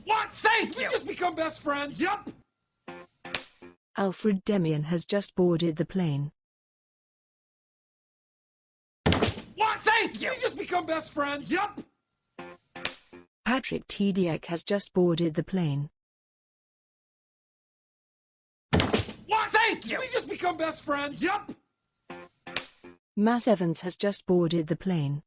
What? Thank you! We just become best friends? Yup! Alfred Demian has just boarded the plane. What? Thank you! We just become best friends? Yup! Patrick TDX has just boarded the plane. What? Thank you! We just become best friends? Yup! Mass Evans has just boarded the plane.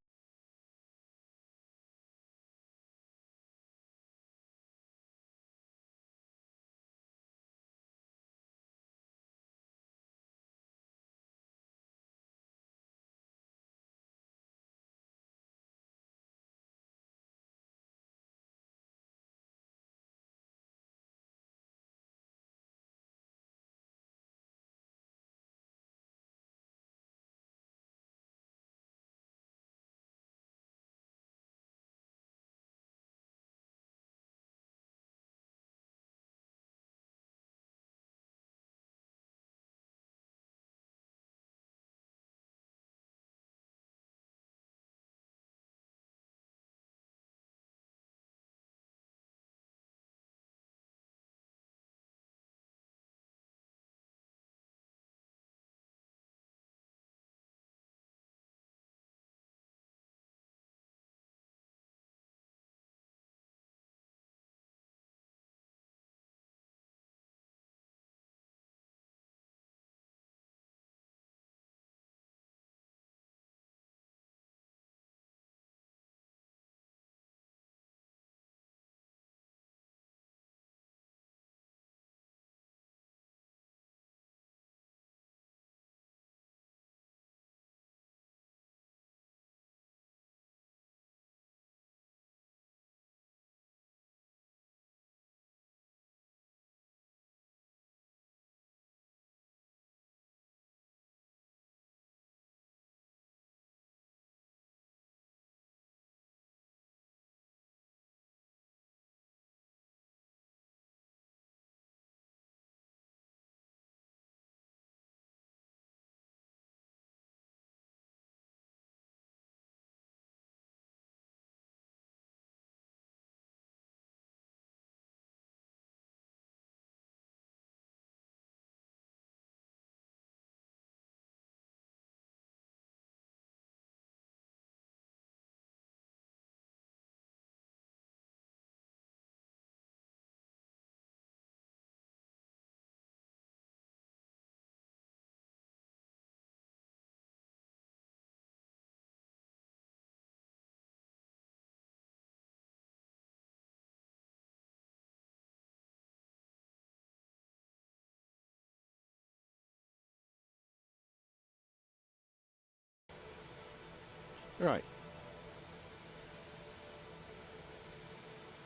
Right.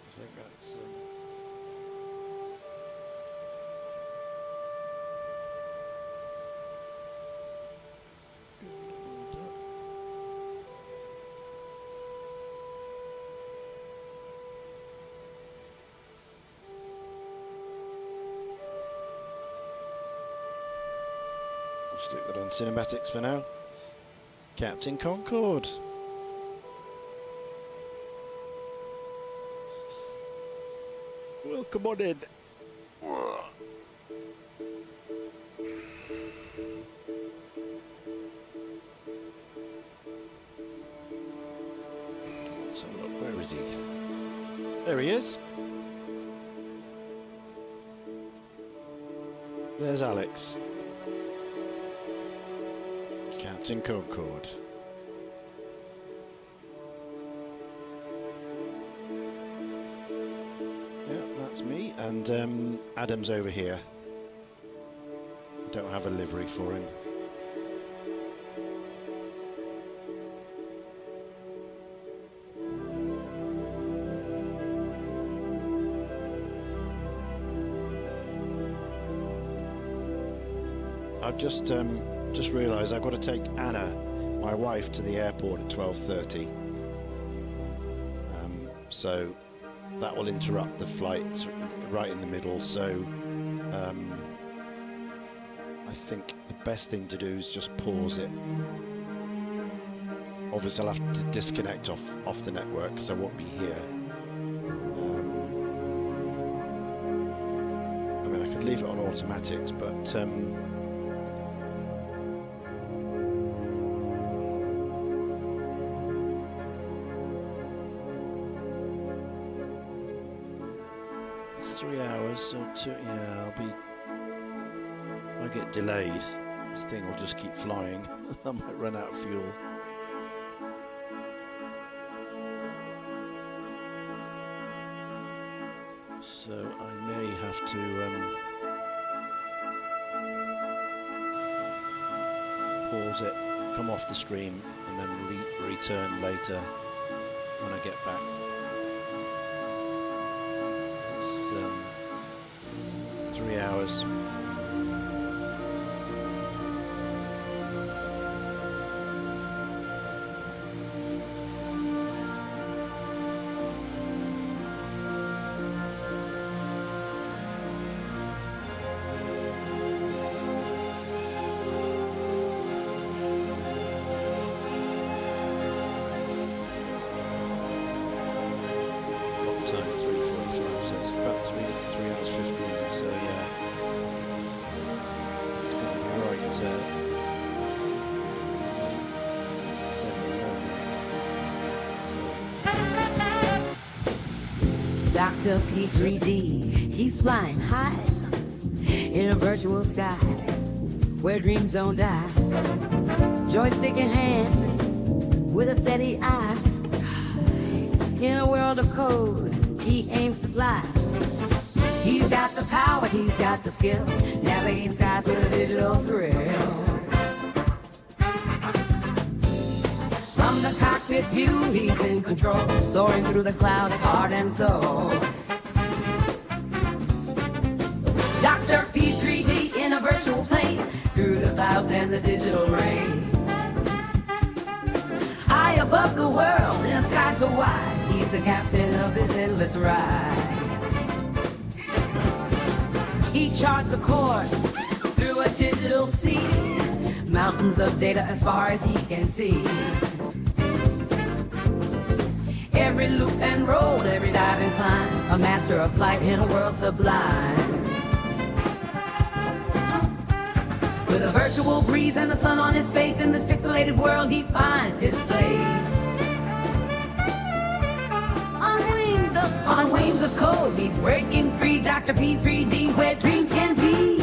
I think that's... We'll stick that on cinematics for now. Captain Concorde. Well, come on in. So look, where is he? There he is. There's Alex. Captain Concorde. Yeah, that's me, and Adam's over here. Don't have a livery for him. I've just realised I've got to take Anna, my wife, to the airport at 12:30. So that will interrupt the flight right in the middle. So I think the best thing to do is just pause it. Obviously, I'll have to disconnect off the network because I won't be here. could leave it on automatics, but it's 3 hours, so yeah, I'll get delayed. This thing will just keep flying. I might run out of fuel. So I may have to pause it, come off the stream, and then return later when I get back. It's 3 hours. Time 3:45, so it's about 3 hours 15. So yeah, it's going to be right. 7 Dr. P3D, he's flying high in a virtual sky where dreams don't die. Joystick in hand with a steady eye. In a world of code, he aims to fly. He's got the power, he's got the skill, navigating skies with a digital thrill. From the cockpit view, he's in control, soaring through the clouds, heart and soul. Dr. P3D in a virtual plane, through the clouds and the digital rain. High above the world, in a sky so wide, he's the captain of this endless ride. He charts a course through a digital sea, mountains of data as far as he can see. Every loop and roll, every dive and climb, a master of flight in a world sublime. With a virtual breeze and the sun on his face, in this pixelated world he finds his place. On wings of code, he's breaking free. Dr. P3D, where dreams can be.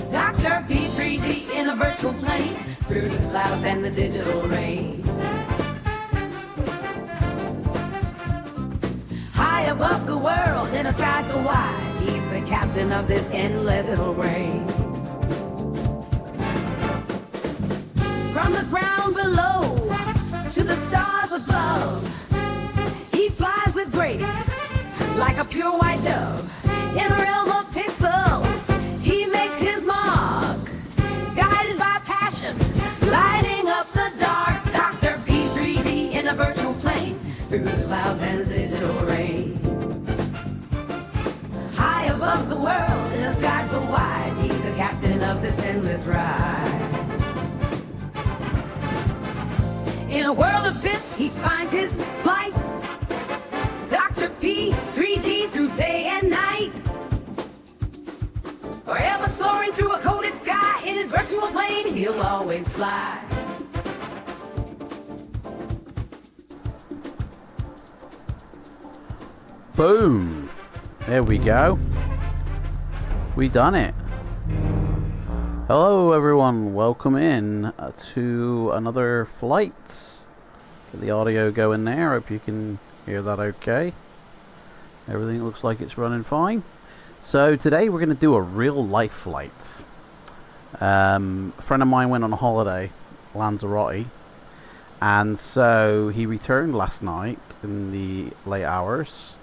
Dr. P3D in a virtual plane, through the clouds and the digital rain. High above the world, in a sky so wide, he's the captain of this endless little rain. From the ground below to the stars above, grace, like a pure white dove. In a realm of pixels, he makes his mark, guided by passion, lighting up the dark. Dr. P3D in a virtual plane, through the clouds and the digital rain. High above the world, in a sky so wide, he's the captain of this endless ride. In a world of bits, he finds his flight. Dr. P3D through day and night, forever soaring through a coded sky. In his virtual plane, he'll always fly. Boom! There we go. We done it. Hello everyone, welcome in to another flights. Get the audio going there, hope you can hear that okay. Everything looks like it's running fine. So today we're going to do a real life flight. A friend of mine went on a holiday, Lanzarote, and so he returned last night in the late hours,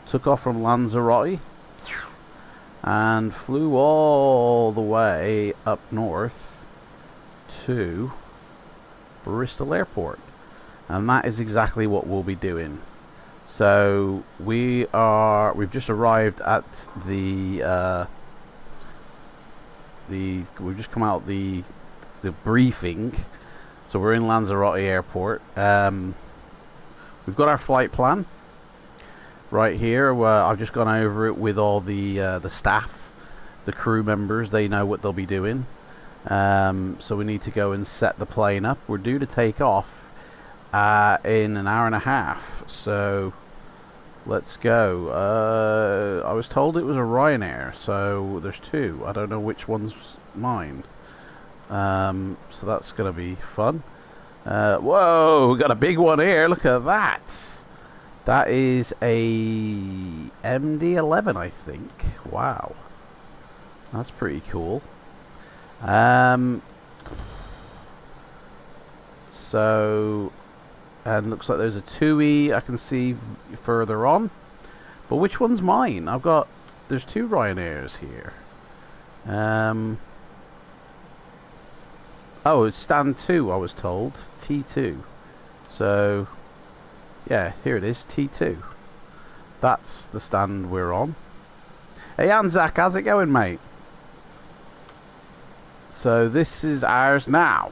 took off from Lanzarote and flew all the way up north to Bristol Airport, and that is exactly what we'll be doing. So we've just arrived at we've just come out the briefing. So we're in Lanzarote Airport. We've got our flight plan. right here. I've just gone over it with all the staff, the crew members. They know what they'll be doing. So we need to go and set the plane up. We're due to take off in an hour and a half. So let's go. I was told it was a Ryanair, so there's two. I don't know which one's mine. So that's going to be fun. Whoa, we got a big one here. Look at that. That is a MD-11, I think. Wow. That's pretty cool. So, and looks like there's a 2E I can see further on. But which one's mine? There's two Ryanairs here. Oh, it's stand 2, I was told. T2. So, yeah, here it is, T2. That's the stand we're on. Hey, Anzac, how's it going, mate? So, this is ours now.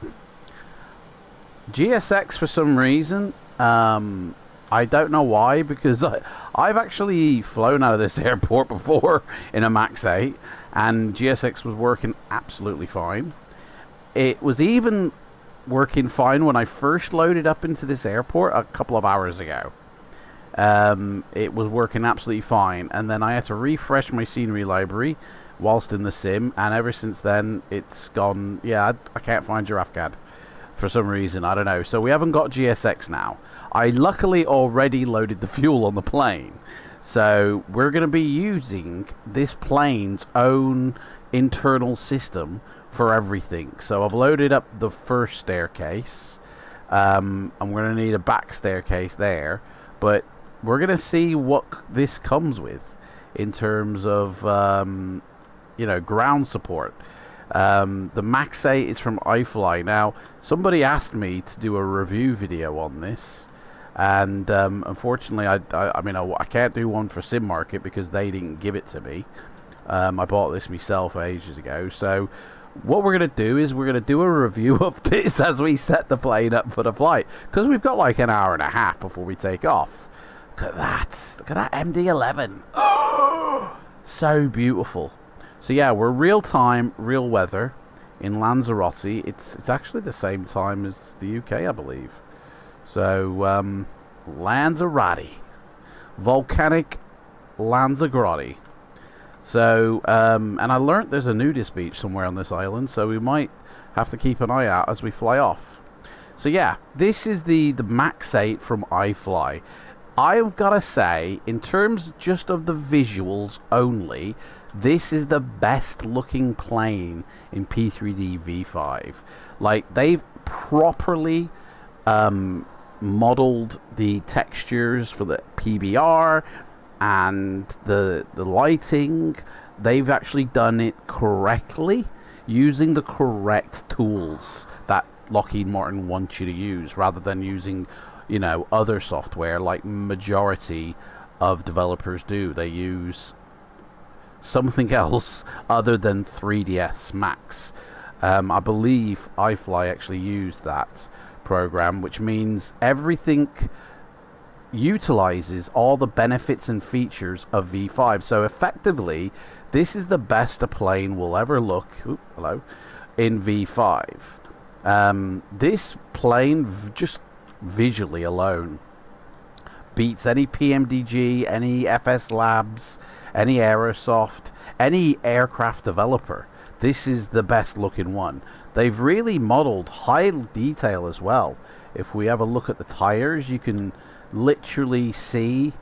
GSX, for some reason, I don't know why, because I've actually flown out of this airport before in a MAX 8, and GSX was working absolutely fine. It was even working fine when I first loaded up into this airport a couple of hours ago. It was working absolutely fine, and then I had to refresh my scenery library whilst in the sim, and ever since then it's gone. Yeah, I can't find GiraffeCAD for some reason, I don't know. So we haven't got GSX now. I luckily already loaded the fuel on the plane, so we're going to be using this plane's own internal system for everything. So I've loaded up the first staircase. I'm going to need a back staircase there, but we're going to see what this comes with in terms of you know, ground support. The MAX 8 is from iFly. Now, somebody asked me to do a review video on this, and unfortunately I can't do one for Sim Market because they didn't give it to me. I bought this myself ages ago. So what we're going to do is we're going to do a review of this as we set the plane up for the flight, because we've got like an hour and a half before we take off. Look at that. Look at that MD-11. Oh, so beautiful. So yeah, we're real time, real weather in Lanzarote. It's actually the same time as the UK, I believe. So Lanzarote, volcanic Lanzarote. So and I learnt there's a nudist beach somewhere on this island, so we might have to keep an eye out as we fly off. So yeah, this is the MAX 8 from iFly. I've got to say, in terms just of the visuals only, this is the best looking plane in P3Dv5. Like, they've properly modeled the textures for the PBR and the lighting. They've actually done it correctly using the correct tools that Lockheed Martin wants you to use, rather than using, you know, other software like majority of developers do. They use something else other than 3ds Max. I believe iFly actually used that program, which means everything utilizes all the benefits and features of V5. So effectively, this is the best a plane will ever look in V5. This plane just visually alone beats any PMDG, any FS Labs, any Aerosoft, any aircraft developer. This is the best looking one. They've really modeled high detail as well. If we have a look at the tires, you can literally see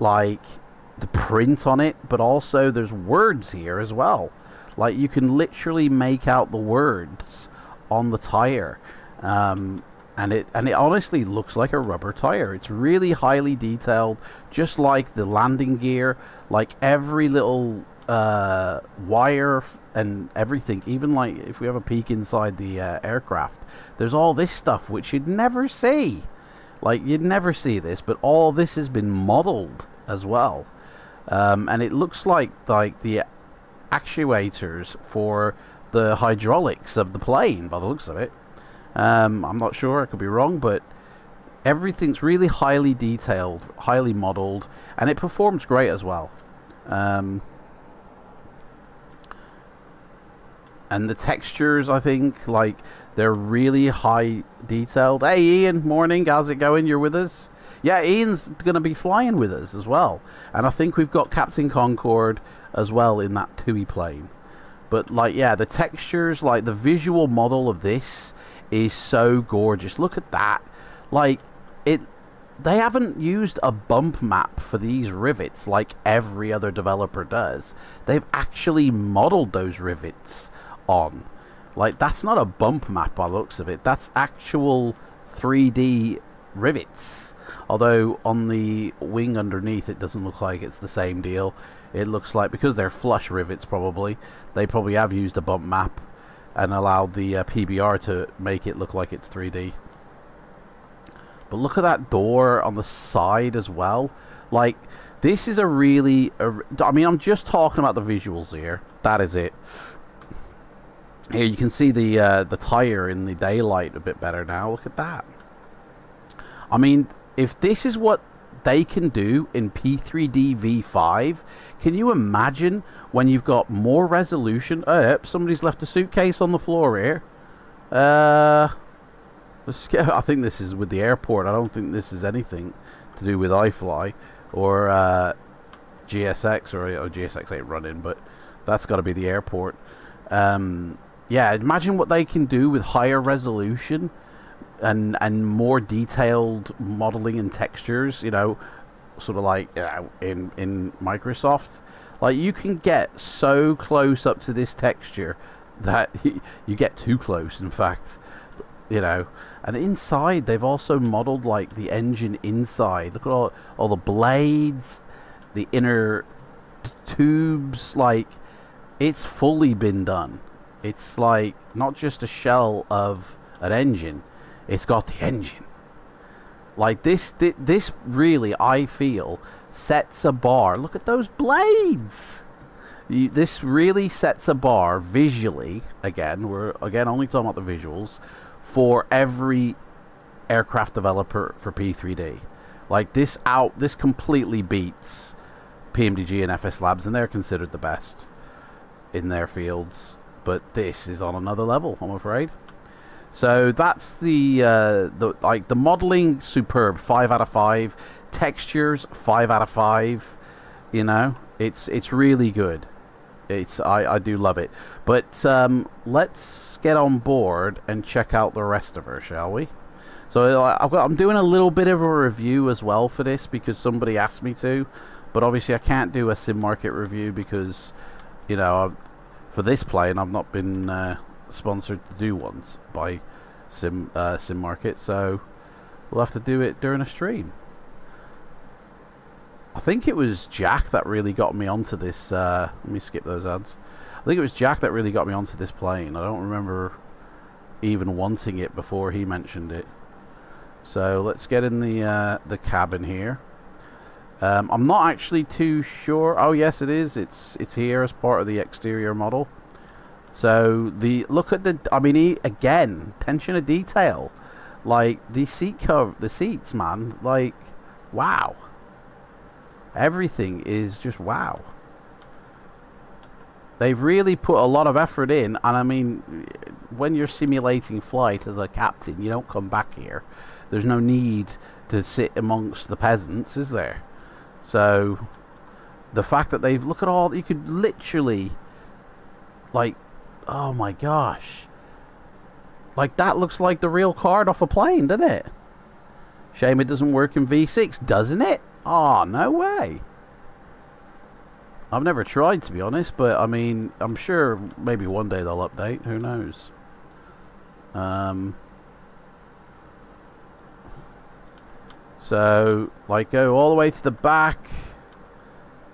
like the print on it, but also there's words here as well. Like, you can literally make out the words on the tire. And it honestly looks like a rubber tire. It's really highly detailed, just like the landing gear, like every little wire and everything. Even like if we have a peek inside the aircraft, there's all this stuff which you'd never see. Like, you'd never see this, but all this has been modeled as well. And it looks like the actuators for the hydraulics of the plane, by the looks of it. I'm not sure, I could be wrong, but everything's really highly detailed, highly modeled, and it performs great as well. And the textures, I think, like, they're really high detailed. Hey Ian, morning, how's it going? You're with us? Yeah, Ian's going to be flying with us as well. And I think we've got Captain Concorde as well in that TUI plane. But, like, yeah, the textures, like, the visual model of this is so gorgeous. Look at that. Like, they haven't used a bump map for these rivets like every other developer does. They've actually modeled those rivets on. Like, that's not a bump map by the looks of it. That's actual 3D rivets. Although on the wing underneath it doesn't look like it's the same deal. It looks like, because they're flush rivets probably, they probably have used a bump map and allowed the PBR to make it look like it's 3D. But look at that door on the side as well. Like, this is a really... I mean, I'm just talking about the visuals here. That is it. Here you can see the tire in the daylight a bit better now. Look at that. I mean, if this is what they can do in P3Dv5, can you imagine when you've got more resolution? Oh, somebody's left a suitcase on the floor here. Let's get, I think this is with the airport. I don't think this is anything to do with iFly or GSX, or GSX ain't running, but that's got to be the airport. Yeah, imagine what they can do with higher resolution and more detailed modeling and textures, you know, sort of like, you know, in Microsoft. Like, you can get so close up to this texture that you get too close, in fact, you know. And inside, they've also modeled, like, the engine inside. Look at all the blades, the inner tubes. Like, it's fully been done. It's like not just a shell of an engine. It's got the engine. Like, this really, I feel, sets a bar. Look at those blades. This really sets a bar visually. Again, we're only talking about the visuals, for every aircraft developer for P3D. Like, this completely beats PMDG and FS Labs, and they're considered the best in their fields. But this is on another level, I'm afraid. So that's the modeling, superb, 5 out of 5. Textures, 5 out of 5. You know, it's really good. I do love it. But let's get on board and check out the rest of her, shall we? So I'm doing a little bit of a review as well for this because somebody asked me to. But obviously I can't do a sim market review because, you know, for this plane I've not been sponsored to do ones by sim market. So we'll have to do it during a stream. I think it was Jack that really got me onto this. Let me skip those ads. I think it was Jack that really got me onto this plane. I don't remember even wanting it before he mentioned it. So let's get in the cabin here. I'm not actually too sure. Oh yes, it is. It's here as part of the exterior model. So look at the. I mean, again, attention to detail. Like the seats, man. Like, wow. Everything is just wow. They've really put a lot of effort in, and I mean, when you're simulating flight as a captain, you don't come back here. There's no need to sit amongst the peasants, is there? So, the fact that they've, look at all, you could literally, like, oh my gosh. Like, that looks like the real card off a plane, doesn't it? Shame it doesn't work in V6, doesn't it? Oh, no way. I've never tried, to be honest, but I mean, I'm sure maybe one day they'll update. Who knows? So, like, go all the way to the back.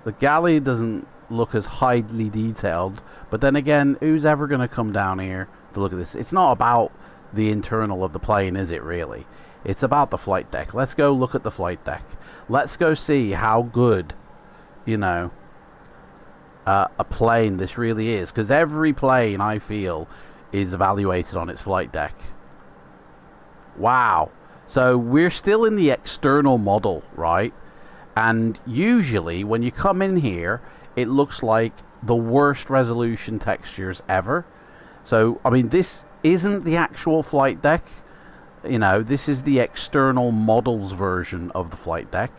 The galley doesn't look as highly detailed, but then again, who's ever going to come down here to look at this? It's not about the internal of the plane, is it really? It's about the flight deck. Let's go look at the flight deck. Let's go see how good, you know, a plane this really is. Because every plane, I feel, is evaluated on its flight deck. Wow. So we're still in the external model, right? And usually when you come in here, it looks like the worst resolution textures ever. So, I mean, this isn't the actual flight deck. You know, this is the external models version of the flight deck.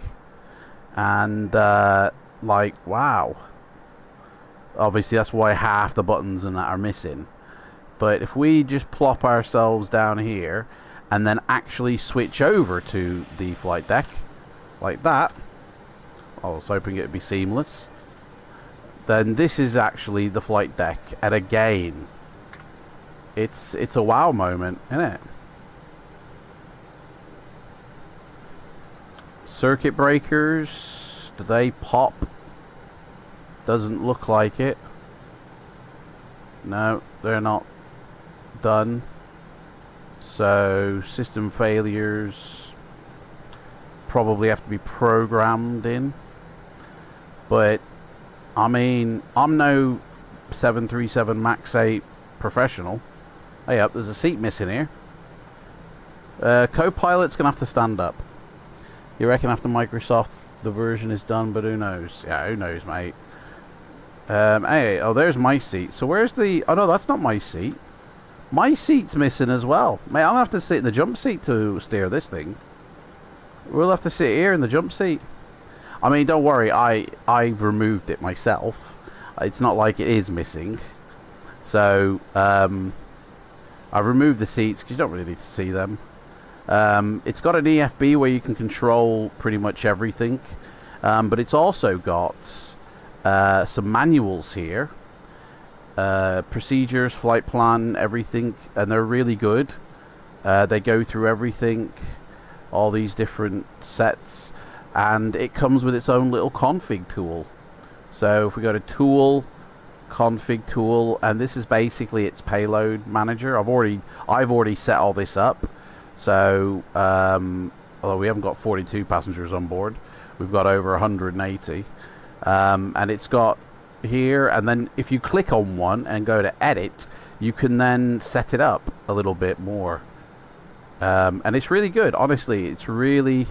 And, like, wow. Obviously, that's why half the buttons and that are missing. But if we just plop ourselves down here and then actually switch over to the flight deck, like that. I was hoping it would be seamless. Then this is actually the flight deck. And again, it's a wow moment, isn't it? Circuit breakers, do they pop? Doesn't look like it. No, they're not done. So system failures probably have to be programmed in. But I mean, I'm no 737 MAX 8 professional. Hey up, there's a seat missing here. Co-pilot's gonna have to stand up. You reckon after Microsoft the version is done, but who knows? Yeah, who knows, mate. Hey, oh, there's my seat. So where's the... Oh, no, that's not my seat. My seat's missing as well. Mate, I'm going to have to sit in the jump seat to steer this thing. We'll have to sit here in the jump seat. I mean, don't worry. I've removed it myself. It's not like it is missing. So, I've removed the seats because you don't really need to see them. It's got an EFB where you can control pretty much everything. But it's also got... some manuals here, procedures, flight plan, everything, and they're really good. They go through everything, all these different sets, and it comes with its own little config tool. So if we go to tool, config tool, and this is basically its payload manager. I've already set all this up. So although we haven't got 42 passengers on board, we've got over 180. And it's got here, and then if you click on one and go to edit, you can then set it up a little bit more. And it's really good. Honestly, it's really,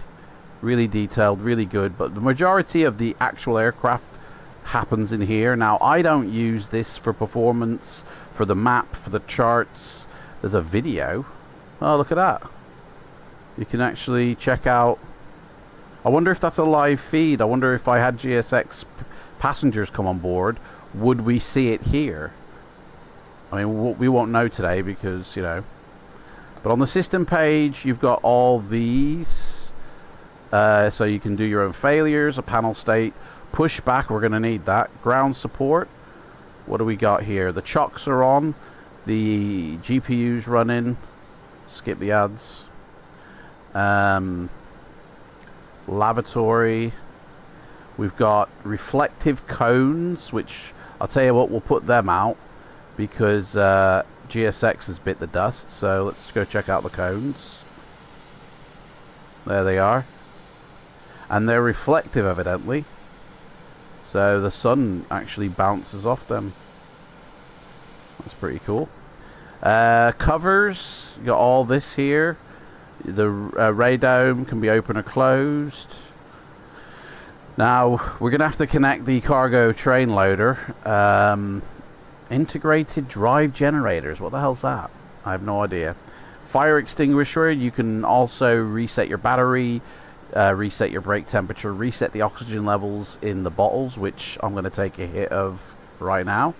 really detailed, really good. But the majority of the actual aircraft happens in here. Now, I don't use this for performance, for the map, for the charts. There's a video. Oh, look at that. You can actually check out. I wonder if that's a live feed. I wonder if I had GSX passengers come on board, would we see it here? I mean, we won't know today because, you know. But on the system page, you've got all these. So you can do your own failures, a panel state, pushback, we're going to need that. Ground support. What do we got here? The chocks are on. The GPU's running. Skip the ads. Lavatory. We've got reflective cones, which I'll tell you what, we'll put them out because GSX has bit the dust. So let's go check out the cones. There they are. And they're reflective, evidently. So the sun actually bounces off them. That's pretty cool. Covers. You got all this here. The radome can be open or closed. Now we're gonna have to connect the cargo train loader. Integrated drive generators. What the hell's that? I have no idea. Fire extinguisher. You can also reset your battery, reset your brake temperature, reset the oxygen levels in the bottles, which I'm going to take a hit of right now.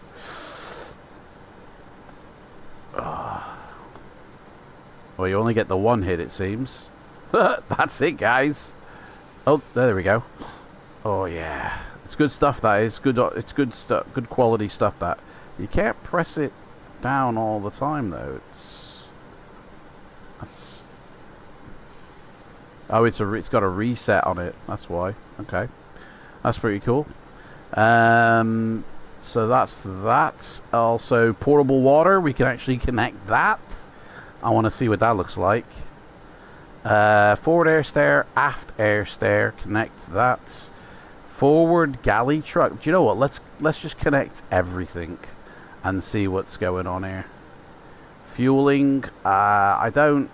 Well, you only get the one hit, it seems. That's it, guys. Oh, there we go. Oh yeah, it's good stuff. That is good. It's good stuff. Good quality stuff. That you can't press it down all the time though. Oh, it's got a reset on it. That's why. Okay, that's pretty cool. So that's that. Also, portable water. We can actually connect that. I want to see what that looks like. Forward air stair, aft air stair. Connect that. Forward galley truck. Do you know what? Let's just connect everything and see what's going on here. Fueling. I don't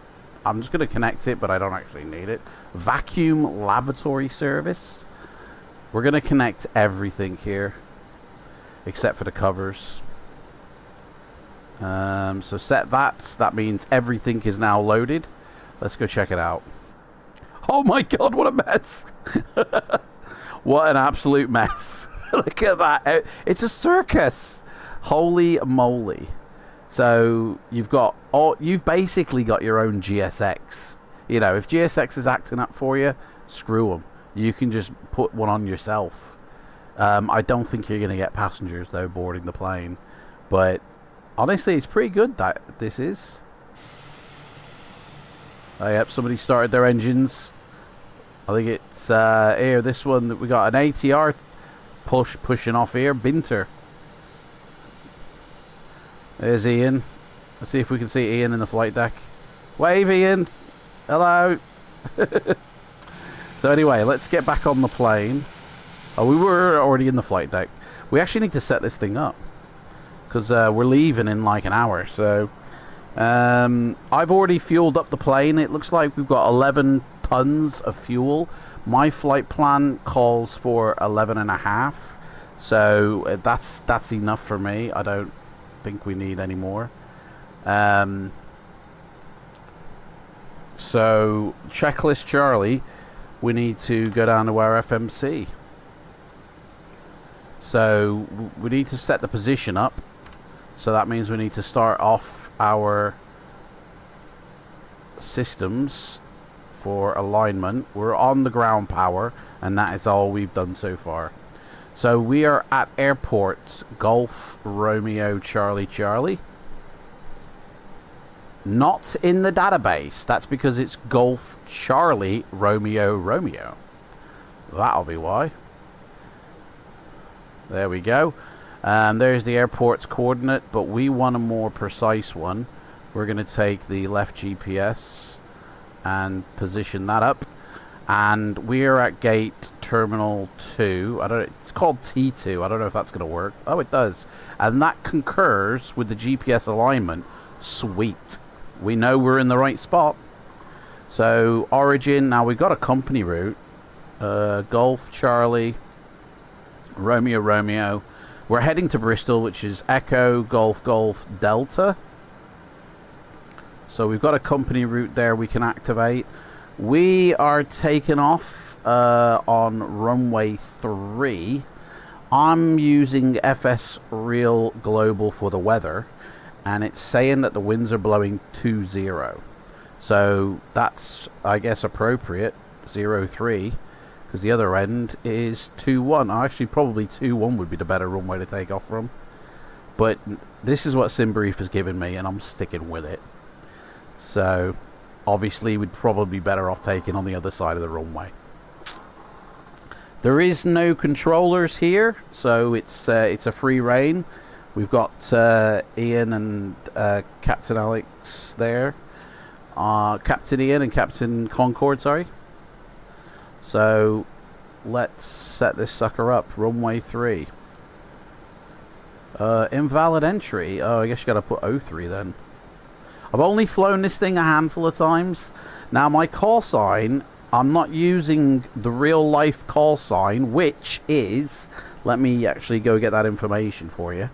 I'm just going to connect it, but I don't actually need it. Vacuum lavatory service. We're going to connect everything here, except for the covers. So set that. That means everything is now loaded. Let's go check it out. Oh my god, what a mess. What an absolute mess. Look at that. It's a circus. Holy moly. So you've basically got your own GSX. You know, if GSX is acting up for you, screw them. You can just put one on yourself. I don't think you're going to get passengers though boarding the plane, but honestly, it's pretty good that this is. Oh, yep, somebody started their engines. I think it's here. This one that we got an ATR pushing off here. Binter. There's Ian. Let's see if we can see Ian in the flight deck. Wave, Ian. Hello. So anyway, let's get back on the plane. Oh, we were already in the flight deck. We actually need to set this thing up because we're leaving in like an hour. So I've already fueled up the plane. It looks like we've got 11 tons of fuel. My flight plan calls for 11.5. So that's enough for me. I don't think we need any more. So checklist Charlie, we need to go down to our FMC. So we need to set the position up. So that means we need to start off our systems for alignment. We're on the ground power, and that is all we've done so far. So we are at airport Golf Romeo Charlie Charlie. Not in the database. That's because it's Golf Charlie Romeo Romeo. That'll be why. There we go. There's the airport's coordinate, but we want a more precise one. We're going to take the left GPS and position that up. And we're at gate terminal 2. It's called T2. I don't know if that's going to work. Oh, it does. And that concurs with the GPS alignment. Sweet. We know we're in the right spot. So origin, now we've got a company route. Golf Charlie Romeo Romeo. We're heading to Bristol, which is Echo Golf Golf Delta. So we've got a company route there we can activate. We are taking off on runway 3. I'm using FS Real Global for the weather, and it's saying that the winds are blowing 20. So that's, I guess, appropriate, 03, because the other end is 21. Actually, probably 21 would be the better runway to take off from. But this is what SimBrief has given me, and I'm sticking with it. So obviously we'd probably be better off taking on the other side of the runway. There is no controllers here, so it's a free reign. We've got Ian and Captain Alex there. Captain Ian and Captain Concord, sorry. So let's set this sucker up. Runway 3. Invalid entry. Oh, I guess you gotta put 03 then. I've only flown this thing a handful of times. Now my call sign, I'm not using the real life call sign, which is, let me actually go get that information for you,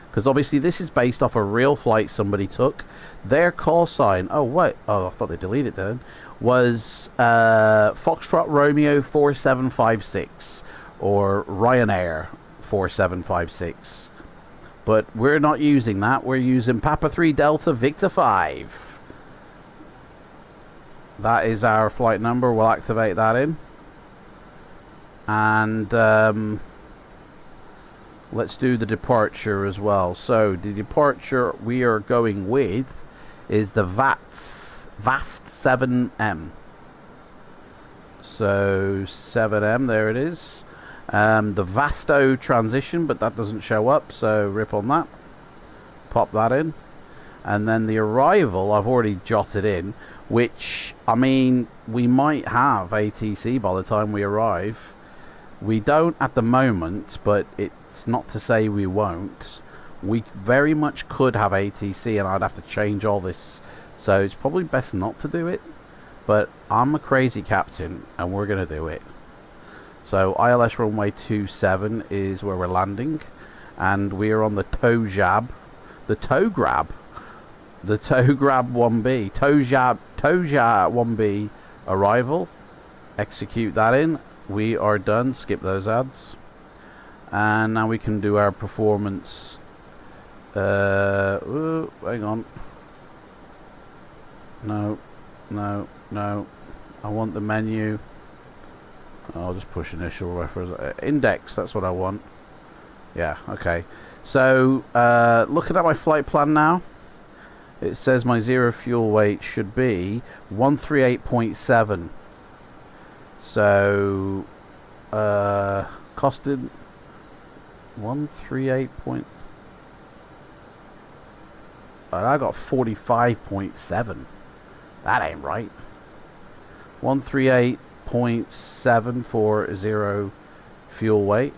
because obviously this is based off a real flight somebody took. Their call sign, oh wait, oh I thought they deleted it then, was Foxtrot Romeo 4756 or Ryanair 4756. But we're not using that. We're using Papa 3 Delta Victor 5. That is our flight number. We'll activate that in. And let's do the departure as well. So the departure we are going with is the VAST 7M. So 7M, there it is. The Vasto transition, but that doesn't show up, so rip on that. Pop that in. And then the arrival, I've already jotted in, which, I mean, we might have ATC by the time we arrive. We don't at the moment, but it's not to say we won't. We very much could have ATC, and I'd have to change all this So it's probably best not to do it. But I'm a crazy captain, and we're going to do it. So ILS runway 27 is where we're landing. And we are on the toe grab 1B. Toe jab 1B arrival. Execute that in. We are done. Skip those ads. And now we can do our performance. Ooh, hang on. No. I want the menu. I'll just push initial reference. Index, that's what I want. Yeah, okay. So, looking at my flight plan now, it says my zero fuel weight should be 138.7. So, costed 138 point. I got 45.7. That ain't right. 138.740 fuel weight.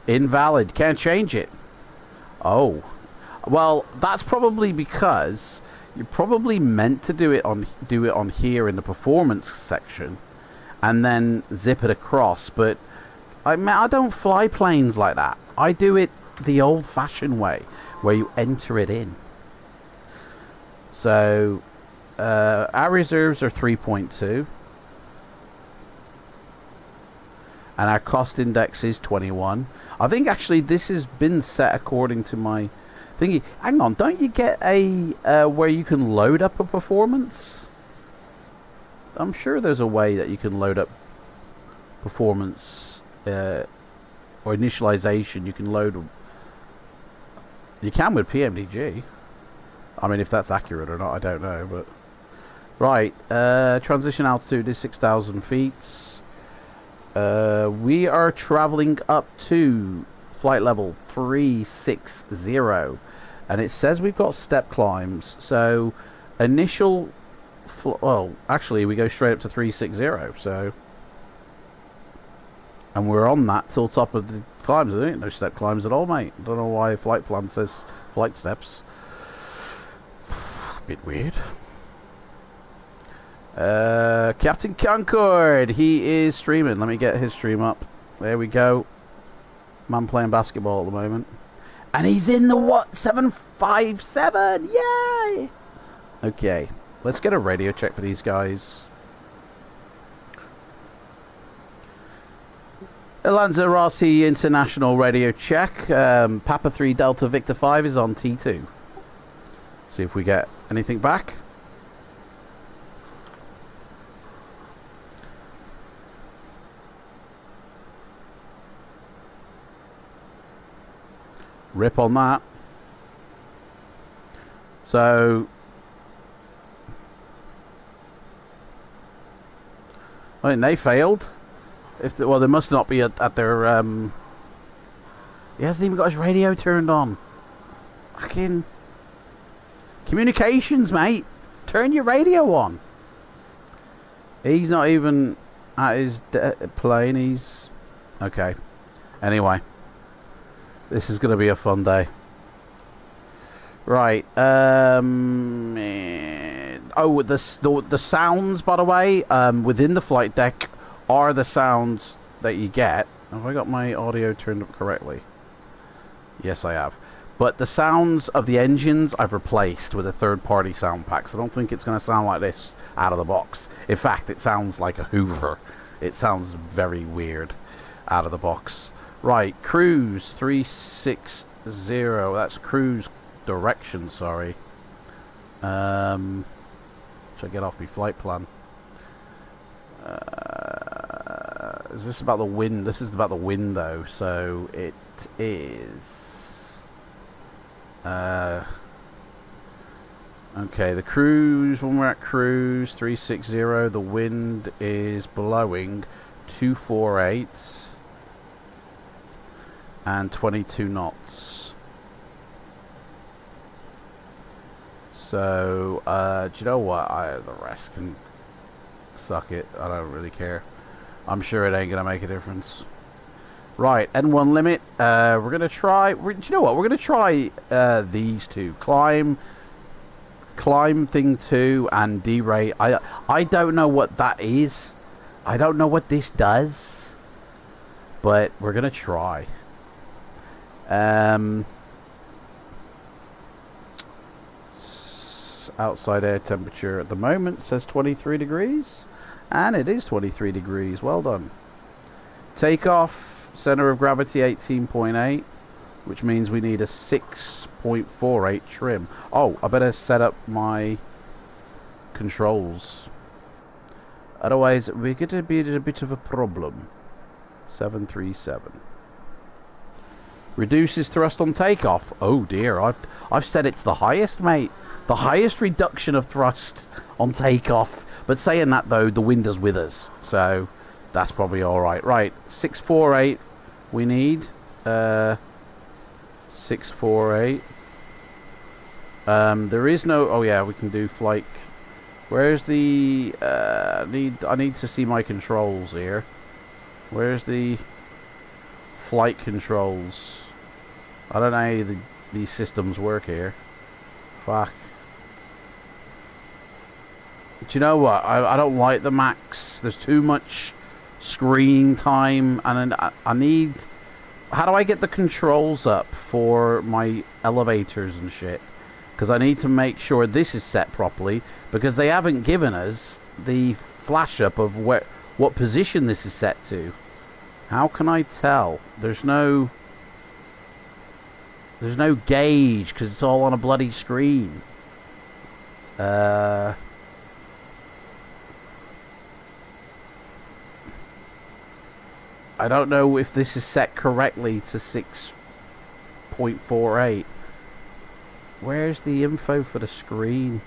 Invalid. Can't change it. Oh. Well, that's probably because you're probably meant to do it on here in the performance section and then zip it across, but I don't fly planes like that. I do it the old-fashioned way where you enter it in. So our reserves are 3.2 and our cost index is 21. I think actually this has been set according to my thingy. Hang on, don't you get a where you can load up a performance? I'm sure there's a way that you can load up performance or initialization. You can load. You can with PMDG. I mean, if that's accurate or not, I don't know. But right, transition altitude is 6,000 feet. We are traveling up to flight level 360, and it says we've got step climbs. So initial, well, actually, we go straight up to 360. So, and we're on that till top of the climbs. There ain't no step climbs at all, mate. Don't know why flight plan says flight steps. Bit weird. Captain Concord, he is streaming. Let me get his stream up. There we go. Man playing basketball at the moment. And he's in the what? 757. Yay! Okay, let's get a radio check for these guys. Lanzarote International radio check. Papa 3 Delta Victor 5 is on T2. See if we get anything back. Rip on that. So I mean, they failed. If well, they must not be at their. He hasn't even got his radio turned on. Fucking communications, mate. Turn your radio on. He's not even at his plane. He's okay. Anyway, this is going to be a fun day. Right. Oh, the sounds, by the way, within the flight deck are the sounds that you get. Have I got my audio turned up correctly? Yes, I have. But the sounds of the engines I've replaced with a third-party sound pack, so I don't think it's going to sound like this out of the box. In fact, it sounds like a Hoover. It sounds very weird out of the box. Right, cruise 360. That's cruise direction, sorry. Should I get off my flight plan? Is this about the wind? This is about the wind, though. So it is. Okay, the cruise, when we're at cruise 360, the wind is blowing 248 and 22 knots. So, do you know what? The rest can suck it. I don't really care. I'm sure it ain't gonna make a difference. Right, N1 limit. We're gonna try. Do you know what? We're gonna try these two. Climb climb thing 2 and derate. I don't know what that is. I don't know what this does. But we're going to try. Outside air temperature at the moment says 23 degrees. And it is 23 degrees. Well done. Takeoff, center of gravity 18.8. Which means we need a 6.48 trim. Oh, I better set up my controls. Otherwise, we're going to be in a bit of a problem. 737. Reduces thrust on takeoff. Oh dear, I've set it to the highest, mate. The highest reduction of thrust on takeoff. But saying that though, the wind is with us, so that's probably all right. Right, 648. We need 648. There is no. Oh yeah, we can do flight. Where's the? I need to see my controls here. Where's the flight controls? I don't know how these systems work here. Fuck. But you know what? I don't like the max. There's too much screen time, and I need. How do I get the controls up for my elevators and shit? Because I need to make sure this is set properly, because they haven't given us the flash up of what position this is set to. How can I tell? There's no gauge because it's all on a bloody screen. I don't know if this is set correctly to 6.48. Where's the info for the screen?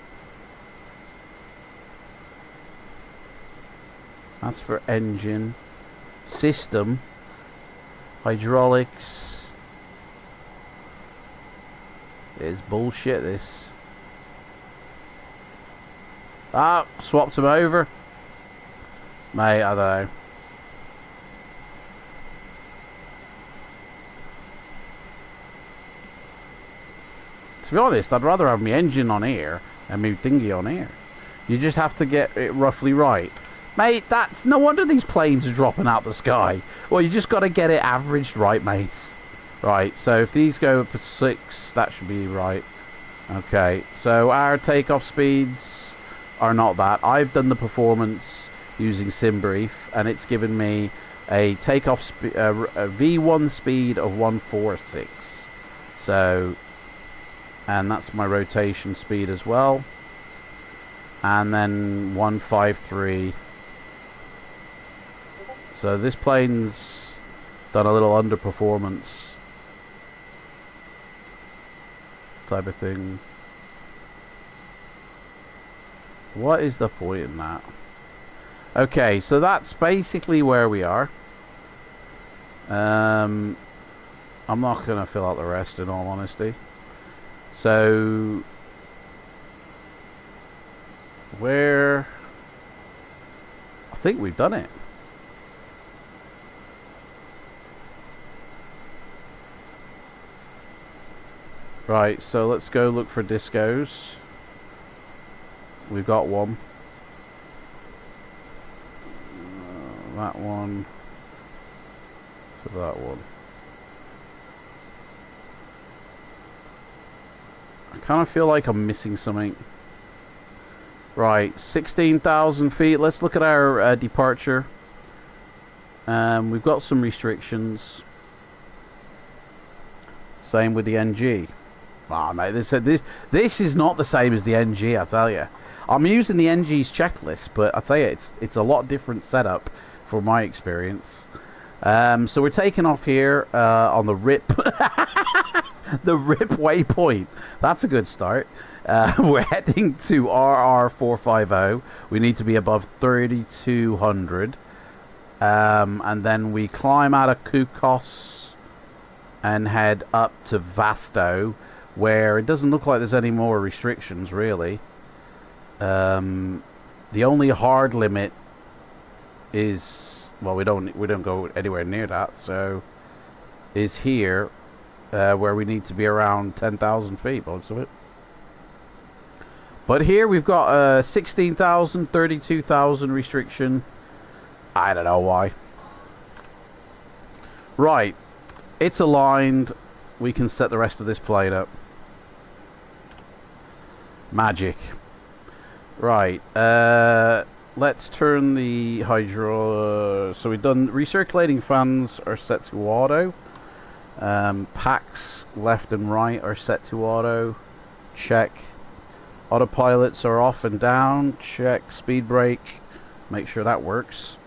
That's for engine. System. Hydraulics. It's bullshit, this. Ah, swapped them over. Mate, I don't know. To be honest, I'd rather have my engine on here and my thingy on here. You just have to get it roughly right. Mate, that's no wonder these planes are dropping out the sky. Well, you just got to get it averaged right, mates. Right, so if these go up to 6, that should be right. Okay, so our takeoff speeds are not that. I've done the performance using SimBrief, and it's given me a takeoff a V1 speed of 146. So, and that's my rotation speed as well. And then 153. So this plane's done a little underperformance type of thing. What is the point in that? Okay, so that's basically where we are. I'm not going to fill out the rest in all honesty. So where I think we've done it. Right, so let's go look for discos. We've got one. That one. To that one. I kind of feel like I'm missing something. Right, 16,000 feet. Let's look at our departure. We've got some restrictions. Same with the NG. Ah, mate, this is not the same as the NG, I tell you. I'm using the NG's checklist, but I tell you, it's a lot different setup for my experience. So we're taking off here on the RIP, the RIP waypoint. That's a good start. We're heading to RR450. We need to be above 3,200, and then we climb out of Kukos and head up to Vasto, where it doesn't look like there's any more restrictions really. The only hard limit is, well, we don't go anywhere near that, so is here, where we need to be around 10,000 feet, most of it. But here we've got 16,000, 32,000 restriction. I don't know why. Right. It's aligned. We can set the rest of this plane up. Magic. Right. Let's turn the hydro... so we've done... recirculating fans are set to auto. Packs left and right are set to auto. Check. Autopilots are off and down. Check. Speed brake. Make sure that works.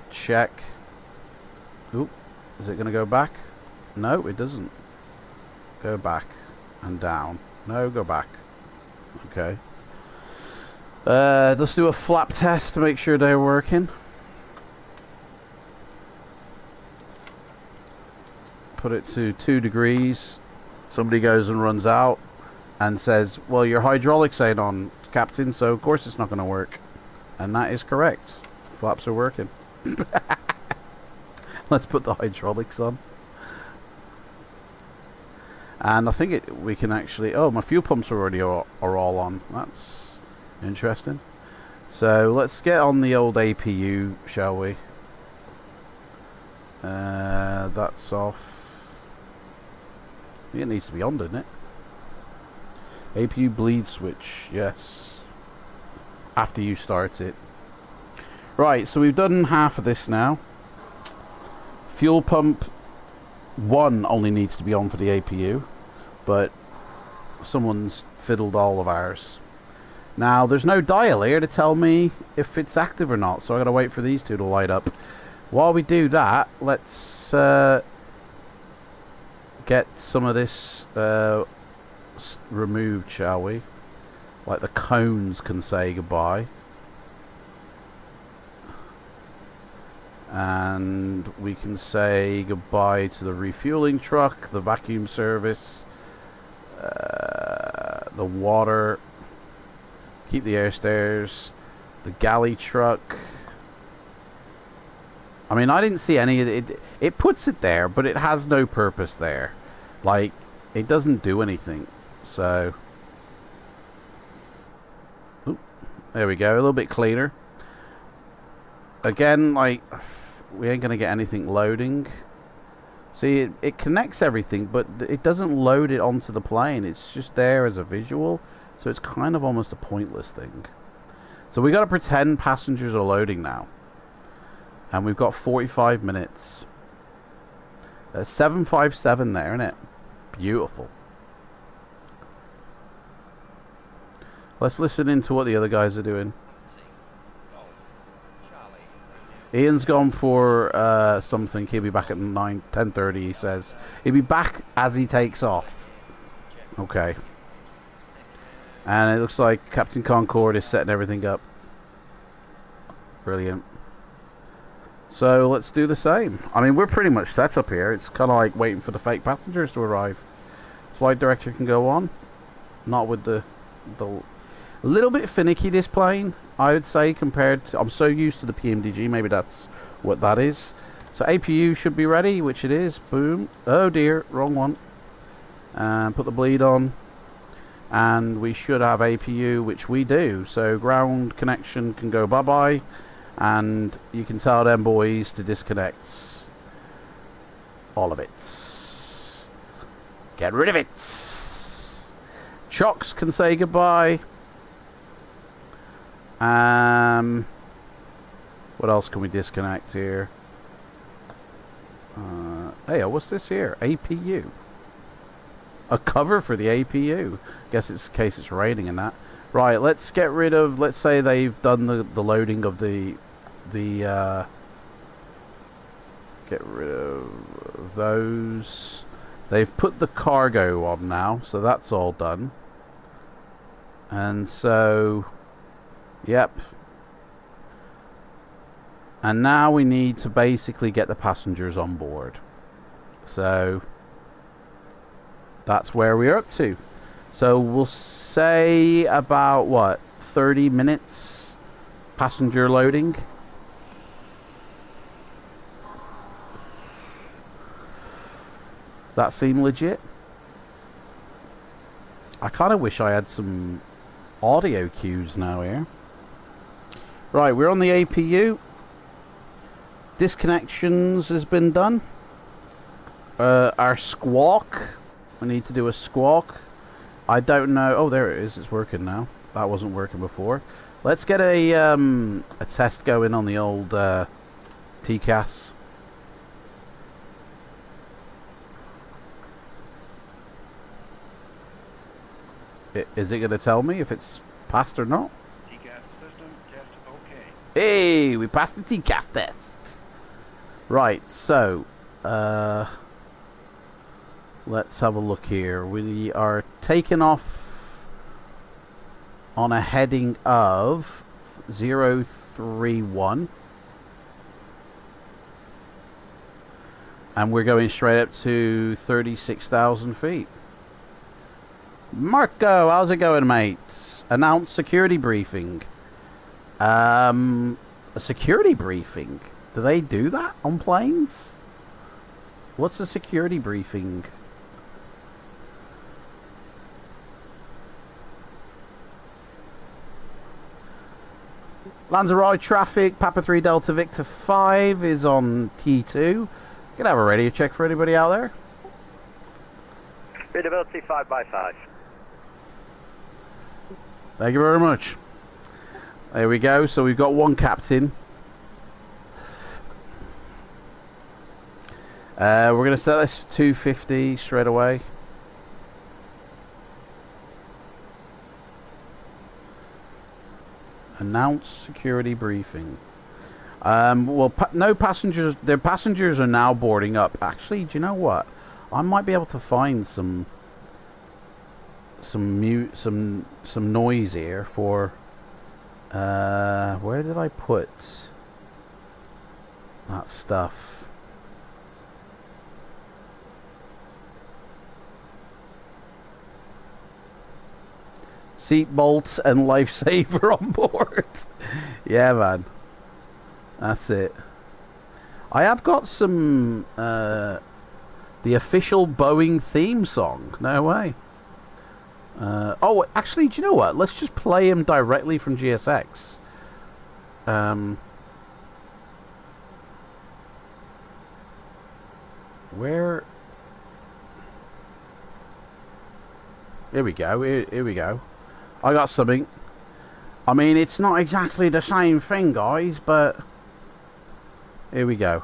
Check. Oop. Is it going to go back? No, it doesn't. Go back and down. No, go back. Okay. Let's do a flap test to make sure they're working. Put it to 2 degrees. Somebody goes and runs out and says, well, your hydraulics ain't on, Captain, so of course it's not going to work. And that is correct. Flaps are working. Let's put the hydraulics on. And I think we can actually... oh, my fuel pumps are all on. That's interesting. So let's get on the old APU, shall we? That's off. I think it needs to be on, doesn't it? APU bleed switch, yes. After you start it. Right, so we've done half of this now. Fuel pump 1 only needs to be on for the APU, but someone's fiddled all of ours. Now, there's no dial here to tell me if it's active or not, so I gotta wait for these two to light up. While we do that, let's get some of this removed, shall we? Like the cones can say goodbye. And we can say goodbye to the refueling truck, the vacuum service, the water, keep the air stairs, the galley truck. I mean, I didn't see any of it. It puts it there, but it has no purpose there. Like, it doesn't do anything. So, oop, there we go, a little bit cleaner. Again, like, we ain't gonna get anything loading. See, it connects everything, but it doesn't load it onto the plane. It's just there as a visual, so it's kind of almost a pointless thing. So we gotta pretend passengers are loading now, and we've got 45 minutes. 757 there, isn't it? Beautiful. Let's listen into what the other guys are doing. Ian's gone for something. He'll be back at 10:30, he says. He'll be back as he takes off. Okay. And it looks like Captain Concorde is setting everything up. Brilliant. So let's do the same. I mean, we're pretty much set up here. It's kind of like waiting for the fake passengers to arrive. Flight director can go on. Not with the a little bit finicky, this plane, I would say, compared to... I'm so used to the PMDG, maybe that's what that is. So APU should be ready, which it is. Boom. Oh dear, wrong one. And put the bleed on. And we should have APU, which we do. So ground connection can go bye-bye. And you can tell them boys to disconnect all of it. Get rid of it. Chocks can say goodbye. What else can we disconnect here? Hey, what's this here? APU. A cover for the APU. Guess it's in case it's raining and that. Right, let's get rid of... let's say they've done the loading of the get rid of those. They've put the cargo on now, so that's all done. And so... yep. And now we need to basically get the passengers on board. So that's where we're up to. So we'll say about what, 30 minutes passenger loading. That seem legit? I kind of wish I had some audio cues now here. Right, we're on the APU. Disconnections has been done. Our squawk. We need to do a squawk. I don't know. Oh, there it is. It's working now. That wasn't working before. Let's get a test going on the old TCAS. Is it going to tell me if it's passed or not? TCAS system test okay. Hey, we passed the TCAS test. Right, so let's have a look here. We are taking off on a heading of 031. And we're going straight up to 36,000 feet. Marco, how's it going, mate? Announce security briefing. A security briefing? Do they do that on planes? What's a security briefing? Lanzarote traffic, Papa 3 Delta Victor 5 is on T2. Can I have a radio check for anybody out there? Readability 5x5. Thank you very much. There we go. So we've got one captain. We're going to set this to 250 straight away. Announce security briefing. Well, no passengers. Their passengers are now boarding up. Actually, do you know what? I might be able to find some noise here for. Where did I put that stuff? Seat bolts and lifesaver on board. Yeah, man. That's it. I have got some the official Boeing theme song. No way. Oh, actually, do you know what? Let's just play him directly from GSX. Where? Here we go. Here we go. I got something. I mean, it's not exactly the same thing, guys, but here we go.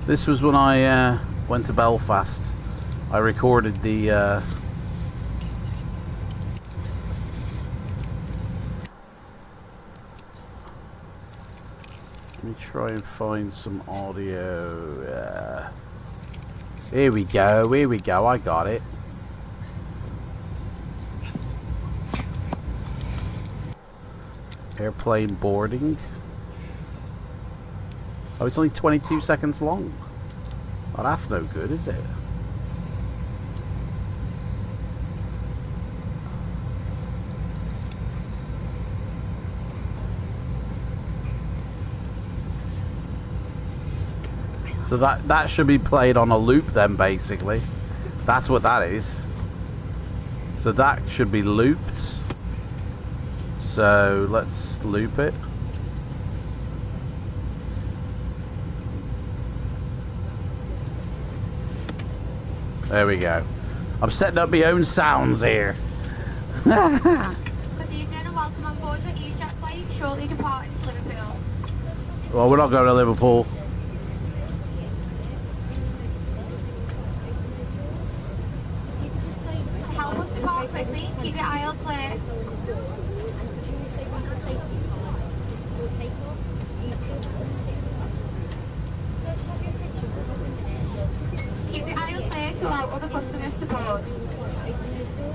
This was when I went to Belfast. I recorded the let me try and find some audio. Here we go, here we go, I got it. Airplane boarding. Oh, it's only 22 seconds long. Oh, that's no good, is it? So that should be played on a loop then, basically. That's what that is. So that should be looped. So let's loop it. There we go. I'm setting up my own sounds here. Good evening and welcome on board the EasyJet flight shortly departing to Liverpool. Well, we're not going to Liverpool. Help us depart quickly, keep your aisle clear. Keep your aisle clear to allow other customers to board.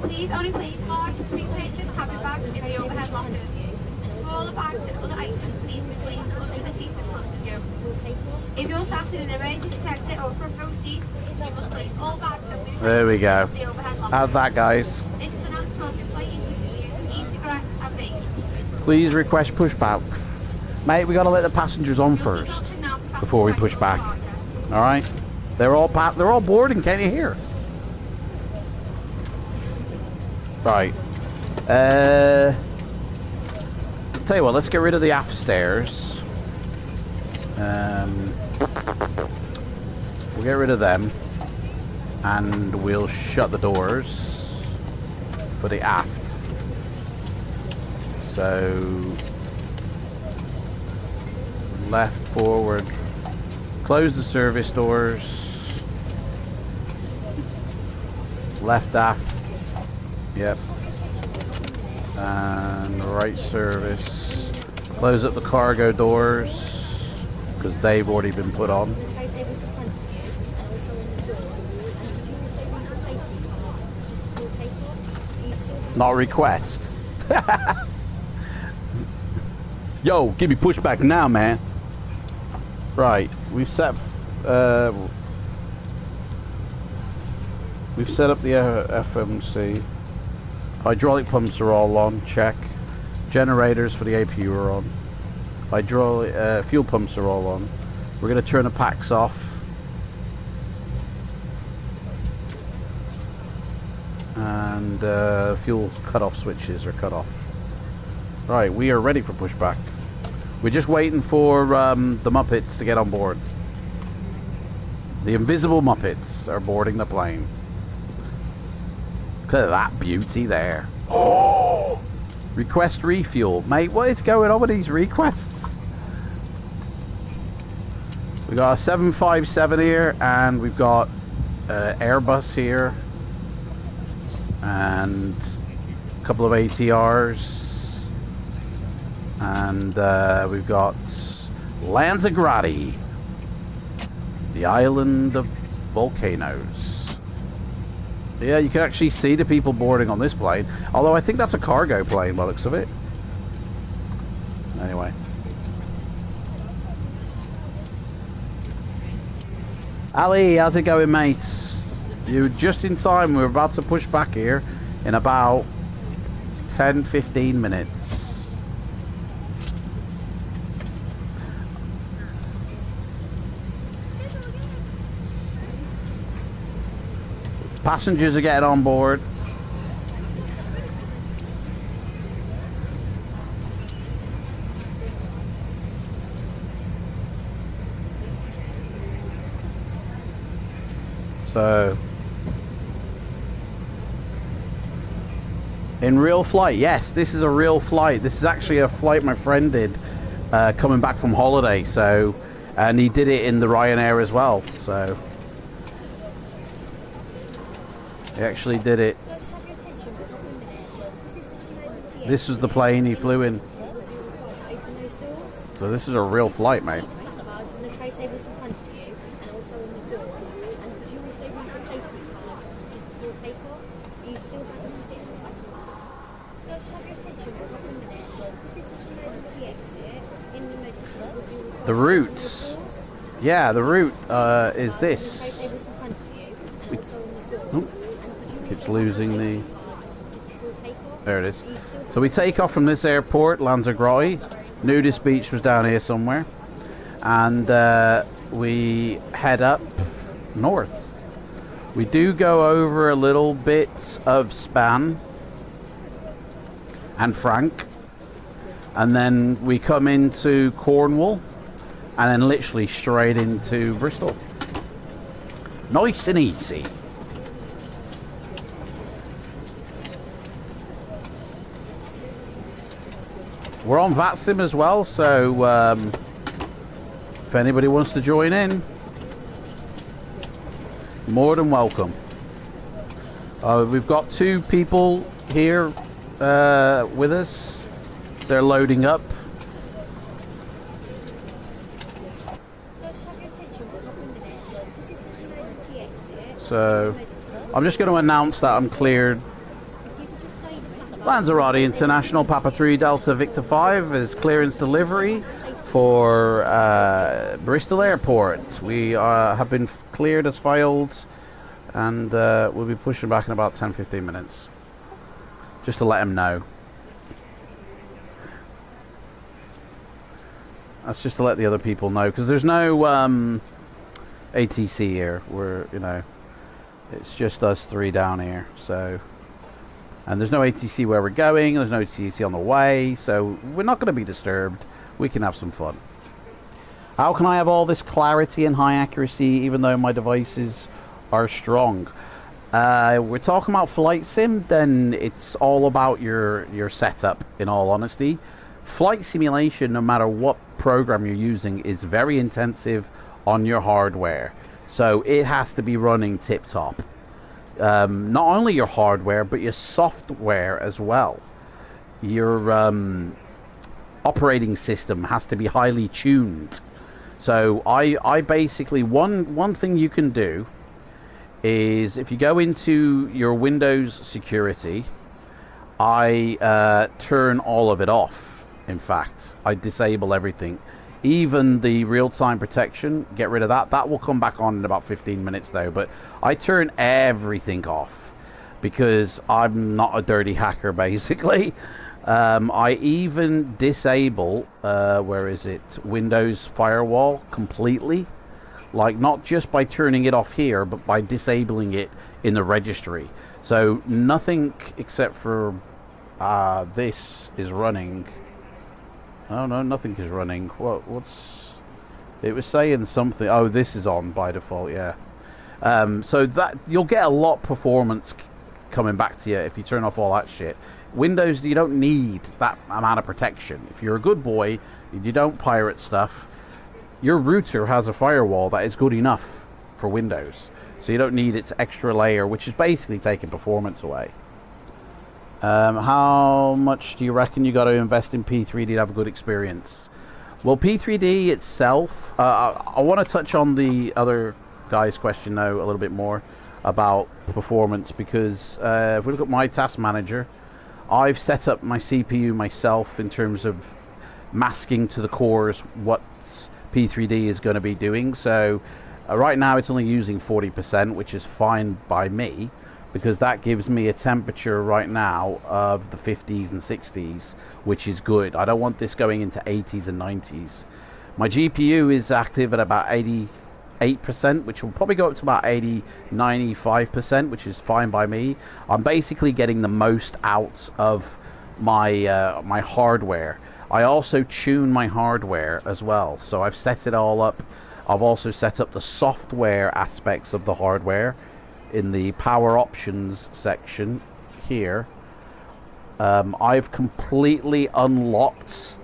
Please only place large pre-purchased cabin bags in the overhead lockers. Smaller bags and other items please be placed under the seat in front of you. If you're sat in an emergency exit or front row seat, you must place all bags and loose There we go. in the overhead lockers. How's that, guys? This is an unsmoking flight use e-cigarette and vape. Please request pushback. Mate, we got to let the passengers on first before we push back. All right, they're all boarding. Can't you hear? Right. Tell you what, let's get rid of the aft stairs. We'll get rid of them, and we'll shut the doors for the aft. So left, forward, close the service doors, left aft, yep, and right service, close up the cargo doors because they've already been put on. Not a request. Yo, give me pushback now, man. Right, we've set up the FMC. Hydraulic pumps are all on, check. Generators for the APU are on. Hydraulic fuel pumps are all on. We're going to turn the packs off. And fuel cutoff switches are cut off. Right, we are ready for pushback. We're just waiting for the Muppets to get on board. The invisible Muppets are boarding the plane. Look at that beauty there. Oh! Request refuel. Mate, what is going on with these requests? We got a 757 here, and we've got Airbus here, and a couple of ATRs, and we've got Lanzagrade, the island of volcanoes. Yeah, you can actually see the people boarding on this plane, although I think that's a cargo plane by the looks of it. Anyway. Ali, how's it going, mates? You're just in time. We're about to push back here in about 10-15 minutes. Passengers are getting on board. So, in real flight, yes, this is a real flight. This is actually a flight my friend did coming back from holiday. So, and he did it in the Ryanair as well. So, he actually did it. This was the plane he flew in. So this is a real flight, mate. The routes. Yeah, the route is this. Keeps losing the... There it is. So we take off from this airport, Lanzagrade. Nudist Beach was down here somewhere. And we head up north. We do go over a little bit of Span and Frank. And then we come into Cornwall. And then literally straight into Bristol. Nice and easy. We're on FLIGHTSIM as well, so if anybody wants to join in, more than welcome. We've got 2 people here with us. They're loading up. So I'm just going to announce that I'm cleared. Lanzagrade International, Papa 3 Delta Victor 5 is clearance delivery for Bristol Airport. We have been cleared as filed, and we'll be pushing back in about 10-15 minutes. Just to let them know. That's just to let the other people know, because there's no ATC here. We're, you know, it's just us three down here. So, and there's no ATC where we're going. There's no ATC on the way. So we're not going to be disturbed. We can have some fun. How can I have all this clarity and high accuracy even though my devices are strong? We're talking about flight sim, then it's all about your setup, in all honesty. Flight simulation, no matter what program you're using, is very intensive on your hardware. So it has to be running tip-top. Not only your hardware, but your software as well. Your operating system has to be highly tuned. So I basically, one thing you can do is if you go into your Windows security, I turn all of it off. In fact, I disable everything. Even the real-time protection, get rid of that. That will come back on in about 15 minutes though, but I turn everything off because I'm not a dirty hacker basically. I even disable, where is it, Windows Firewall completely. Like, not just by turning it off here, but by disabling it in the registry. So nothing except for this is running. Oh no, nothing is running. What's... It was saying something. Oh, this is on by default, yeah. So that you'll get a lot of performance coming back to you if you turn off all that shit. Windows, you don't need that amount of protection. If you're a good boy, you don't pirate stuff, your router has a firewall that is good enough for Windows. So you don't need its extra layer, which is basically taking performance away. How much do you reckon you got to invest in P3D to have a good experience? Well, P3D itself, I want to touch on the other guy's question now a little bit more about performance, because if we look at my task manager, I've set up my CPU myself in terms of masking to the cores what P3D is going to be doing. So right now it's only using 40%, which is fine by me, because that gives me a temperature right now of the 50s and 60s, which is good. I don't want this going into 80s and 90s. My GPU is active at about 88%, which will probably go up to about 95%, which is fine by me. I'm basically getting the most out of my my hardware. I also tune my hardware as well, so I've set it all up. I've also set up the software aspects of the hardware in the power options section here. I've completely unlocked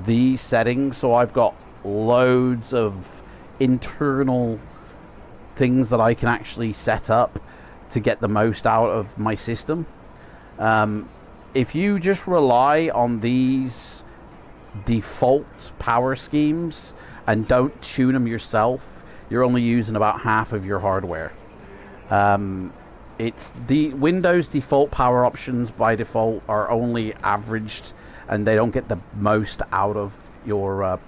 these settings, so I've got loads of internal things that I can actually set up to get the most out of my system. If you just rely on these default power schemes and don't tune them yourself, you're only using about half of your hardware. It's the Windows default power options by default are only averaged, and they don't get the most out of your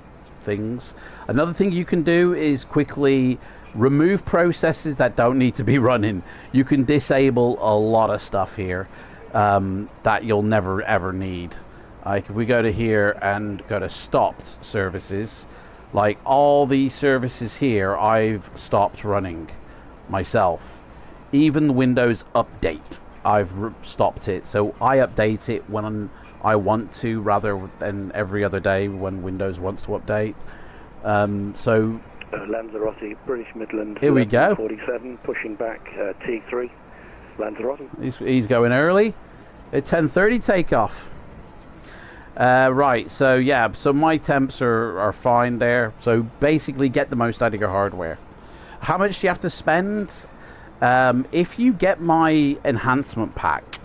things. Another thing you can do is quickly remove processes that don't need to be running. You can disable a lot of stuff here that you'll never ever need. Like if we go to here and go to stopped services, like all these services here I've stopped running myself. Even Windows Update, I've stopped it. So I update it when I want to, rather than every other day when Windows wants to update. So Lanzarote, British Midland. Here we go. 47, pushing back T3, Lanzarote. He's going early at 10:30 takeoff. Right, so yeah, so my temps are fine there. So basically get the most out of your hardware. How much do you have to spend? If you get my enhancement pack,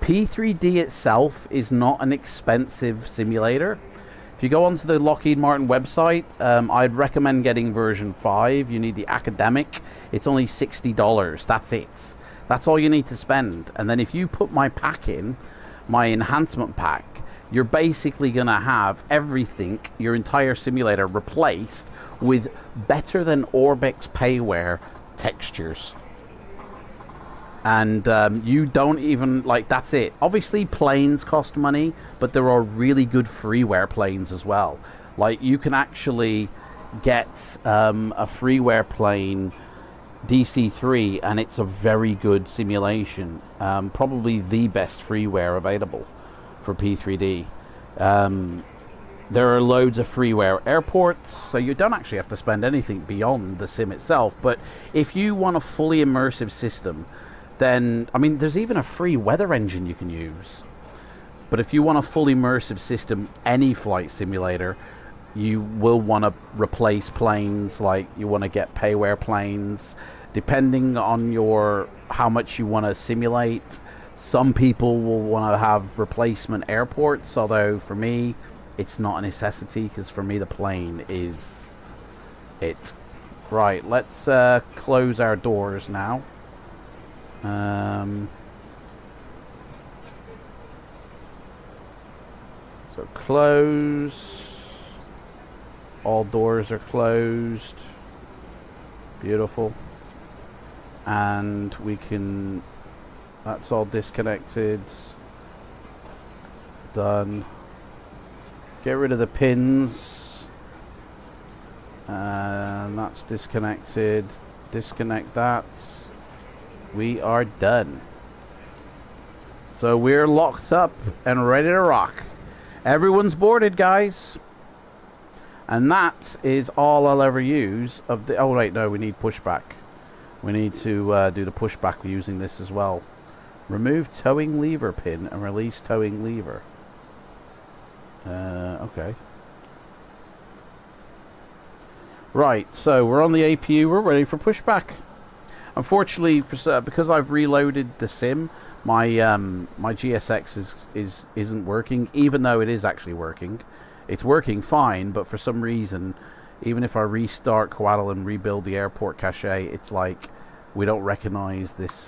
P3D itself is not an expensive simulator. If you go onto the Lockheed Martin website, I'd recommend getting version 5. You need the academic. It's only $60. That's it. That's all you need to spend. And then if you put my pack in, my enhancement pack, you're basically going to have everything, your entire simulator, replaced with better than Orbx payware textures. And you don't even, like, that's it. Obviously planes cost money, but there are really good freeware planes as well. Like, you can actually get a freeware plane, DC3, and it's a very good simulation. Probably the best freeware available for P3D. There are loads of freeware airports, so you don't actually have to spend anything beyond the sim itself. But if you want a fully immersive system, then, I mean, there's even a free weather engine you can use. But if you want a fully immersive system, any flight simulator, you will want to replace planes, like you want to get payware planes. Depending on how much you want to simulate, some people will want to have replacement airports, although for me, it's not a necessity, because for me the plane is it. Right, let's close our doors now. So close. All doors are closed. Beautiful. And we can... That's all disconnected. Done. Get rid of the pins. And that's disconnected. Disconnect that. We are done. So we're locked up and ready to rock. Everyone's boarded, guys. And that is all I'll ever use of the... Oh, wait, no, we need pushback. We need to do the pushback using this as well. Remove towing lever pin and release towing lever. Okay. Right, so we're on the APU. We're ready for pushback. Unfortunately, because I've reloaded the sim, my my GSX isn't working, even though it is actually working. It's working fine, but for some reason, even if I restart Coatl and rebuild the airport cache, it's like we don't recognize this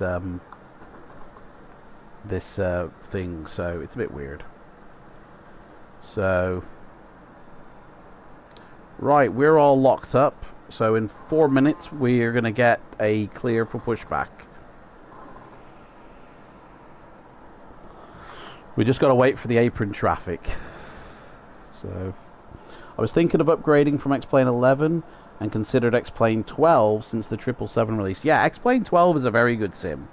thing, so it's a bit weird. So, right, we're all locked up. So in 4 minutes, we're going to get a clear for pushback. We just got to wait for the apron traffic. So, I was thinking of upgrading from X-Plane 11 and considered X-Plane 12 since the 777 release. Yeah, X-Plane 12 is a very good sim.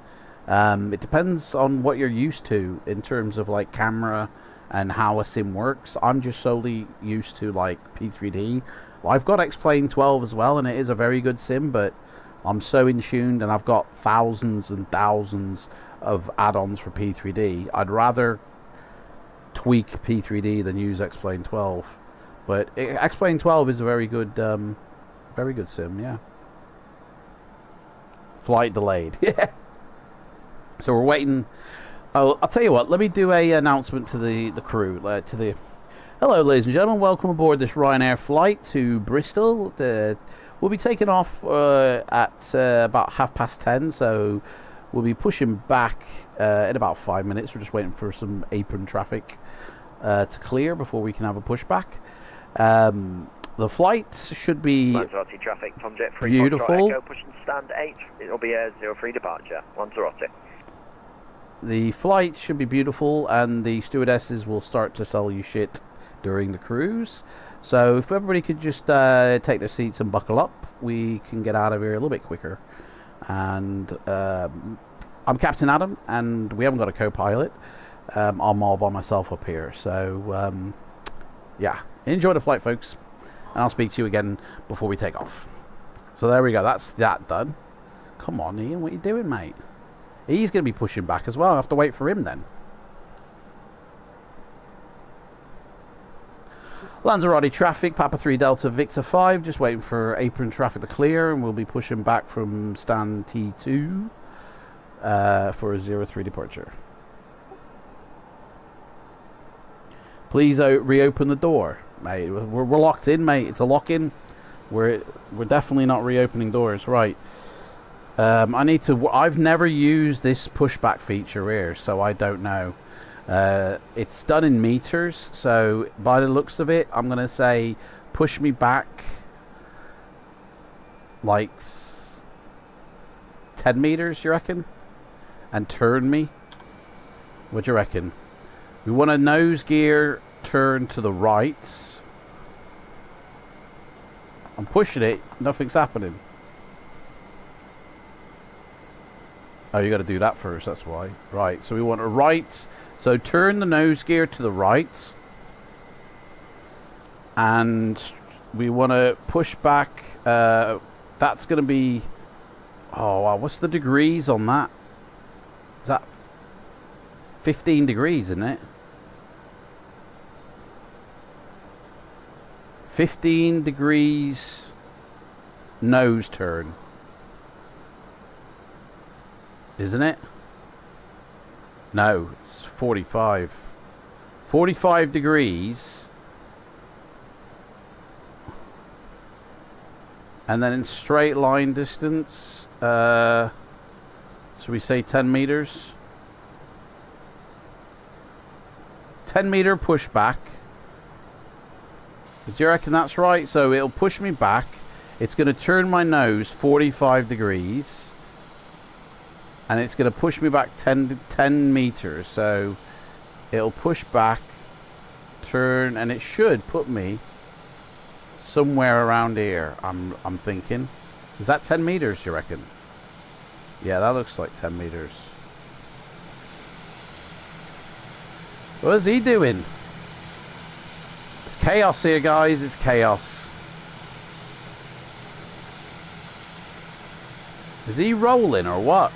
It depends on what you're used to in terms of like camera and how a sim works. I'm just solely used to like P3D. Well, I've got X-Plane 12 as well, and it is a very good sim, but I'm so in tuned and I've got thousands and thousands of add-ons for P3D. I'd rather tweak P3D than use X-Plane 12. But X-Plane 12 is a very good sim, yeah. Flight delayed, yeah. So we're waiting. I'll tell you what, let me do a announcement to the crew, Hello, ladies and gentlemen. Welcome aboard this Ryanair flight to Bristol. We'll be taking off at about 10:30, so we'll be pushing back in about 5 minutes. We're just waiting for some apron traffic to clear before we can have a pushback. The flight should be traffic, Tomjet 3 beautiful. Echo, pushing stand 8. It'll be a 03 departure. Lanzarote. The flight should be beautiful, and the stewardesses will start to sell you shit during the cruise. So if everybody could just take their seats and buckle up, we can get out of here a little bit quicker. And I'm Captain Adam, and we haven't got a co-pilot. I'm all by myself up here. So yeah, enjoy the flight, folks, and I'll speak to you again before we take off. So there we go, that's that done. Come on, Ian, what are you doing, mate? He's going to be pushing back as well. I have to wait for him then. Lanzarote traffic, Papa 3 Delta Victor 5, just waiting for apron traffic to clear, and we'll be pushing back from stand T2 for a 03 departure. Please reopen the door, mate. We're locked in, mate. It's a lock-in. We're definitely not reopening doors, right? I've never used this pushback feature here, so I don't know. It's done in meters, so by the looks of it, I'm going to say push me back like 10 meters, you reckon? And turn me? What do you reckon? We want a nose gear turn to the right. I'm pushing it. Nothing's happening. Oh, you got to do that first. That's why. Right. So we want a right. So turn the nose gear to the right. And we want to push back. That's going to be... Oh, wow. What's the degrees on that? Is that 15 degrees, isn't it? 15 degrees nose turn. Isn't it? No, it's 45. 45 degrees. And then in straight line distance, should we say 10 meters? 10 meter pushback. Do you reckon that's right? So it'll push me back. It's going to turn my nose 45 degrees. And it's going to push me back 10 meters. So it'll push back, turn, and it should put me somewhere around here. I'm thinking. Is that 10 meters, you reckon? Yeah, that looks like 10 meters. What is he doing? It's chaos here, guys. It's chaos. Is he rolling or what?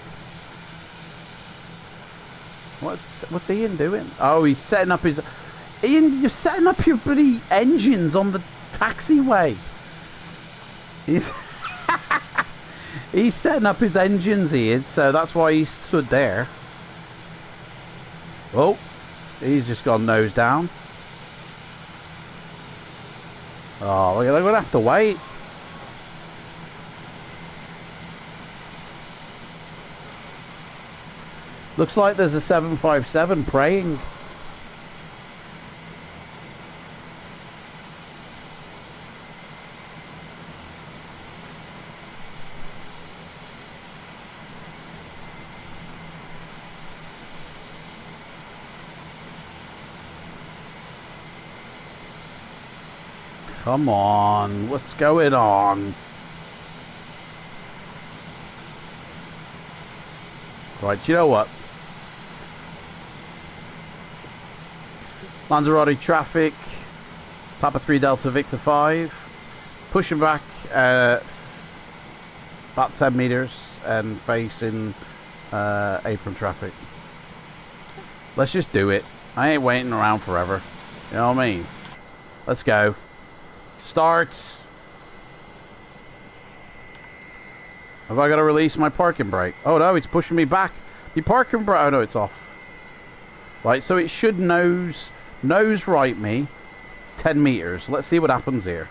What's Ian doing? Oh, he's setting up his... Ian, you're setting up your bloody engines on the taxiway. He's... He's setting up his engines, he is. So that's why he stood there. Oh, he's just gone nose down. Oh, we're going to have to wait. Looks like there's a 757 praying. Come on, what's going on? Right, you know what? Lanzarote traffic, Papa 3 Delta Victor 5, pushing back about 10 meters and facing apron traffic. Let's just do it. I ain't waiting around forever. You know what I mean? Let's go. Starts. Have I got to release my parking brake? Oh no, it's pushing me back. The parking brake. Oh no, it's off. Right, so it should nose right me 10 meters. Let's see what happens here.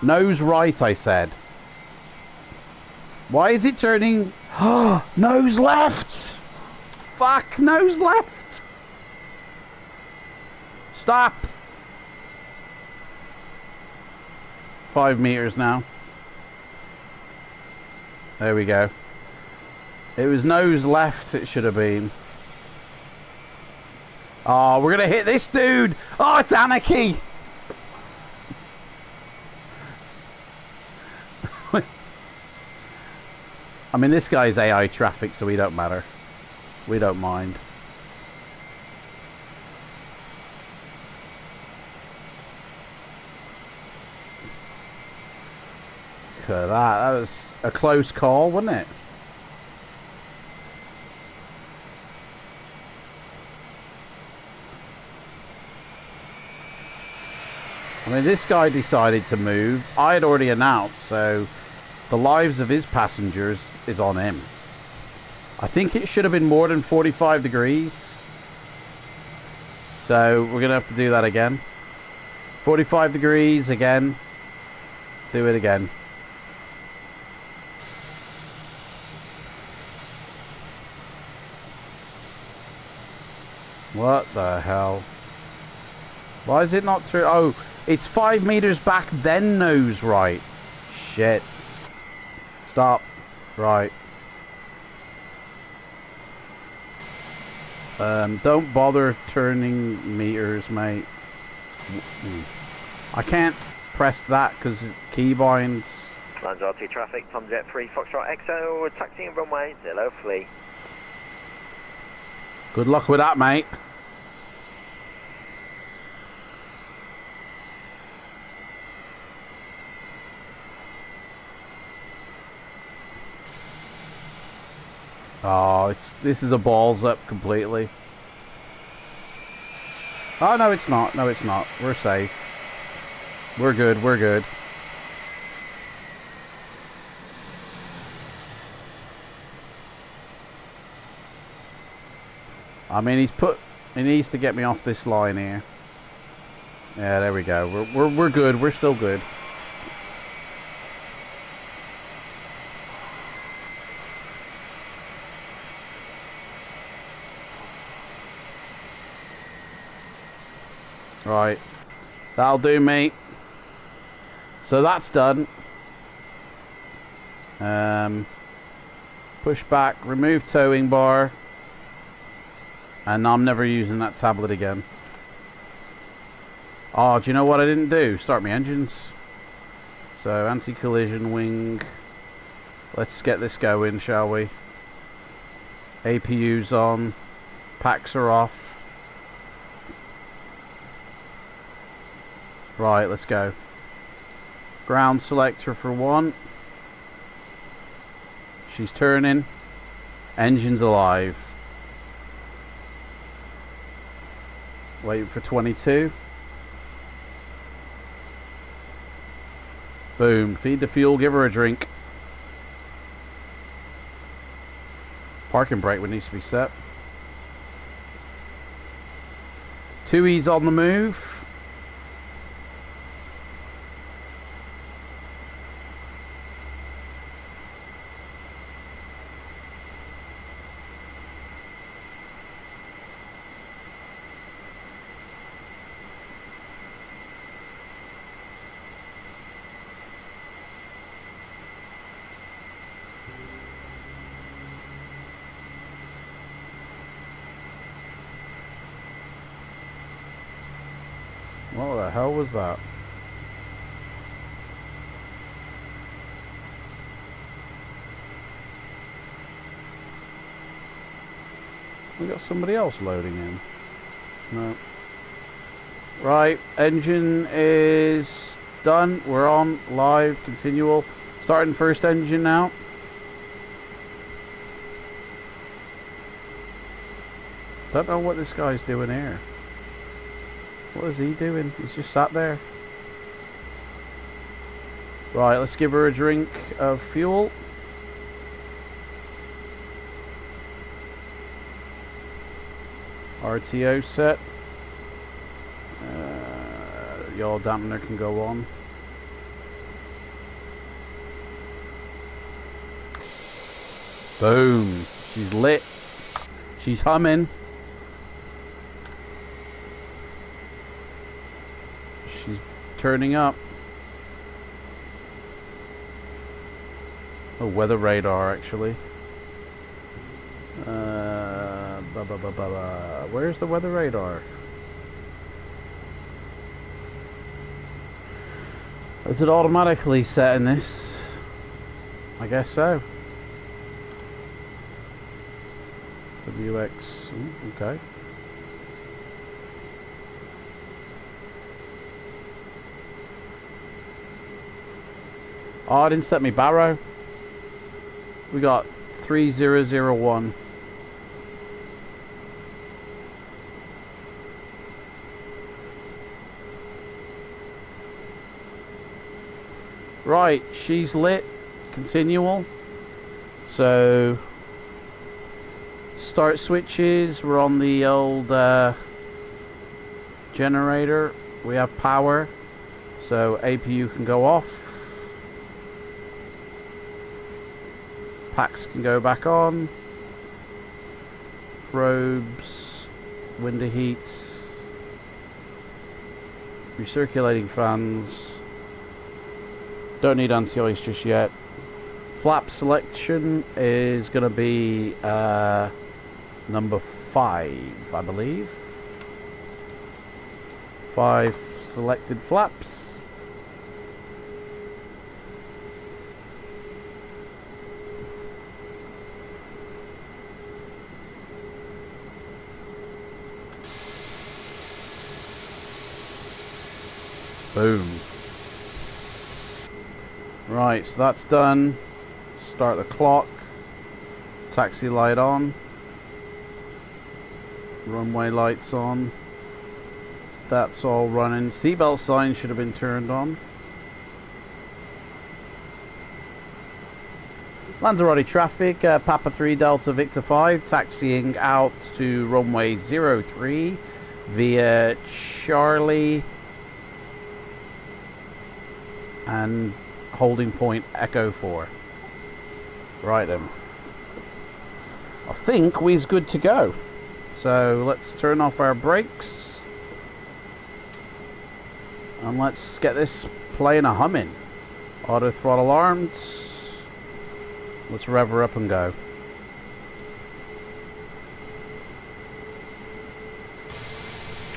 Nose right, I said. Why is it turning? Nose left. Fuck, nose left. Stop. 5 meters now. There we go. It was nose left, it should have been. Oh, we're going to hit this dude. Oh, it's anarchy. I mean, this guy's AI traffic, so we don't matter. We don't mind. Look at that. That was a close call, wasn't it? I mean, this guy decided to move. I had already announced, so the lives of his passengers is on him. I think it should have been more than 45 degrees. So we're going to have to do that again. 45 degrees again. Do it again. What the hell? Why is it not true? Oh, it's 5 meters back, then nose right. Shit. Stop. Right. Don't bother turning meters, mate. I can't press that because key binds. London RT traffic, Tom Jet 3, Foxtrot XO, taxiing runway 0 flee. Good luck with that, mate. Oh, this is a balls up completely. Oh, no, it's not. No, it's not. We're safe. We're good. We're good. I mean, he needs to get me off this line here. Yeah, there we go. We're good. We're still good. Right, that'll do, mate. So that's done. Push back, remove towing bar, and I'm never using that tablet again. Oh, do you know what I didn't do? Start my engines. So anti-collision wing. Let's get this going, shall we? APU's on. Packs are off. Right, let's go. Ground selector for 1. She's turning. Engine's alive. Waiting for 22. Boom. Feed the fuel, give her a drink. Parking brake would need to be set. 2E's on the move. What the hell was that? We got somebody else loading in. No. Right, engine is done. We're on live, continual. Starting first engine now. Don't know what this guy's doing here. What is he doing? He's just sat there. Right, let's give her a drink of fuel. RTO set. Yaw dampener can go on. Boom. She's lit. She's humming. She's turning up. Oh, weather radar actually. Where's the weather radar? Is it automatically set in this? I guess so. WX, okay. Oh, I didn't set me barrow. We got 3001. Right, she's lit. Continual. So start switches. We're on the old generator. We have power. So APU can go off. Packs can go back on. Probes. Window heats. Recirculating fans. Don't need anti-ice just yet. Flap selection is going to be number 5, I believe. 5 Selected flaps. Boom. Right, so that's done. Start the clock. Taxi light on. Runway lights on. That's all running. Seatbelt sign should have been turned on. Lanzarote traffic, Papa 3 Delta Victor 5, taxiing out to runway 03 via Charlie and holding point Echo 4. Right then. I think we's good to go. So let's turn off our brakes. And let's get this plane a humming. Auto throttle armed. Let's rev her up and go.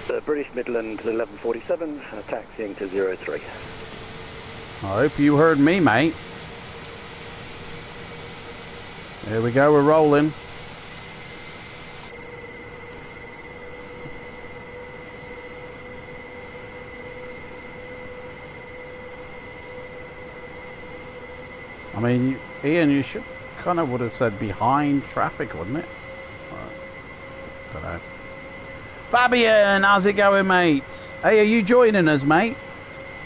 The British Midland 1147, taxiing to 03. I hope you heard me, mate. Here we go, we're rolling. I mean, Ian, you should kind of would have said behind traffic, wouldn't it? Don't know. Fabian, how's it going, mate? Hey, are you joining us, mate?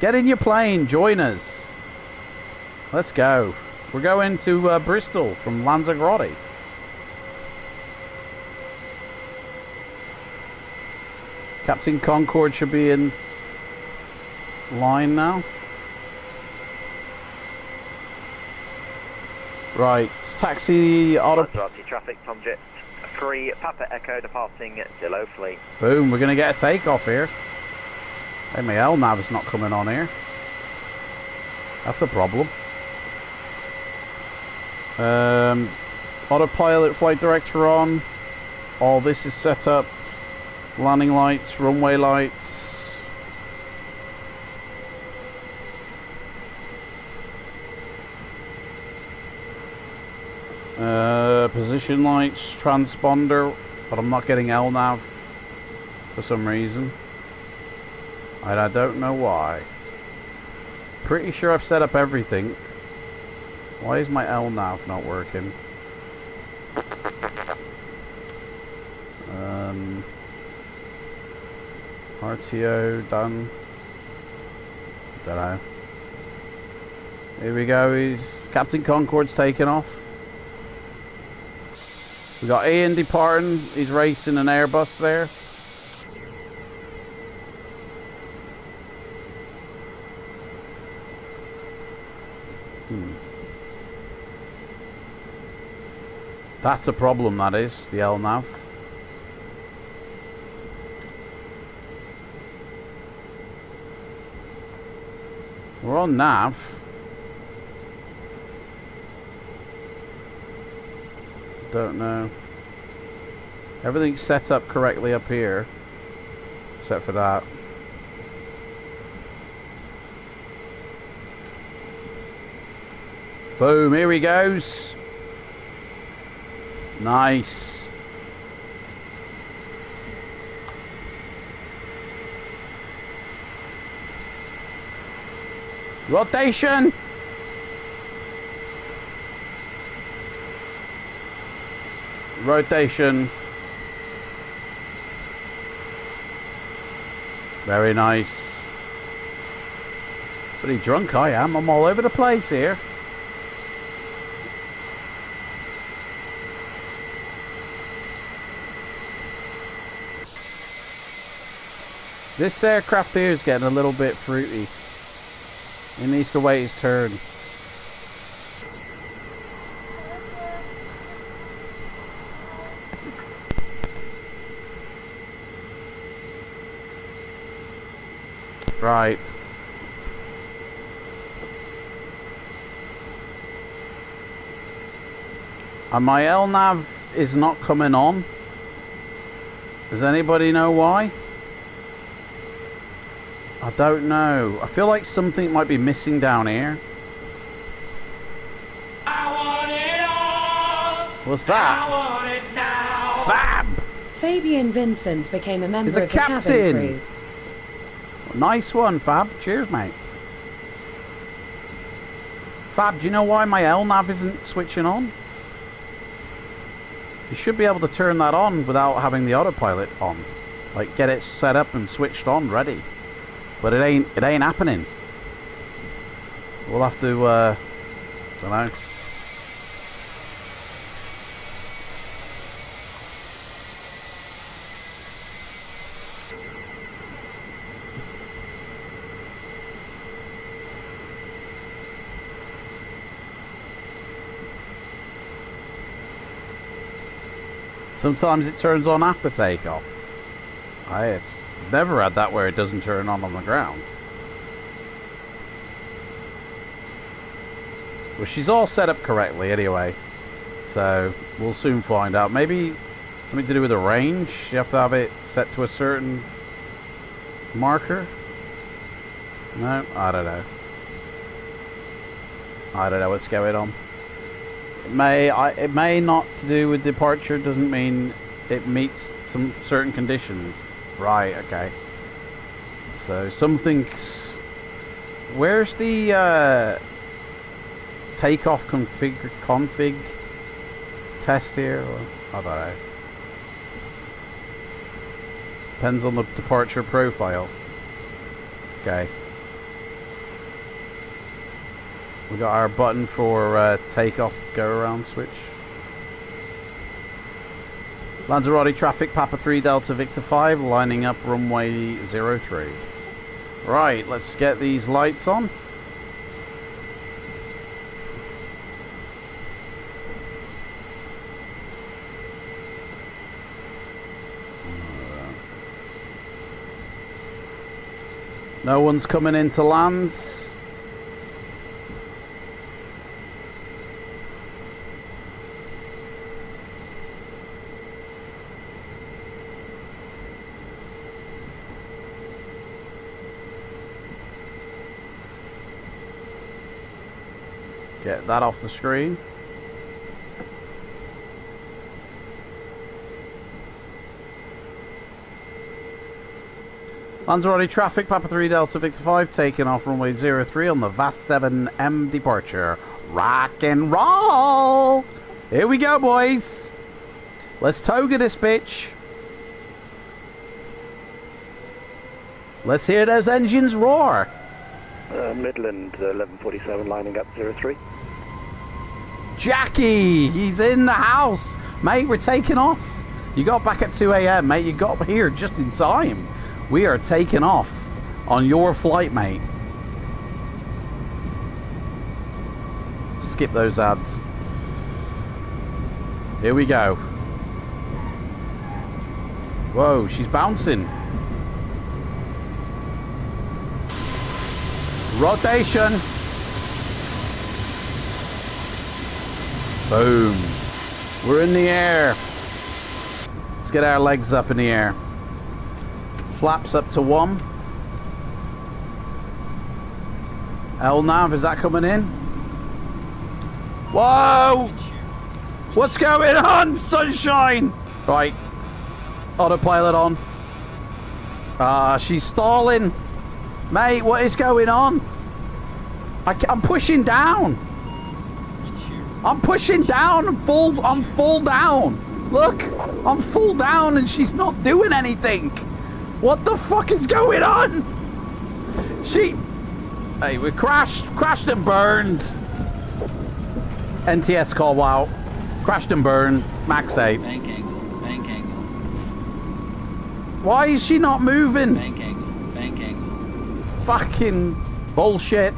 Get in your plane, join us. Let's go. We're going to Bristol from Lanzarote. Captain Concorde should be in line now. Right, taxi auto. Lanzarote traffic, Tomjet 3 Papa Echo departing Zillow Fleet. Boom, we're going to get a takeoff here. Hey, my LNAV's not coming on here. That's a problem. Autopilot, flight director on. All this is set up. Landing lights, runway lights. Position lights, transponder, but I'm not getting LNAV for some reason. And I don't know why. Pretty sure I've set up everything. Why is my LNAV not working? RTO done. Don't know. Here we go. Captain Concorde's taking off. We got Ian departing. He's racing an Airbus there. That's a problem, that is, the LNAV. We're on nav. Don't know. Everything's set up correctly up here. Except for that. Boom, here he goes. Nice. Rotation. Rotation. Very nice. Pretty drunk I am. I'm all over the place here. This aircraft here is getting a little bit fruity. He needs to wait his turn. Right. And my LNAV is not coming on. Does anybody know why? I I don't know. I feel like something might be missing down here. What's that? Fab! Fabian Vincent became a member He's a of the cabin captain. crew. Nice one, Fab. Cheers, mate. Fab, do you know why my LNAV isn't switching on? You should be able to turn that on without having the autopilot on. Like, get it set up and switched on, ready. But it ain't happening. We'll have to, don't know. Sometimes it turns on after takeoff. It's never had that where it doesn't turn on the ground. Well, she's all set up correctly anyway. So, we'll soon find out. Maybe something to do with the range? You have to have it set to a certain marker? No? I don't know. I don't know what's going on. It may not to do with departure, doesn't mean it meets some certain conditions. Right, okay. So something's... Where's the takeoff config test here? Or, I don't know. Depends on the departure profile. Okay. We got our button for takeoff go around switch. Lanzarote traffic, Papa 3 Delta Victor 5, lining up runway 03. Right, let's get these lights on. No one's coming into lands. Get that off the screen. Lanzarote traffic, Papa 3 Delta Victor 5, taking off runway 03 on the VAS 7M departure. Rock and roll! Here we go, boys. Let's toga this bitch. Let's hear those engines roar. Midland 1147 lining up 03. Jackie, he's in the house. Mate, we're taking off. You got back at 2 a.m, mate. You got here just in time. We are taking off on your flight, mate. Skip those ads. Here we go. Whoa, she's bouncing. Rotation. Boom. We're in the air. Let's get our legs up in the air. Flaps up to 1. LNAV, is that coming in? Whoa! What's going on, sunshine? Right. Autopilot on. She's stalling. Mate, what is going on? I'm pushing down. I'm pushing down. I'm full down. Look, I'm full down and she's not doing anything. What the fuck is going on? Hey, we crashed and burned. NTS call, wow. Crashed and burned, max 8. Bank angle. Why is she not moving? Bank angle. Fucking bullshit.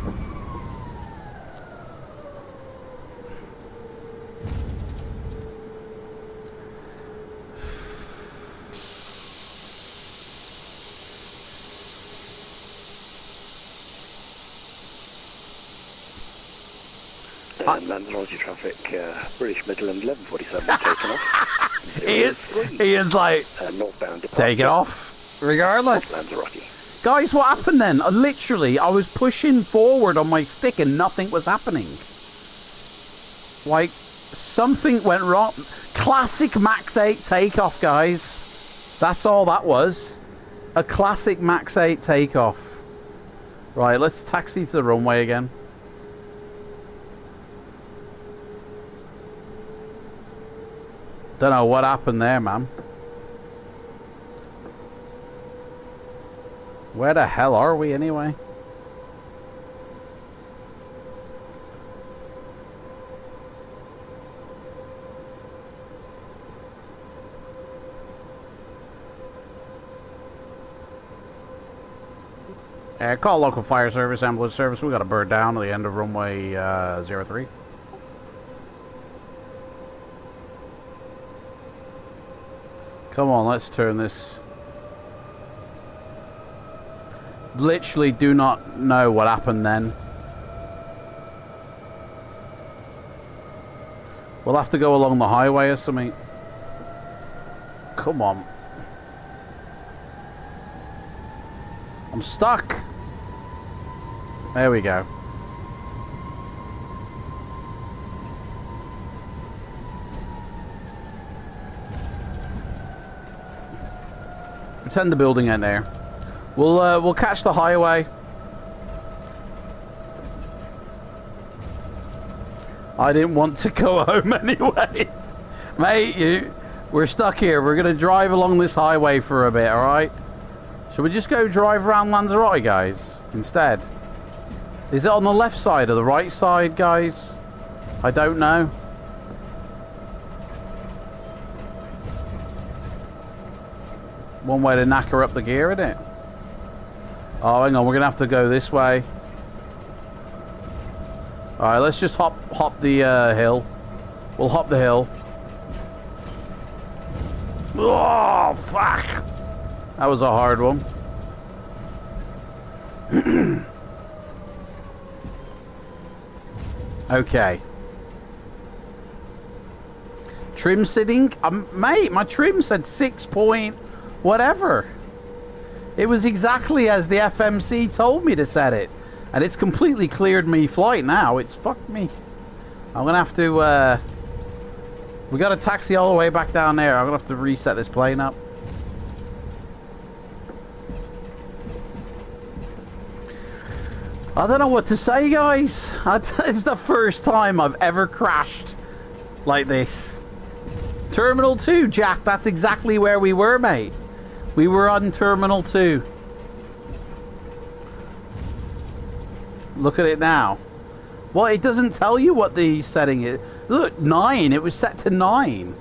Lanzarote traffic, British Midland 1147 taken off. Ian's like, northbound departure. take it off, regardless. Lanzarote. Guys, what happened then? I was pushing forward on my stick and nothing was happening. Like, something went wrong. Classic Max 8 takeoff, guys. That's all that was. A classic Max 8 takeoff. Right, let's taxi to the runway again. Don't know what happened there, man. Where the hell are we anyway? Call local fire service, ambulance service. We got a bird down at the end of runway 03. Come on, let's turn this. Literally do not know what happened then. We'll have to go along the highway or something. Come on. I'm stuck. There we go. Pretend the building ain't there. We'll catch the highway. I didn't want to go home anyway. Mate, we're stuck here. We're gonna drive along this highway for a bit, alright? Should we just go drive around Lanzarote, guys, instead? Is it on the left side or the right side, guys? I don't know. One way to knacker up the gear, isn't it? Oh, hang on, we're gonna have to go this way. Alright, let's just hop the hill. We'll hop the hill. Oh, fuck! That was a hard one. Okay. Trim sitting? Mate, my trim said 6 point whatever. It was exactly as the FMC told me to set it. And it's completely cleared me flight now. It's fucked me. I'm going to have to... we got a taxi all the way back down there. I'm going to have to reset this plane up. I don't know what to say, guys. It's the first time I've ever crashed like this. Terminal 2, Jack. That's exactly where we were, mate. We were on Terminal 2. Look at it now. Well, it doesn't tell you what the setting is. Look, 9. It was set to 9.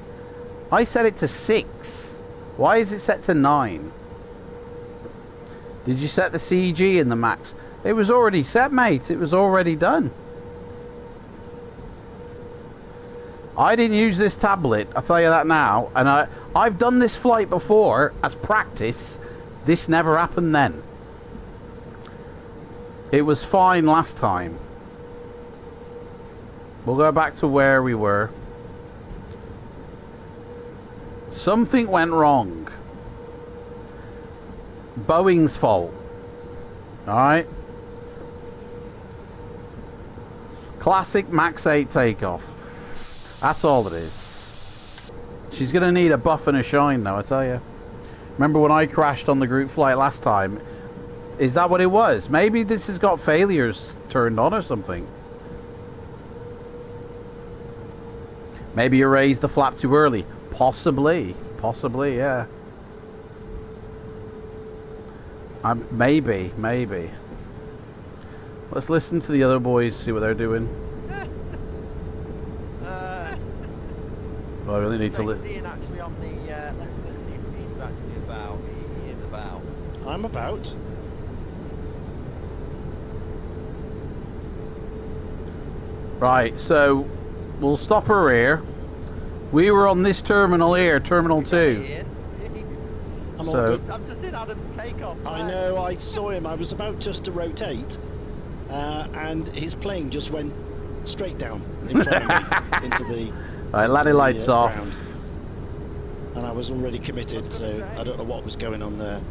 I set it to 6. Why is it set to 9? Did you set the CG in the max? It was already set, mate. It was already done. I didn't use this tablet, I'll tell you that now. And I've done this flight before as practice. This never happened then. It was fine last time. We'll go back to where we were. Something went wrong. Boeing's fault. Alright. Classic Max 8 takeoff. That's all it is. She's going to need a buff and a shine, though, I tell you. Remember when I crashed on the group flight last time? Is that what it was? Maybe this has got failures turned on or something. Maybe you raised the flap too early. Possibly. Possibly, yeah. Maybe. Let's listen to the other boys, see what they're doing. I really need to listen. Actually on the, let's see if he's actually about. He is about. I'm about. Right, so we'll stop her here. We were on this terminal here, Terminal 2. I'm So, all good. I'm just in Adam's takeoff. I know, I saw him. I was about just to rotate, and his plane just went straight down in front of me into the. Right, laddie lights off. Ground. And I was already committed, so I don't know what was going on there.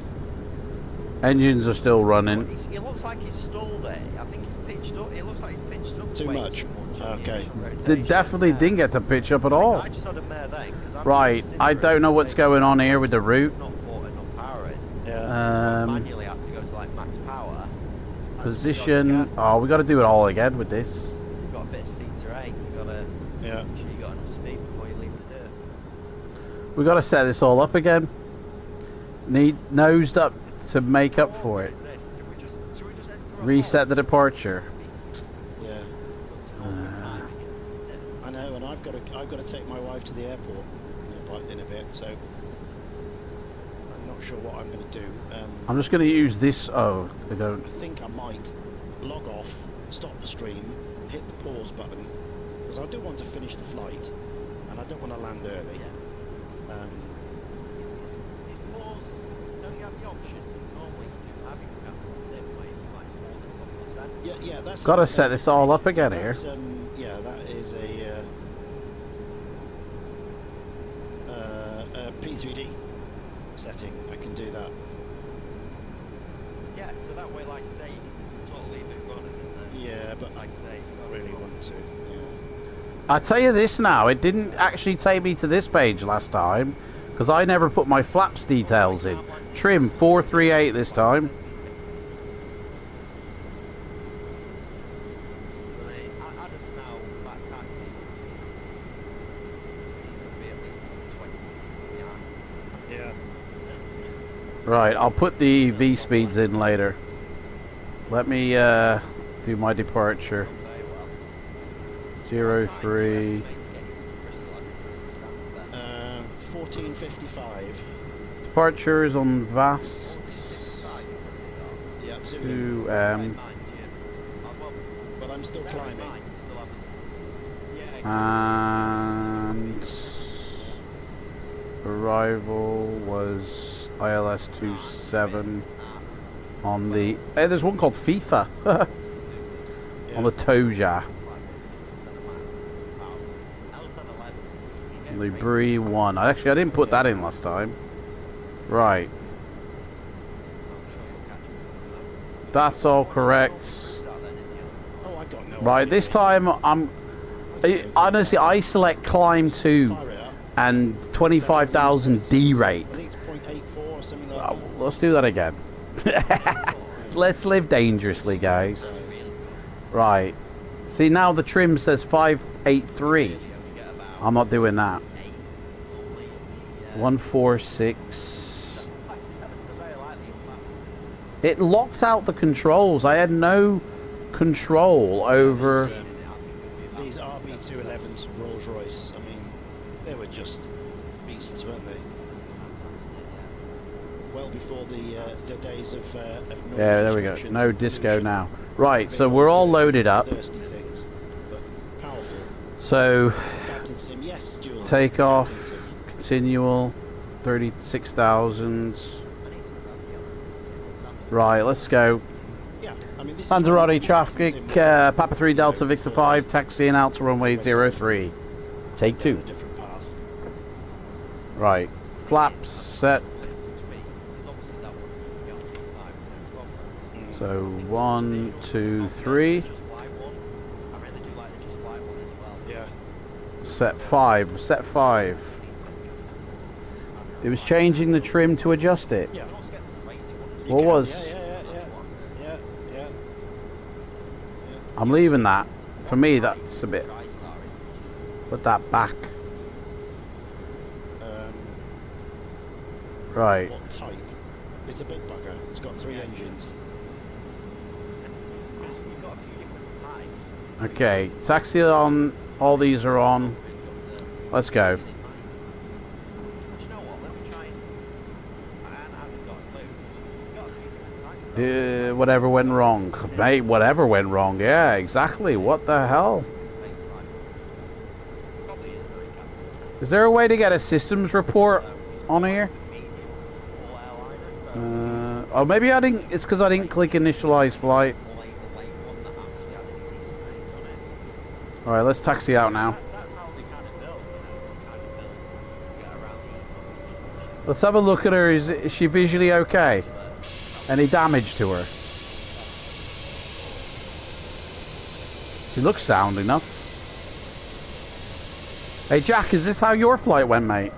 Engines are still running. It looks like it's stalled there. I think it's pitched up. It looks like it's pitched up. Too way much. too much. Okay. They definitely didn't get to pitch up at all. I just had a mare then, 'cause I'm Right, just in I the don't know road. what's going on here with the route. Not put enough power in. Yeah. Manually have to go to like max power. Position. Oh, we got to do it all again with this. You've got a bit of steep terrain. You've got to Yeah. make sure you got enough speed before you leave the dirt. We got to set this all up again. Need nosed up to make up for it. Should we just head for a Reset the departure. Yeah. I know, and I've got to take my wife to the airport in a bit, so I'm not sure what I'm going to do. I'm just going to use this. Oh, I don't. I think I might log off, stop the stream, hit the pause button, because I do want to finish the flight, and I don't want to land early. Yeah, that's Got to set this all up again here. Yeah, that is a P3D setting. I can do that. Yeah, so that way, like I say, you can totally leave it running. Yeah, but Like I say, I really want to. Yeah. I tell you this now, it didn't actually take me to this page last time because I never put my flaps details in. Trim 438 this time. Yeah. Right, I'll put the V speeds in later. Let me do my departure. 03. 1455. Departure is on Vast Yeah, 2M. but I'm still climbing. And arrival was ILS 27 on the. Hey, there's one called FIFA on the Toja. On the Bree 1. Actually, I didn't put that in last time. Right. That's all correct. Oh, I got no Right, idea. this time honestly, I select climb 2 Fire it up. and 25,000 D rate. I think it's 0.84 or something like that. Let's do that again. Let's live dangerously, guys. Right. See, now the trim says 583. I'm not doing that. 146. It locked out the controls. I had no control over. These RB211s from Rolls-Royce, I mean, they were just beasts, weren't they? Well before the days of no Yeah, there we go. restrictions No and disco pollution. now. Right, so we're all loaded up. Thirsty things, but powerful. So Captain Sim, yes, Jules. take Captain off, Sim. continual, 36,000. Right, let's go. Yeah, I mean, this is Lanzarote Captain traffic, Sim, Papa 3 Delta Victor 5, taxiing out to runway 03. Take 2. a different path. Right, flaps set. So 1, 2, 3. Yeah. Set 5. Set 5. It was changing the trim to adjust it. Yeah. What was? Yeah. I'm leaving that. For me, that's a bit. Put that back. Right. What type? It's a big bugger. It's got 3 engines. Okay. Taxi on. All these are on. Let's go. Whatever went wrong. Mate, whatever went wrong. Yeah, exactly. What the hell? Is there a way to get a systems report on here? Oh, maybe I didn't. It's because I didn't click initialize flight. Alright, let's taxi out now. Let's have a look at her. Is she visually okay? Any damage to her? She looks sound enough. Hey Jack, is this how your flight went, mate?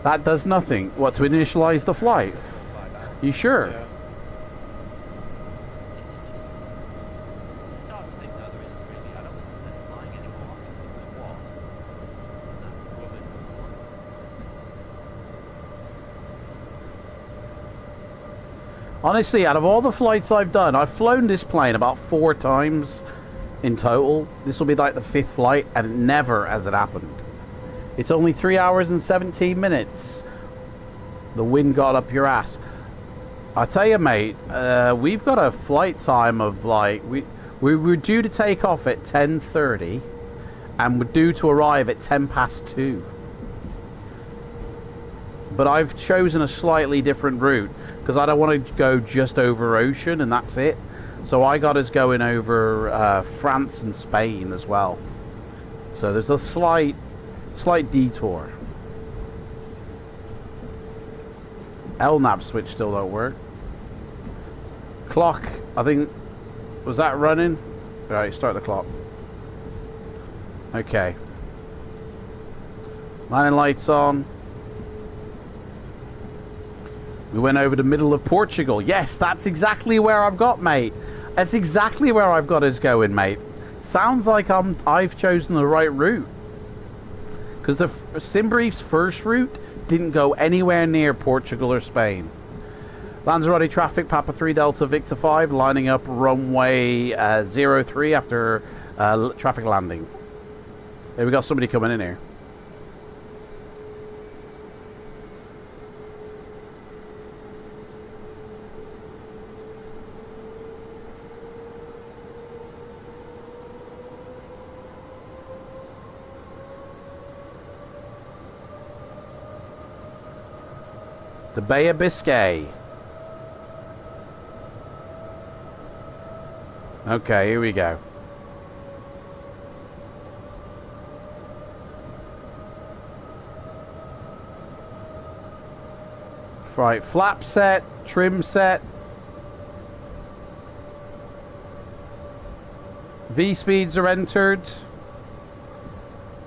That does nothing. What, to initialize the flight? You sure? Yeah. Honestly, out of all the flights I've done, I've flown this plane about 4 times in total. This will be like the 5th flight, and never has it happened. It's only 3 hours and 17 minutes. The wind got up your ass. I tell you, mate, we've got a flight time of like we were due to take off at 10:30, and we're due to arrive at 2:10. But I've chosen a slightly different route because I don't want to go just over ocean and that's it. So I got us going over France and Spain as well. So there's a slight detour. LNAV switch still don't work. Clock, I think, was that running? Alright, start the clock. Okay. Landing lights on. We went over the middle of Portugal. Yes, that's exactly where I've got, mate. That's exactly where I've got us going, mate. Sounds like I've chosen the right route. Because the Simbrief's first route didn't go anywhere near Portugal or Spain. Lanzarote traffic, Papa 3 Delta Victor 5, lining up runway 03 after traffic landing. Hey, we got somebody coming in here. The Bay of Biscay. Okay, here we go. Right, flap set, trim set. V speeds are entered.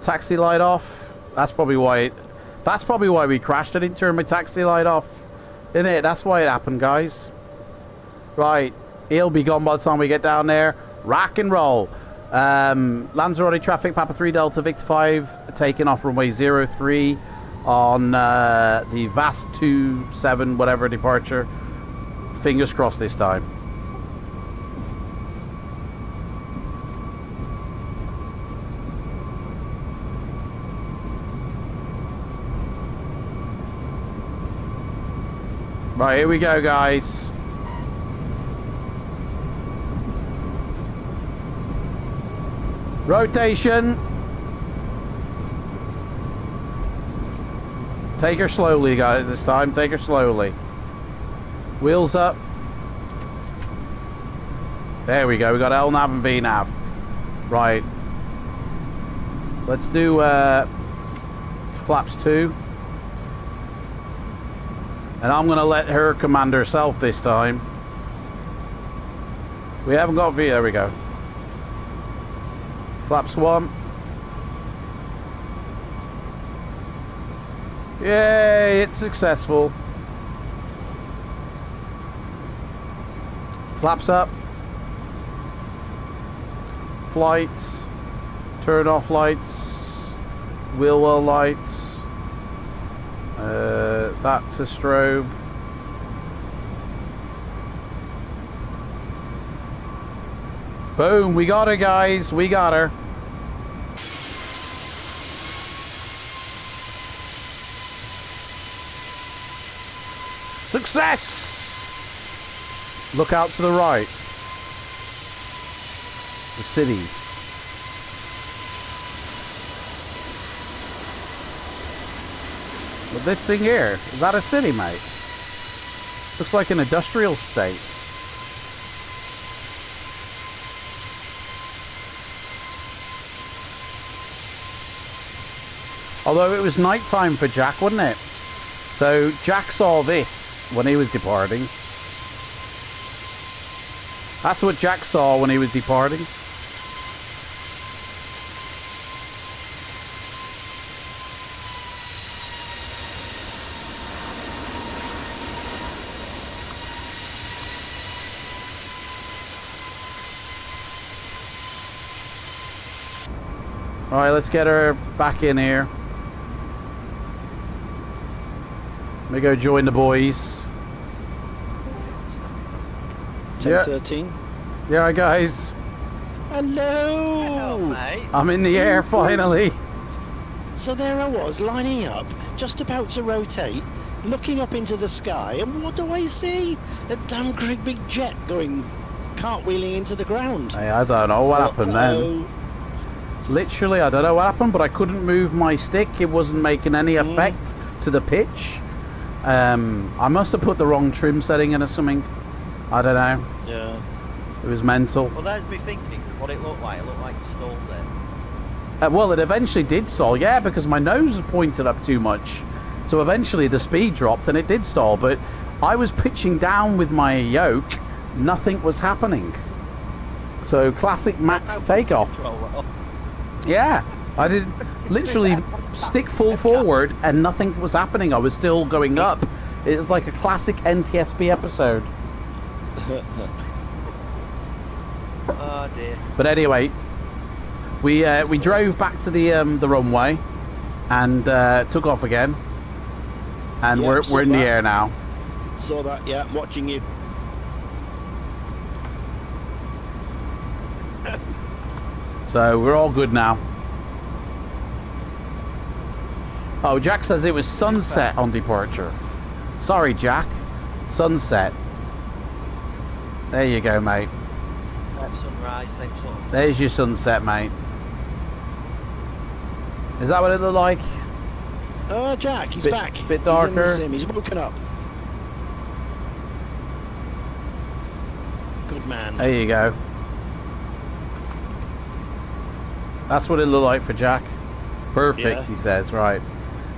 Taxi light off. That's probably why we crashed. I didn't turn my taxi light off. Isn't it? That's why it happened, guys. Right. He'll be gone by the time we get down there. Rock and roll. Lanzarote traffic, Papa 3 Delta Victor 5, taking off runway 03 on the VAS 27 whatever departure. Fingers crossed this time. Right, here we go, guys. Rotation. Take her slowly, guys, this time. Take her slowly. Wheels up. There we go. We got LNAV and VNAV. Right. Let's do flaps 2. And I'm going to let her command herself this time. We haven't got V. There we go. Flaps 1. Yay, it's successful. Flaps up. Flights. Turn off lights. Wheel well lights. That's a strobe. Boom, we got her, guys. We got her. Success! Look out to the right. The city. But this thing here, is that a city, mate? Looks like an industrial state. Although it was nighttime for Jack, wasn't it? So Jack saw this when he was departing. That's what Jack saw when he was departing. Alright, let's get her back in here. Let me go join the boys. 10:13. Yeah, guys. Hello. mate. I'm in the air finally. So there I was, lining up, just about to rotate, looking up into the sky, and what do I see? A damn great big jet going cartwheeling into the ground. Hey, I don't know what happened then. Uh-oh. Literally, I don't know what happened, but I couldn't move my stick. It wasn't making any effect to the pitch. I must have put the wrong trim setting in or something. I don't know. Yeah. It was mental. Well, there's me thinking what it looked like. It looked like it stalled there. Well, it eventually did stall, yeah, because my nose was pointed up too much. So eventually the speed dropped and it did stall, but I was pitching down with my yoke. Nothing was happening. So classic max takeoff. Yeah, I did literally stick full forward and nothing was happening. I was still going up. It was like a classic NTSB episode. Oh dear. But anyway, we drove back to the runway and took off again, and Yeah, we're in the that. air now. Saw that, yeah, I'm watching you. So we're all good now. Oh, Jack says it was sunset on departure. Sorry, Jack. Sunset. There you go, mate. Sunrise, same sort of. There's your sunset, mate. Is that what it looked like? Oh, Jack, he's Bit- back. bit He's in darker. the sim. He's woken up. Good man. There you go. That's what it looked like for Jack. Perfect, Yeah. he says. Right.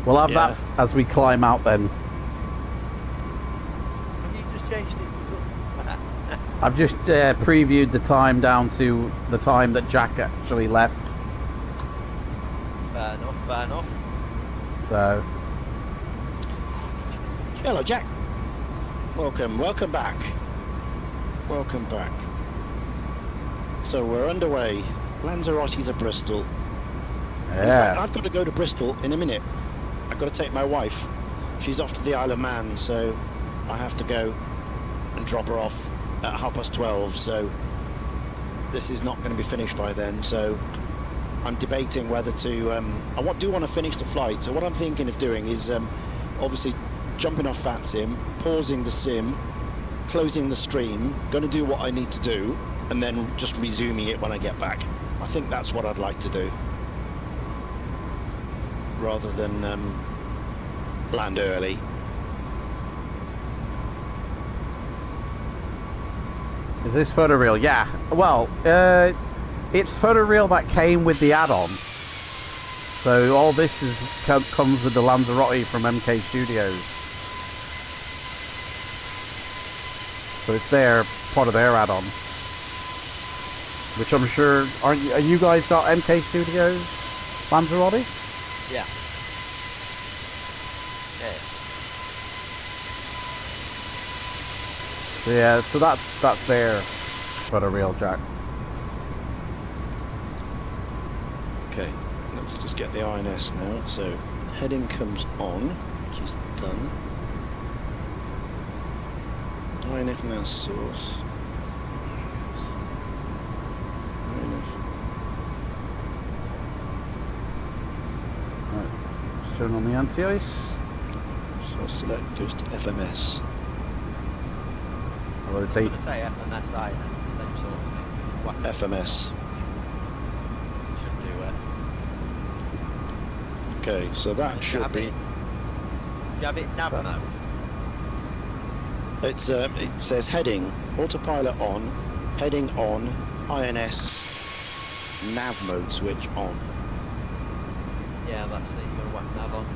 We'll have Yeah. that as we climb out then. Have you just changed it to sun? I've just previewed the time down to the time that Jack actually left. Fair enough, fair enough. So, Hello, Jack. Welcome back. Welcome back. So we're underway. Lanzarote to Bristol. In fact, yeah. I've got to go to Bristol in a minute. I've got to take my wife. She's off to the Isle of Man, so I have to go and drop her off at 12:30. So this is not going to be finished by then. So I'm debating whether to. I do want to finish the flight. So what I'm thinking of doing is obviously jumping off FLIGHTSIM, pausing the sim, closing the stream, going to do what I need to do, and then just resuming it when I get back. I think that's what I'd like to do, rather than land early. Is this photoreal? Yeah. Well, it's photoreal that came with the add-on. So all this comes with the Lanzarote from MK Studios. So it's part of their add-on. Which I'm sure, are you guys got MK Studios Lanzarote? Yeah. Yeah. So yeah, so that's their photoreal, Jack. Okay, let's just get the INS now. So heading comes on, which is done. INF now source. Right, let's turn on the anti-ice. So select goes to FMS. I'll rotate. I'm going to say FMSI then, same sort of thing. What FMS. should do it. Okay, so that should be. Do you have it nav mode? It's it says heading, autopilot on, heading on, INS, nav mode switch on. Yeah, that's it. You've got to whack nav on.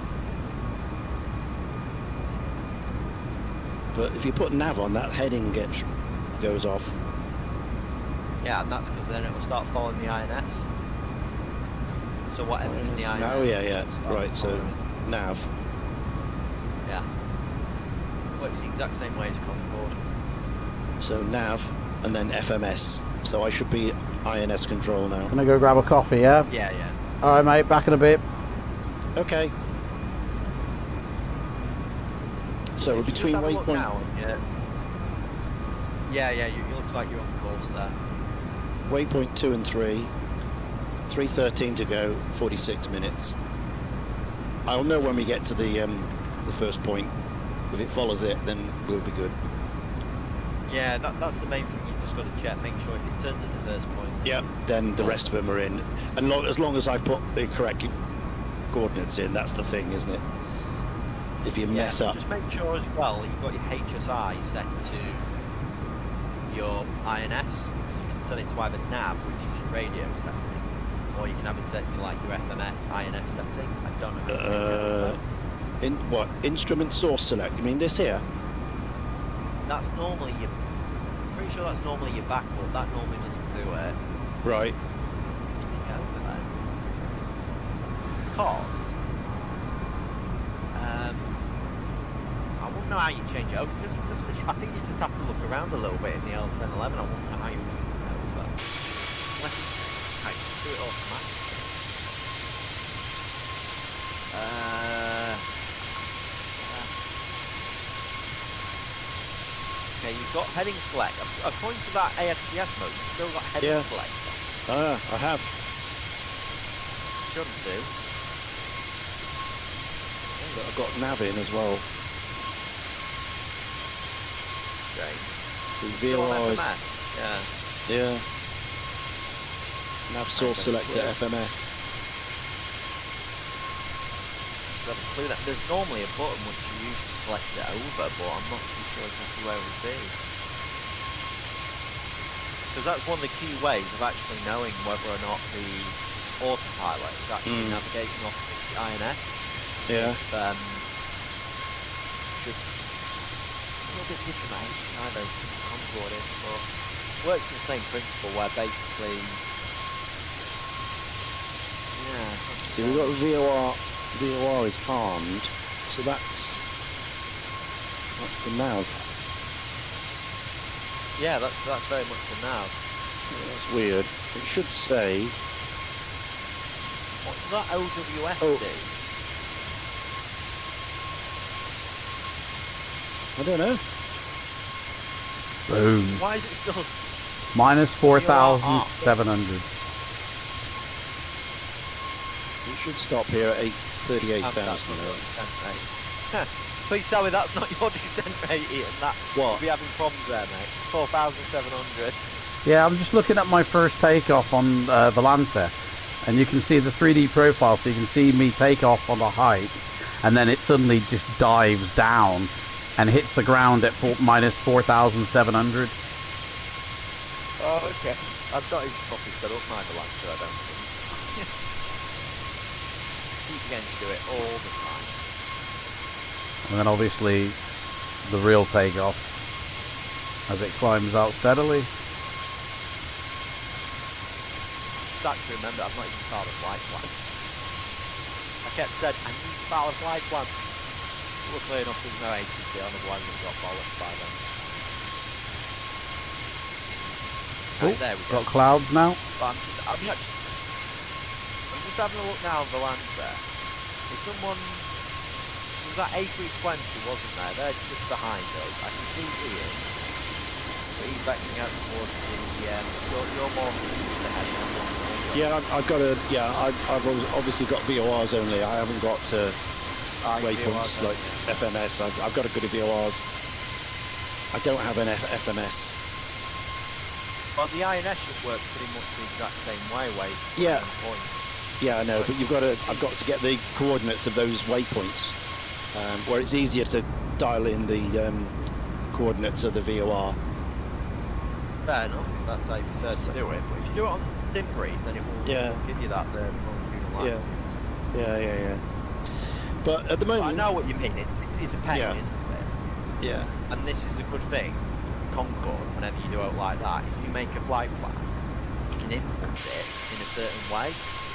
But if you put nav on, that heading goes off. Yeah, and that's because then it will start following the INS. So whatever's in the INS. Oh yeah. Right. So following. nav. Yeah. Works the exact same way as Concord. So nav and then FMS. So I should be INS control now. Gonna go grab a coffee, yeah? Yeah. Alright, mate, back in a bit. Okay. So we're between waypoint. Yeah. You looks like you're on course there. Waypoint 2 and 3. 3:13 to go. 46 minutes. I'll know when we get to the first point. If it follows it, then we'll be good. Yeah, that's the main thing. You just got to check, make sure if it turns at the first point. Yeah. Then the rest of them are in, and as long as I put the correct coordinates in, that's the thing, isn't it? If you mess up. Just make sure as well you've got your HSI set to your INS. You can set it to either nav, which is your radio setting, or you can have it set to like your FMS INS setting. I don't know. What instrument source select? You mean this here? That's normally your. Pretty sure that's normally your backup. That normally doesn't do it. Right. Yeah, look at that. Because I wouldn't know how you change it over. I think you just have to look around a little bit in the L1011. I wouldn't know how you would do it over. Unless you do it automatically. Okay, you've got heading select. According to that ASDS mode, you've still got heading select. I have. Shouldn't do. But I've got nav in as well. Okay. So Still on VOR is, FMS? yeah. Nav source select to FMS. There's normally a button which you use to select it over, but I'm not too sure exactly where it would be. Because that's one of the key ways of actually knowing whether or not the autopilot is actually navigating off the INS. Yeah. Just a little bit different at HSI though, Concord is, but works on the same principle where basically, See, we've got VOR is armed, so that's the nav. yeah, that's very much the nav. That's weird. It should say. What does that OWS do? I don't know. Boom. Why is it still Minus 4,700. It should stop here at 38,000. Please tell me that's not your descent rate, Ian. You'll be having problems there, mate. 4,700. Yeah, I'm just looking at my first takeoff on Volante, and you can see the 3D profile, so you can see me take off on the height, and then it suddenly just dives down and hits the ground at minus 4,700. Oh, okay. I've not even properly set up my Volante, I don't think. Keep getting to do it all the time. And then obviously the real takeoff as it climbs out steadily. Just actually remember, I've not even started a flight plan. I kept saying, I need to start a flight plan. Luckily enough, there's no ATC on, otherwise we've got bollocks by then. Oh, there we go. got clouds now. But I'm just having a look now on Volante. If someone... There was that A320, wasn't there? They're just behind us. I can see Ian. But he's backing out towards the... you're more ahead. Yeah, I've got a... Yeah, I've obviously got VORs only. I haven't got waypoints like FMS. I've got a good VORs. I don't have an FMS. Well, the INS should work pretty much the exact same way. Yeah. Yeah, I know, but I've got to get the coordinates of those waypoints, where it's easier to dial in the coordinates of the VOR. Fair enough. That's how you prefer to do it. But if you do it on Simbrief, then it will give you that longitudinal Yeah. But at the moment... I know what you mean. It's a pain, isn't it? Yeah. And this is a good thing, Concorde, whenever you do it like that, if you make a flight plan, you can input it in a certain way,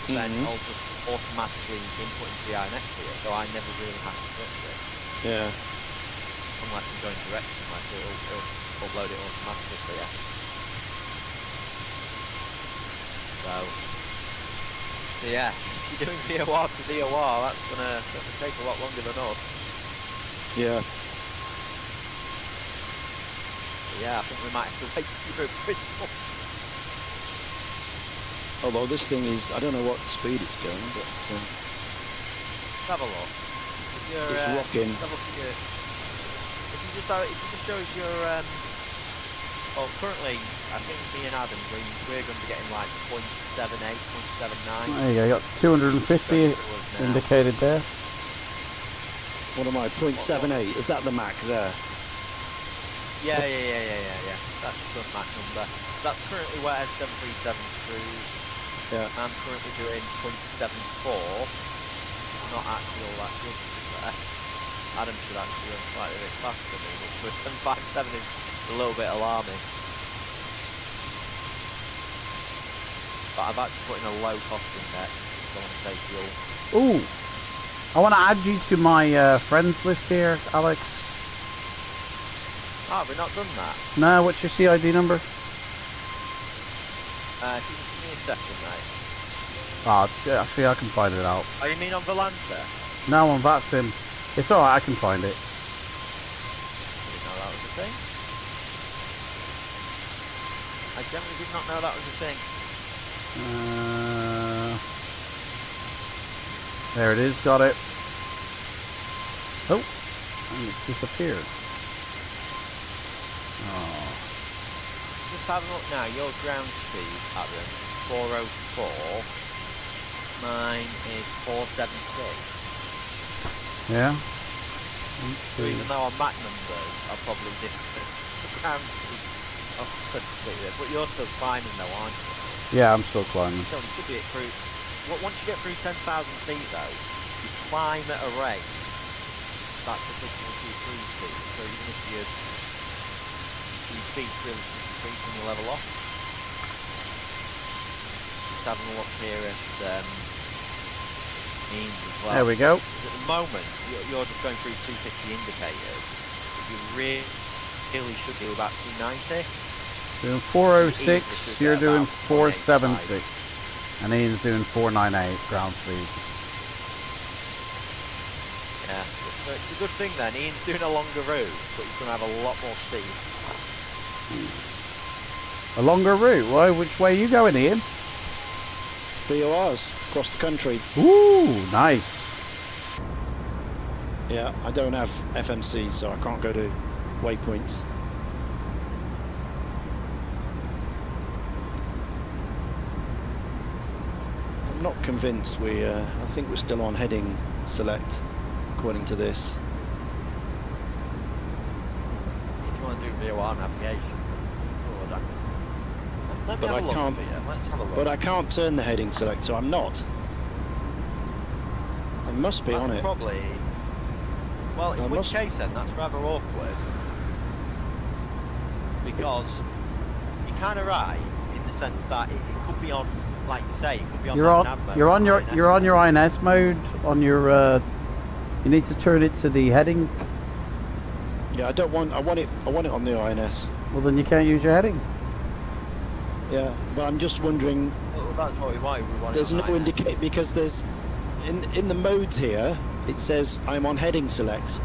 then it'll just automatically input into the INS for you, so I never really have to touch it. Yeah. Unless I'm going direct, like it'll upload it automatically for you. So yeah, if you're doing VOR to VOR, that's gonna take a lot longer than us. Yeah. Yeah, I think we might have to wait for Bristol. Although this thing is, I don't know what speed it's going, but Let's have a look. If you're, it's rocking. Have a look at your, if you just show us your, well, currently, I think me and Adam, we're going to be getting like 0.78, 0.79. There you go, you got 250 indicated there. What am I, 0.78? Is that the Mac there? Yeah. That's the Mac number. That's currently where 737 cruise. Yeah. I'm currently doing 0.74. Not actually all that good. Adam should actually run slightly a bit faster than me, which with 757 is a little bit alarming. But I've actually put in a low cost index, so I want to save fuel. Ooh, I want to add you to my friends list here, Alex. Ah, we've not done that. No, what's your CID number? If you just give me a second, mate. Ah, actually I can find it out. Oh, you mean on Volanta? No, on VATSIM. It's alright, I can find it. Didn't know that was a thing. I generally did not know that was a thing. There it is, got it. Oh, and it's disappeared. Oh. Just have a look now, your ground speed, Adam, 404. Mine is 476. Yeah. So even though our Mac numbers are probably different, the ground speed are completely, but you're still climbing though, aren't you? Yeah, I'm still climbing. So you should be at through. Once you get through 10,000 feet though, you climb at a rate that's applicable to your cruise speed. So even if your speed's really increased when you level off. Just having a look here at means as well. There we go. At the moment, you're just going through 250 indicators. But you really should do about 290. Doing 406, you're doing 476. And Ian's doing 498 ground speed. Yeah, so it's a good thing then. Ian's doing a longer route, but he's going to have a lot more speed. A longer route? Why? Which way are you going, Ian? VORs across the country. Ooh, nice. Yeah, I don't have FMCs, so I can't go to waypoints. I'm not convinced. I think we're still on heading select, according to this. If you want to do VOR navigation, let me But have a I look can't. over here. Let's have a look. But I can't turn the heading select, so I'm not. I must be That's on it. Probably. Well, in which case then, that's rather awkward. Because you're kind of right in the sense that it could be on, like you say, it could be on. You're on your INS mode on your. You need to turn it to the heading. Yeah, I don't want. I want it on the INS. Well, then you can't use your heading. Yeah, but I'm just wondering. Well, that's what we want. There's no indicate because there's in the modes here. It says I'm on heading select.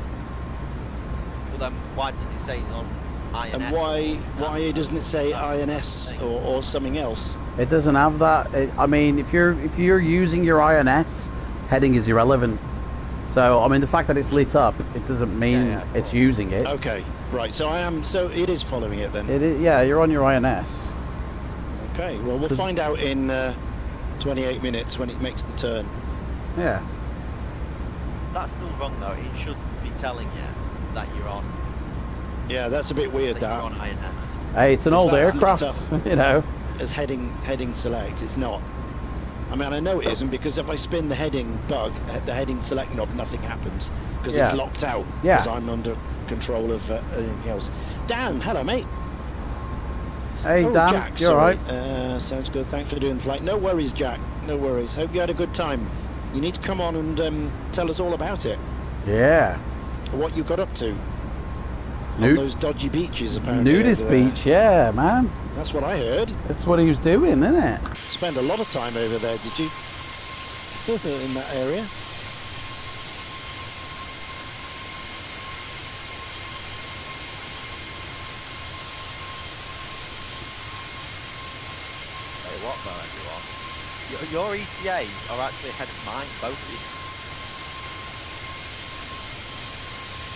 Well, then why did it say it's on INS? And why doesn't it say INS or something else? It doesn't have that. I mean, if you're using your INS, heading is irrelevant. So I mean, the fact that it's lit up, it doesn't mean it's using it. Okay, right. So I am. So it is following it then. It is. Yeah, you're on your INS. Okay. Well, we'll find out in 28 minutes when it makes the turn. Yeah. That's still wrong though. It should be telling you that you're on. Yeah, that's a bit weird. That. You're on INS. Hey, it's an old aircraft, you know. As heading select, it's not. I mean, I know it isn't because if I spin the heading select knob, nothing happens because it's locked out. Yeah. Because I'm under control of anything else. Dan, hello, mate. Hey, Oh, Dan, Jack, you alright? sounds good. Thanks for doing the flight. No worries, Jack. No worries. Hope you had a good time. You need to come on and tell us all about it. Yeah. What you got up to. On those dodgy beaches, apparently. Nudist over there. beach, yeah, man. That's what I heard. That's what he was doing, isn't it? Spend a lot of time over there, did you? In that area? Tell you what though, everyone. Your ETAs are actually ahead of mine, both of you.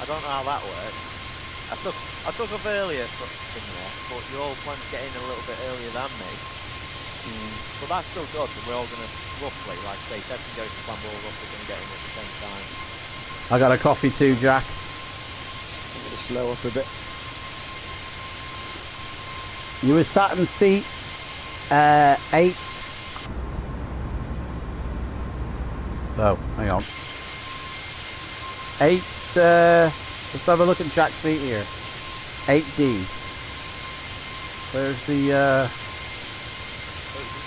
I don't know how that works. I took off earlier in there, but you're all planning to get in a little bit earlier than me. But that's still good, and we're all going to, roughly, like say, if everything goes to plan, we're all roughly going to get in at the same time. I got a coffee too, Jack. I'm going to slow up a bit. You were sat in seat 8. Oh, hang on. 8, let's have a look at Jack's seat here. 8D. Where's the,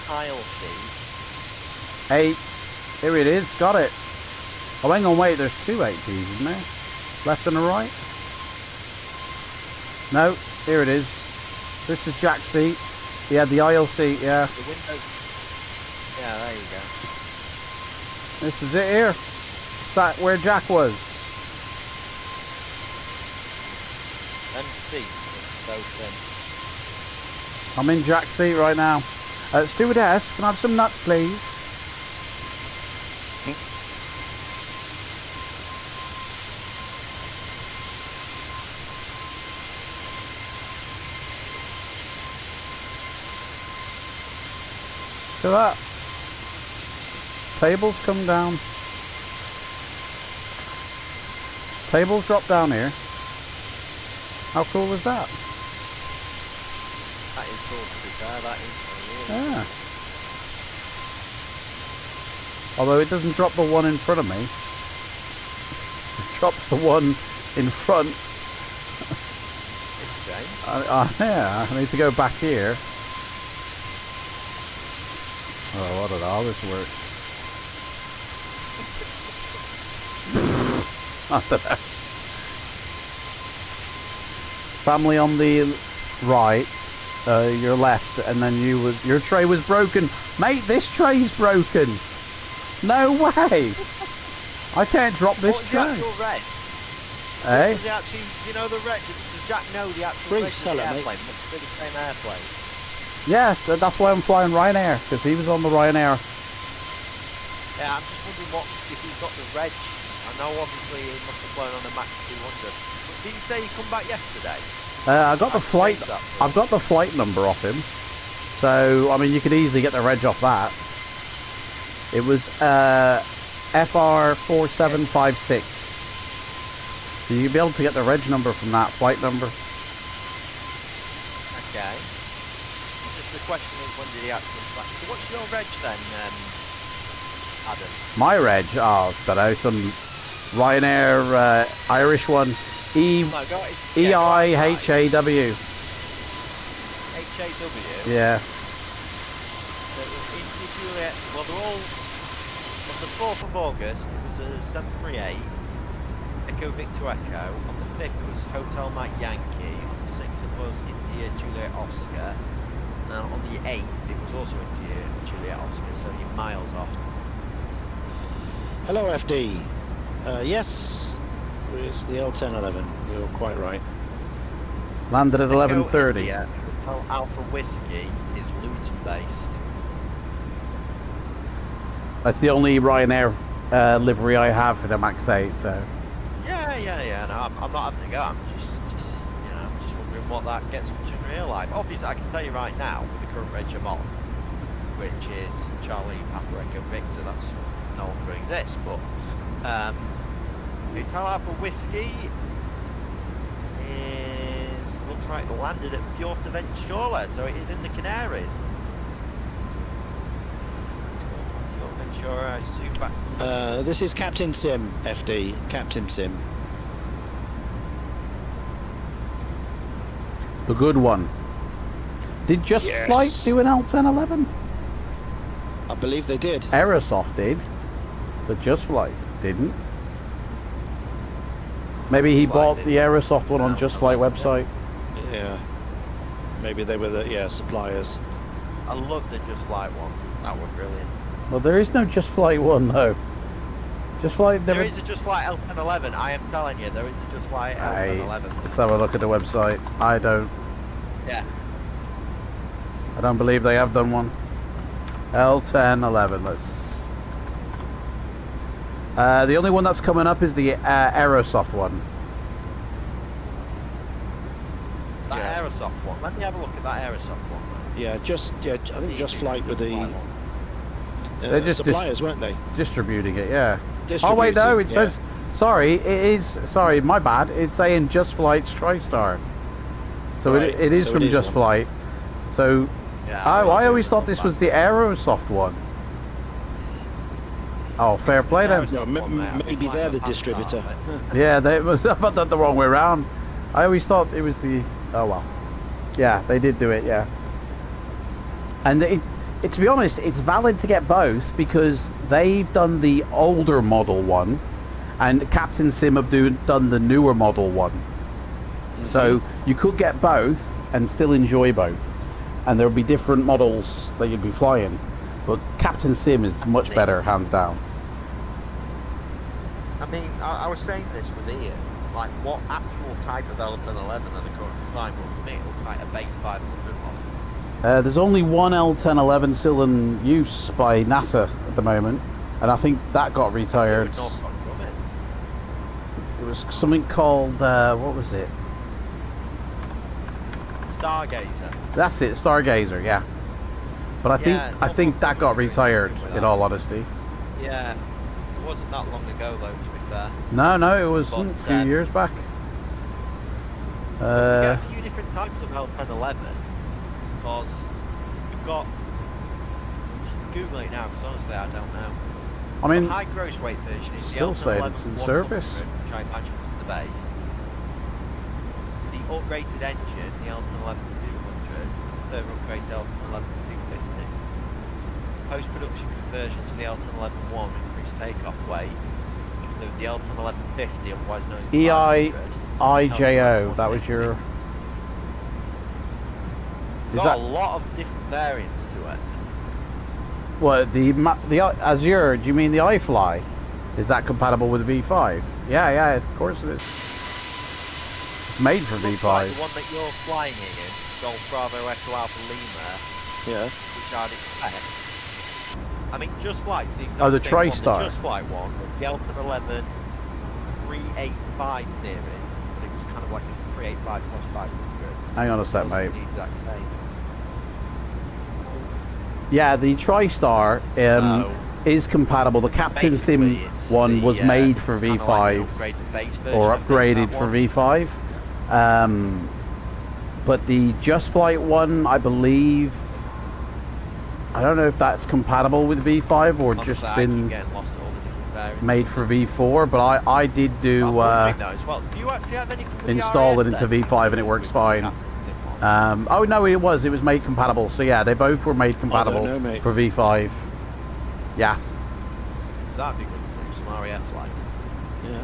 Aisle C. 8. Here it is, got it. Oh, hang on, wait, there's 2 8Ds, isn't there? Left and a right? No, here it is. This is Jack's seat. He had the aisle seat, yeah. The window. Yeah, there you go. This is it here. Sat where Jack was. And seat. So thin. I'm in Jack's seat right now. Stewardess, can I have some nuts, please? Look at that. Tables come down. Tables drop down here. How cool is that? That is cool to be fair, that is really Yeah. Although it doesn't drop the one in front of me. It drops the one in front. It's strange. Yeah, I need to go back here. Oh, I don't know how this works. I don't know. Family on the right, your left, and then your tray was broken. Mate, this tray's broken. No way. I can't drop this What's tray. the actual reg? Hey? Does he actually, you know the reg? Does Jack know the actual Great reg of the seller, mate. airplane? Must be the same airplane. Yeah, that's why I'm flying Ryanair, because he was on the Ryanair. Yeah, I'm just wondering what if he's got the reg. I know obviously he must have flown on a Max 200. But did you say he come back yesterday? I got the flight. I've got the flight number off him, so I mean you could easily get the reg off that. It was FR4756. So you'd be able to get the reg number from that flight number. Okay. Just the question is when did he actually fly? So what's your reg then, Adam? My reg, oh, don't know, some Ryanair Irish one. EIHAW. HAW? Yeah. Well, they're all on the 4th of August. It was a 738 Echo Victor Echo. On the 5th it was Hotel Mike Yankee. On the 6th it was India Juliet Oscar. Now on the 8th it was also India Juliet Oscar. So you're miles off. Hello, FD. Yes, it's the L1011. You're quite right. Landed at 11:30. India, Hotel Alpha Whiskey is Luton based. That's the only Ryanair livery I have for the Max 8, so. Yeah. No, I'm not having to go. I'm just wondering what that gets up to in real life. Obviously, I can tell you right now with the current reg I'm on, which is Charlie Papa Echo Victor. That's no longer exists, but Hotel Alpha Whiskey looks like it landed at Fuerteventura, so it is in the Canaries. Fuerteventura, I assume back. This is Captain Sim, FD. Captain Sim. The good one. Did Just Yes. Flight do an L1011? I believe they did. Aerosoft did, but Just Flight didn't. Maybe he bought the Aerosoft one on Just Flight website. Yeah. Maybe they were the suppliers. I love the Just Flight one. That was brilliant. Well, there is no Just Flight one though. Just Flight never. There is a Just Flight L1011. I am telling you, there is a Just Flight L1011. Let's have a look at the website. I don't believe they have done one. L1011. Let's. The only one that's coming up is the Aerosoft one. That Aerosoft one. Let me have a look at that Aerosoft one. Yeah, I think Just Flight were the They're just suppliers, weren't they? Distributing it, yeah. Oh Distributing, wait, no, it yeah. says. Sorry, it is. Sorry, my bad. It's saying Just Flight's TriStar. So Right, it is so from it is Just one. Flight. So Yeah, I always thought this was the Aerosoft one. Oh, fair play then. No, maybe they're the distributor. Yeah, they was. I thought that the wrong way around. I always thought it was the. Oh well. Yeah, they did do it. Yeah. And to be honest, it's valid to get both because they've done the older model one, and Captain Sim have done the newer model one. Mm-hmm. So you could get both and still enjoy both, and there would be different models that you'd be flying. But Captain Sim is much better, hands down. I mean, I was saying this with Ian. Like, what actual type of L1011 are they currently flying? Well, for me, it looks like a base 500 model. There's only one L1011 still in use by NASA at the moment, and I think that got retired. It was something called, what was it? Stargazer. That's it, Stargazer, yeah. But I think that got retired, in all honesty. Yeah, it wasn't that long ago though, to be fair. No, it was a few years back. You get a few different types of L1011, because you've got, just Google it now, because honestly I don't know. I mean, the high gross weight version is still the saying it's in service. which I imagine is the base. The upgraded engine, the L1011 200, further upgrade the L1011 250. Post-production conversions for the L1011 1 increased takeoff weight include the L1011 50, otherwise known as EIJO, that was your... Got a lot of different variants to it. What, the Azure, do you mean the iFly? Is that compatible with V5? Yeah, of course it is. It's made for V5. Like the one that you're flying in, Golf Bravo Echo Alpha Lima, yeah, which I'd expect. I mean, Just Flight, the TriStar. The Just Flight one, the L1011 385 theory, it was kind of like a 385 plus 500. Hang on a sec, mate. The exact same. Yeah, the TriStar is compatible. The Captain Sim one was made for V5 or upgraded for V5. But the Just Flight one, I believe, I don't know if that's compatible with V5 or just been made for V4. But I did do install it into V5 and it works fine. Oh no, it was made compatible. So yeah, they both were made compatible for V5. Yeah. That'd be good to do some RAF flights. Yeah.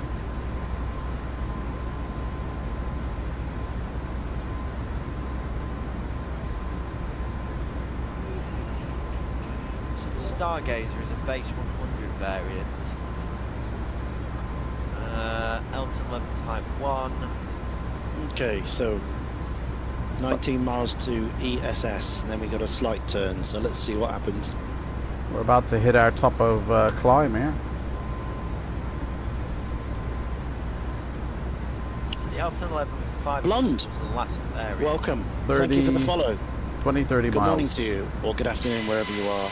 So the Stargazer is a base 100 variant. L1011 Type 1. Okay, so 19 miles to ESS, and then we got a slight turn, so let's see what happens. We're about to hit our top of climb here. So the L1011 5 Blonde, was the last variant. welcome. Thank you for the follow. 20, 30 good miles. morning to you, or good afternoon wherever you are.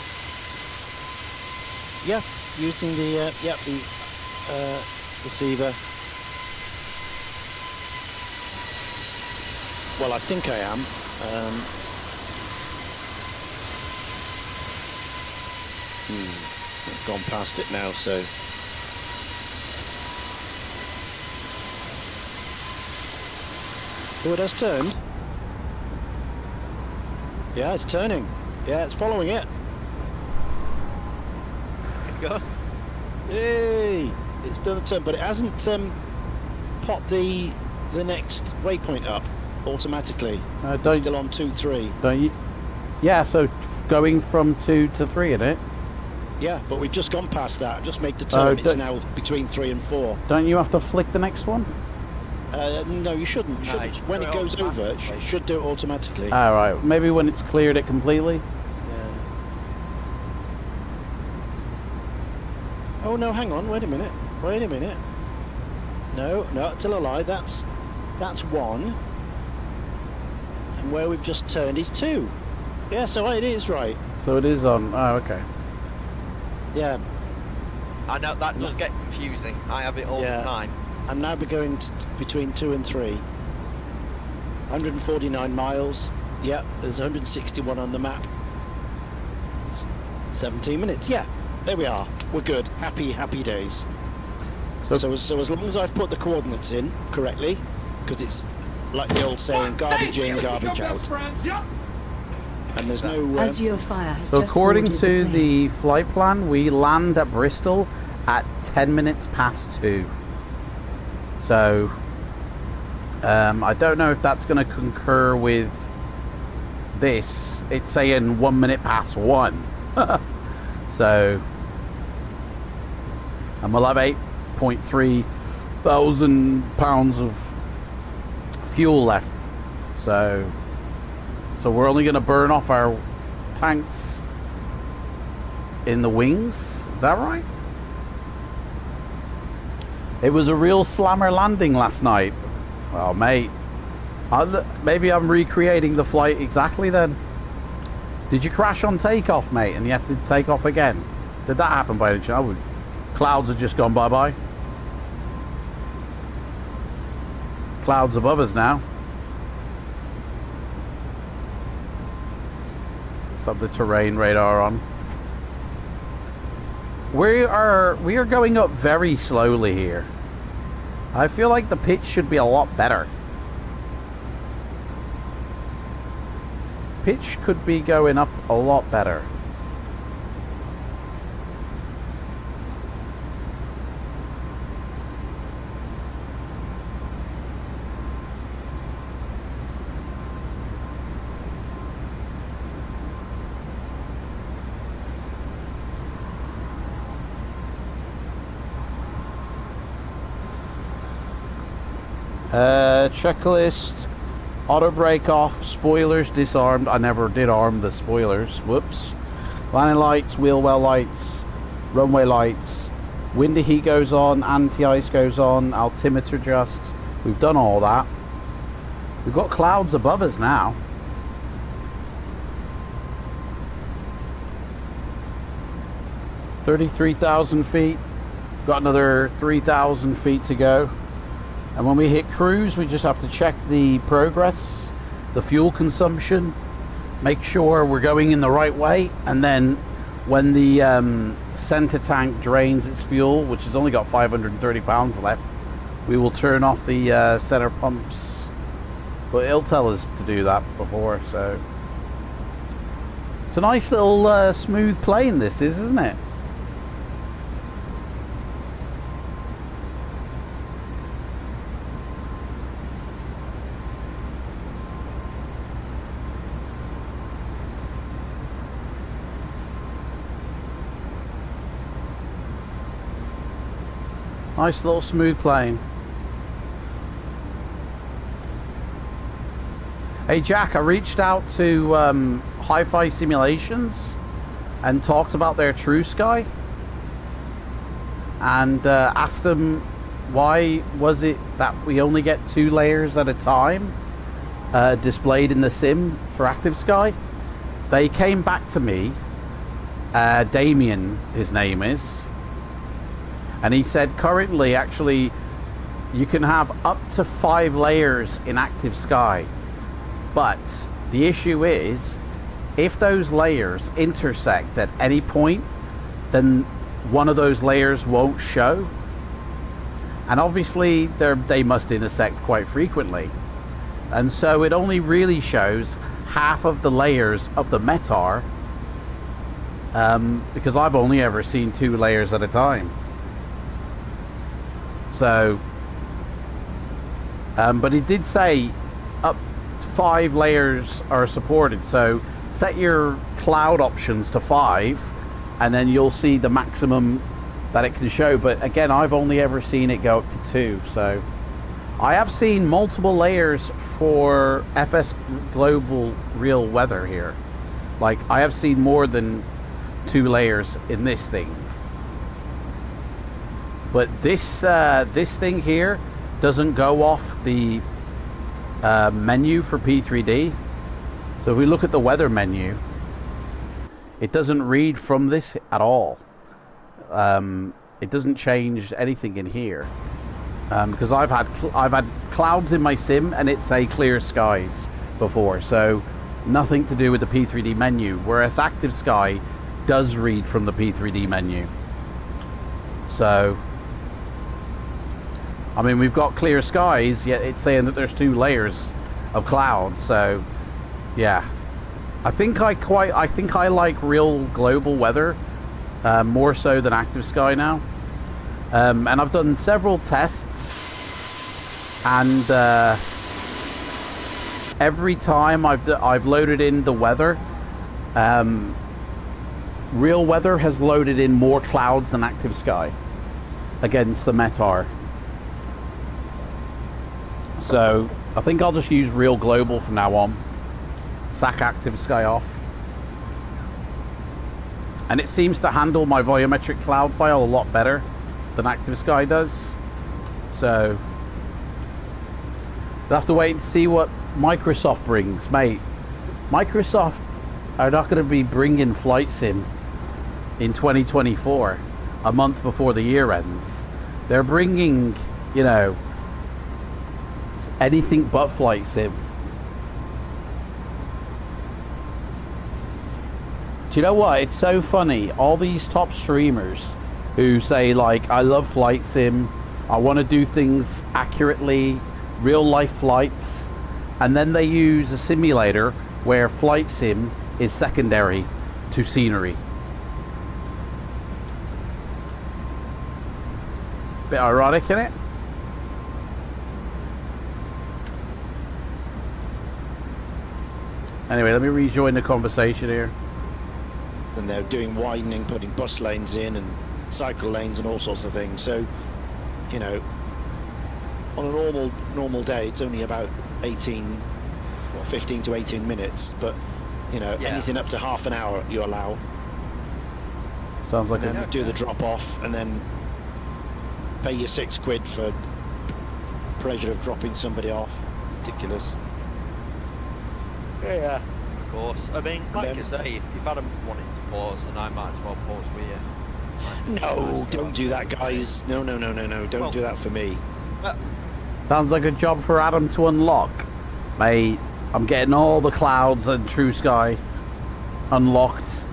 Yeah, using the receiver. Well, I think I am. I've gone past it now, so. Oh, it has turned. Yeah, it's turning. Yeah, it's following it. It goes. Yay! It's done the turn, but it hasn't popped the next waypoint up automatically. It's still on 2-3. Don't you? Yeah, so going from 2 to 3 in it. Yeah, but we've just gone past that. Just made the turn. It's now between 3 and 4. Don't you have to flick the next one? No, you shouldn't. No, it When it goes over, it should do it automatically. All right. Maybe when it's cleared it completely. Yeah. Oh no, hang on. Wait a minute. Wait a minute. No, tell a lie. That's 1. And where we've just turned is 2. Yeah, so it is right. So it is on. Oh, okay. Yeah. I know that does get confusing. I have it all the time. I'm now going between 2 and 3. 149 miles. Yeah, there's 161 on the map. 17 minutes. Yeah, there we are. We're good. Happy days. So as long as I've put the coordinates in correctly, because it's like the old saying, garbage in, garbage out. Friends. Yep. And there's no... Azure Fire has So just according boarded to plane. the flight plan, we land at Bristol at 10 minutes past 2. So I don't know if that's going to concur with this. It's saying 1 minute past 1. So, and we'll have 8.3 thousand pounds of fuel left. So we're only going to burn off our tanks in the wings. Is that right? It was a real slammer landing last night. Well, mate, maybe I'm recreating the flight exactly then. Did you crash on takeoff, mate, and you had to take off again? Did that happen by any chance? Clouds have just gone bye-bye. Clouds above us now. Let's have the terrain radar on. We are going up very slowly here. I feel like the pitch should be a lot better. Pitch could be going up a lot better. Checklist, auto brake off, spoilers disarmed. I never did arm the spoilers. Whoops. Landing lights, wheel well lights, runway lights, window heat goes on, anti-ice goes on, altimeter adjust. We've done all that. We've got clouds above us now. $33,000 feet. Got another 3,000 feet to go. And when we hit cruise, we just have to check the progress, the fuel consumption, make sure we're going in the right way. And then when the center tank drains its fuel, which has only got 530 pounds left, we will turn off the center pumps. But it'll tell us to do that before, so. It's a nice little smooth plane, this is, isn't it? Nice little smooth plane. Hey Jack, I reached out to Hi-Fi Simulations and talked about their True Sky and asked them why was it that we only get 2 layers at a time displayed in the sim for Active Sky. They came back to me, Damien his name is, and he said currently actually you can have up to 5 layers in Active Sky, but the issue is if those layers intersect at any point, then one of those layers won't show, and obviously they must intersect quite frequently, and so it only really shows half of the layers of the METAR, because I've only ever seen 2 layers at a time. So, but it did say up 5 layers are supported, so set your cloud options to 5 and then you'll see the maximum that it can show. But again, I've only ever seen it go up to 2, so I have seen multiple layers for FS Global Real Weather here. Like, I have seen more than 2 layers in this thing. But this this thing here doesn't go off the menu for P3D. So if we look at the weather menu, it doesn't read from this at all. It doesn't change anything in here, because I've had clouds in my sim and it say clear skies before, so nothing to do with the P3D menu, whereas Active Sky does read from the P3D menu. So I mean, we've got clear skies, yet it's saying that there's 2 layers of cloud. So yeah, I think I like real global weather more so than Active Sky now. And I've done several tests, and every time I've loaded in the weather, real weather has loaded in more clouds than Active Sky against the METAR. So I think I'll just use real global from now on. Sack Active Sky off. And it seems to handle my volumetric cloud file a lot better than Active Sky does. So we'll have to wait and see what Microsoft brings, mate. Microsoft are not going to be bringing FLIGHTSIM in 2024, a month before the year ends. They're bringing, you know, anything but FLIGHTSIM. Do you know what? It's so funny. All these top streamers who say, like, I love FLIGHTSIM, I want to do things accurately, real life flights, and then they use a simulator where FLIGHTSIM is secondary to scenery. Bit ironic, isn't it? Anyway, let me rejoin the conversation here. And they're doing widening, putting bus lanes in and cycle lanes and all sorts of things. So, you know, on a normal day, it's only about 15 to 18 minutes. But, you know, anything up to half an hour you allow. Sounds like. And then do the drop off, and then pay your £6 for pleasure of dropping somebody off. Ridiculous. Yeah, of course. I mean, like you say, if Adam wanted to pause, then I might as well pause with you. No, don't do that, guys. No, don't do that for me. Sounds like a job for Adam to unlock. Mate, I'm getting all the clouds and True Sky unlocked.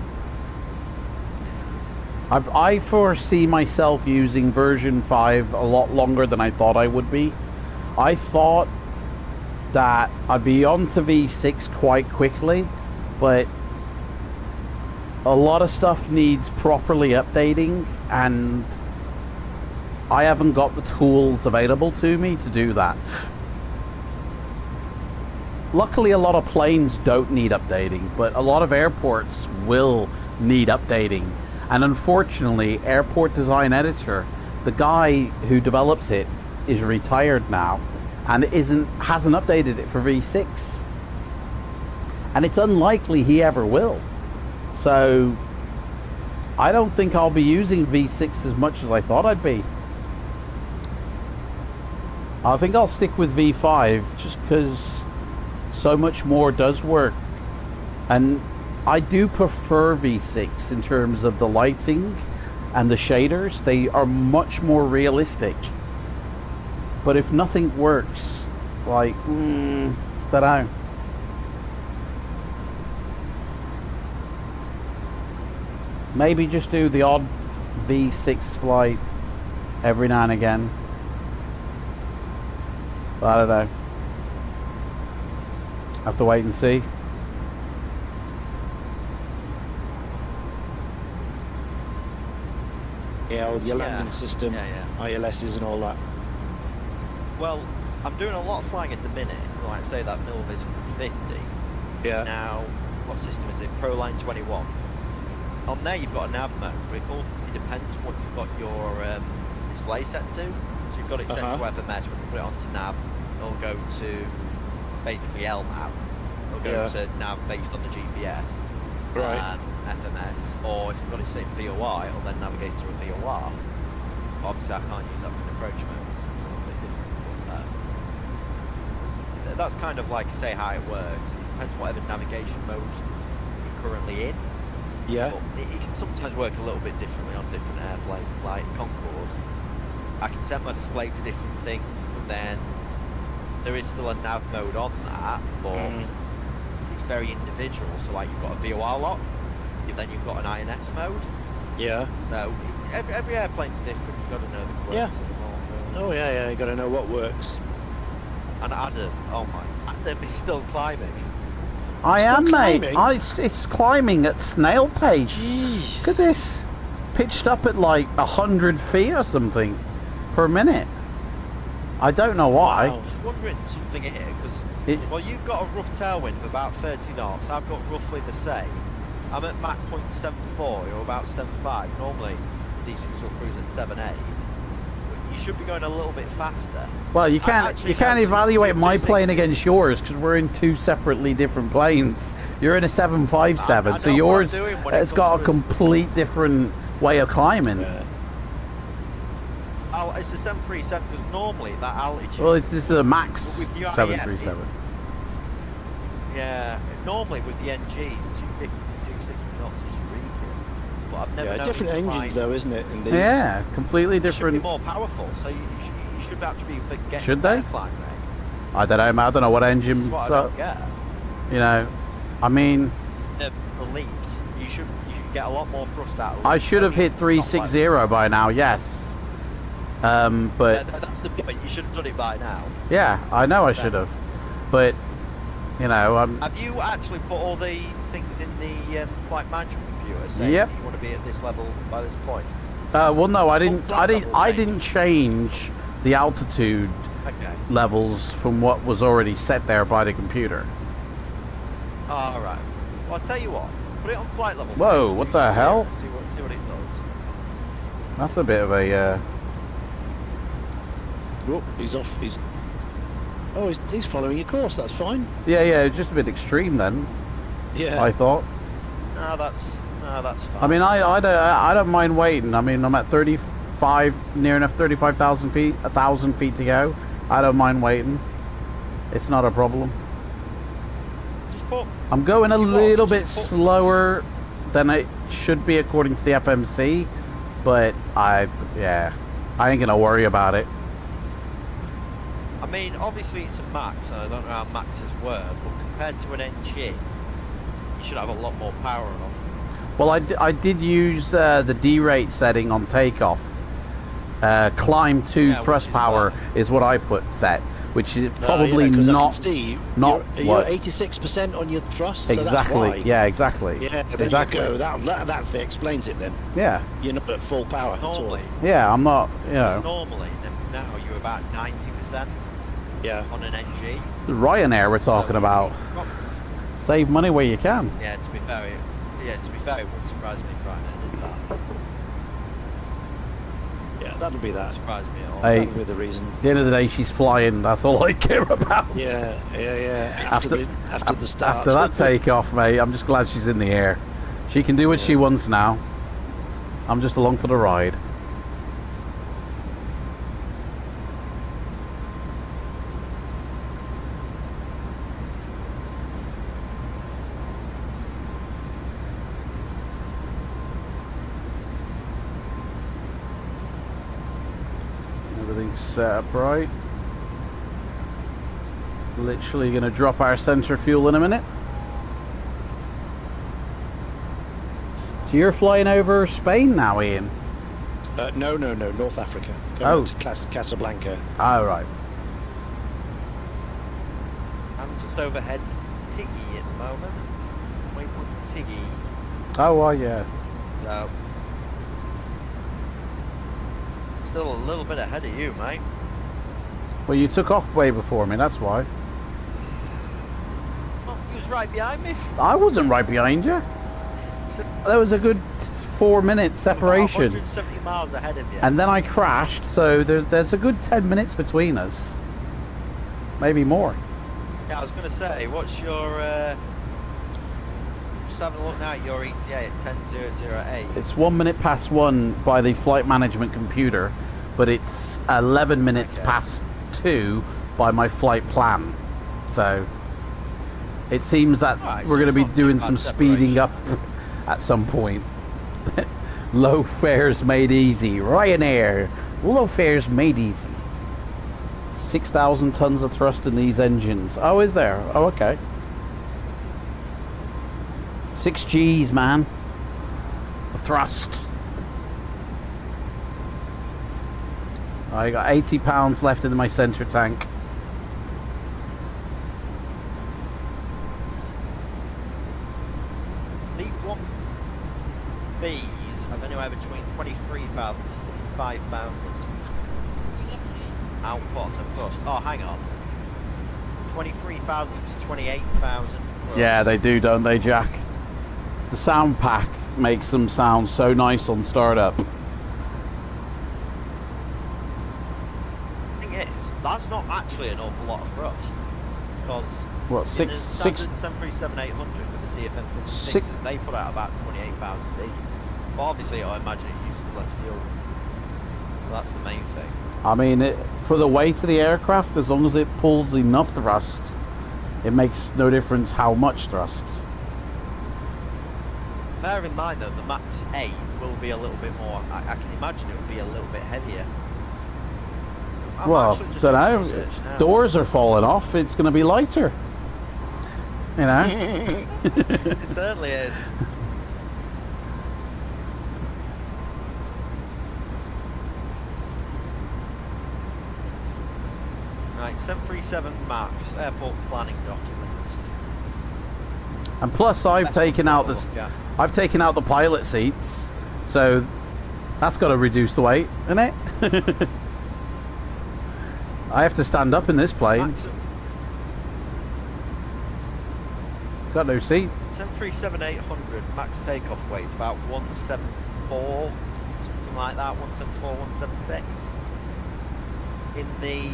I foresee myself using version 5 a lot longer than I thought I would be. I thought that I'd be on to V6 quite quickly, but a lot of stuff needs properly updating, and I haven't got the tools available to me to do that. Luckily, a lot of planes don't need updating, but a lot of airports will need updating. And unfortunately, Airport Design Editor, the guy who develops it, is retired now and hasn't updated it for V6. And it's unlikely he ever will. So I don't think I'll be using V6 as much as I thought I'd be. I think I'll stick with V5 just because so much more does work. And I do prefer V6 in terms of the lighting and the shaders. They are much more realistic. But if nothing works, like, dunno. Maybe just do the odd V6 flight every now and again. But I don't know. Have to wait and see. ATL, your landing system, Yeah. ILSs and all that. Well, I'm doing a lot of flying at the minute, like say that Milvis 50. Yeah. Now, what system is it? Proline 21. On there you've got a nav mode, but it depends what you've got your display set to. So you've got it set to FMS, when you put it onto nav, it'll go to basically LNAV. It'll go to nav based on the GPS. Right. FMS, or if you've got it set in VOI, it'll then navigate to a VOR. Obviously I can't use that for an approach mode, it's a little bit different. But, that's kind of like, say, how it works. It depends whatever navigation mode you're currently in. Yeah. But it can sometimes work a little bit differently on different airplanes, like Concorde. I can set my display to different things, but then there is still a nav mode on that, but it's very individual. So like you've got a VOR lock, then you've got an INS mode. Yeah. So every airplane's different. You've got to know the quirks of them all. Oh yeah, you got to know what works. And Adam, oh my, Adam is still climbing. I am, mate. climbing? It's climbing at snail pace. Jeez. Look at this. Pitched up at like 100 feet or something per minute. I don't know why. I was wondering something here, because, well, you've got a rough tailwind of about 30 knots. I've got roughly the same. I'm at Mach 0.74 or about 75. Normally, these things will cruise at 7.8. But you should be going a little bit faster. Well, you can't evaluate my plane against yours because we're in two separately different planes. You're in a 757, so yours has got a complete different way of climbing. It's a 737 because normally that altitude. Well, it's just a max 737. Yeah, normally with the NGs, 250 to 260 knots is really good. But I've never known different it to engines climb. though, isn't it? In these? Yeah, completely They should different. be more powerful, so you should actually be getting Should they? climb rate. I don't know, man. I don't know what engine. This is what I don't get. You know, I mean, The leaps, you should get a lot more thrust out of the I leaps. should have hit Not 360 by now. Yes. But that's the point. You should have done it by now. yeah, I know I should have. But you know, Have you actually put all the things in the flight management computer saying Yep. that you want to be at this level by this point? well, no, I didn't. flight level I change. didn't change the altitude Okay. levels from what was already set there by the computer. All right. Well, I'll tell you what. Put it on flight level. Whoa, what the hell? See what it does. That's a bit of a. Oh, he's off. He's following your course. That's fine. Yeah, just a bit extreme then. Yeah. I thought. No, that's fine. I mean, I don't mind waiting. I mean, I'm at 35, near enough 35,000 feet, 1,000 feet to go. I don't mind waiting. It's not a problem. Just put. I'm going a little bit Just put- slower than it should be according to the FMC, but I ain't gonna worry about it. I mean, obviously it's a max, and I don't know how maxes work, but compared to an NG, you should have a lot more power on them. Well, I did use the D-rate setting on takeoff. Climb 2 thrust power is what I put set, which is probably not You're 86% on your thrust. exactly. So that's why. Yeah, exactly. Yeah, there exactly. you go. That's the explains it then. Yeah. You're not at full power at all. Normally, Yeah, I'm not. You know, normally now you're about 90% on an NG. Ryanair we're talking about. Save money where you can. Yeah, to be fair, it wouldn't surprise me if Ryanair did that. Yeah, that'll be that. Surprise me at all. Hey, That'll be the reason. At the end of the day, she's flying. That's all I care about. Yeah. After the start. After that takeoff, mate, I'm just glad she's in the air. She can do what she wants now. I'm just along for the ride. Everything's set up right. Literally going to drop our sensor fuel in a minute. So you're flying over Spain now, Ian? No, North Africa. Going to Casablanca. Oh, right. I'm just overhead Tiggy at the moment. Wait for Tiggy. Oh, well, yeah. So still a little bit ahead of you, mate. Well, you took off way before me, that's why. Well, you was right behind me. I wasn't right behind you. There was a good 4 minute separation. 170 miles ahead of you. And then I crashed, so there's a good 10 minutes between us. Maybe more. Yeah, I was going to say, what's your... just having a look now at your ETA at 10008. It's 1 minute past 1 by the flight management computer, but it's 11 minutes past 2 by my flight plan. So it seems that we're going to be doing some speeding up at some point. Low fares made easy. Ryanair. Low fares made easy. 6,000 tons of thrust in these engines. Oh, is there? Oh, okay. 6 Gs, man. Of thrust. I got 80 pounds left in my center tank. League 1Bs have anywhere between 23,000 to 55,000 output and thrust. Oh, hang on. 23,000 to 28,000. Yeah, they do, don't they, Jack? The sound pack makes them sound so nice on startup. The thing is, that's not actually an awful lot of thrust. Because What, in the standard 737-800 with the CFM56s, they put out about 28,000 each. But obviously, I imagine it uses less fuel. So that's the main thing. I mean, for the weight of the aircraft, as long as it pulls enough thrust, it makes no difference how much thrust. Bear in mind though, the Max 8 will be a little bit more, I can imagine it will be a little bit heavier. Well, don't know. Doors are falling off, it's going to be lighter. You know? It certainly is. Right, 737 Max airport planning documents. And plus, I've taken out the pilot seats, so that's got to reduce the weight, isn't it? I have to stand up in this plane. Got no seat. 737-800 max takeoff weight is about 174, something like that, 174, 176. In the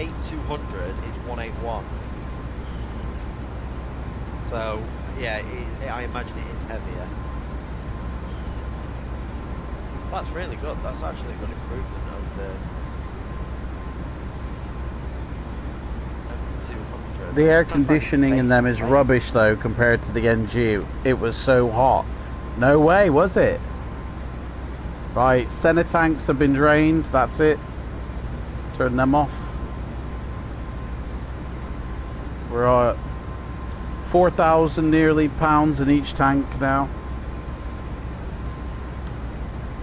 8200 it's 181. So yeah, I imagine it is heavier. That's really good. That's actually a good improvement of the 200. The air conditioning in them is rubbish though compared to the NG. It was so hot. No way, was it? Right, center tanks have been drained. That's it. Turn them off. We're at 4,000 nearly pounds in each tank now.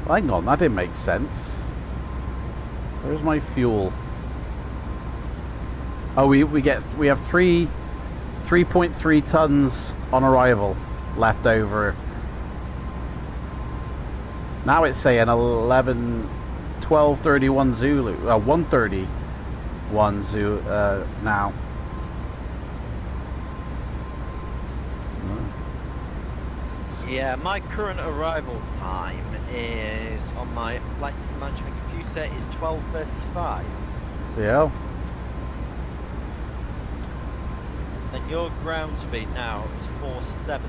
Hang on, that didn't make sense. Where's my fuel? Oh, we have 3.3 tons on arrival left over. Now it's saying 12:31 Zulu, 1:31 Zulu now. Yeah, my current arrival time is on my flight management computer is 12:35. Yeah. And your ground speed now is 470.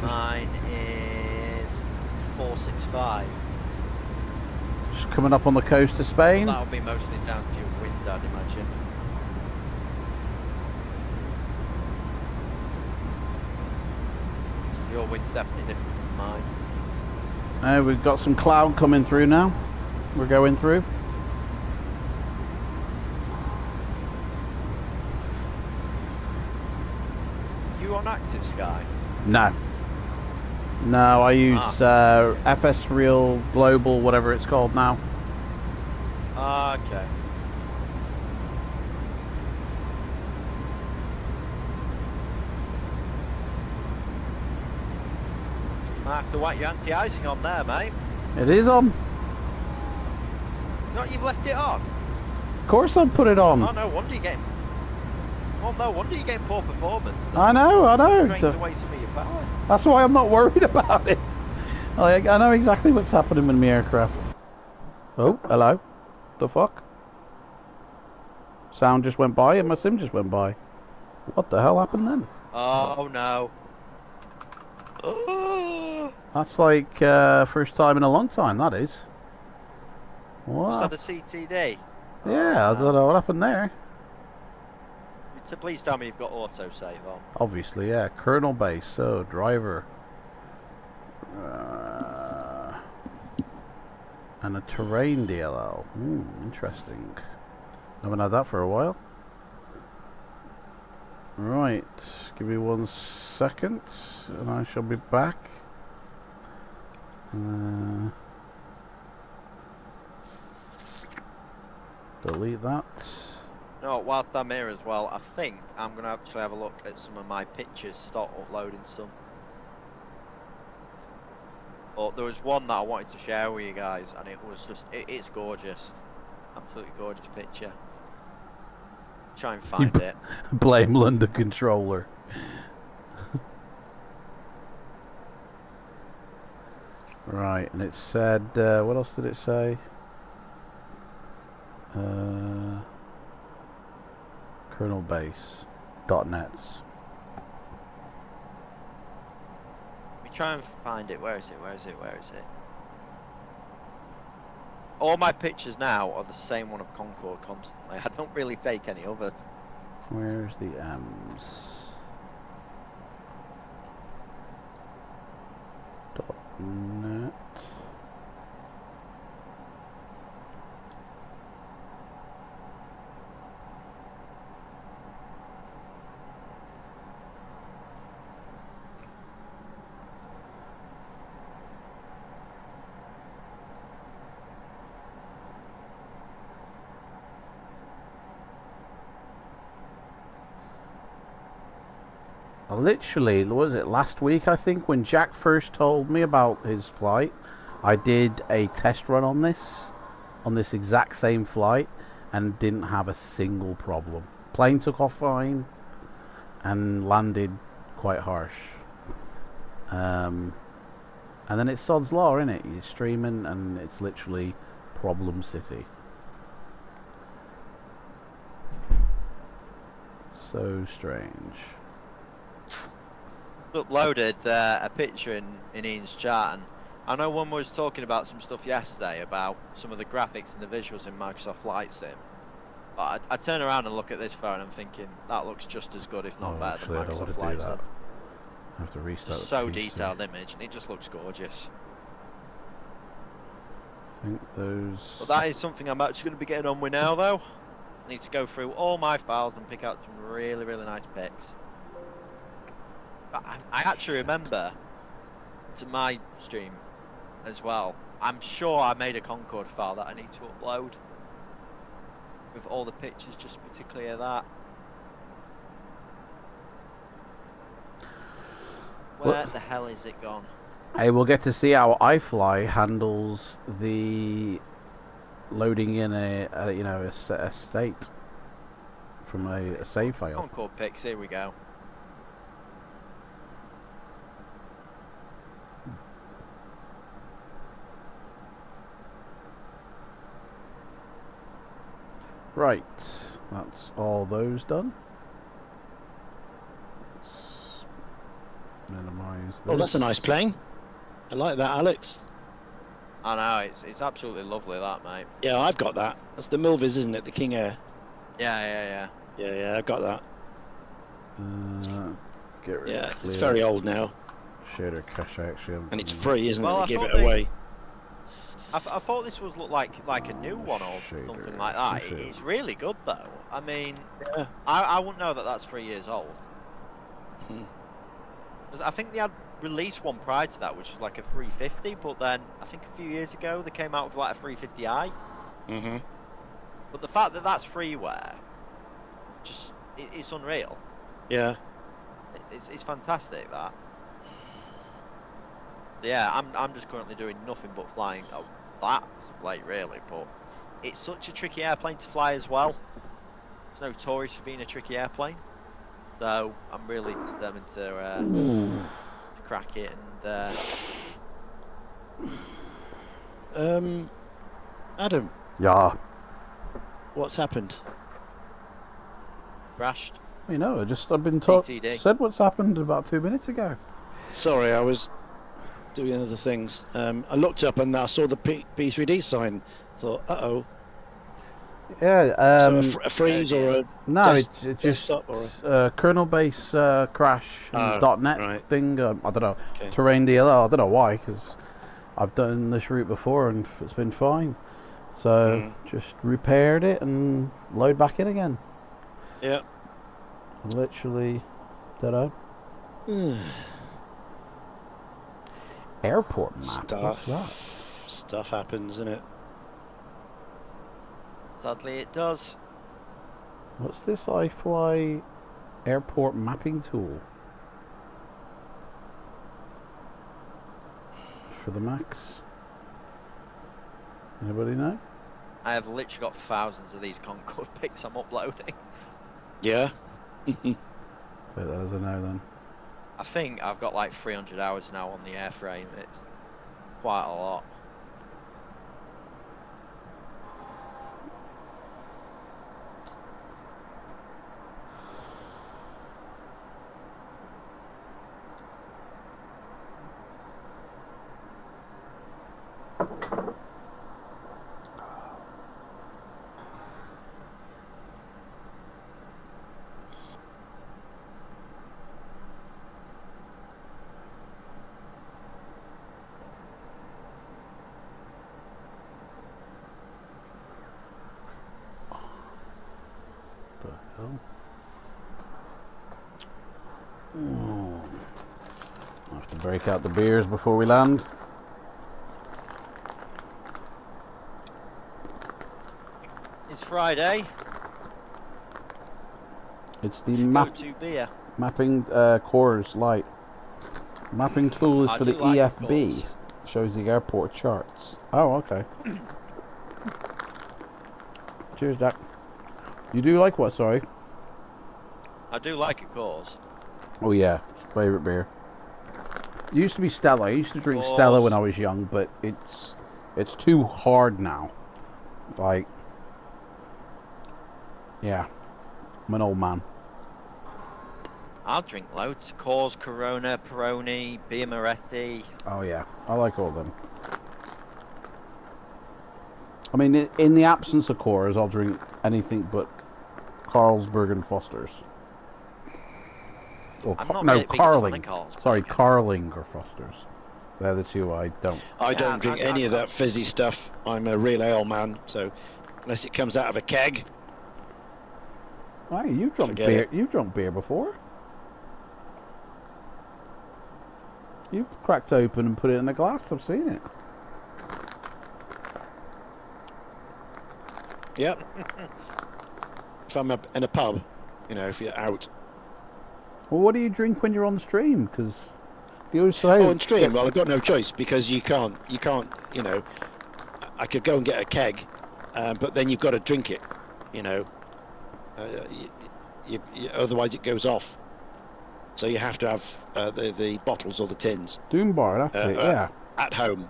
Mine is 465. Just coming up on the coast of Spain. That'll be mostly down to your wind, I'd imagine. Your wind's definitely different from mine. We've got some cloud coming through now. We're going through. You on Active Sky? No. No, I use FS Real Global, whatever it's called now. Okay. I have to whack your anti-icing on there, mate. It is on. Not you've left it on? Of course I put it on. Oh, no wonder you're getting... Well, no wonder you're getting poor performance. I know. Drains away some of your power. That's why I'm not worried about it. Like, I know exactly what's happening with my aircraft. Oh, hello. The fuck? Sound just went by and my sim just went by. What the hell happened then? Oh, no. Oh. That's like first time in a long time, that is. What? Was that a CTD? Yeah, I don't know what happened there. So please tell me you've got autosave on. Obviously, yeah. Kernel base, so driver. And a terrain DLL. Interesting. Haven't had that for a while. Right, give me 1 second and I shall be back. Delete that. No, whilst I'm here as well, I think I'm going to actually have a look at some of my pictures, start uploading some. But there was one that I wanted to share with you guys, and it was just, it's gorgeous. Absolutely gorgeous picture. Try and find it. Blame London controller. Right, and it said, what else did it say? Kernel base .nets. Let me try and find it. Where is it? Where is it? Where is it? All my pictures now are the same one of Concorde constantly. I don't really take any others. Where's the M's? .net. Literally, was it last week, I think, when Jack first told me about his flight, I did a test run on this exact same flight, and didn't have a single problem. Plane took off fine, and landed quite harsh. And then it's Sod's Law, isn't it? You're streaming, and it's literally problem city. So strange. Uploaded a picture in Ian's chat, and I know one was talking about some stuff yesterday about some of the graphics and the visuals in Microsoft FlightSim. But I turn around and look at this phone and I'm thinking that looks just as good, if not better, than Microsoft FlightSim. I have to restart. It's so detailed image, and it just looks gorgeous. I think those. But that is something I'm actually going to be getting on with now, though. I need to go through all my files and pick out some really, really nice pics. But I actually remember to my stream as well. I'm sure I made a Concorde file that I need to upload with all the pictures, just particularly of that. Where the hell is it gone? Hey, we'll get to see how iFly handles the loading in a state from a save file. Concorde pics, here we go. Right, that's all those done. Let's minimize this. Oh, that's a nice plane. I like that, Alex. I know, it's absolutely lovely, that, mate. Yeah, I've got that. That's the Milvis, isn't it? The King Air. Yeah. Yeah, I've got that. Get rid of it's very old now. Shader cache actually. And it's free, isn't Well, it? I They give thought it away. I thought this was look like a new one or something like that. It's really good though. I mean, yeah. I wouldn't know that that's 3 years old. I think they had released one prior to that, which was like a 350, but then I think a few years ago they came out with like a 350i. But the fact that that's freeware, just it's unreal. Yeah. It's fantastic that. Yeah, I'm just currently doing nothing but flying. Oh, that's late really, but it's such a tricky airplane to fly as well. It's notorious for being a tricky airplane. So I'm really determined to crack it and. Adam. Yeah. What's happened? Crashed. You know, I've been said what's happened about 2 minutes ago. Sorry, I was doing other things. I looked up and I saw the P3D sign. Thought, uh-oh. Yeah. So a freeze or a no, it's just or kernel base crash and .NET thing. I don't know. Okay. Terrain DLL. I don't know why, because I've done this route before and it's been fine. So just repaired it and load back in again. Yeah. Literally, airport map. What's that? Stuff happens, isn't it? Sadly, it does. What's this iFly airport mapping tool for the Max? Anybody know? I have literally got thousands of these Concorde pics I'm uploading. Yeah. Take that as a no then. I think I've got like 300 hours now on the airframe. It's quite a lot. I have to break out the beers before we land. It's Friday. It's the beer. mapping cores light. Mapping tool is for the EFB. Shows the airport charts. Oh, okay. Cheers, Jack. You do like what? Sorry. I do like a cause. Oh yeah, favorite beer. It used to be Stella. I used to drink Stella when I was young, but it's too hard now. Like, yeah, I'm an old man. I'll drink loads. Coors, Corona, Peroni, Beer Moretti. Oh yeah, I like all of them. I mean, in the absence of Coors, I'll drink anything but Carlsberg and Foster's. Or no, Carling. Sorry, Carling or Foster's. They're the two I don't. I don't drink any of that fizzy stuff. I'm a real ale man, so unless it comes out of a keg. Hey, you've drunk beer. You've drunk beer before. You've cracked open and put it in a glass. I've seen it. Yep. If I'm in a pub, you know, if you're out. Well, what do you drink when you're on stream? Because you always say. Oh, on stream. Well, I've got no choice because you can't. You know, I could go and get a keg, but then you've got to drink it. You know, otherwise it goes off. So you have to have the bottles or the tins. Doom bar, that's it. Yeah. At home.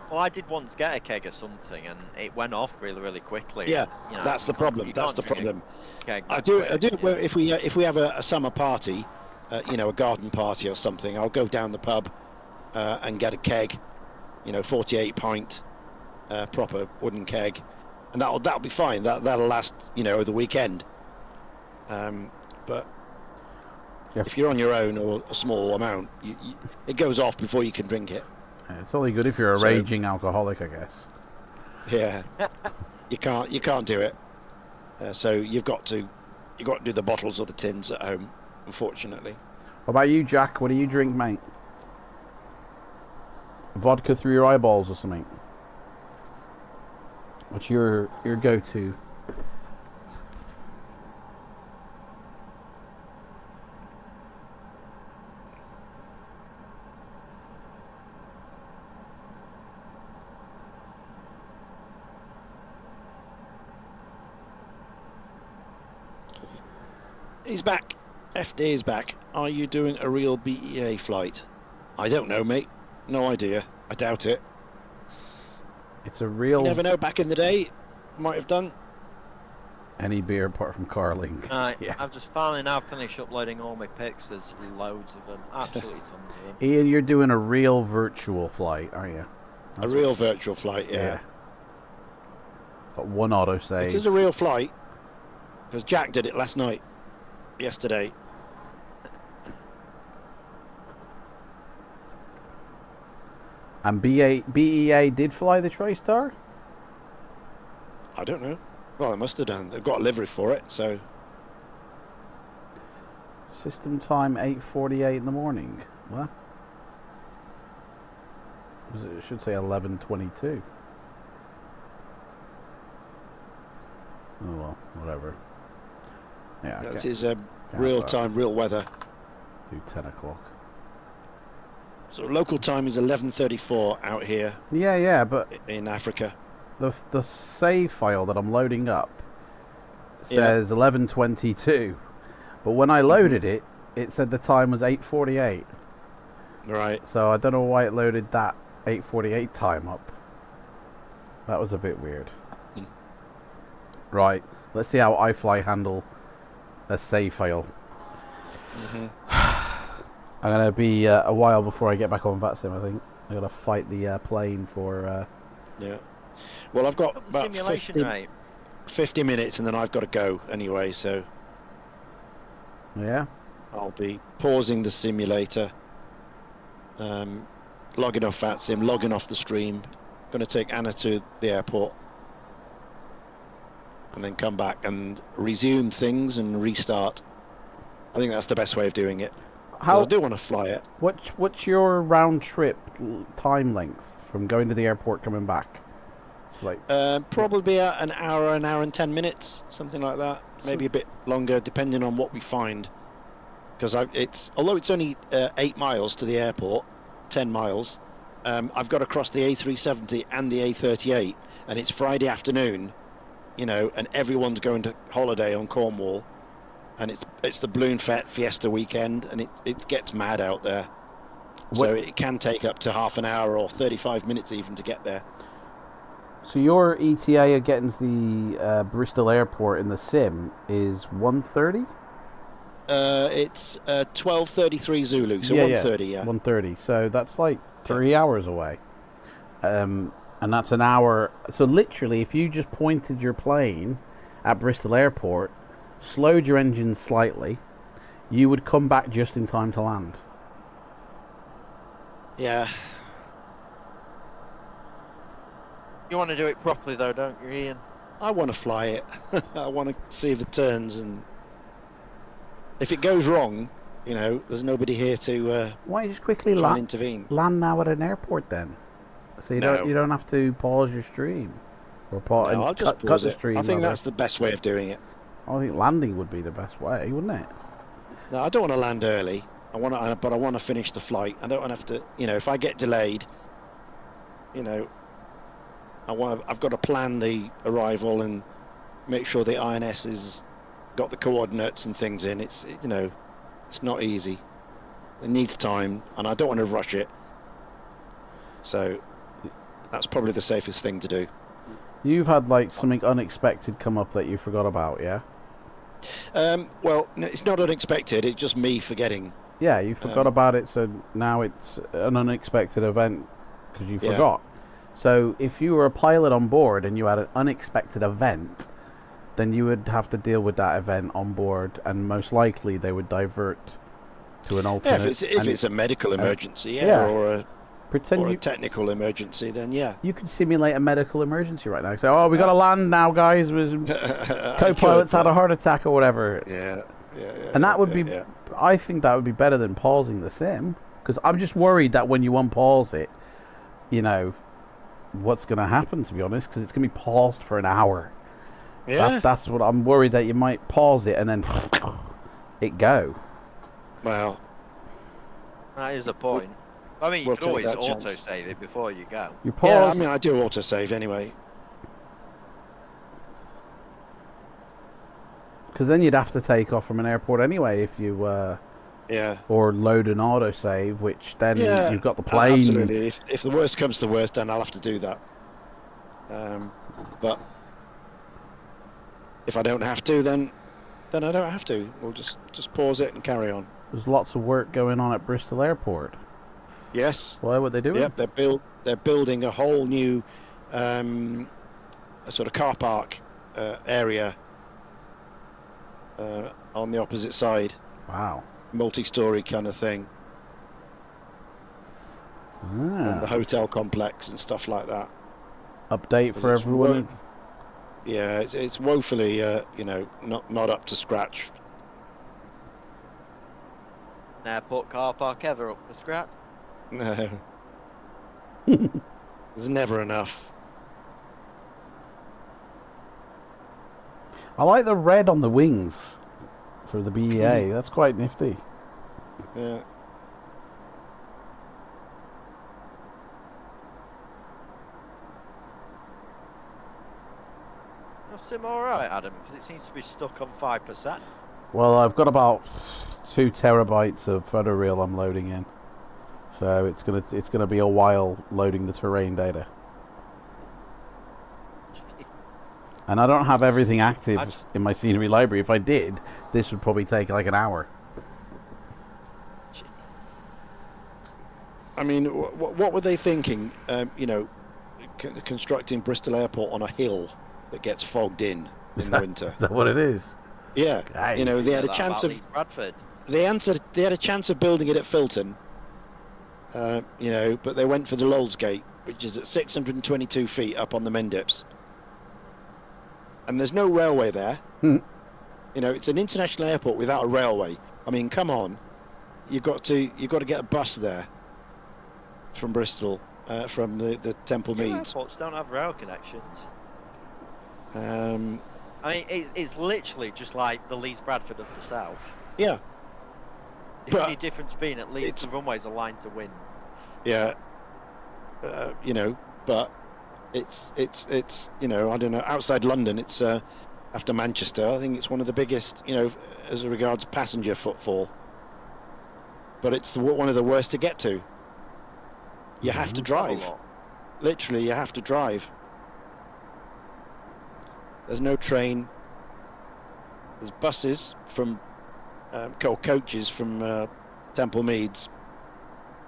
Well, I did once get a keg of something, and it went off really, really quickly. Yeah, you know, that's the problem. That's the problem. I do. Well, if we have a summer party, you know, a garden party or something, I'll go down the pub and get a keg, you know, 48 pint, proper wooden keg, and that'll be fine. That'll last, you know, the weekend. But if you're on your own or a small amount, it goes off before you can drink it. It's only good if you're a raging alcoholic, I guess. Yeah, you can't do it. So you've got to do the bottles or the tins at home, unfortunately. What about you, Jack? What do you drink, mate? Vodka through your eyeballs or something? What's your go-to? He's back. FD is back. Are you doing a real BEA flight? I don't know, mate. No idea. I doubt it. It's a real... You never know, back in the day, might have done. Any beer apart from Carling. Yeah. I've just finally now finished uploading all my pics. There's loads of them. Absolutely tons of them. Ian, you're doing a real virtual flight, aren't you? A real virtual flight, yeah. Got one autosave. It is a real flight. Because Jack did it last night. Yesterday. And BEA did fly the TriStar? I don't know. Well, they must have done. They've got a livery for it, so... System time 8:48 in the morning. What? It should say 11:22. Oh well, whatever. Yeah, That is real time, real weather. Do 10 o'clock. So local time is 11:34 out here. Yeah, but in Africa. The save file that I'm loading up says 11:22, but when I loaded it, it said the time was 8:48. Right. So I don't know why it loaded that 8:48 time up. That was a bit weird. Right. Let's see how iFly handle a save file. I'm gonna be a while before I get back on VATSIM. I think I'm gonna fight the plane for. Yeah. Well, I've got about simulation 50 minutes, and then I've got to go anyway. So. Yeah. I'll be pausing the simulator, logging off VATSIM, logging off the stream. Going to take Anna to the airport, and then come back and resume things and restart. I think that's the best way of doing it. I do want to fly it. What's your round trip time length from going to the airport coming back? Like probably an hour and 10 minutes, something like that. Maybe a bit longer, depending on what we find. Because although it's only 8 miles to the airport, 10 miles, I've got to cross the A370 and the A38, and it's Friday afternoon, you know, and everyone's going to holiday on Cornwall. And it's the Balloon Fiesta weekend, and it gets mad out there. So it can take up to half an hour or 35 minutes even to get there. So your ETA against the Bristol Airport in the sim is 1:30? It's 12:33 Zulu, so 1:30, yeah. 1:30. So that's like 3 hours away. And that's an hour. So literally, if you just pointed your plane at Bristol Airport, slowed your engines slightly, you would come back just in time to land. Yeah. You want to do it properly though, don't you, Ian? I want to fly it. I want to see the turns, and if it goes wrong, you know, there's nobody here to why don't you just quickly intervene. Land now at an airport then, so you don't have to pause your stream or pause. No, I'll just pause the it. stream. I think that's the best way of doing it. I think landing would be the best way, wouldn't it? No, I don't want to land early. But I want to finish the flight. I don't want to have to, you know, if I get delayed, you know, I've got to plan the arrival and make sure the INS has got the coordinates and things in. It's you know, it's not easy. It needs time, and I don't want to rush it. So that's probably the safest thing to do. You've had like something unexpected come up that you forgot about, yeah? Well, no, it's not unexpected. It's just me forgetting. Yeah, you forgot about it, so now it's an unexpected event because you forgot. So if you were a pilot on board and you had an unexpected event, then you would have to deal with that event on board, and most likely they would divert to an alternate. Yeah, if it's a medical emergency, or a technical emergency, then you could simulate a medical emergency right now. So, oh, we got to land now, guys. Co-pilot's had a heart attack or whatever. Yeah. And that would be, I think that would be better than pausing the sim, because I'm just worried that when you unpause it, you know, what's going to happen, to be honest, because it's going to be paused for an hour. Yeah. That's what I'm worried, that you might pause it and then it go. Well, that is a point. I mean, you could always auto-save it before you go. You pause. Yeah, I mean, I do auto-save anyway. Because then you'd have to take off from an airport anyway if you... Yeah. Or load an autosave, which then you've got the Oh, plane. absolutely. If the worst comes to worst, then I'll have to do that. But if I don't have to, then I don't have to. We'll just pause it and carry on. There's lots of work going on at Bristol Airport. Yes. Why would they do Yep, it? they're building a whole new sort of car park area on the opposite side. Wow. Multi-story kind of thing. And the hotel complex and stuff like that. Update for everyone. Yeah, it's woefully, you know, not up to scratch. An airport car park ever up to scratch? No. There's never enough. I like the red on the wings for the BEA. That's quite nifty. Yeah. Sim alright, Adam? Because it seems to be stuck on 5%. Well, I've got about 2 terabytes of photoreal I'm loading in, so it's gonna be a while loading the terrain data. And I don't have everything active in my scenery library. If I did, this would probably take like an hour. I mean, what were they thinking? You know, constructing Bristol Airport on a hill that gets fogged in the winter. Is that what it is? Yeah. Right. You know, they had a chance of Bradford. they had a chance of building it at Filton. You know, but they went for the Lowell's Gate, which is at 622 feet up on the Mendips. And there's no railway there. You know, it's an international airport without a railway. I mean, come on, you've got to get a bus there from Bristol, from the Temple Meads. Airports don't have rail connections. I mean, it's literally just like the Leeds Bradford of the south. Yeah. The only difference being at least the runways are lined to wind. Yeah. You know, but it's you know, I don't know, outside London it's after Manchester I think it's one of the biggest, you know, as regards passenger footfall, but it's one of the worst to get to. You have to drive, literally you have to drive. There's no train. There's buses from coaches from Temple Meads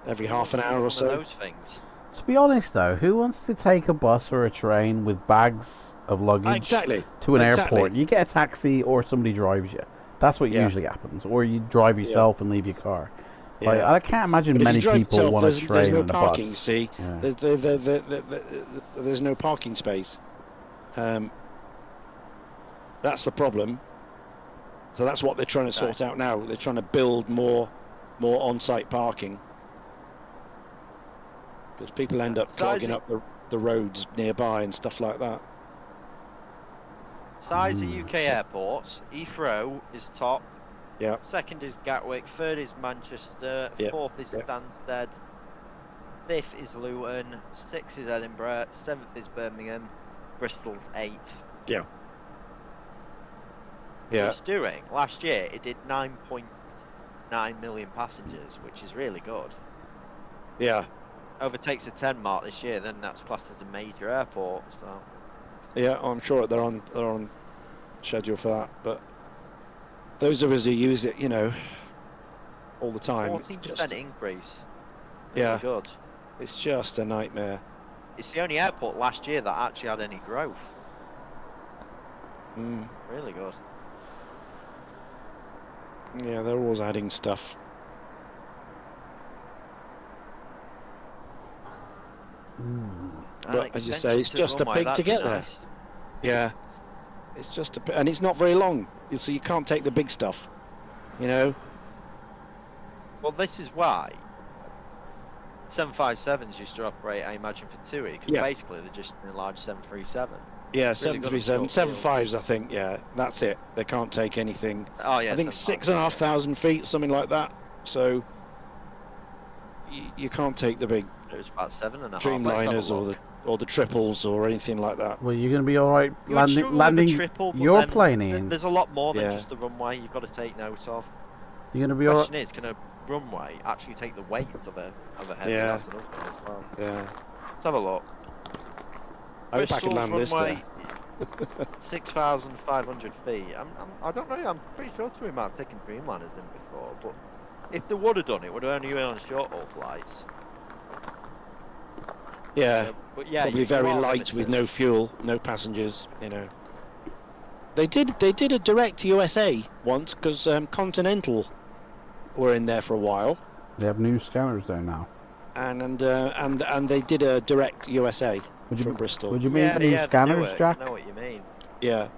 every half an hour or so. Those things. To be honest, though, who wants to take a bus or a train with bags of luggage to an airport? You get a taxi or somebody drives you. That's what usually happens. Or you drive yourself and leave your car. Like, I can't imagine many people want to train no in a parking, bus. See, there's no parking space. That's the problem. So that's what they're trying to sort out now. They're trying to build more on-site parking. Because people end up clogging up the roads nearby and stuff like that. Size of UK airports, Heathrow is top. Yeah. Second is Gatwick. Third is Manchester. Fourth is Stansted. Fifth is Luton. Sixth is Edinburgh. Seventh is Birmingham. Bristol's eighth. Yeah. Yeah. It's doing. Last year it did 9.9 million passengers, which is really good. Yeah. Overtakes the 10 mark this year, then that's classed as a major airport. So. Yeah, I'm sure they're on schedule for that. But those of us who use it, you know, all the time. 14% increase. Yeah. Really good. It's just a nightmare. It's the only airport last year that actually had any growth. Really good. Yeah, they're always adding stuff. But as you say, it's just a pig to get there. Yeah, it's just and it's not very long, so you can't take the big stuff, you know. Well, this is why 757s used to operate, I imagine, for TUI, because basically they're just an enlarged 737. Yeah, 737, 75s, I think. Yeah, that's it. They can't take anything. Oh yeah, I think 6,500 feet, something like that. So you can't take the big it was about 7.5 Dreamliners or the or the triples or anything like that. Well, you're going to be all right You would struggle with landing the triple, but your then plane in. There's a lot more than Yeah. just the runway you've got to take note of. You're going to be The all question right. is, can a runway actually take the weight of a heavy? Yeah. That's another thing as well. Yeah. Let's have a look. I hope I can Bristol's land this runway, there. 6,500 feet. I don't know. I'm pretty sure we might have taken Dreamliners in before, but if they would have done it, would have only been on short haul flights. Yeah. But yeah, Probably you very are light with limited. no fuel, no passengers. You know. They did a direct USA once because Continental were in there for a while, They have new scanners there now. and they did a direct USA Would you, from Bristol. would you mean Yeah, new yeah, scanners, I Jack? know what you mean. Yeah,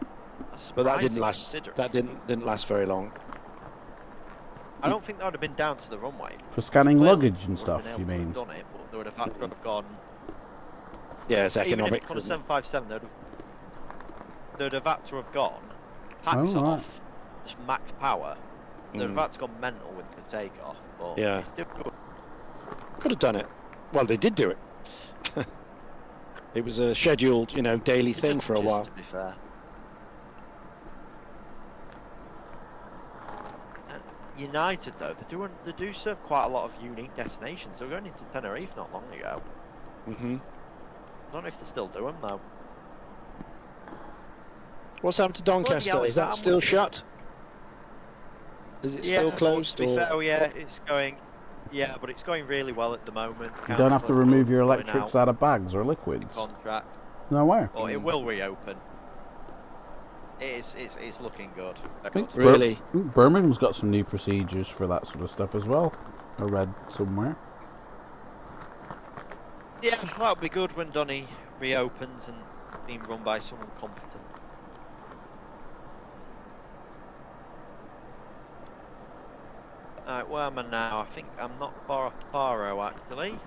That's but that surprising didn't last. considering. That didn't last very long. I don't think that would have been down to the runway. For scanning Clearly, luggage and they would stuff, have you been able mean? to have done it, but they would have had to have gone. Yeah, it's Even if economic. it's on a isn't it? 757, they'd have had to have gone, packs Oh, right. off, just max power. They'd have Mm. had to gone mental with the takeoff. But Yeah. it's difficult. Could have done it. Well, they did do it. It was a scheduled, you know, daily thing for a Just while. To be fair. United though, they do serve quite a lot of unique destinations. They were going into Tenerife not long ago. Mhm. I don't know if they still do them though. What's happened to Doncaster? hell, Is that I'm still with you. shut? Is it still closed? To be Or... fair, yeah, it's going. Yeah, but it's going really well at the moment. You don't have to remove your Going electrics out of bags or liquids. contract. No way. Or it will reopen. It's looking good. I think Really? Birmingham's got some new procedures for that sort of stuff as well. I read somewhere. Yeah, that'll be good when Donny reopens and being run by someone competent. Alright, where am I now? I think I'm not far off Faro actually.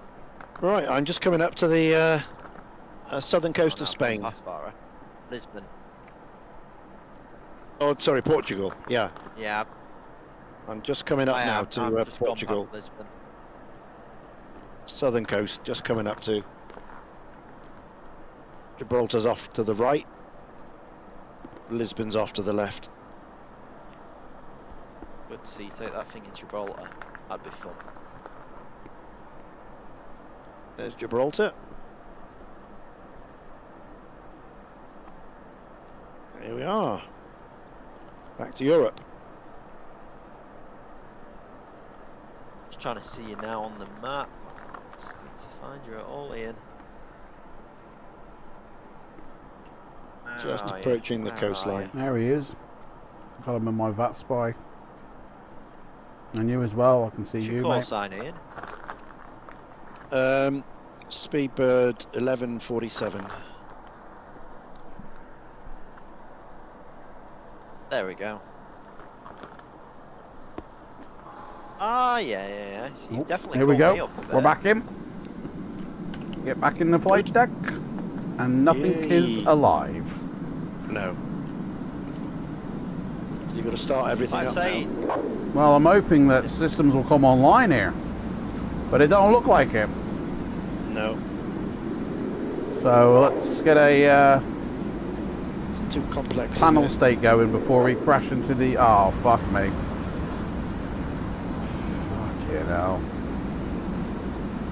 Right, I'm just coming up to the southern coast Oh, of no, Spain. past Faro. Lisbon. Oh, sorry, Portugal. Yeah, Yeah, I'm just coming up I now am. to I'm just gone Portugal. past Lisbon. Southern coast, just coming up to. Gibraltar's off to the right. Lisbon's off to the left. Good to see you take that thing in Gibraltar. That'd be fun. There's Gibraltar. Here we are. Back to Europe. Just trying to see you now on the map. Just need to find you at all, Ian. Just Where are you? approaching the Where are coastline. you? There he is. Got him in my VAT spy. And you as well. I can see What's your you, call mate. sign, Ian? Speedbird 1147. There we go. Ah, yeah. So you've definitely Here we caught me go. up We're there. back in. Get back in the flight deck. And nothing is Yay. alive. No. So you've got to start everything Like I up say, now. Well, I'm hoping that systems will come online here. But it don't look like it. No, So let's get a it's too complex. panel isn't it? state going before we crash into the... Oh, fuck me. Fucking hell.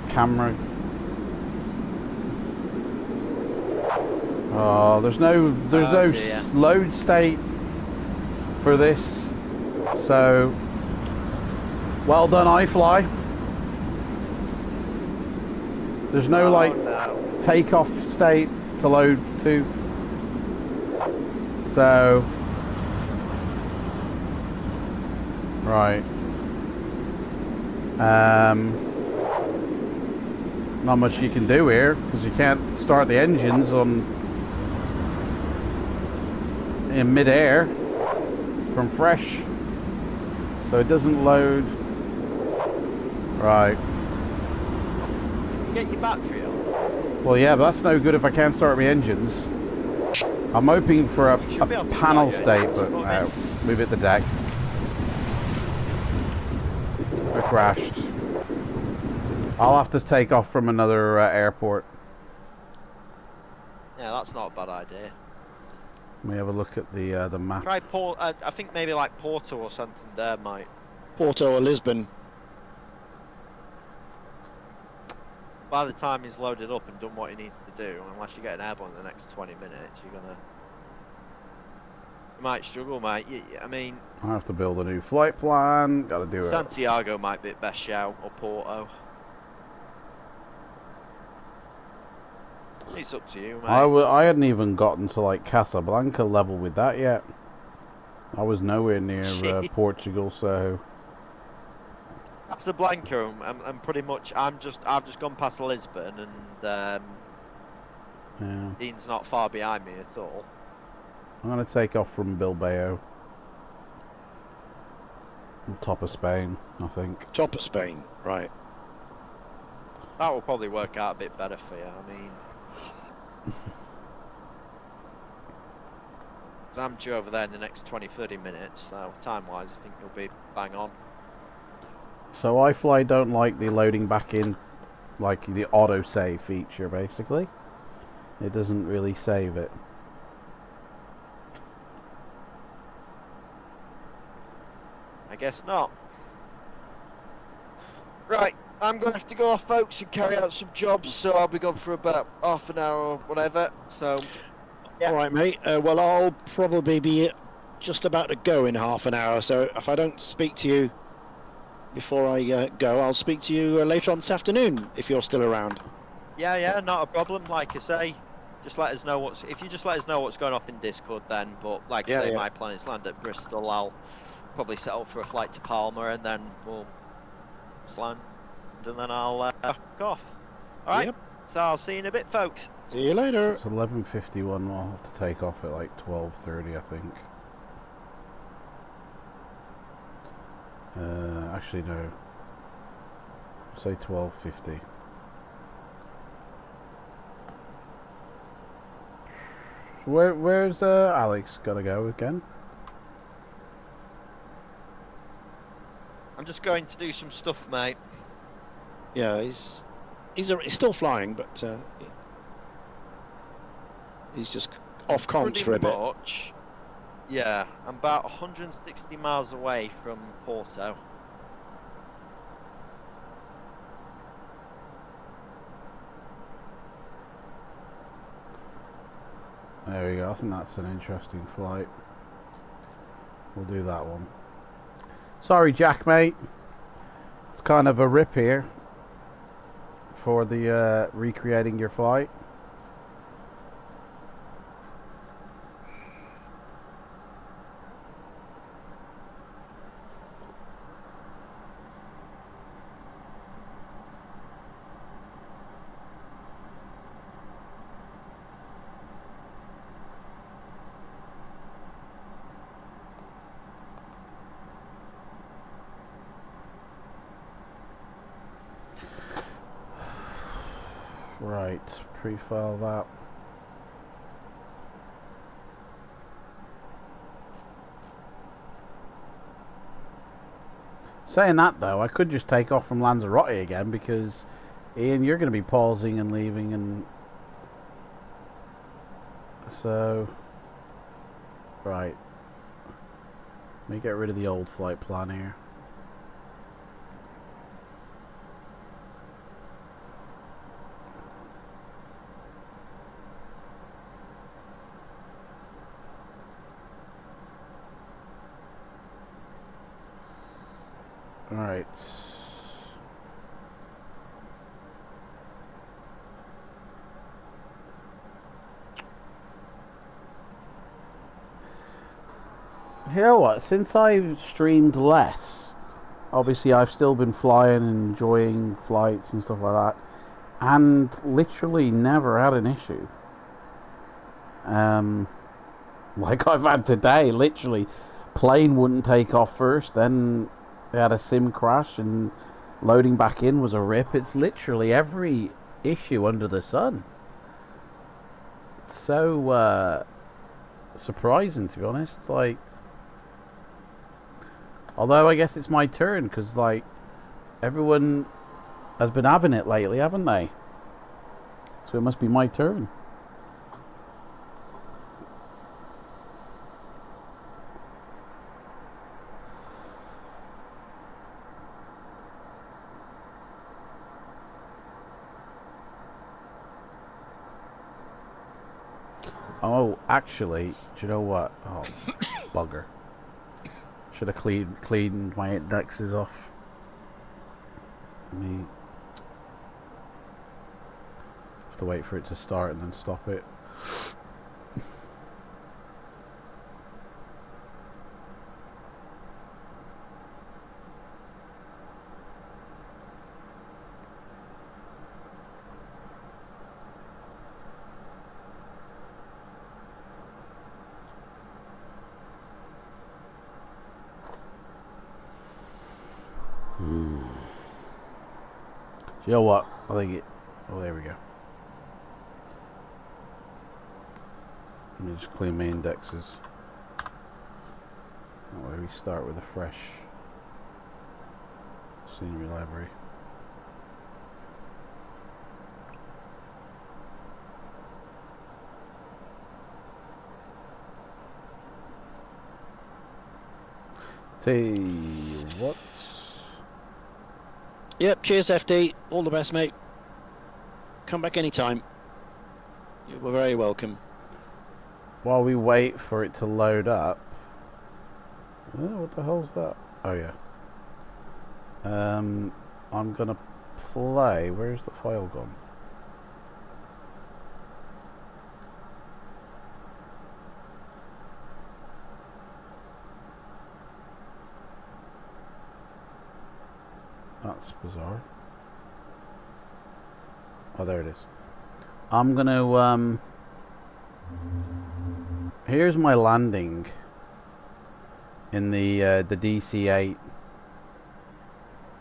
Camera. Oh, there's no Oh, dear. load state for this. So, well done, iFly. There's no like no. takeoff state to load to. So, right. Not much you can do here because you can't start the engines in mid-air from fresh, so it doesn't load. Right. Get your battery on. Well, yeah, but that's no good if I can't start my engines. I'm hoping for a You should be able to panel start your state, but engines, no. Move it the deck. I crashed. I'll have to take off from another airport. Yeah, that's not a bad idea. Let me have a look at the map. Try Port. I think maybe like Porto or something there might. Porto or Lisbon. By the time he's loaded up and done what he needs to do, unless you get an airborne in the next 20 minutes, you might struggle, mate. I mean, I have to build a new flight plan. Got to do it. Santiago might be the best shout, or Porto. It's up to you, mate. I hadn't even gotten to like Casablanca level with that yet. I was nowhere near Portugal, so. Casablanca, I'm pretty much. I've just gone past Lisbon, and Yeah. Dean's not far behind me at all. I'm gonna take off from Bilbao. On top of Spain, I think. Top of Spain, right. That will probably work out a bit better for you. I mean, I'm due over there in the next 20-30 minutes, so time-wise, I think you'll be bang on. So iFly don't like the loading back in, like the auto-save feature, basically. It doesn't really save it. I guess not. Right, I'm going to have to go off, folks, and carry out some jobs, so I'll be gone for about half an hour or whatever, so... Yeah. All right, mate. Well, I'll probably be just about to go in half an hour, so if I don't speak to you before I go, I'll speak to you later on this afternoon, if you're still around. Yeah, not a problem. Like I say, just let us know if you just let us know what's going off in Discord then, but like I say, my plan is land at Bristol. I'll probably set up for a flight to Palma, and then we'll land, and then I'll back off. All right. Yep. So I'll see you in a bit, folks. See you later. It's 11:51. I'll have to take off at like 12:30, I think. Actually, no. Say 12:50. Where's Alex gotta go again? I'm just going to do some stuff, mate. Yeah, he's still flying, but he's just off comms for a bit. Yeah, I'm about 160 miles away from Porto. There we go. I think that's an interesting flight. We'll do that one. Sorry, Jack, mate. It's kind of a rip here for the recreating your flight. Right, pre-file that. Saying that though, I could just take off from Lanzarote again, because Ian, you're going to be pausing and leaving, and so right. Let me get rid of the old flight plan here. All right. You know what? Since I've streamed less, obviously I've still been flying and enjoying flights and stuff like that, and literally never had an issue. Like I've had today, literally, plane wouldn't take off first, then they had a sim crash, and loading back in was a rip. It's literally every issue under the sun. It's so surprising, to be honest. Like, although I guess it's my turn, because like everyone has been having it lately, haven't they? So it must be my turn. Oh, actually, do you know what? Oh, bugger. Should have cleaned my indexes off. Me. Have to wait for it to start and then stop it. You know what? I think it... Oh, there we go. Let me just clean my indexes. That way we start with a fresh scenery library. Tell you what... Yep, cheers FD. All the best, mate. Come back anytime. You're very welcome. While we wait for it to load up... Oh, what the hell's that? Oh, yeah. I'm gonna play... Where's the file gone? That's bizarre. Oh, there it is. I'm gonna here's my landing in the DC-8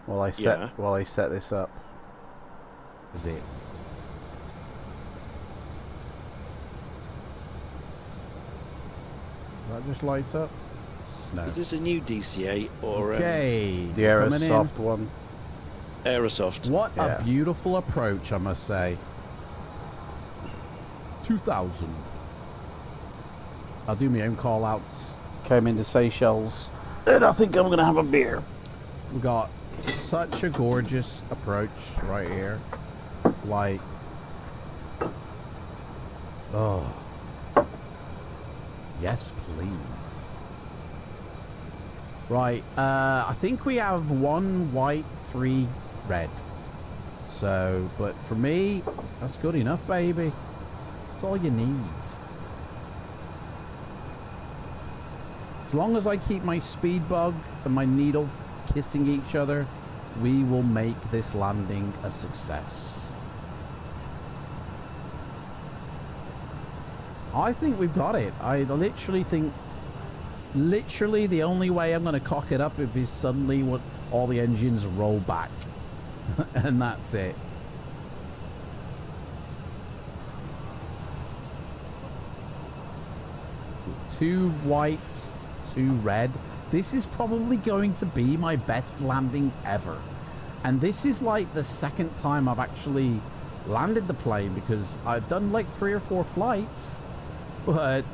while I set this up. Is it? That just lights up? No. Is this a new DC-8 or Okay, the Aerosoft one? Aerosoft. What a beautiful approach, I must say. 2000. I'll do my own call outs. Came into Seychelles and I think I'm gonna have a beer. We got such a gorgeous approach right here. Like, oh, yes please. Right, I think we have 1 white, 3 red. So, but for me, that's good enough, baby. That's all you need. As long as I keep my speed bug and my needle kissing each other, we will make this landing a success. I think we've got it. I literally think, literally the only way I'm going to cock it up if is suddenly what all the engines roll back. And that's it. Two white, 2 red. This is probably going to be my best landing ever. And this is like the second time I've actually landed the plane, because I've done like 3 or 4 flights, but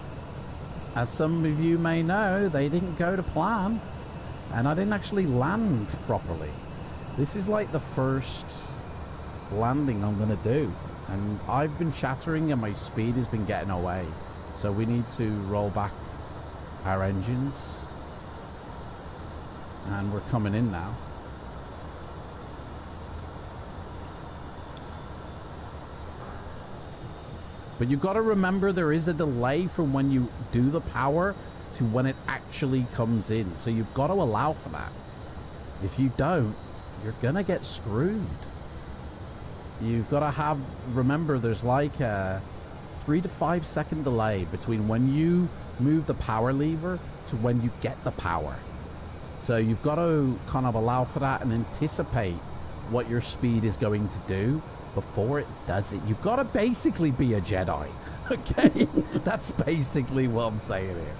as some of you may know, they didn't go to plan and I didn't actually land properly. This is like the first landing I'm gonna do, and I've been chattering and my speed has been getting away, so we need to roll back our engines, and we're coming in now. But you've got to remember there is a delay from when you do the power to when it actually comes in, so you've got to allow for that. If you don't, you're gonna get screwed. You've got to remember there's like a 3 to 5 second delay between when you move the power lever to when you get the power. So you've got to kind of allow for that and anticipate what your speed is going to do before it does it. You've got to basically be a Jedi. Okay, that's basically what I'm saying here.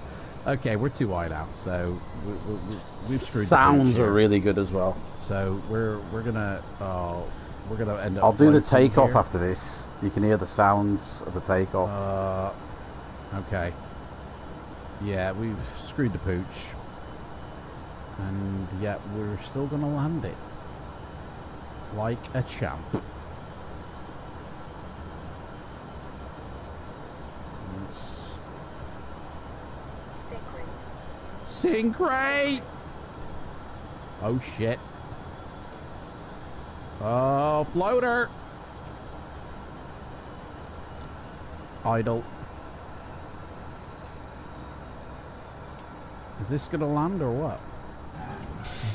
Okay, we're too wide out, so we've screwed. Sounds are really good as well. So we're gonna end up. I'll do the floating takeoff here. after this. You can hear the sounds of the takeoff. Okay. Yeah, we've screwed the pooch, and yet we're still gonna land it like a champ. Synchrate! Oh shit. Oh, floater! Idle. Is this gonna land or what?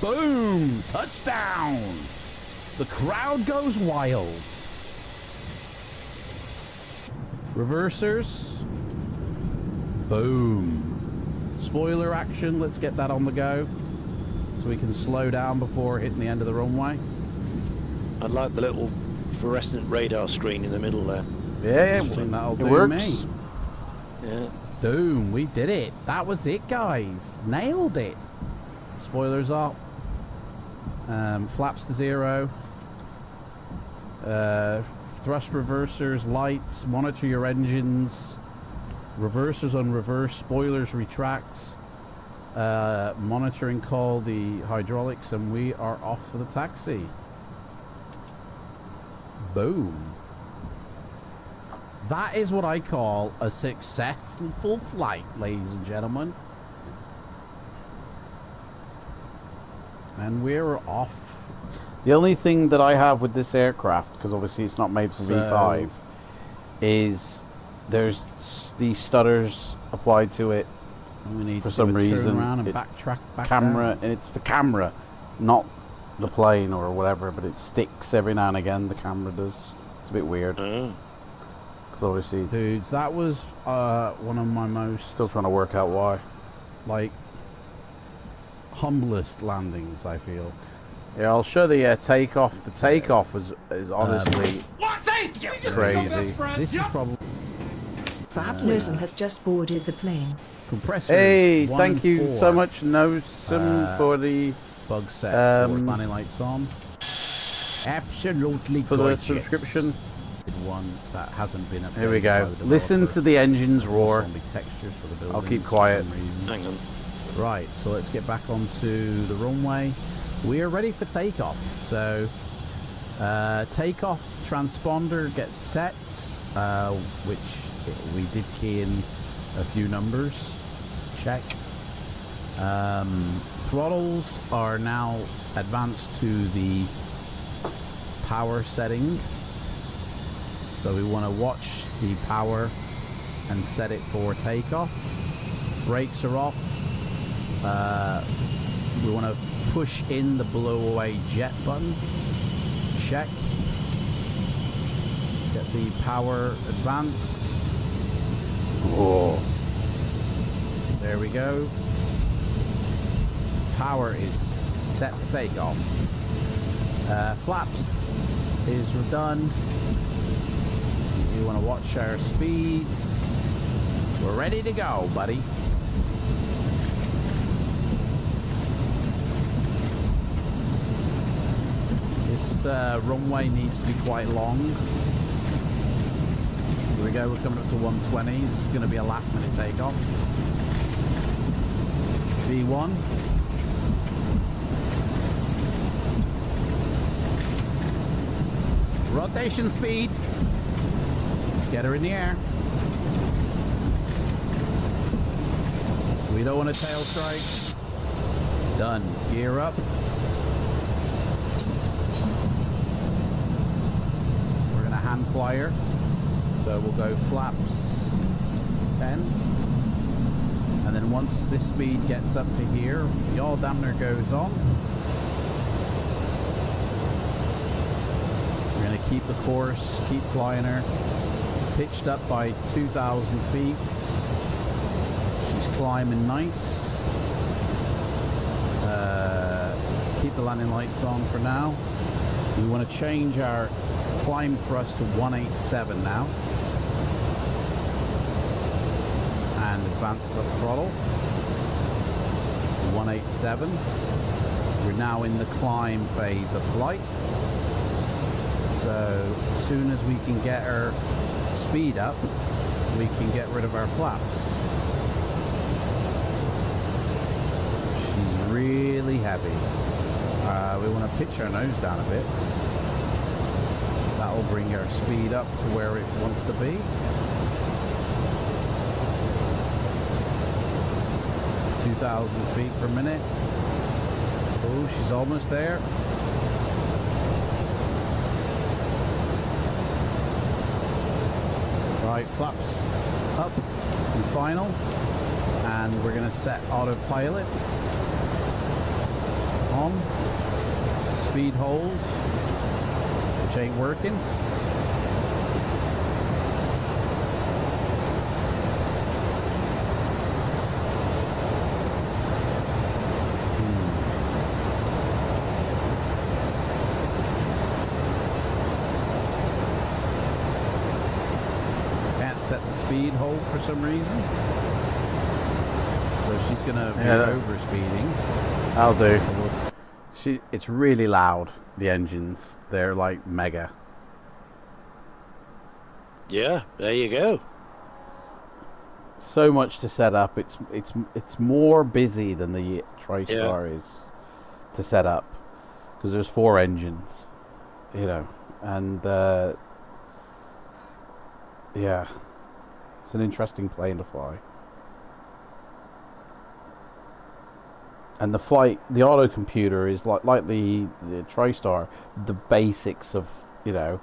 Boom! Touchdown! The crowd goes wild. Reversers. Boom. Spoiler action. Let's get that on the go. So we can slow down before hitting the end of the runway. I like the little fluorescent radar screen in the middle there. Yeah, I think that'll do works. me. Yeah. Boom, we did it. That was it, guys. Nailed it. Spoilers up. Flaps to 0. Thrust reversers, lights, monitor your engines. Reversers on reverse, spoilers retracts. Monitoring call the hydraulics, and we are off for the taxi. Boom. That is what I call a successful flight, ladies and gentlemen. And we're off. The only thing that I have with this aircraft, because obviously it's not made for V5, is there's these stutters applied to it we need for to some do a turn reason. around and It- backtrack back camera, down. and it's the camera, not the plane or whatever, but it sticks every now and again. The camera does. It's a bit weird. Because obviously, Dudes, that was one of my most still trying to work out why. like humblest landings, I feel. Yeah, I'll show the takeoff. The takeoff is honestly Well, thank you. crazy. This is probably Nosen has just boarded the plane. compressors. Hey, 1 thank and you 4. so much, Nosen, for the Bug set. Forward um, landing lights on. Absolutely for the gorgeous. subscription. One that hasn't been updated. Here we go. by the Listen developer. to the engines Also roar. on the textures for the I'll keep buildings for quiet. some reason. Hang on. Right, so let's get back onto the runway. We are ready for takeoff. So, takeoff transponder gets set, which we did key in a few numbers. Check. Throttles are now advanced to the power setting. So we want to watch the power and set it for takeoff. Brakes are off. We want to push in the blow away jet button. Check. Get the power advanced. Oh. There we go. Power is set for takeoff. Flaps is done. You want to watch our speeds. We're ready to go, buddy. This runway needs to be quite long. Here we go, we're coming up to 120. This is going to be a last minute takeoff. V1. Rotation speed. Let's get her in the air. We don't want a tail strike. Done. Gear up. We're going to hand flyer. So we'll go flaps 10. And then once this speed gets up to here, the yaw dampener goes on. We're going to keep the course, keep flying her. Pitched up by 2,000 feet. She's climbing nice. Keep the landing lights on for now. We want to change our climb thrust to 187 now. And advance the throttle. 187. We're now in the climb phase of flight. So as soon as we can get our speed up, we can get rid of our flaps. She's really heavy. We want to pitch our nose down a bit. That will bring our speed up to where it wants to be. 2,000 feet per minute. Oh, she's almost there. Right, flaps up and final. And we're going to set autopilot on. Speed hold, which ain't working. Set the speed hold for some reason, so she's gonna be over speeding. I'll do. It's really loud. The engines, they're like mega. Yeah, there you go. So much to set up. It's more busy than the TriStar is to set up, because there's 4 engines, you know, and yeah. It's an interesting plane to fly. And the auto computer is like the TriStar, the basics of, you know,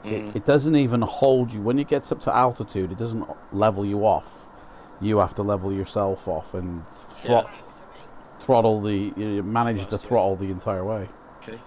it doesn't even hold you. When it gets up to altitude, it doesn't level you off. You have to level yourself off and throttle manage the throttle the entire way. Okay.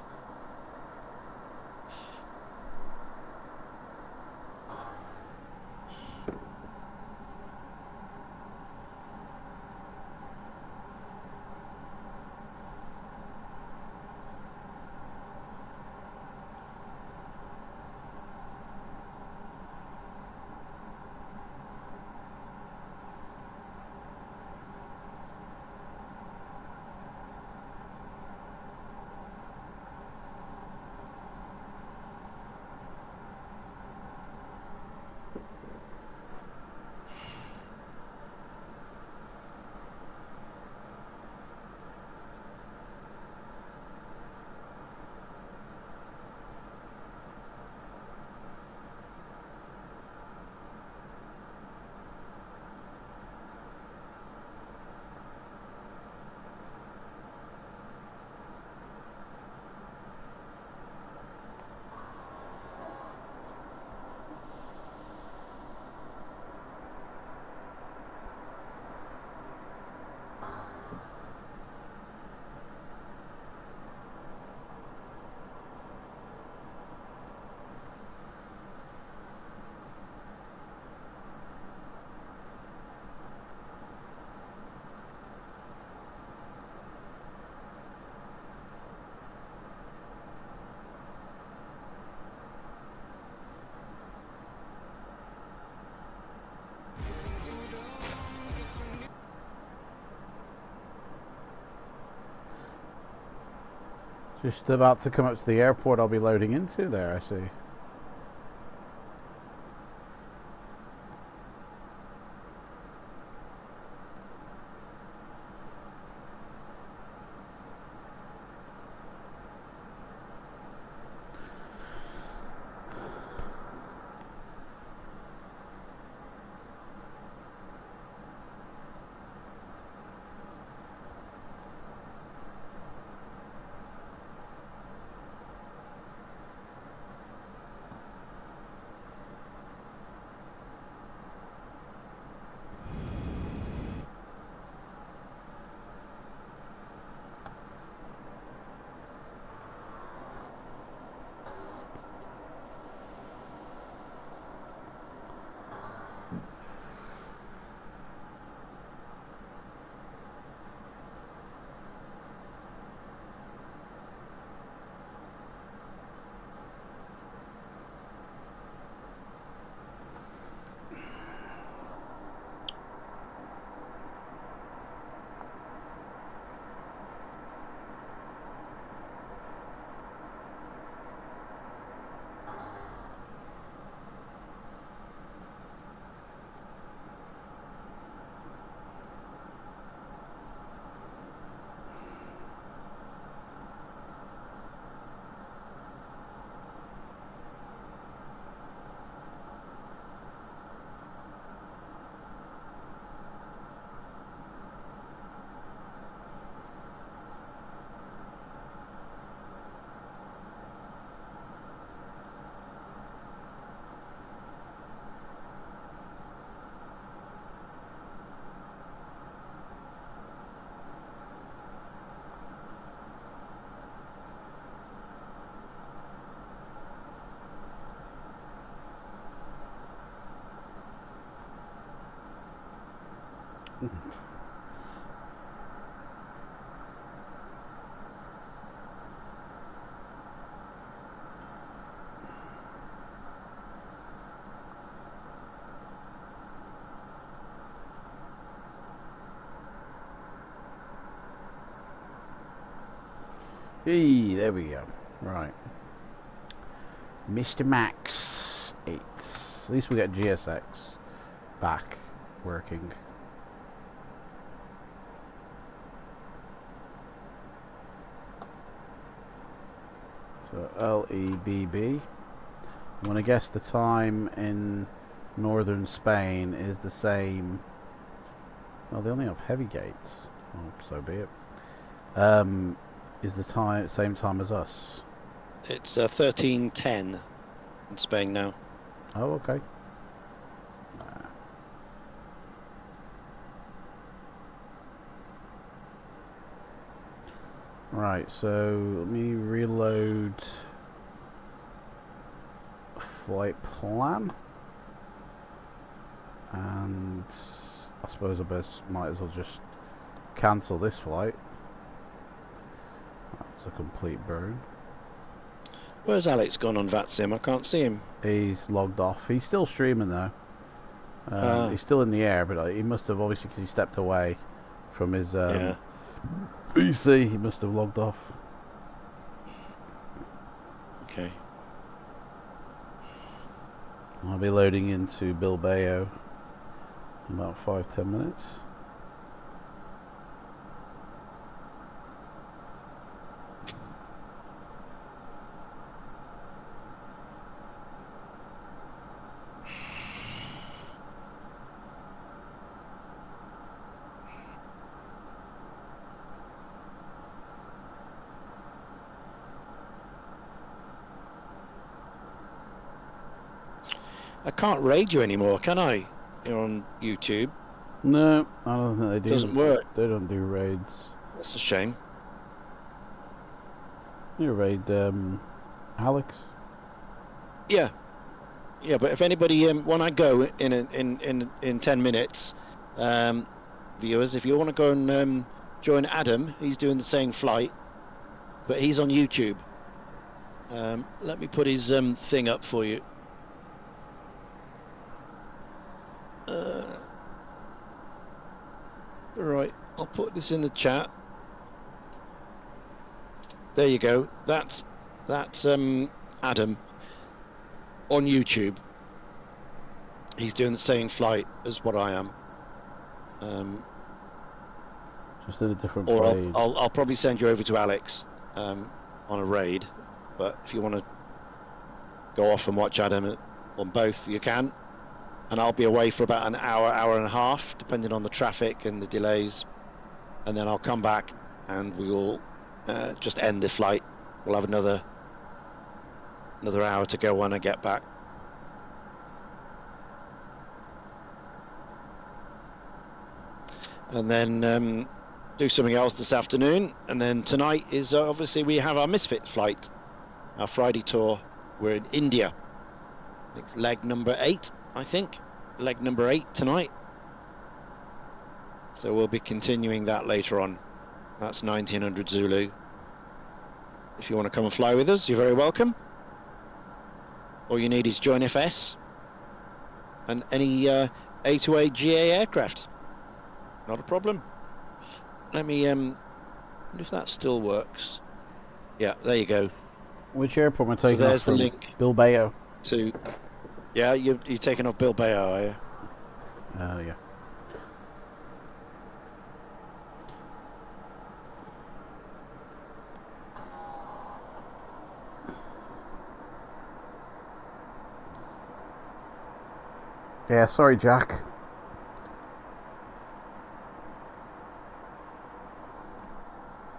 Just about to come up to the airport I'll be loading into there, I see. Hey, there we go. Right. Mr. Max 8. At least we got GSX back working. So LEBB. I'm gonna guess the time in northern Spain is the same. Well, they only have heavy gates. Oh, so be it. Is the same time as us? It's 13:10 in Spain now. Oh, okay. Right, so let me reload flight plan, and I suppose I might as well just cancel this flight. That's a complete burn. Where's Alex gone on VATSIM? I can't see him. He's logged off. He's still streaming though. He's still in the air, but he must have, obviously, because he stepped away from his PC, he must have logged off. Okay. I'll be loading into Bilbao in about 5-10 minutes. I can't raid you anymore, can I? You're on YouTube. No, I don't think they do. Doesn't work. They don't do raids. That's a shame. You raid Alex? Yeah. Yeah, but if anybody when I go in 10 minutes, viewers, if you want to go and join Adam, he's doing the same flight, but he's on YouTube. Let me put his thing up for you. Right, I'll put this in the chat. There you go. That's Adam on YouTube. He's doing the same flight as what I am. Just in a different or plane. I'll probably send you over to Alex on a raid. But if you want to go off and watch Adam on both, you can. And I'll be away for about an hour, hour and a half, depending on the traffic and the delays. And then I'll come back and we will just end the flight. We'll have another hour to go when I get back. And then do something else this afternoon. And then tonight is obviously we have our Misfit flight, our Friday tour. We're in India. It's leg number 8. I think leg number 8 tonight, so we'll be continuing that later on. That's 1900 Zulu. If you want to come and fly with us, you're very welcome. All you need is join FS and any A2A GA aircraft. Not a problem. Let me if that still works. Yeah, there you go. Which airport am I taking? So there's off the from? link Bilbao. to. Yeah, you're taking off Bilbao, are you? Yeah. Yeah, sorry, Jack.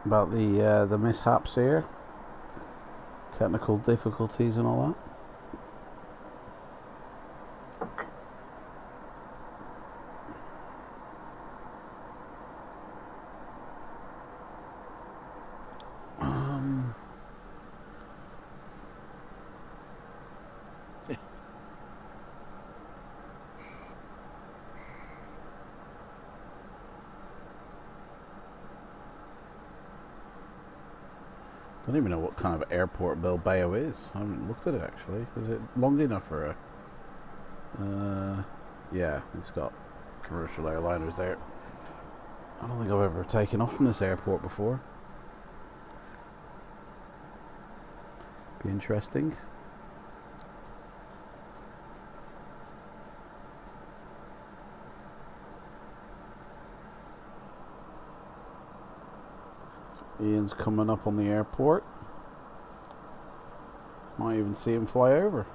About the mishaps here, technical difficulties and all that. don't even know what kind of airport Bilbao is. I haven't looked at it actually. Is it long enough for a... yeah, it's got commercial airliners there. I don't think I've ever taken off from this airport before. Be interesting. Ian's coming up on the airport. Might even see him fly over.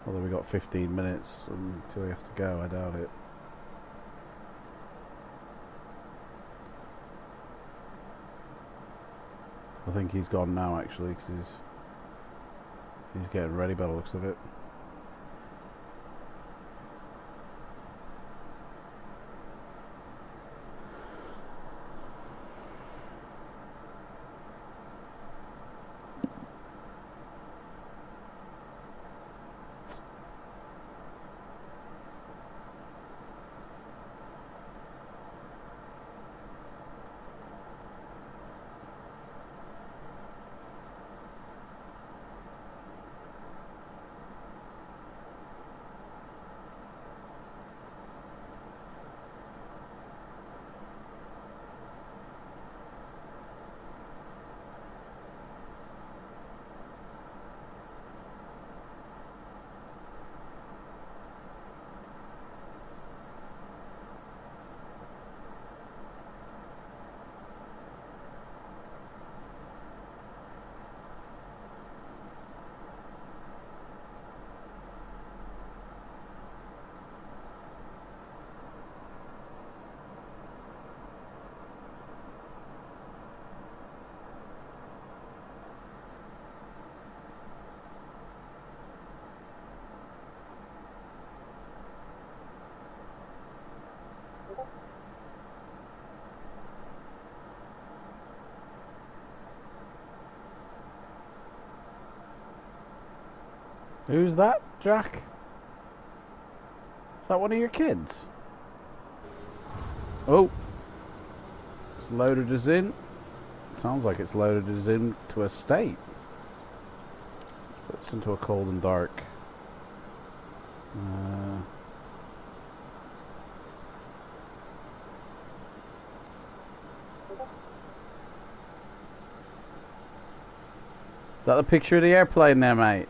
Although we got 15 minutes until he has to go, I doubt it. I think he's gone now actually, because he's getting ready by the looks of it. Who's that, Jack? Is that one of your kids? Oh. It's loaded us in. Sounds like it's loaded us into a state. Let's put this into a cold and dark. Is that the picture of the airplane there, mate?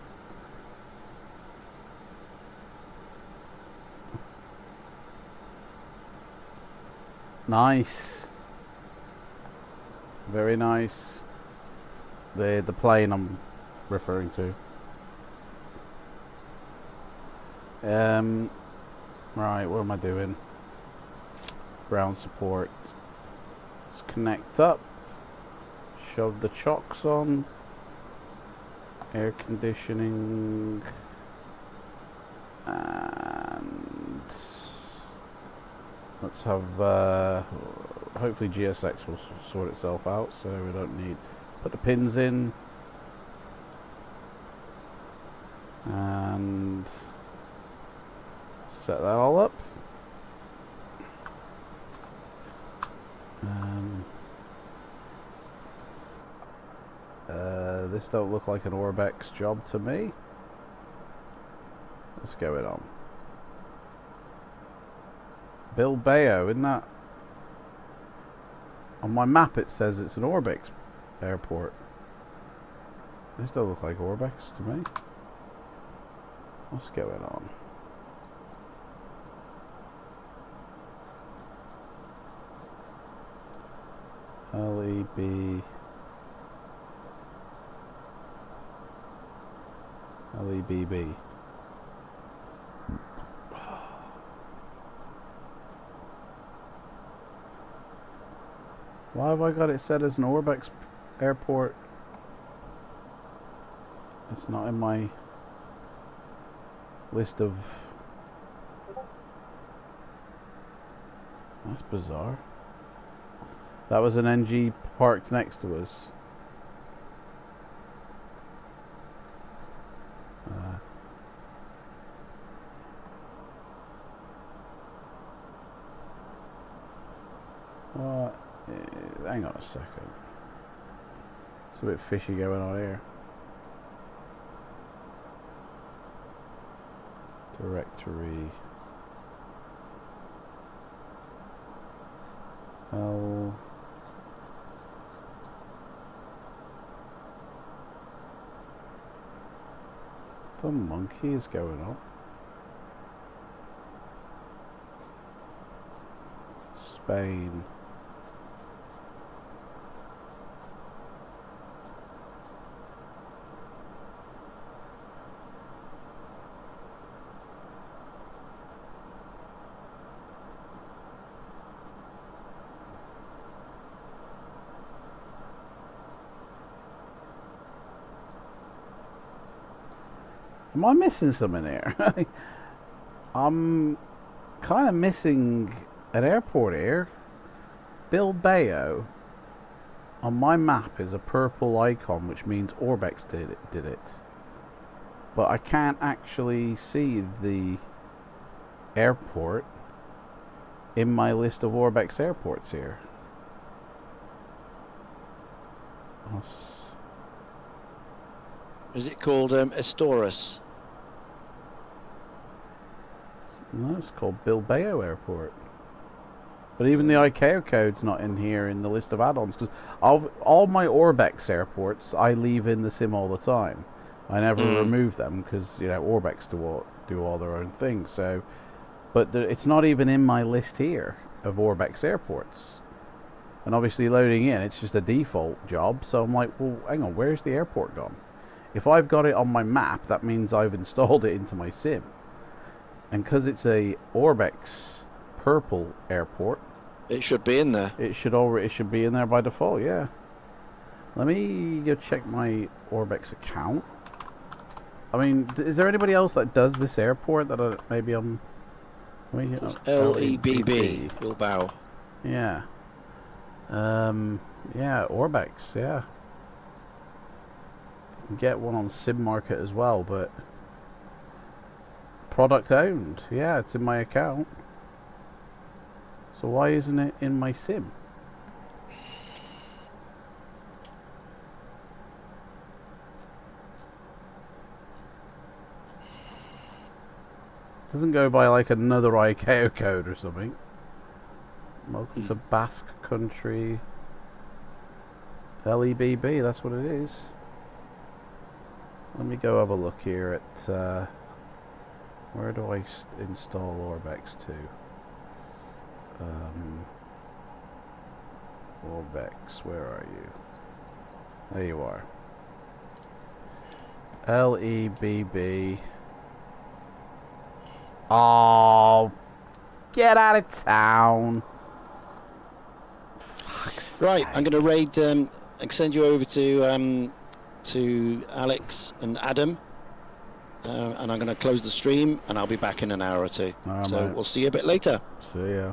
Nice. Very nice. The plane I'm referring to. Right, what am I doing? Ground support. Let's connect up. Shove the chocks on. Air conditioning. And let's have, hopefully GSX will sort itself out, so we don't need, put the pins in, and set that all up. This don't look like an Orbex job to me. What's going on? Bilbao, isn't that? On my map it says it's an Orbex airport. This don't look like Orbex to me. What's going on? LEBB. Why have I got it set as an Orbex airport? It's not in my list of... That's bizarre. That was an NG parked next to us. What? Hang on a second. It's a bit fishy going on here. Directory. L. The monkey is going on. Spain. Am I missing something here? I'm kind of missing an airport here. Bilbao on my map is a purple icon, which means Orbex did it. But I can't actually see the airport in my list of Orbex airports here. Is it called Estorus? No, it's called Bilbao Airport. But even the ICAO code's not in here in the list of add-ons, because all my Orbex airports I leave in the sim all the time. I never remove them because, you know, Orbex do all their own things. So, but it's not even in my list here of Orbex airports. And obviously loading in, it's just a default job. So I'm like, well, hang on, where's the airport gone? If I've got it on my map, that means I've installed it into my sim. And because it's a Orbex purple airport, it should be in there. It should be in there by default, yeah. Let me go check my Orbex account. I mean, is there anybody else that does this airport that maybe I'm... LEBB, Bilbao. Yeah. Yeah, Orbex, yeah. You can get one on Sim Market as well, but... Product owned. Yeah, it's in my account. So why isn't it in my sim? Doesn't go by like another ICAO code or something. Welcome to Basque Country. LEBB, that's what it is. Let me go have a look here at... where do I install Orbex to? Orbex, where are you? There you are. LEBB. Oh, get out of town. Fuck's Right, sake. I'm going to raid and send you over to Alex and Adam. And I'm going to close the stream, and I'll be back in an hour or two. So we'll see you a bit later. See ya.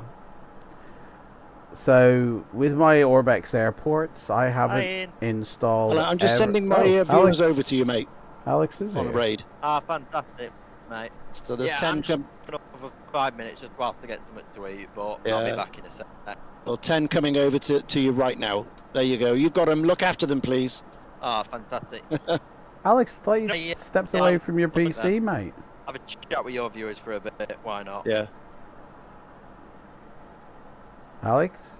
So, with my Orbex airports, I haven't installed... Hello, I'm just sending my viewers over to you, mate. Alex is on here. raid. Ah, fantastic, mate. So there's 10 I'm just for 5 minutes just whilst I get something to eat, but I'll be back in a sec. Well, 10 coming over to you right now. There you go. You've got them. Look after them, please. Ah, fantastic. Alex, I thought you stepped away from your PC, mate. Have a chat with your viewers for a bit, why not? Yeah. Alex?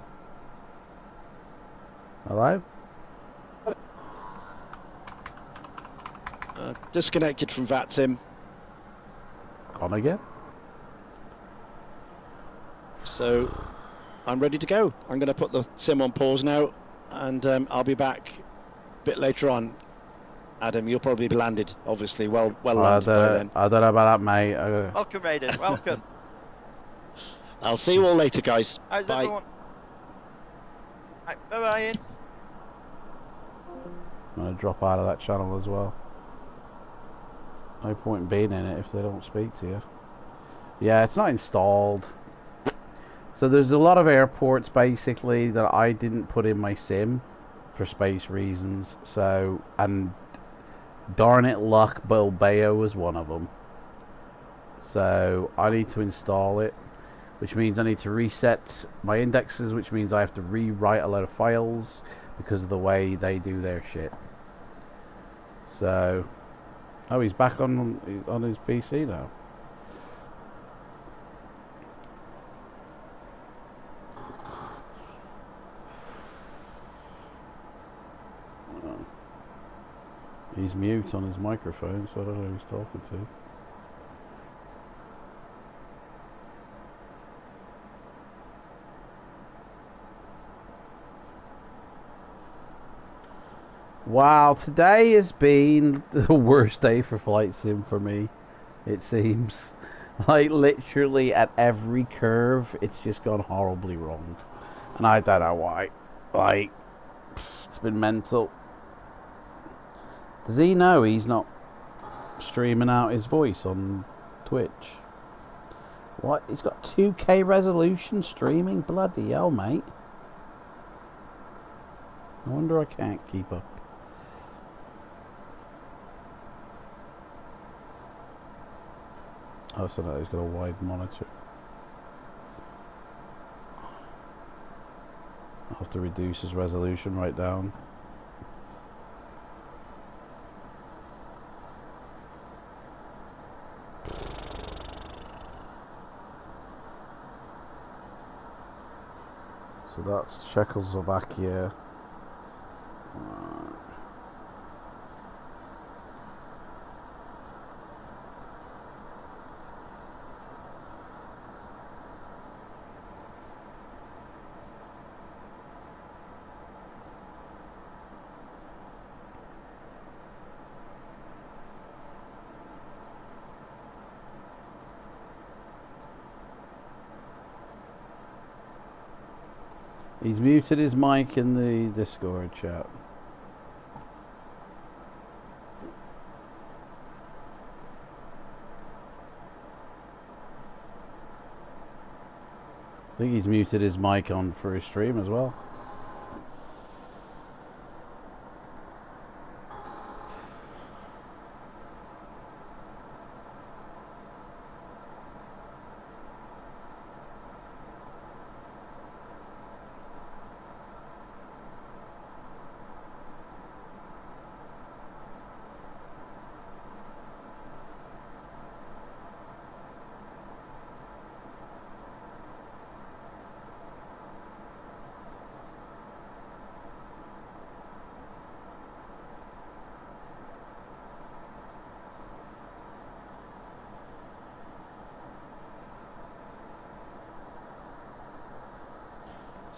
Hello? Disconnected from FLIGHTSIM. On again? So, I'm ready to go. I'm going to put the sim on pause now, and I'll be back a bit later on. Adam, you'll probably be landed, obviously, well landed by then. I don't know about that, mate. Welcome, Raiders, welcome. I'll see you all later, guys. How's Bye. everyone? Right, bye-bye, Ian. I'm going to drop out of that channel as well. No point in being in it if they don't speak to you. Yeah, it's not installed. So there's a lot of airports, basically, that I didn't put in my sim for space reasons. So, and darn it, luck, Bilbao was one of them. So I need to install it. which means I need to reset my indexes, which means I have to rewrite a lot of files because of the way they do their shit. So, oh, he's back on his PC now. He's mute on his microphone, so I don't know who he's talking to. Wow, today has been the worst day for Flight Sim for me, it seems. Like, literally at every curve, it's just gone horribly wrong. And I don't know why. Like, it's been mental. Does he know he's not streaming out his voice on Twitch? What? He's got 2K resolution streaming? Bloody hell, mate. No wonder I can't keep up. Oh, so no, he's got a wide monitor. I'll have to reduce his resolution right down. So that's Czechoslovakia. He's muted his mic in the Discord chat. I think he's muted his mic on for his stream as well.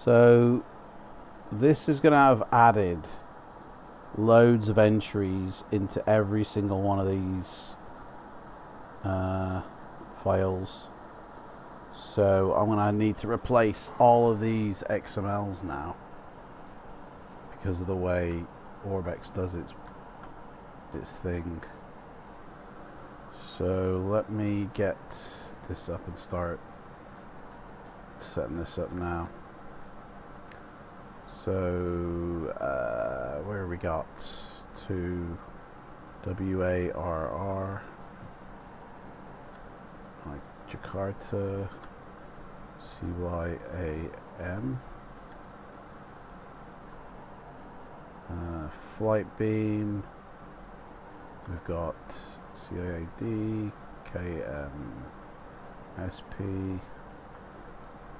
So this is going to have added loads of entries into every single one of these files. So I'm going to need to replace all of these XMLs now because of the way Orbex does its thing. So let me get this up and start setting this up now. So, where we got to WARR, like Jakarta, CYAM, Flight Beam, we've got CIAD, KMSP,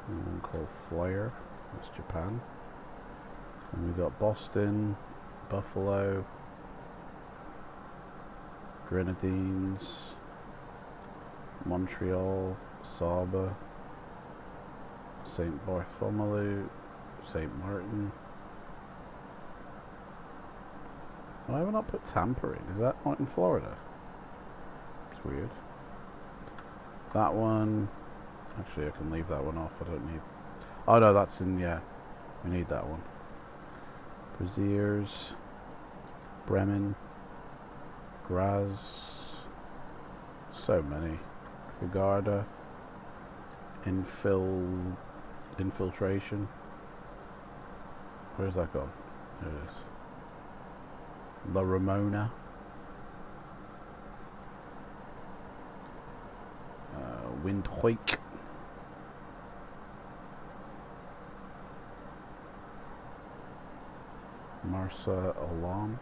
one called Flyer, that's Japan. And we've got Boston, Buffalo, Grenadines, Montreal, Saba, St. Bartholomew, St. Martin. Why have I not put Tampa in? Is that not in Florida? It's weird. That one, actually I can leave that one off, I don't need... Oh no, that's in, yeah, we need that one. Braziers, Bremen, Graz, so many. Garda, infiltration. Where's that gone? There it is. La Ramona. Windhoek. Marsa Alam,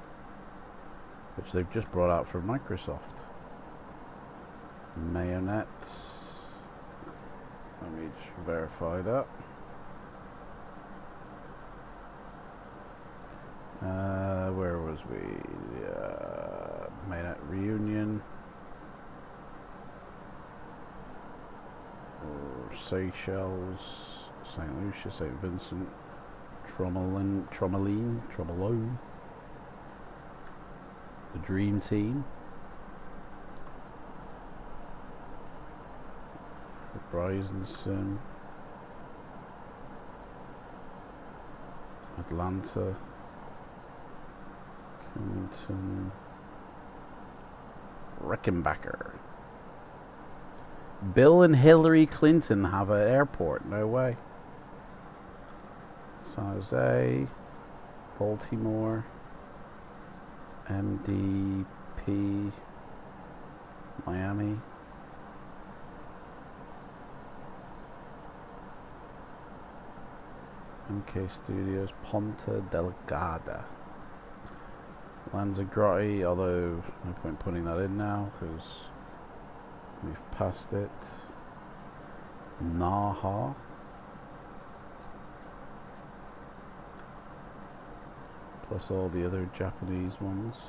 which they've just brought out from Microsoft. Mayonet. Let me just verify that. Where was we? Mayonet Reunion. Or Seychelles, St. Lucia, St. Vincent, Tromelin, the Dream Team, Horizon Sim, Atlanta, Killington, Rickenbacker. Bill and Hillary Clinton have an airport. No way. San Jose, Baltimore, MDP, Miami. MK Studios, Ponta Delgada. Lanzarote, although no point putting that in now because we've passed it. Naha. Plus all the other Japanese ones.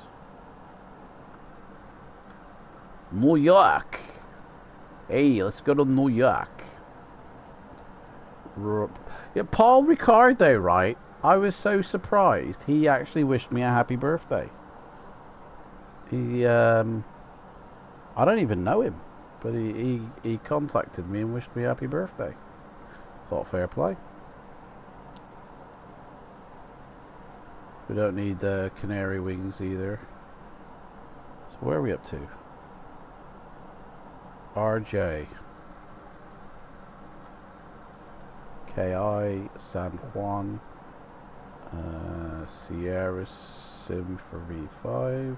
New York. Hey, let's go to New York. Yeah, Paul Ricardo, right? I was so surprised. He actually wished me a happy birthday. He, I don't even know him. But he contacted me and wished me a happy birthday. Thought fair play. We don't need canary wings either. So where are we up to? RJ. KI, San Juan. Sierra Sim for V5.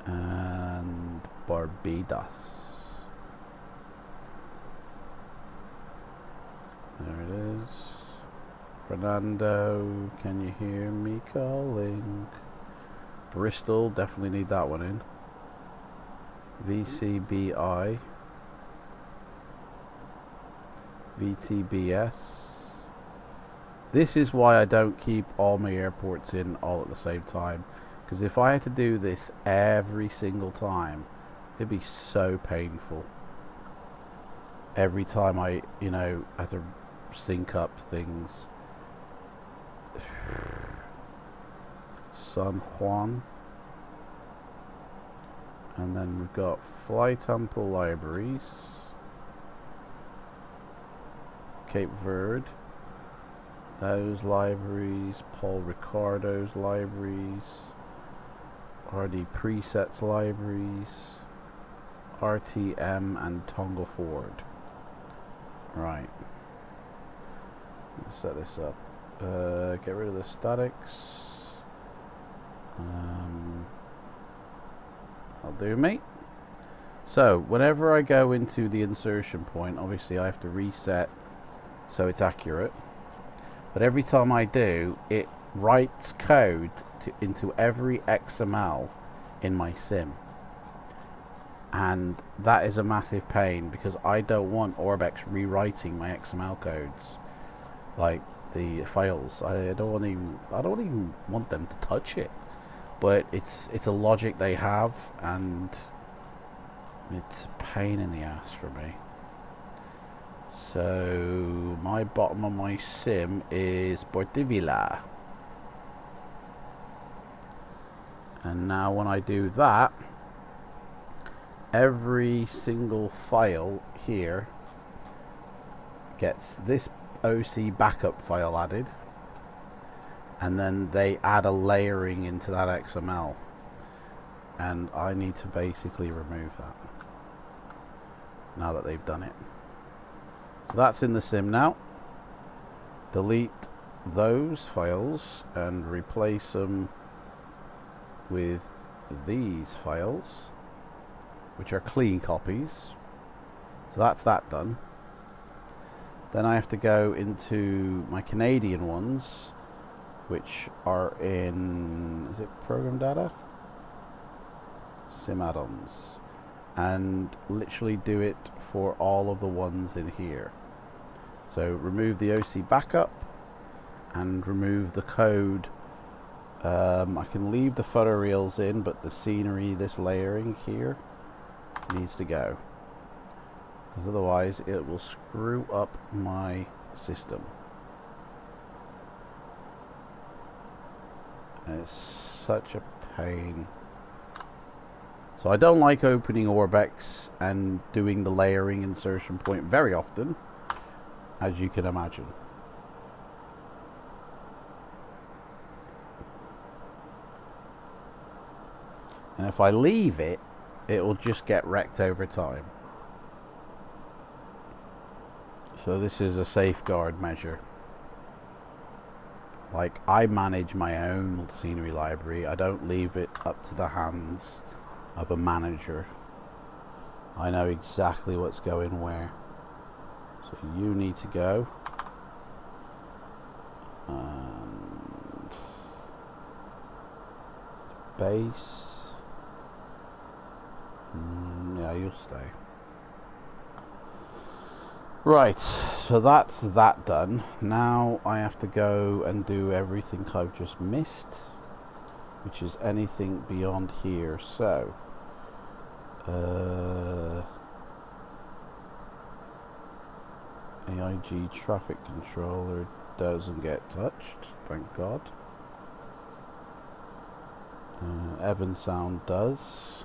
And Barbados. There it is. Fernando, can you hear me calling? Bristol, definitely need that one in. VCBI. VTBS. This is why I don't keep all my airports in all at the same time. Because if I had to do this every single time, it'd be so painful. Every time I, you know, had to sync up things. San Juan. And then we've got Flight Ample Libraries. Cape Verde. Those libraries. Paul Ricardo's libraries. RD Presets libraries. RTM and Tonga Ford. Right. Let's set this up. Get rid of the statics. That'll do, mate. So, whenever I go into the insertion point, obviously I have to reset so it's accurate. But every time I do, it writes code into every XML in my sim. And that is a massive pain because I don't want Orbex rewriting my XML codes. Like the files. I don't even want them to touch it. But it's a logic they have, and it's a pain in the ass for me. So my bottom of my sim is Portivilla. And now when I do that, every single file here gets this OC backup file added, and then they add a layering into that XML, and I need to basically remove that now that they've done it. So that's in the sim now. Delete those files and replace them with these files, which are clean copies. So that's that done. Then I have to go into my Canadian ones which are in, is it program data? Sim add-ons. And literally do it for all of the ones in here. So remove the OC backup and remove the code. I can leave the photoreels in, but the scenery, this layering here, needs to go. Because otherwise it will screw up my system. And it's such a pain. So I don't like opening Orbex and doing the layering insertion point very often, as you can imagine. And if I leave it, it will just get wrecked over time. So this is a safeguard measure. Like, I manage my own scenery library. I don't leave it up to the hands of a manager. I know exactly what's going where. So you need to go. And base. Yeah, you'll stay. Right, so that's that done. Now I have to go and do everything I've just missed, which is anything beyond here. So AIG traffic controller doesn't get touched, thank God. Evan sound does.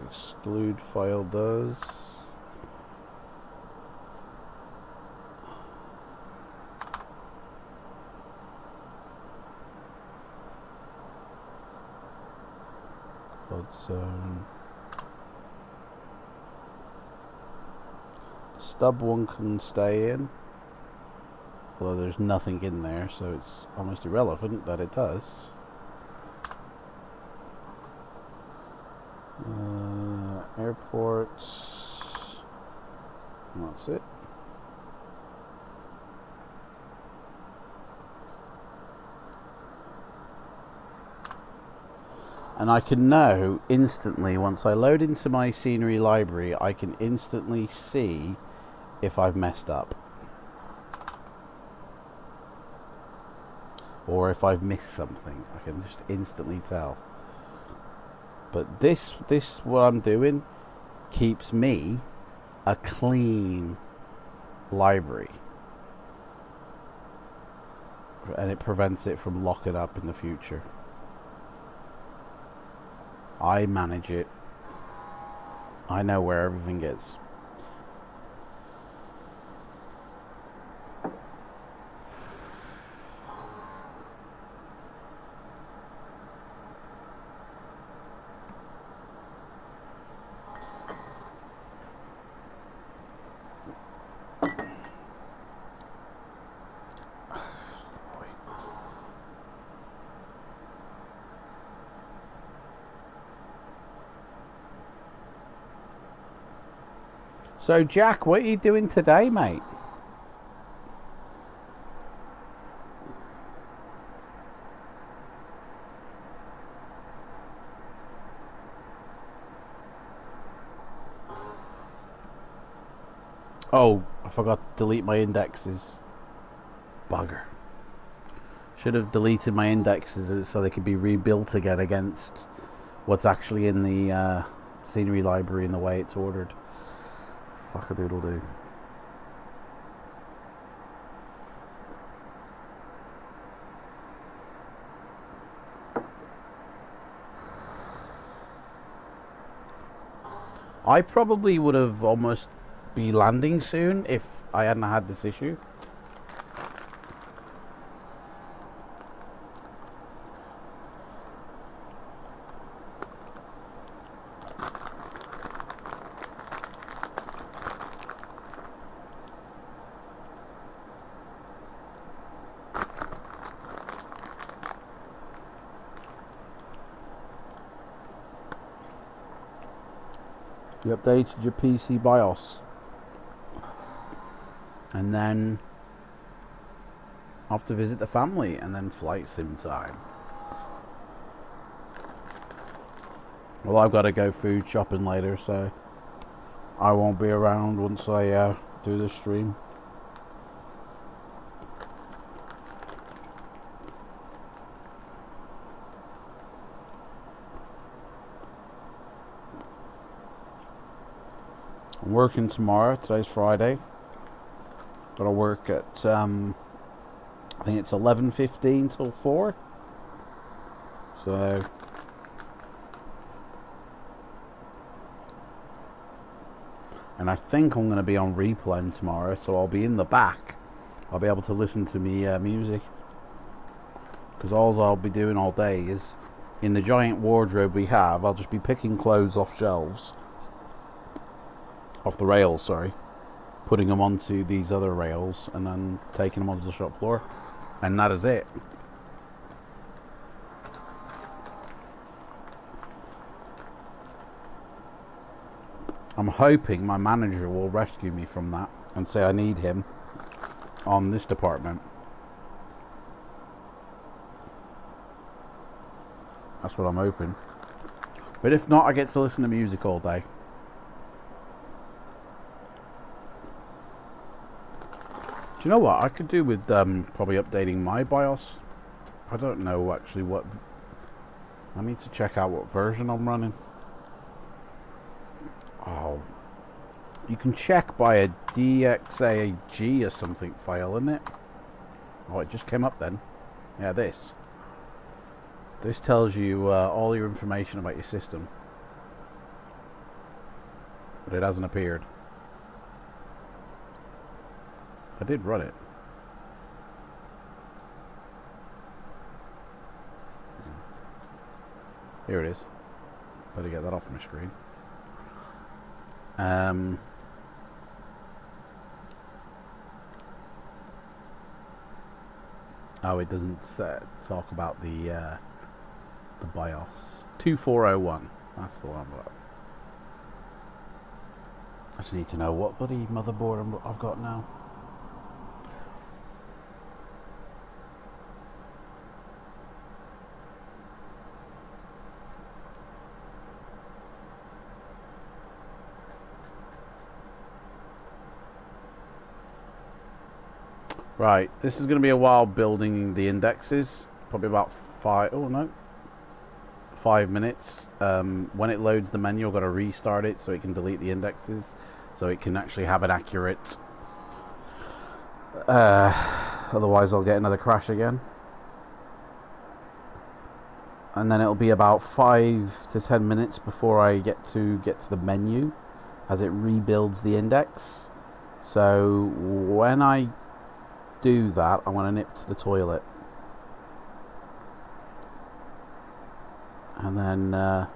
Exclude file does. Blood zone. Stub one can stay in, although there's nothing in there, so it's almost irrelevant that it does. Airports, and that's it. And I can now instantly, once I load into my scenery library, I can instantly see if I've messed up or if I've missed something. I can just instantly tell. But this what I'm doing keeps me a clean library, and it prevents it from locking up in the future. I manage it. I know where everything is. So Jack, what are you doing today, mate? Oh, I forgot to delete my indexes. Bugger. Should have deleted my indexes so they could be rebuilt again against what's actually in the scenery library and the way it's ordered. Fuck-a-doodle-doo. I probably would have almost be landing soon if I hadn't had this issue. You updated your PC BIOS. And then off to visit the family, and then flight sim time. Well, I've got to go food shopping later, so I won't be around once I do the stream. I'm working tomorrow. Today's Friday. Gotta work at I think it's 11:15 till 4. So and I think I'm going to be on replay tomorrow, so I'll be in the back. I'll be able to listen to me music, because all I'll be doing all day is in the giant wardrobe we have. I'll just be picking clothes off shelves, off the rails, sorry, putting them onto these other rails, and then taking them onto the shop floor, and that is it. I'm hoping my manager will rescue me from that and say I need him on this department. That's what I'm hoping. But if not, I get to listen to music all day. Do you know what I could do with probably updating my BIOS? I don't know actually what. I need to check out what version I'm running. Oh, you can check by a DXAG or something file, isn't it? Oh, it just came up then. Yeah, this tells you all your information about your system, but it hasn't appeared. I did run it. Here it is. Better get that off my screen. Oh, it doesn't talk about the BIOS. 2401. That's the one. I just need to know what bloody motherboard I've got now. Right, this is going to be a while building the indexes. Probably about 5 minutes. When it loads the menu, I've got to restart it so it can delete the indexes, so it can actually have an accurate. Otherwise, I'll get another crash again. And then it'll be about 5 to 10 minutes before I get to the menu, as it rebuilds the index. So when I do that, I'm going to nip to the toilet, and then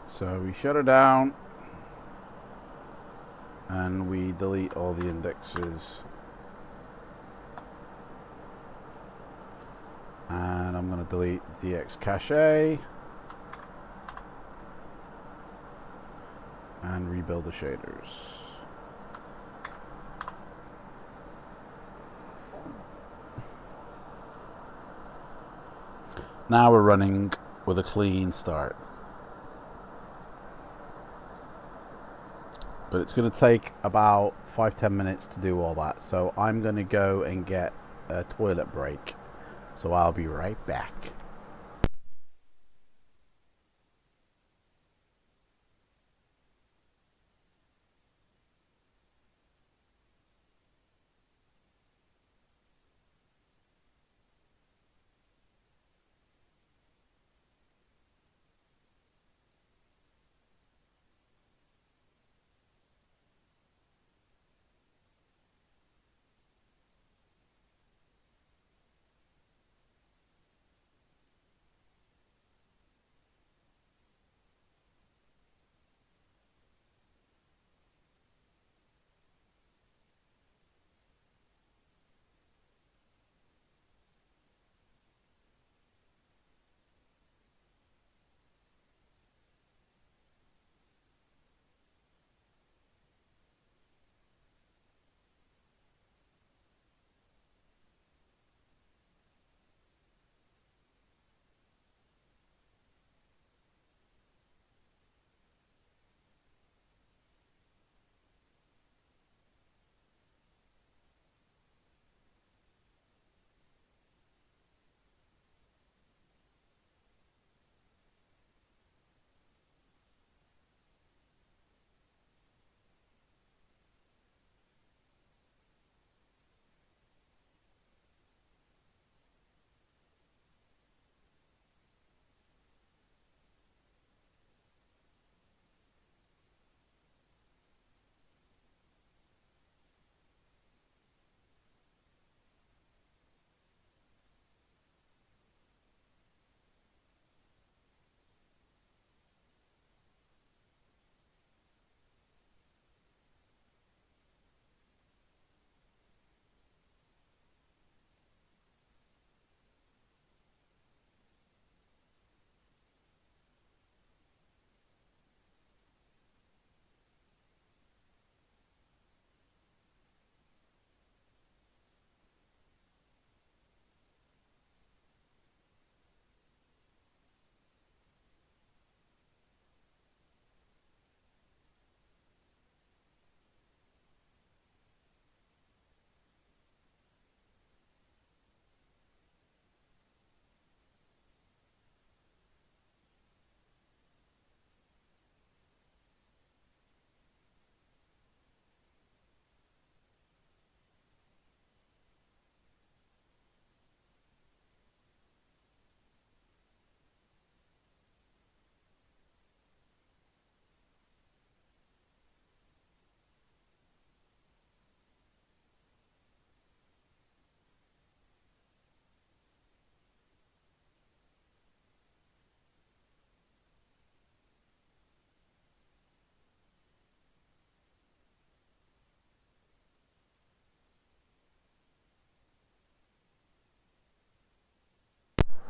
so we shut her down and we delete all the indexes, and I'm going to delete the X cache and rebuild the shaders. Now we're running with a clean start. But it's going to take about 5-10 minutes to do all that. So I'm going to go and get a toilet break. So I'll be right back.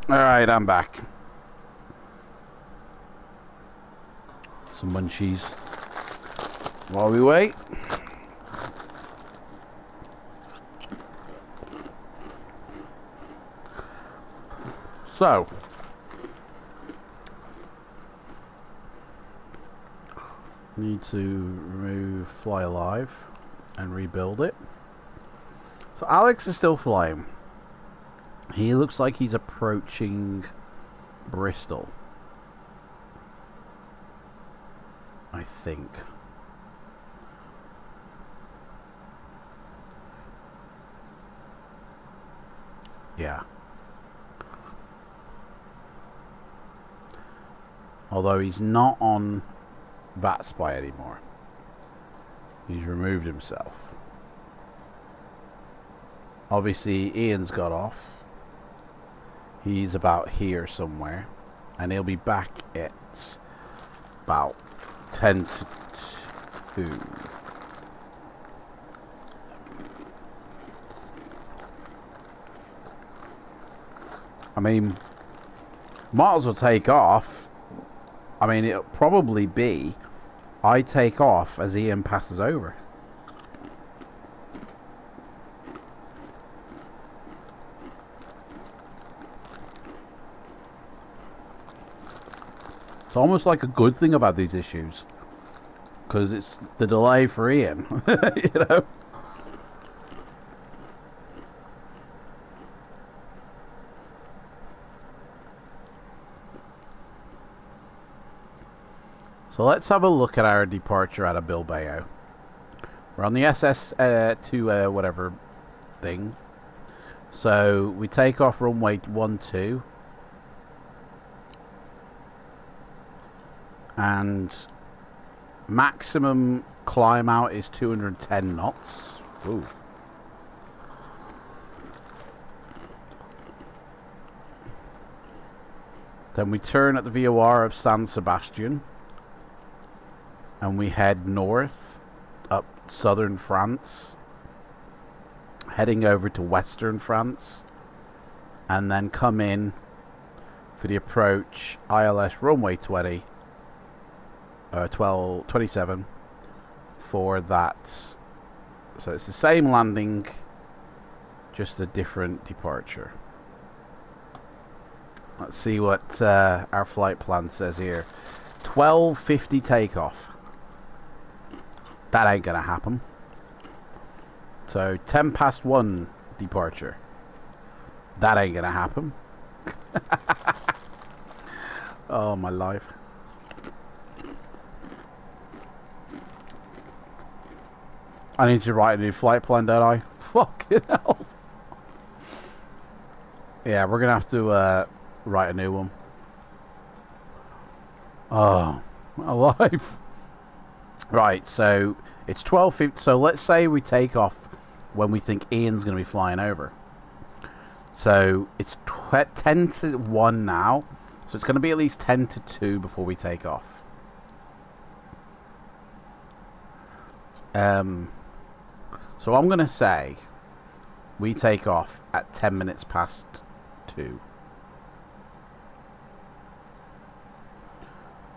Alright, I'm back. Some munchies while we wait. So, need to remove Fly Alive and rebuild it. So Alex is still flying. He looks like he's approaching Bristol, I think. Yeah. Although he's not on VATSPY anymore. He's removed himself. Obviously, Ian's got off. He's about here somewhere. And he'll be back at about 10 to 2. I mean, might as well take off. I mean, it'll probably be I take off as Ian passes over. It's almost like a good thing about these issues, because it's the delay for Ian. You know. So let's have a look at our departure out of Bilbao. We're on the SS to whatever thing. So we take off runway 12. And maximum climb out is 210 knots. Ooh. Then we turn at the VOR of San Sebastian. And we head north up southern France. Heading over to western France. And then come in for the approach ILS runway 20. 27 for that. So it's the same landing, just a different departure. Let's see what our flight plan says here. 12:50 takeoff. That ain't gonna happen. So 1:10 departure. That ain't gonna happen. Oh my life. I need to write a new flight plan, don't I? Fucking hell. Yeah, we're going to have to write a new one. Oh, my life. Right, so it's 12:50. So let's say we take off when we think Ian's going to be flying over. So it's 10 to 1 now. So it's going to be at least 10 to 2 before we take off. So I'm going to say we take off at 10 minutes past 2.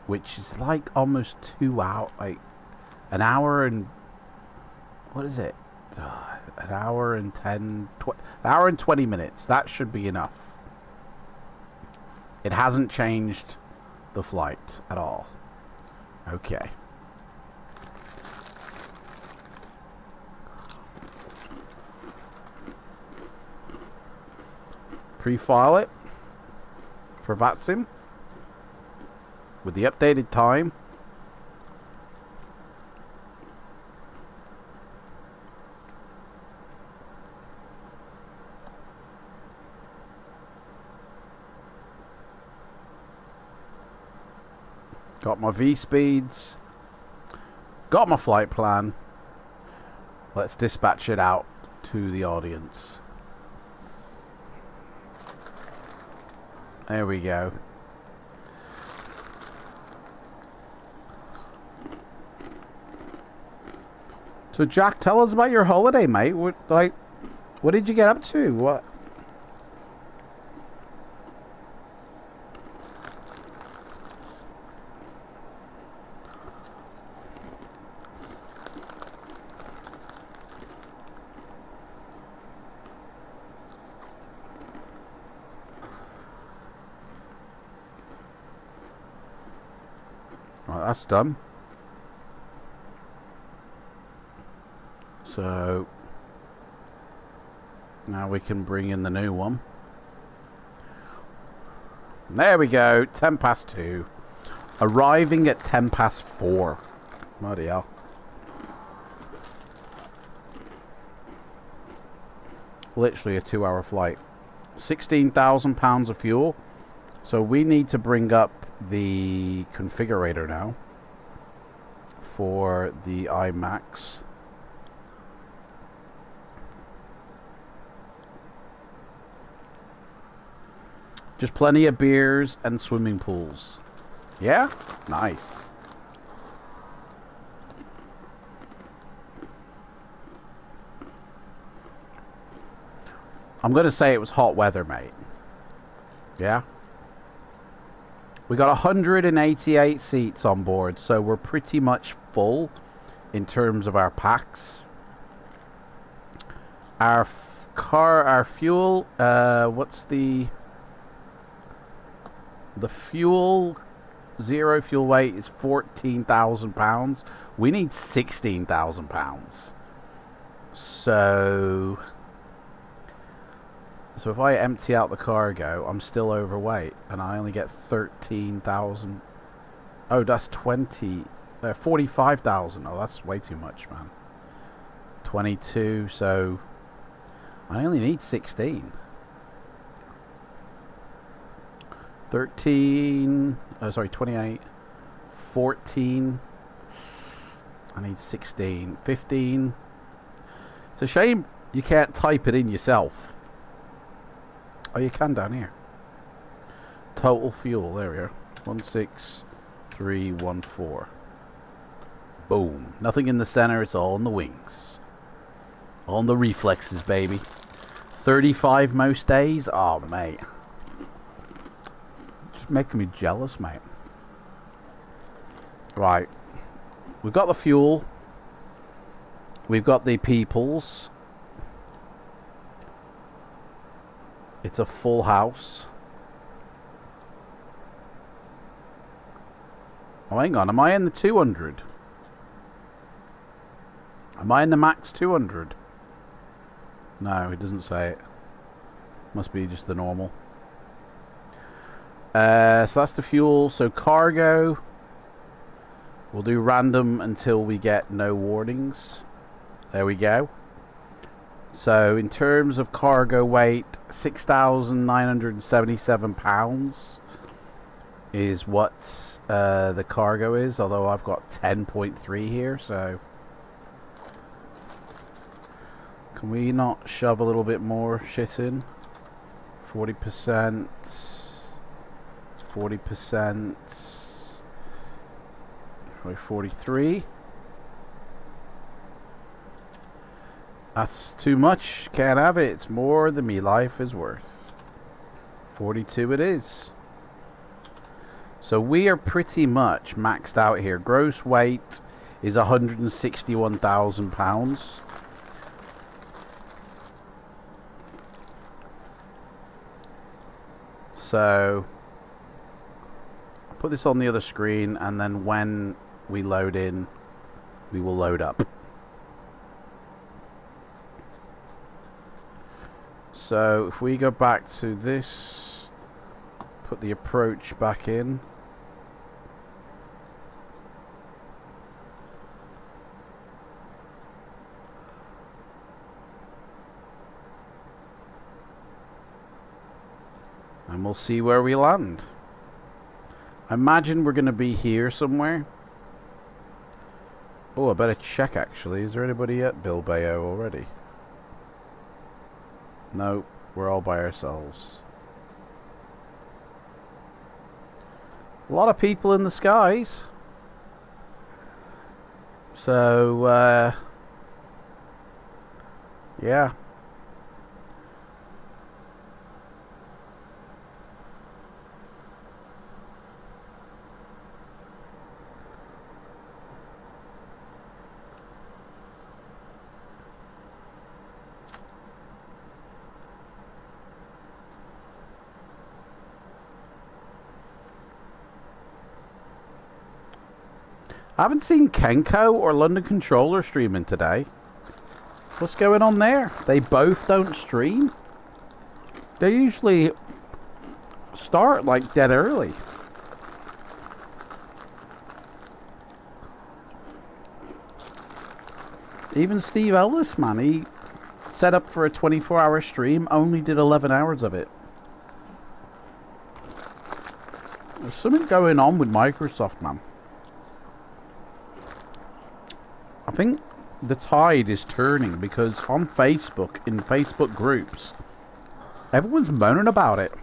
Which is like almost 2 hours, like an hour and, what is it? An hour and 10, an hour and 20 minutes. That should be enough. It hasn't changed the flight at all. Okay. Pre-file it for VATSIM with the updated time. Got my V speeds. Got my flight plan. Let's dispatch it out to the audience. There we go. So Jack, tell us about your holiday, mate. What did you get up to? What? Right, that's done. So now we can bring in the new one. There we go, 10 past 2. Arriving at 10 past 4. Bloody hell. Literally a 2-hour flight. 16,000 pounds of fuel. So we need to bring up the configurator now for the iMax. Just plenty of beers and swimming pools. Yeah? Nice. I'm going to say it was hot weather, mate. Yeah? We got 188 seats on board, so we're pretty much full in terms of our packs. Our fuel, what's the fuel, zero fuel weight is 14,000 pounds. We need 16,000 pounds. So if I empty out the cargo, I'm still overweight, and I only get 13,000. Oh, that's 45,000. Oh, that's way too much, man. 22, so I only need 16. 13, oh, sorry, 28, 14, I need 16, 15. It's a shame you can't type it in yourself. Oh, you can down here. Total fuel, there we go. 16314. Boom. Nothing in the center, it's all in the wings. All in the reflexes, baby. 35 most days? Oh, mate. Just making me jealous, mate. Right. We've got the fuel. We've got the peoples. It's a full house. Oh, hang on. Am I in the 200? Am I in the max 200? No, it doesn't say it. Must be just the normal. So that's the fuel. So cargo. We'll do random until we get no warnings. There we go. So in terms of cargo weight, 6,977 pounds is what the cargo is, although I've got 10.3 here, so can we not shove a little bit more shit in? 40%, 40%, probably 43. That's too much. Can't have it. It's more than me life is worth. 42 it is. So we are pretty much maxed out here. Gross weight is 161,000 pounds. So I'll put this on the other screen, and then when we load in, we will load up. So if we go back to this, put the approach back in. And we'll see where we land. I imagine we're going to be here somewhere. Oh, I better check actually. Is there anybody at Bilbao already? No, we're all by ourselves. A lot of people in the skies. So, yeah. I haven't seen Kenko or London Controller streaming today. What's going on there? They both don't stream? They usually start like dead early. Even Steve Ellis, man, he set up for a 24-hour stream, only did 11 hours of it. There's something going on with Microsoft, man. I think the tide is turning because on Facebook, in Facebook groups, everyone's moaning about it.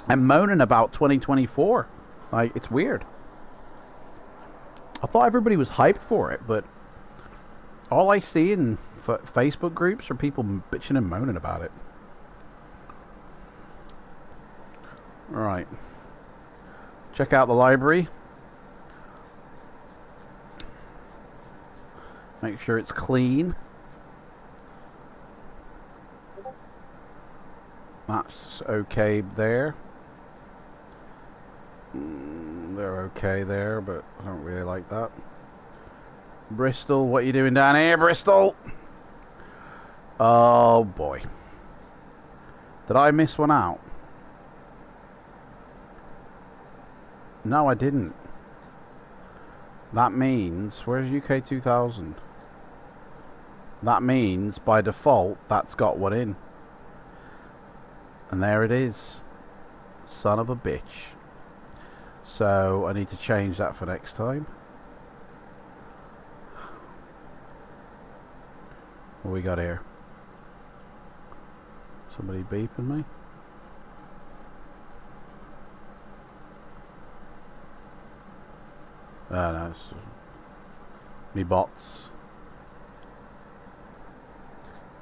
And moaning about 2024. Like, it's weird. I thought everybody was hyped for it, but all I see in Facebook groups are people bitching and moaning about it. Alright. Check out the library. Make sure it's clean. That's okay there. They're okay there, but I don't really like that. Bristol, what are you doing down here, Bristol? Oh boy. Did I miss one out? No, I didn't. That means, where's UK 2000? That means, by default, that's got one in. And there it is. Son of a bitch. So, I need to change that for next time. What we got here? Somebody beeping me? No, it's me bots.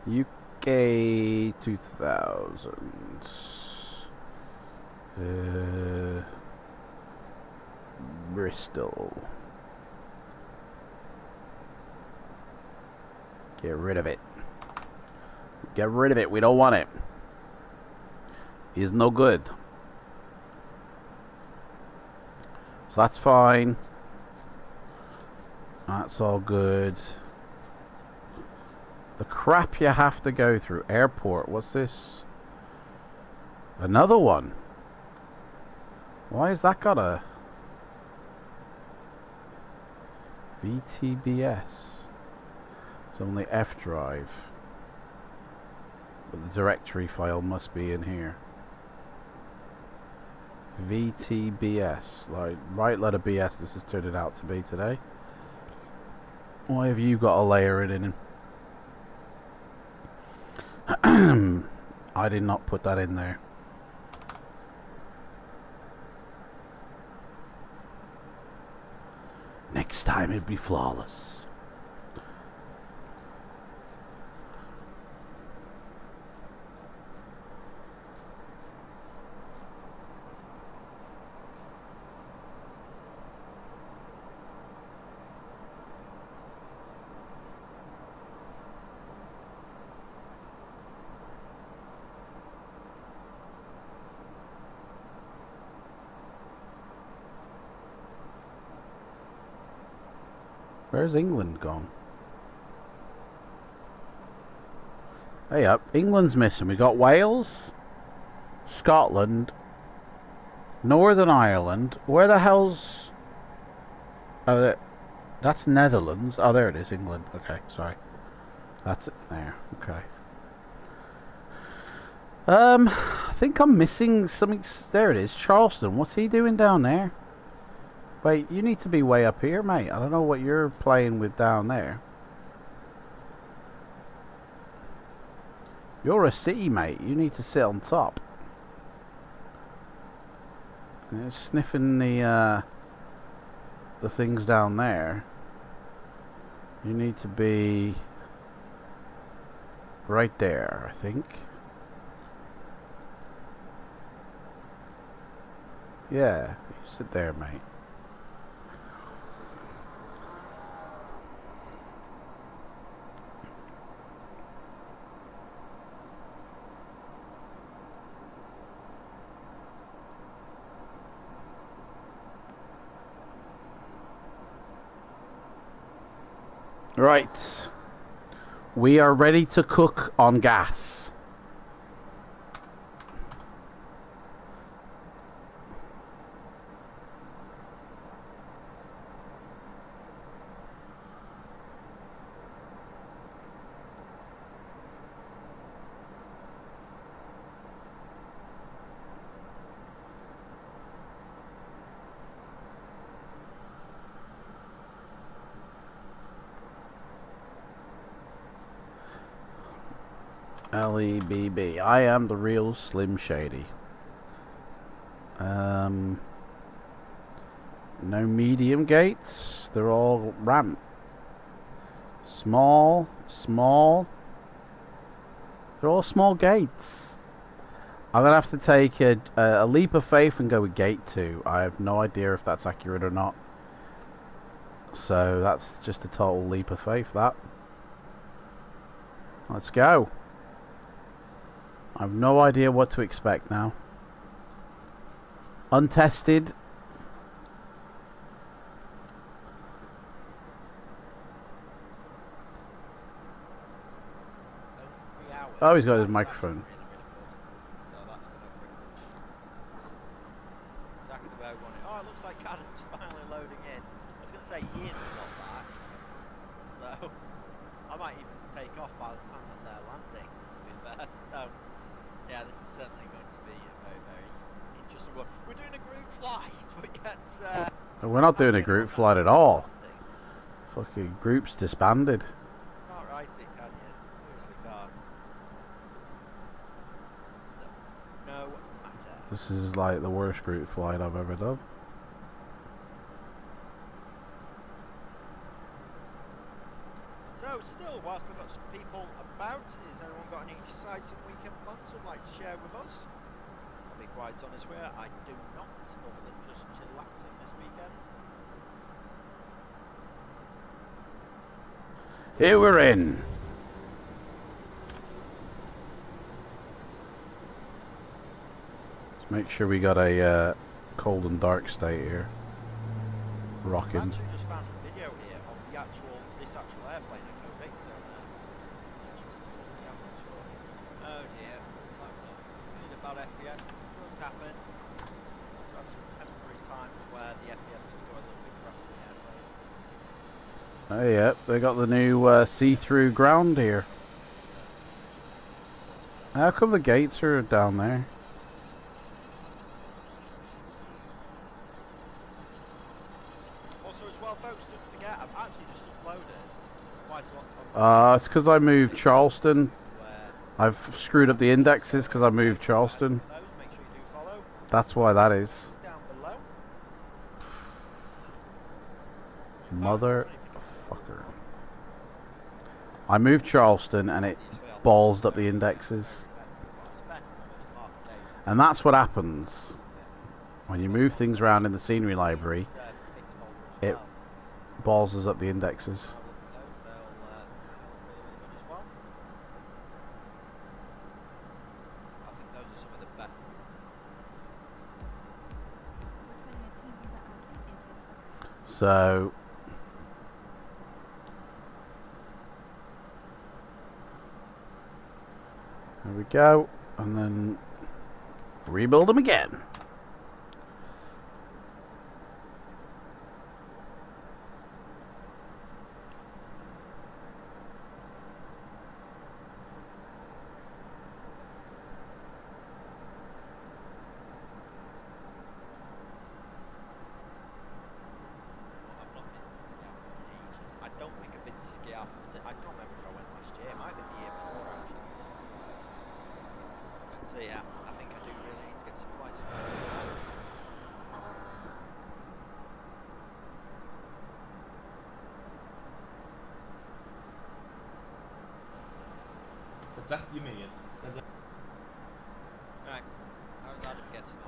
UK 2000. Bristol. Get rid of it. Get rid of it. We don't want it. It's no good. So that's fine. That's all good. The crap you have to go through. Airport. What's this? Another one. Why has that got a VTBS? It's only F drive. But the directory file must be in here. VTBS. Like, right letter BS this has turned it out to be today. Why have you got to layer it in? I did not put that in there. Next time it'd be flawless. Where's England gone? Hey up, England's missing. We got Wales, Scotland, Northern Ireland. Where the hell's... Oh, that's Netherlands. Oh, there it is, England. Okay, sorry. That's it there. Okay. I think I'm missing something. There it is, Charleston. What's he doing down there? Wait, you need to be way up here, mate. I don't know what you're playing with down there. You're a city, mate. You need to sit on top. You're sniffing the things down there. You need to be right there, I think. Yeah, you sit there, mate. Right. We are ready to cook on gas. LEBB. I am the real Slim Shady. No medium gates. They're all ramp. Small. They're all small gates. I'm gonna have to take a leap of faith and go with gate 2. I have no idea if that's accurate or not. So that's just a total leap of faith, that. Let's go. I have no idea what to expect now. Untested. Oh, he's got his microphone. Oh, it looks like Cannon's finally loading in. I was going to say Ian's not back. So, I might even take off by the time that they're landing, to be fair. So, yeah, this is certainly going to be a very, very interesting one. We're doing a group flight, but yet... We're not doing a group flight at all. Fucking group's disbanded. Can't write it, can you? Seriously can't. No matter. This is like the worst group flight I've ever done. So, still, whilst I've got some people about, has anyone got any exciting weekend plans they'd like to share with us? I'll be quite honest with you, I do not, other than just chillaxing this weekend. Here we're in. Let's make sure we got a cold and dark state here. Rocking. I've actually just found a video here of this actual airplane at Go Victor. Oh dear, it's like really about FPS. It does happen. There are some temporary times where the FPS just go a little bit crap on the airplane. Oh yeah, they got the new see-through ground here. How come the gates are down there? Also as well folks, don't forget, I've actually just uploaded quite a lot of... It's because I moved Charleston. I've screwed up the indexes because I moved Charleston. Make sure you do follow. That's why that is. Down below. Motherfucker. I moved Charleston and it ballsed up the indexes. And that's what happens when you move things around in the scenery library. It balls up the indexes. So there we go, and then rebuild them again.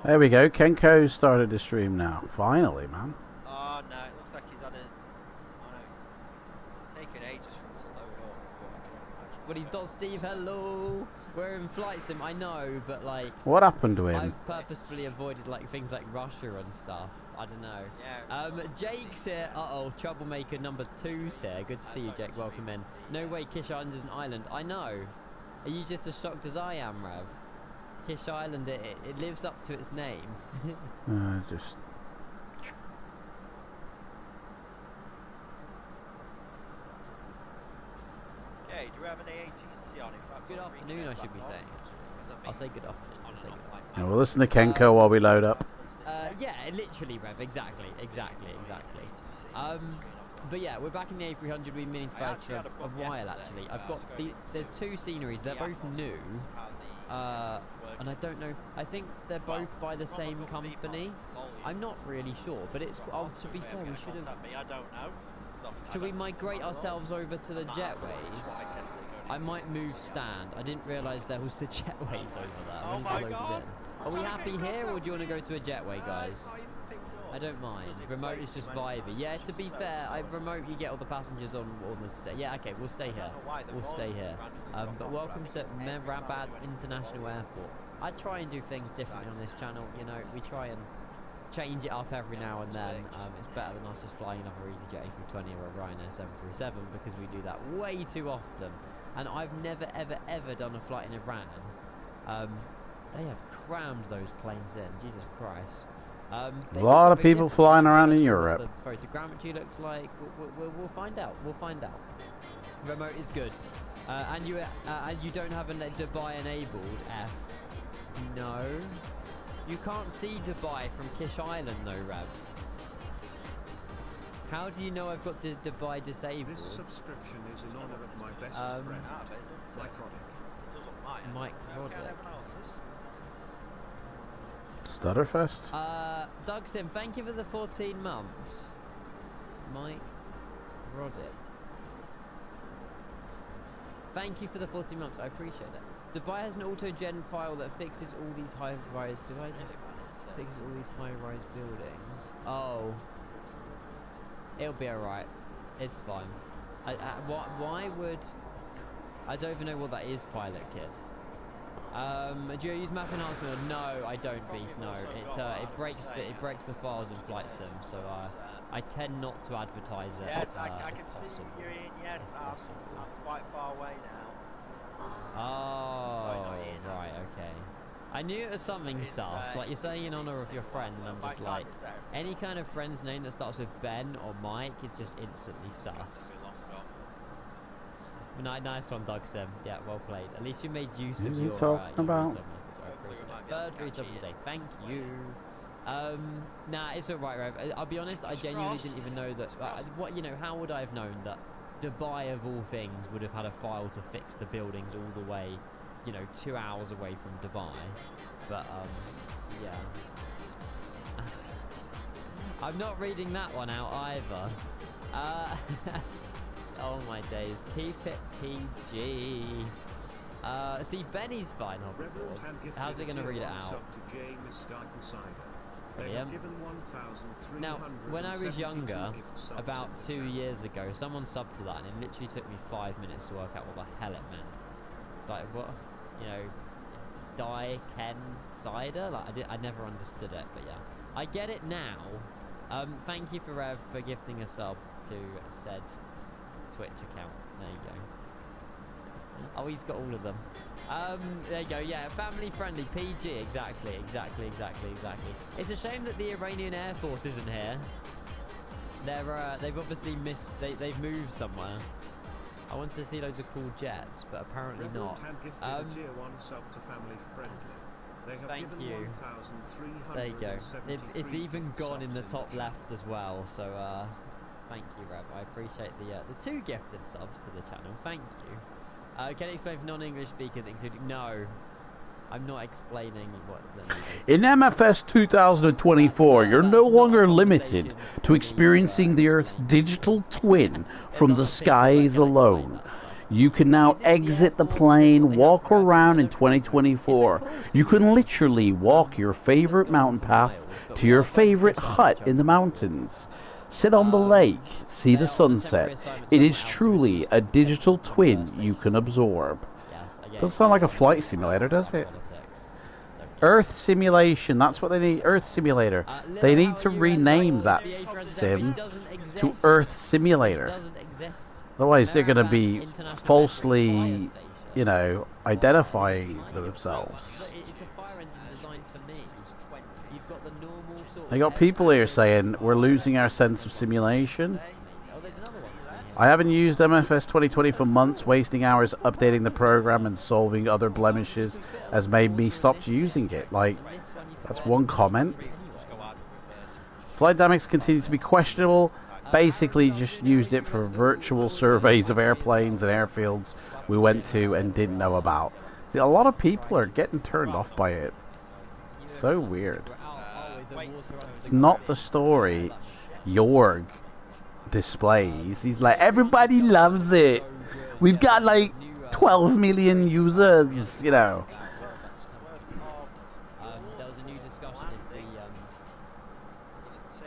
There we go. Kenko started to stream now. Finally, man. Oh no, it looks like he's had a... Oh no. It's taken ages for him to load up. What have you done, Steve? Hello. We're in flight sim, I know, but like... What happened to him? I've purposefully avoided like things like Russia and stuff. I don't know. Yeah. Jake's here. Uh-oh, troublemaker number 2's here. Good to see you, Jake. Welcome in. No way Kish Island is an island. I know. Are you just as shocked as I am, Rev? Kish Island, it lives up to its name. Just... Okay, do we have an AATC on? In fact, good afternoon, I should be saying. I'll say good afternoon. Yeah, we'll listen to Kenko while we load up. Yeah, literally, Rev. Exactly. But yeah, we're back in the A300. We've been meaning to first for a while, actually. I've got there's 2 sceneries. They're both new. And I don't know. I think they're both by the same company. I'm not really sure, but it's. Oh, to be fair, we should have. I don't know. Should we migrate ourselves over to the jetways? I might move stand. I didn't realise there was the jetways over there. Oh my God. Are we happy here, or do you want to go to a jetway, guys? I don't mind. Remote is just vibey. Yeah, to be fair, remote you get all the passengers on the stay. Yeah, okay, we'll stay here. We'll stay here. But welcome to Rabat International Airport. I try and do things differently on this channel. You know, we try and change it up every now and then. It's better than us just flying another EasyJet A320 or a Ryanair 737 because we do that way too often. And I've never, ever done a flight in Iran. They have crammed those planes in. Jesus Christ. A lot of people flying around in Europe. The photogrammetry looks like. We'll find out. We'll find out. Remote is good. And you don't have a Dubai enabled, F. No. You can't see Dubai from Kish Island, though, Rev. How do you know I've got Dubai disabled? This subscription is in honor of my best friend, Mike Roddick. Stutterfest? Doug Sim, thank you for the 14 months. Mike Roddick. Thank you for the 14 months, I appreciate it. Dubai has an auto-gen file that fixes all these high-rise buildings. Oh. It'll be alright. It's fine. Why would... I don't even know what that is, Pilot Kid. Do you use map enhancement? No, I don't, Beast. No, it breaks the files in FLIGHTSIM, so I tend not to advertise it. Yes, I can see you in. Yes, I'm quite far away now. Oh, right, okay. I knew it was something sus. Like, you're saying in honor of your friend, and I'm just like, any kind of friend's name that starts with Ben or Mike is just instantly sus. Nice one, Doug Sim. Yeah, well played. At least you made use of your... talking about? Third reach of the day. Thank you. Nah, it's alright, Rev. I'll be honest, I genuinely didn't even know that... how would I have known that Dubai, of all things, would have had a file to fix the buildings all the way, 2 hours away from Dubai? But, yeah. I'm not reading that one out either. Oh my days, keep it PG. See, Benny's fine, how's it going to read it out? Brilliant. Now, when I was younger, about 2 years ago, someone subbed to that, and it literally took me 5 minutes to work out what the hell it meant. It's like, what? Die Ken Cider? Like, I never understood it, but yeah. I get it now. Thank you for Rev for gifting a sub to said Twitch account. There you go. Oh, he's got all of them. There you go. Yeah, family friendly, PG. Exactly. It's a shame that the Iranian Air Force isn't here. They've obviously they've moved somewhere. I wanted to see loads of cool jets, but apparently not. Thank you. There you go. It's even gone in the top left as well. So thank you, Rev. I appreciate the 2 gifted subs to the channel. Thank you. Can you explain for non-English speakers, including... No, I'm not explaining what... In MFS 2024, you're no longer limited to experiencing the Earth's digital twin from the skies alone. You can now exit the plane, walk around in 2024. You can literally walk your favorite mountain path to your favorite hut in the mountains. Sit on the lake, see the sunset. It is truly a digital twin you can absorb. Yes, I Yeah, Doesn't sound like a flight simulator, does it? Earth simulation. That's what they need. Earth simulator. They need to rename that sim to Earth simulator. Otherwise, they're going to be falsely, you know, identifying themselves. They got people here saying we're losing our sense of simulation. I haven't used MFS 2020 for months. Wasting hours updating the program and solving other blemishes has made me stop using it. Like, that's one comment. Flight dynamics continue to be questionable. Basically just used it for virtual surveys of airplanes and airfields we went to and didn't know about. See, a lot of people are getting turned off by it. So weird. It's not the story Jorg displays. He's like, everybody loves it. We've got like 12 million users, you know. There was a new discussion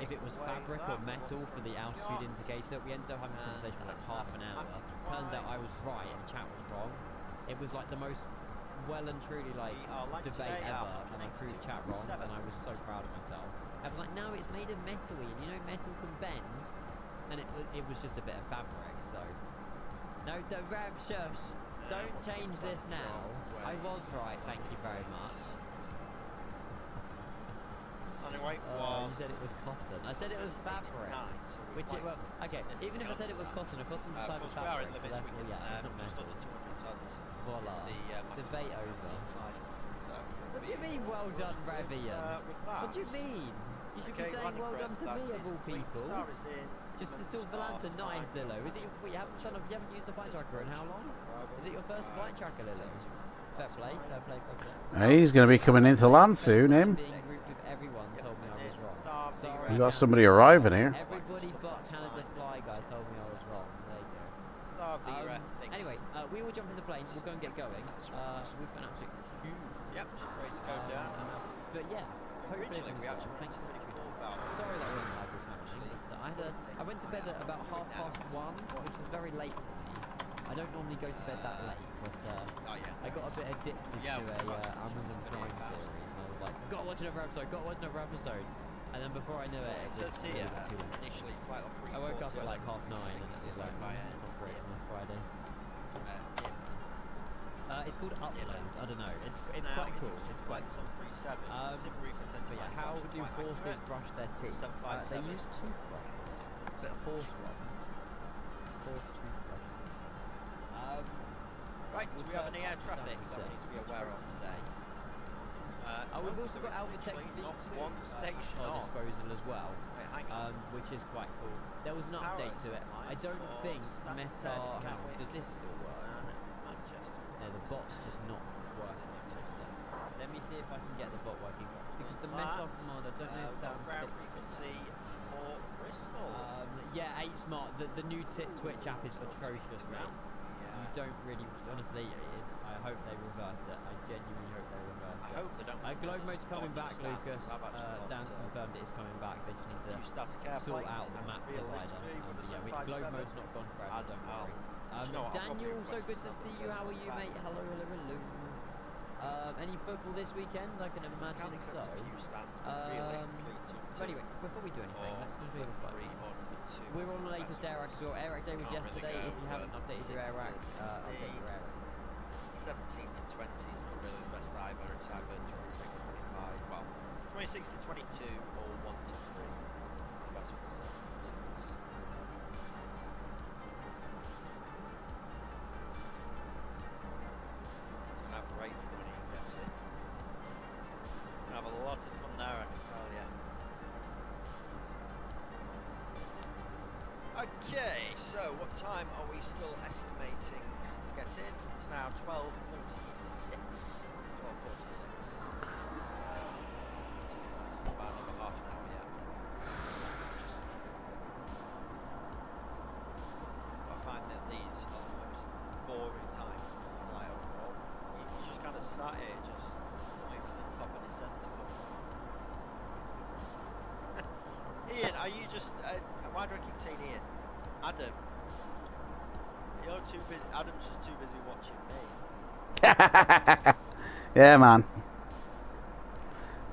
if it was fabric or metal for the altitude indicator. We ended up having a conversation for like half an hour. Turns out I was right and chat was wrong. It was like the most well and truly like debate ever, and I proved chat wrong, and I was so proud of myself. I was like, no, it's made of metal-y, and you know metal can bend, and it was just a bit of fabric. So no, don't grab shush. Don't change this now. I was right. Thank you very much. You said it was cotton. I said it was fabric. Which it, well, okay, even if I said it was cotton, a cotton's a type of fabric, so therefore, yeah, it's not metal. Voila. Debate over. What do you mean, well done, Ravian? What do you mean? You should be saying well done to me, of all people. Just to still Volanta, nice, Lilo. Is it your, you haven't used a flight tracker in how long? Is it your first flight tracker, Lilo? Fair play, fair play, fair play. He's going to be coming into land soon, him. Everyone told me I was wrong. Sorry. You got somebody arriving here. Everybody but Canada Fly Guy told me I was wrong. There you go. Anyway, we will jump in the plane. We'll go and get going. We've been absolutely huge. Yep, ready to go down. But yeah, hopefully we actually thank you. Sorry that I wasn't live this morning, but I went to bed at about 1:30, which was very late for me. I don't normally go to bed that late, but I got a bit addicted to a Amazon Prime series, and I was like, gotta watch another episode. And then before I knew it, it was initially I woke up at like 9:30, and it was like, it's not great on a Friday. It's called Upload. I don't know. It's quite cool. It's quite. But yeah, how do horses brush their teeth? They use toothbrushes, but horse ones. Horse toothbrushes. Right, do we have any air traffic that we need to be aware of today? We've also got Alvatex V2 disposal as well, which is quite cool. There was an update to it. I don't think Meta... does this still work? No, the bot's just not working. Let me see if I can get the bot working. Because the Meta command, I don't know if that was yeah, 8 Smart. The new Twitch app is atrocious, mate. You don't really... Honestly, I hope they revert it. I genuinely hope they revert it. I hope they don't. Globe Mode's coming back, Lucas. Dan's confirmed it is coming back. They just need to sort out the map provider. Yeah, Globe Mode's not gone forever, don't worry. Daniel, so good to see you. How are you, mate? Hello, hello, hello. Any football this weekend? I can imagine so. So anyway, before we do anything, let's go through the fun. We're on the latest AirRack as well. AirRack Day was yesterday. If you haven't updated your AirRack, update your AirRack. 17 to 20 is not really the best either. It's either 26 to 25. Well, 26 to 22 or 1 to 3. Best for the 7 6. It's gonna have great fun when he gets it. Gonna have a lot of fun there, I can tell you. Okay, so what time are we still estimating to get in? It's now 12:46. 12:46. It's about another half an hour yet. I find that these are the most boring times to fly overall. You just kind of sat here just waiting for the top of the centre. Ian, are you just... why do I keep saying Ian? Adam. You're too busy. Adam's just too busy watching me. Yeah, man.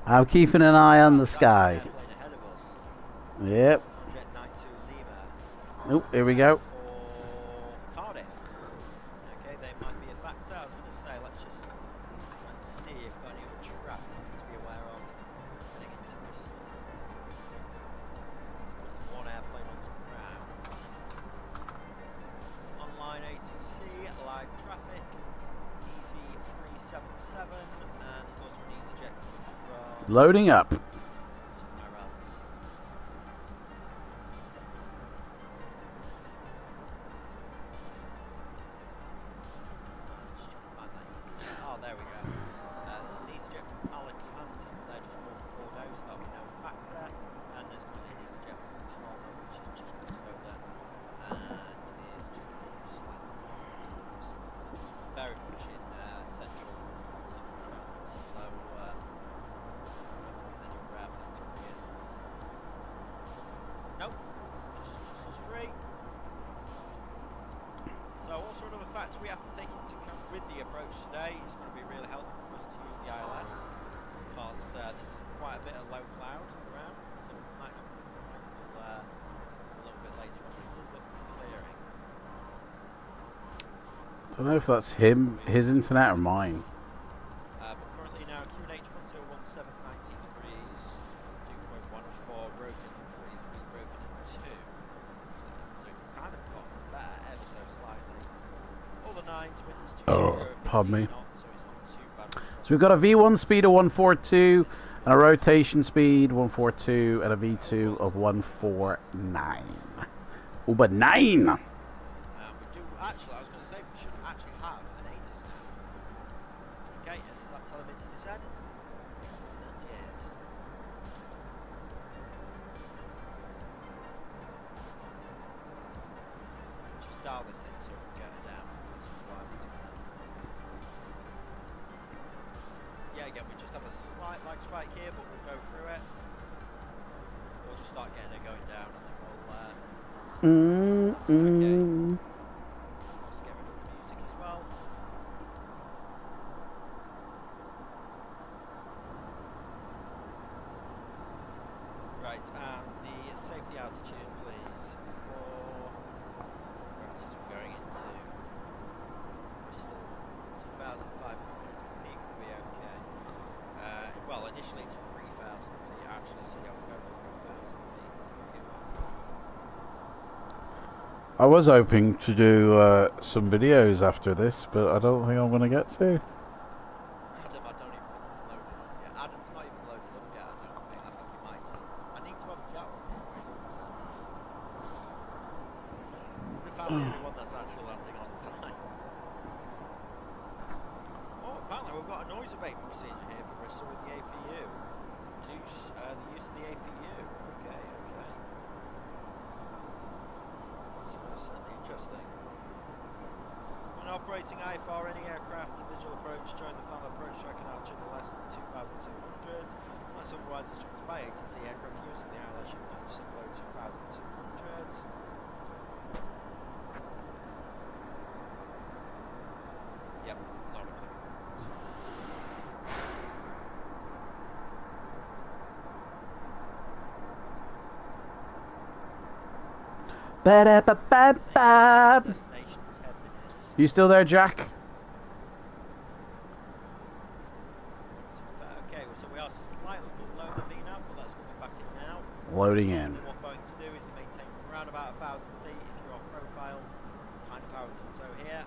I'm keeping an eye on the sky. Yep. Oh, here we go. Cardiff. Okay, they might be a factor. I was going to say, let's just try and see if got any other traffic to be aware of heading into Bristol. One airplane on the ground. Online ATC, live traffic, EZ377, and there's also an EasyJet coming from Loading up. somewhere else. Just trying to find that EasyJet. Oh, there we go. There's an EasyJet from Alicante, but they're just north of Bordeaux, so that'll be no factor. And there's currently an EasyJet from Palma, which is just crossed over. And is just slightly north, very much in central southern France. So, I don't think there's any other airplanes coming in. Nope, just us three. So what sort of factors we have to take into account with the approach today is going to be really helpful for us to use the ILS, because there's quite a bit of low cloud around, so we might have to be mindful a little bit later on, but it does look clearing. Don't know if that's him, his internet, or mine. But currently now QNH 1017, 19 degrees, dew point 14, broken 33, broken at 2. So it's kind of got better ever so slightly. All the 9s, winds 2 Oh, pardon me. knots, so it's not too bad. So we've got a V1 speed of 142, and a rotation speed 142, and a V2 of 149. Oh, but 9! We do actually, I was going to say, we should actually have an 80s now. Okay, and is that telling me to descend? It certainly is. Just dial this in so we can get it down, because otherwise it's going to... Yeah, again, we just have a slight lag spike here, but we'll go through it. We'll just start getting it going down, and then we'll... Okay. Let's get rid of the music as well. Right, and the safety altitude, please, for as we're going into Bristol, 2,500 feet will be okay. Well, initially it's 3,000 feet actually, so yeah, we'll go for 3,000 feet to begin with. I was hoping to do some videos after this, but I don't think I'm going to get to. Adam, I don't even think it's loaded up yet. Adam's not even loaded up yet, I don't think. I think we might just... I need to have a chat with him. As if I'm the only one that's actually landing on time. Oh, apparently we've got a noise abatement procedure here for Bristol with the APU. Reduce the use of the APU. Okay, okay. That's certainly interesting. When operating IFR, any aircraft to visual approach during the final approach track and altitude less than 2,200, unless otherwise instructed by ATC, aircraft using the ILS should not descend below 2,200. Yep, not a clue. Ba-da-ba-ba-ba. Destination 10 minutes. You still there, Jack? Okay, so we are slightly below the V now, but that's coming back in now. Loading in. What Boeing's do is maintain around about 1,000 feet if you're on profile, kind of how we've done so here.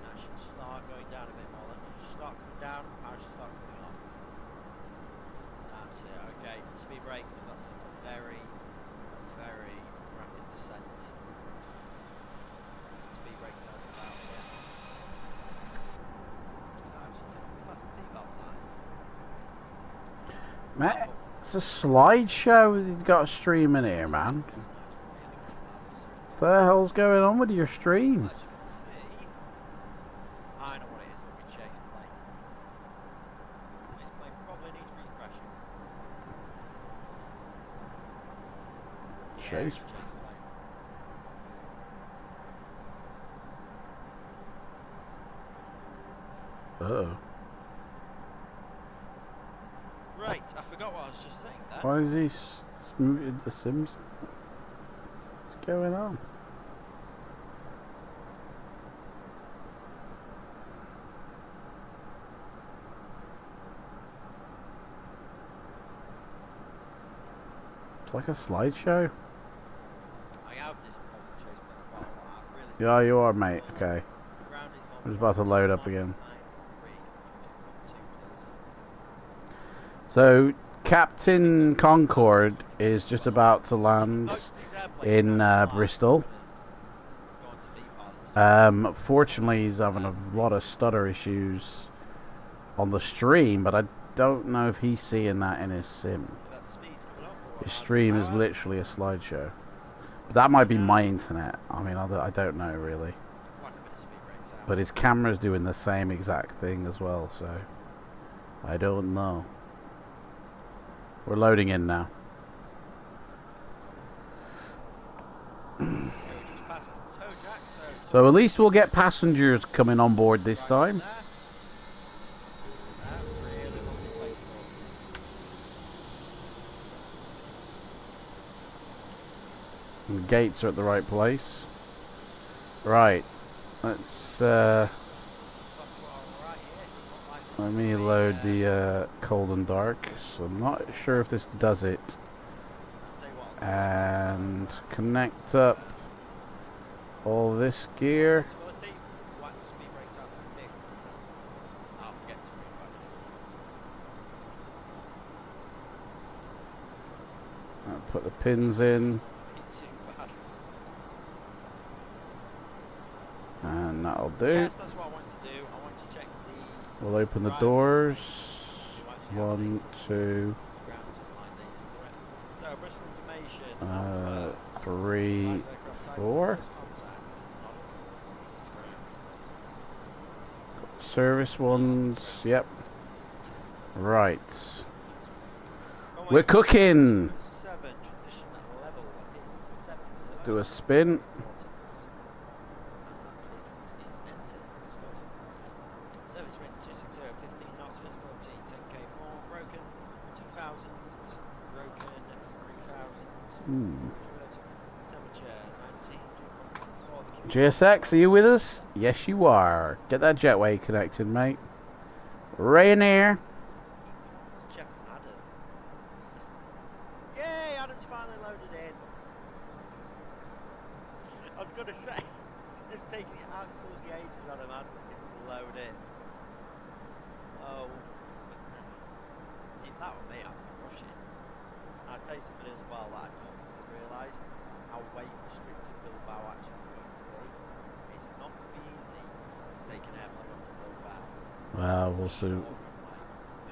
That should start going down a bit more. Then you should start coming down, power should start coming off. That's it, okay. Speed brake, so that's a very, very rapid descent. Speed brake down about here. So I should take the fasten seatbelt signs. Man, it's a slideshow he's got a stream in here, man. What the hell's going on with your stream? As you can see, I know what it is, fucking chase plane. This plane probably needs refreshing. Yeah, Chase. it's a chase plane. Uh-oh. Right, I forgot what I was just saying there. Why is he smooted the Sims? What's going on? It's like a slideshow. I have this problem chase been a while. Yeah, you are, mate. Okay. I'm just about to load up again. So, Captain Concorde is just about to land in Bristol. Fortunately, he's having a lot of stutter issues on the stream, but I don't know if he's seeing that in his sim. His stream is literally a slideshow. But that might be my internet. I mean, I don't know really. But his camera's doing the same exact thing as well, so I don't know. We're loading in now. So at least we'll get passengers coming on board this time. And the gates are at the right place. Right. Let's let me load the cold and dark. So I'm not sure if this does it. And connect up all this gear. I'll put the pins in. And that'll do. Yes, that's what I want to do. I want to check the... We'll open the doors. 1, 2, 3, 4. Service ones. Yep. Right. We're cooking. Let's do a spin. GSX, are you with us? Yes, you are. Get that jetway connected, mate. Ryanair. Yay, Adam's finally loaded in. I was going to say, it's taking absolutely ages, Adam, hasn't it, to load in. Oh, goodness. If that were me, I'd be rushing. I'll tell you something as well that I don't realise how weight restricted Bilbao actually going to be. It's not going to be easy to take an airplane off to Bilbao. Well, we'll see.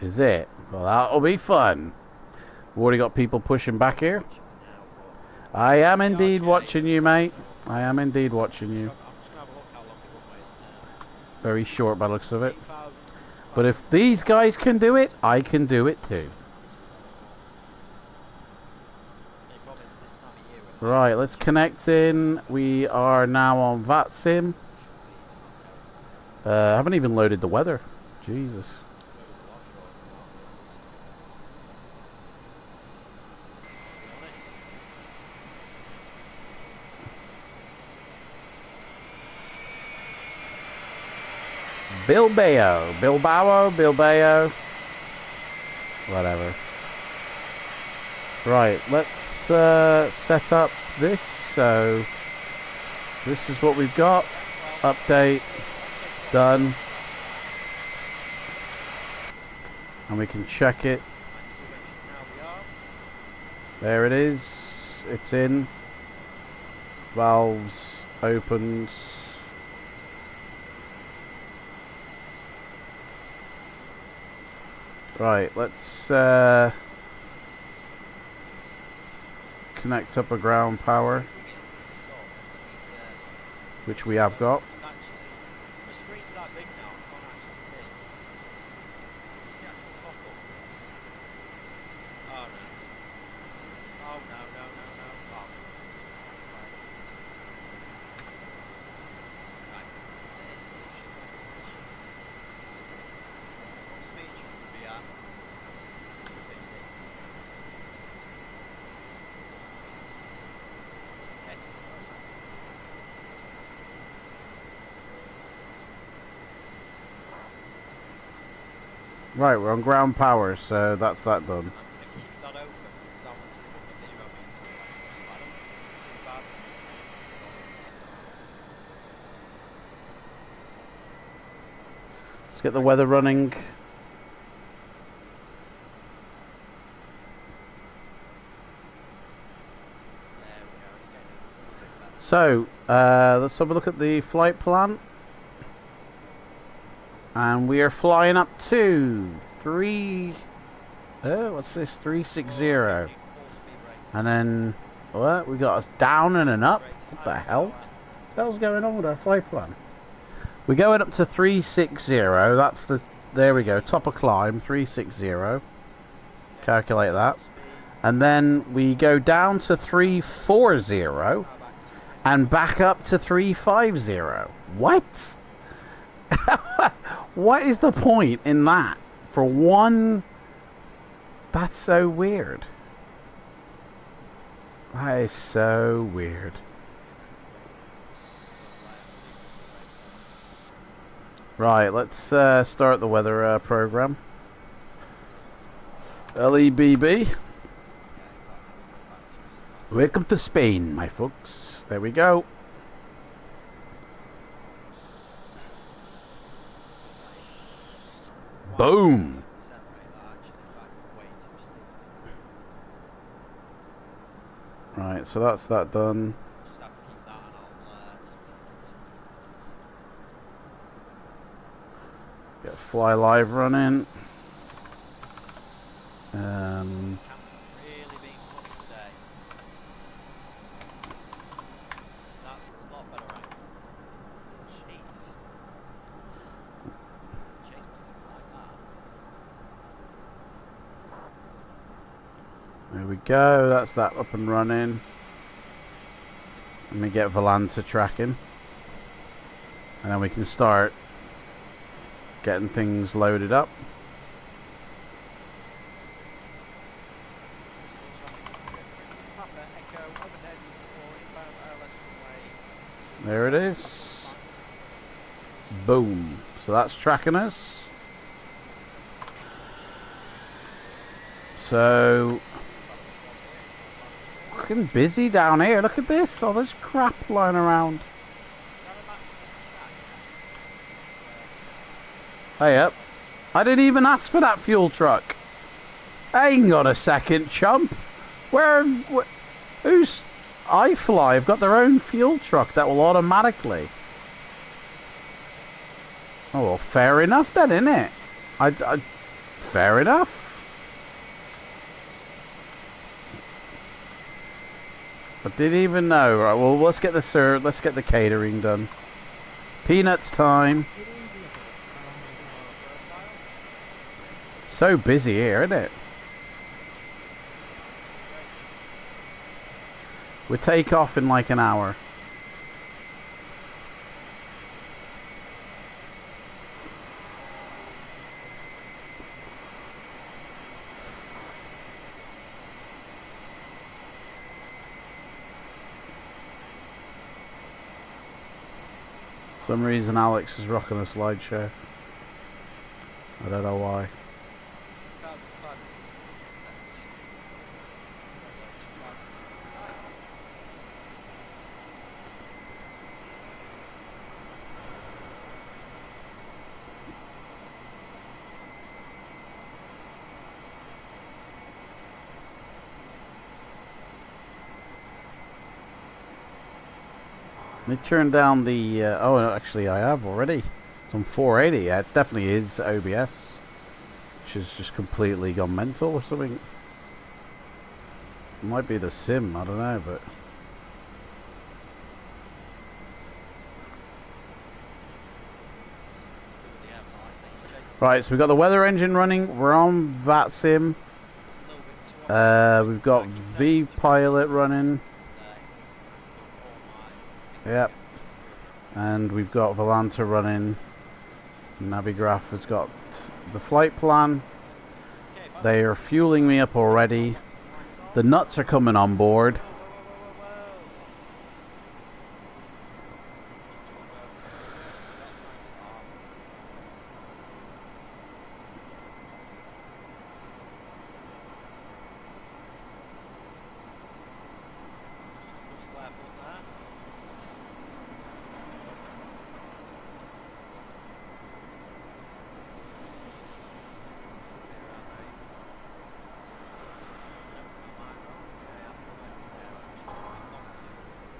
Is it? Well, that'll be fun. We've already got people pushing back here. I am indeed watching you, mate. I am indeed watching you. Very short by the looks of it. But if these guys can do it, I can do it too. Right, let's connect in. We are now on FLIGHTSIM. I haven't even loaded the weather. Jesus. Bilbao. Whatever. Right, let's set up this. So this is what we've got. Update. Done. And we can check it. There it is. It's in. Valves opened. Right, let's connect up a ground power, which we have got. Right, we're on ground power, so that's that done. Let's get the weather running. So, let's have a look at the flight plan. And we are flying up to what's this? 360. And then, what? We got a down and an up? What the hell? What the hell's going on with our flight plan? We're going up to 360. That's the, there we go, top of climb, 360. Calculate that. And then we go down to 340 and back up to 350. What? What is the point in that? For one... That's so weird. That is so weird. Right, let's start the weather program. LEBB. Welcome to Spain, my folks. There we go. Boom. Right, so that's that done. Get Fly Live running. There we go, that's that up and running. Let me get Volanta tracking. And then we can start getting things loaded up. There it is. Boom. So that's tracking us. So... Fucking busy down here. Look at this. All this crap lying around. Hey up. I didn't even ask for that fuel truck. Hang on a second, chump. Who's... iFly have got their own fuel truck that will automatically... Oh, well, fair enough then, innit? Fair enough. I didn't even know. Right, well, let's get the catering done. Peanuts time. So busy here, isn't it? We take off in like an hour. For some reason Alex is rocking a slideshow. I don't know why. Let me turn down the... oh, actually I have already. It's on 480. Yeah, it definitely is OBS. Which has just completely gone mental or something. It might be the sim, I don't know, but... Right, so we've got the weather engine running. We're on FLIGHTSIM. We've got V-Pilot running. Yep. And we've got Volanta running. Navigraph has got the flight plan. They are fueling me up already. The nuts are coming on board.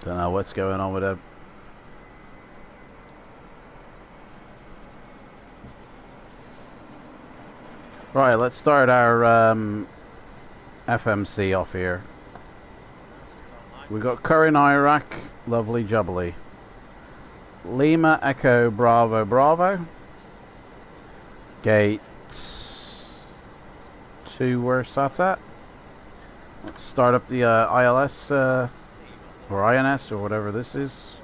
Don't know what's going on with it. Right, let's start our FMC off here. We got current Iraq, lovely jubbly. Lima Echo Bravo Bravo. Gate 2, where's that at? Let's start up the ILS or INS or whatever this is.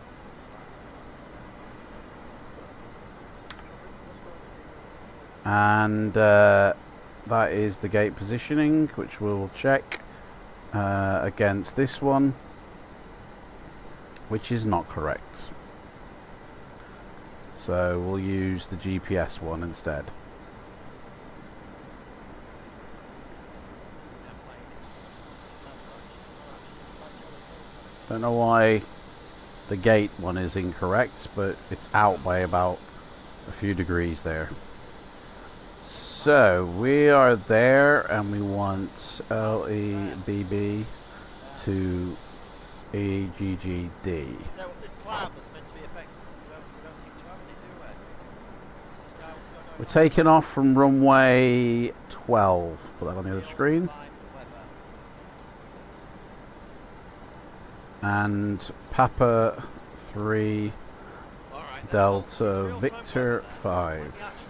And that is the gate positioning, which we'll check against this one, which is not correct. So we'll use the GPS one instead. Don't know why the gate one is incorrect, but it's out by about a few degrees there. So we are there, and we want LEBB to EGGD. We're taking off from runway 12. Put that on the other screen. And Papa 3 Delta Victor 5.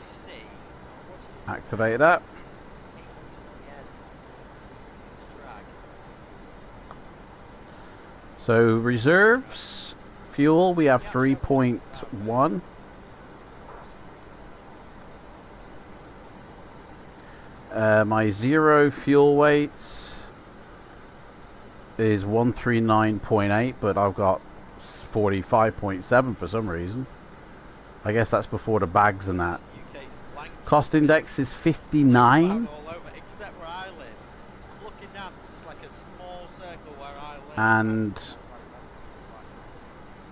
Activate that. So reserves, fuel, we have 3.1. My zero fuel weight is 139.8, but I've got 45.7 for some reason. I guess that's before the bags and that. Cost index is 59. And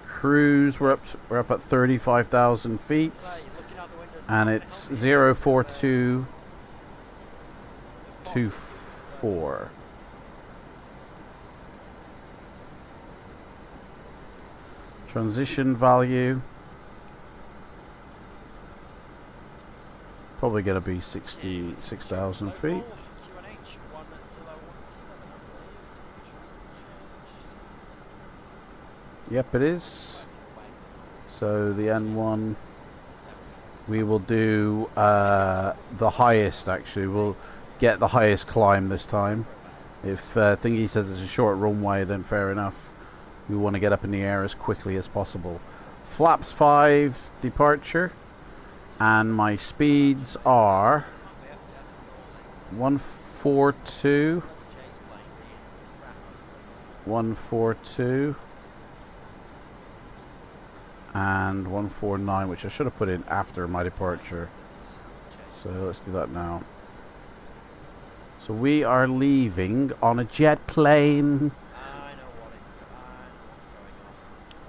cruise, we're up at 35,000 feet, and it's 04224. Transition value probably going to be 66,000 feet. Yep, it is. So the N1, we will do the highest. Actually, we'll get the highest climb this time. If Thingy says it's a short runway, then fair enough. We want to get up in the air as quickly as possible. Flaps 5 departure, and my speeds are 142, 142, and 149, which I should have put in after my departure. So let's do that now. So we are leaving on a jet plane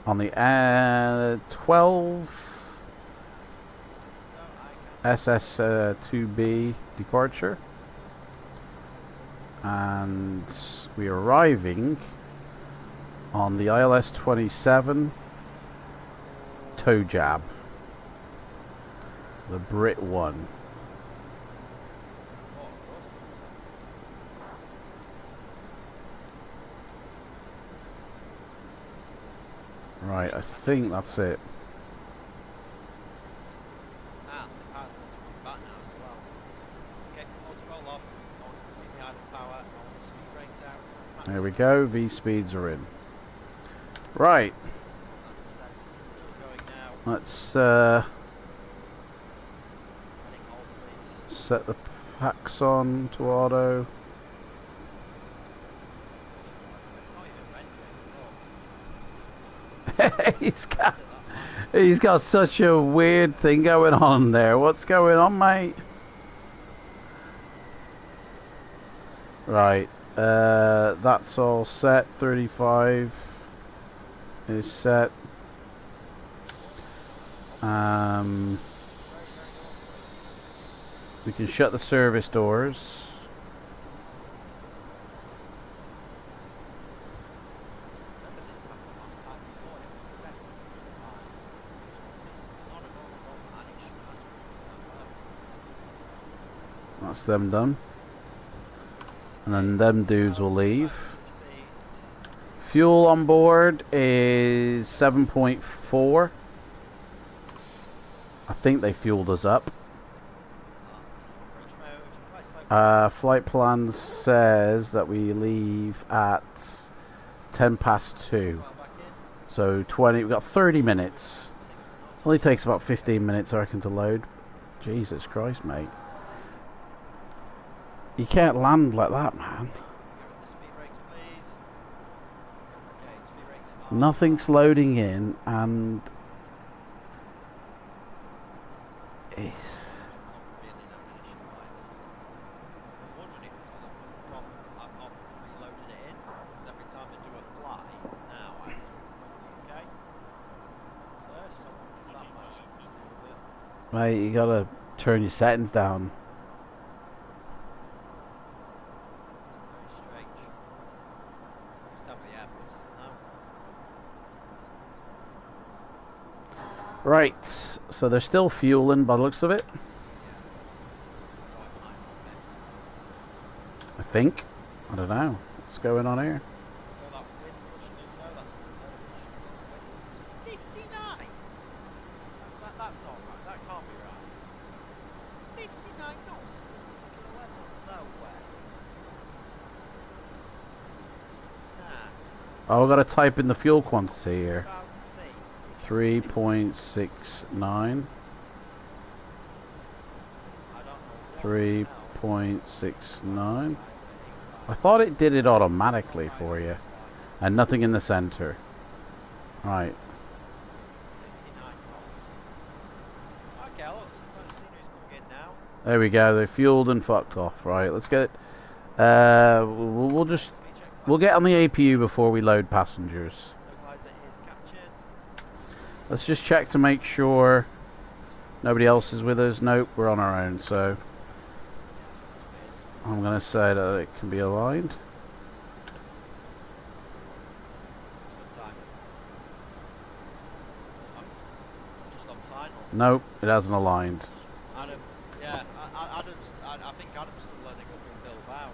on the 12 SS2B departure, and we are arriving on the ILS 27 toe jab, the Brit 1. Right, I think that's it. There we go, V speeds are in. Right. Let's set the packs on to auto. He's got such a weird thing going on there. What's going on, mate? Right, that's all set. 35 is set. We can shut the service doors. That's them done. And then them dudes will leave. Fuel on board is 7.4. I think they fueled us up. Flight plan says that we leave at 10 past 2. So 20, we've got 30 minutes. Only takes about 15 minutes, I reckon, to load. Jesus Christ, mate. You can't land like that, man. Nothing's loading in, and it's... Mate, you gotta turn your settings down. Right, so they're still fueling by the looks of it. I think. I don't know. What's going on here? Oh, I've got to type in the fuel quantity here. 3.69. 3.69. I thought it did it automatically for you. And nothing in the center. Right. There we go. They're fueled and fucked off. Right, let's get it. We'll get on the APU before we load passengers. Let's just check to make sure nobody else is with us. Nope, we're on our own, so I'm going to say that it can be aligned. Nope, it hasn't aligned. Adam, yeah, I think Adam's still learning up in Bilbao.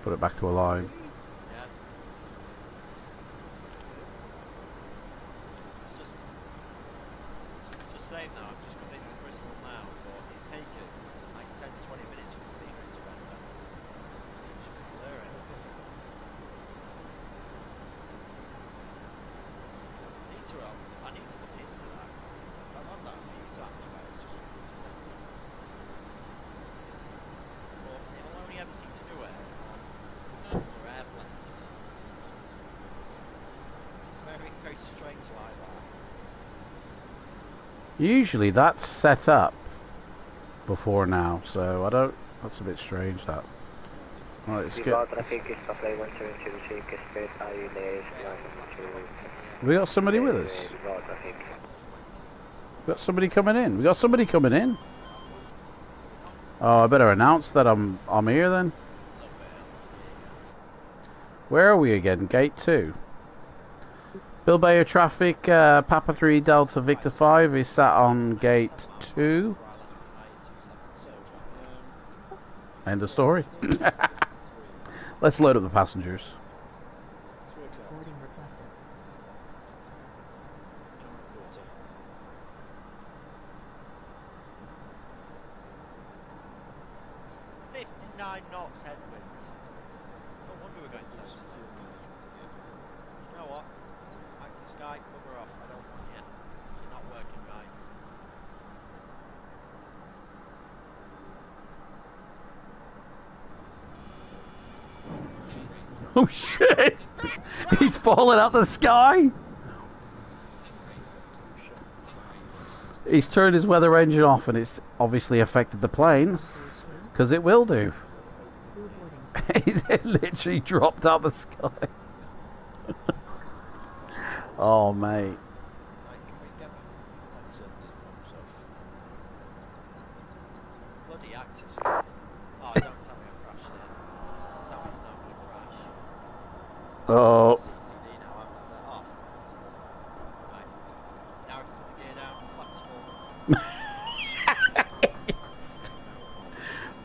Put it back to align. Usually that's set up before now, so I don't. That's a bit strange. That. Right, let's get. We got somebody with us. We got somebody coming in. We got somebody coming in. Oh, I better announce that I'm here then. Where are we again? Gate 2. Bilbao traffic, Papa 3 Delta Victor 5 is sat on gate 2. End of story. Let's load up the passengers. Boarding requested. 59 knots headwinds. No wonder we're going so slow. You know what? Sky, bugger off. I don't want you. You're not working right. Oh shit! He's falling out the sky! He's turned his weather engine off and it's obviously affected the plane. Because it will do. It literally dropped out the sky. Oh, mate. Bloody active sky. Oh, don't tell me I crashed there. Tell me it's not going to crash. Oh. CTD now, haven't I? Oh. Right. Now I can put the gear down, flaps forward.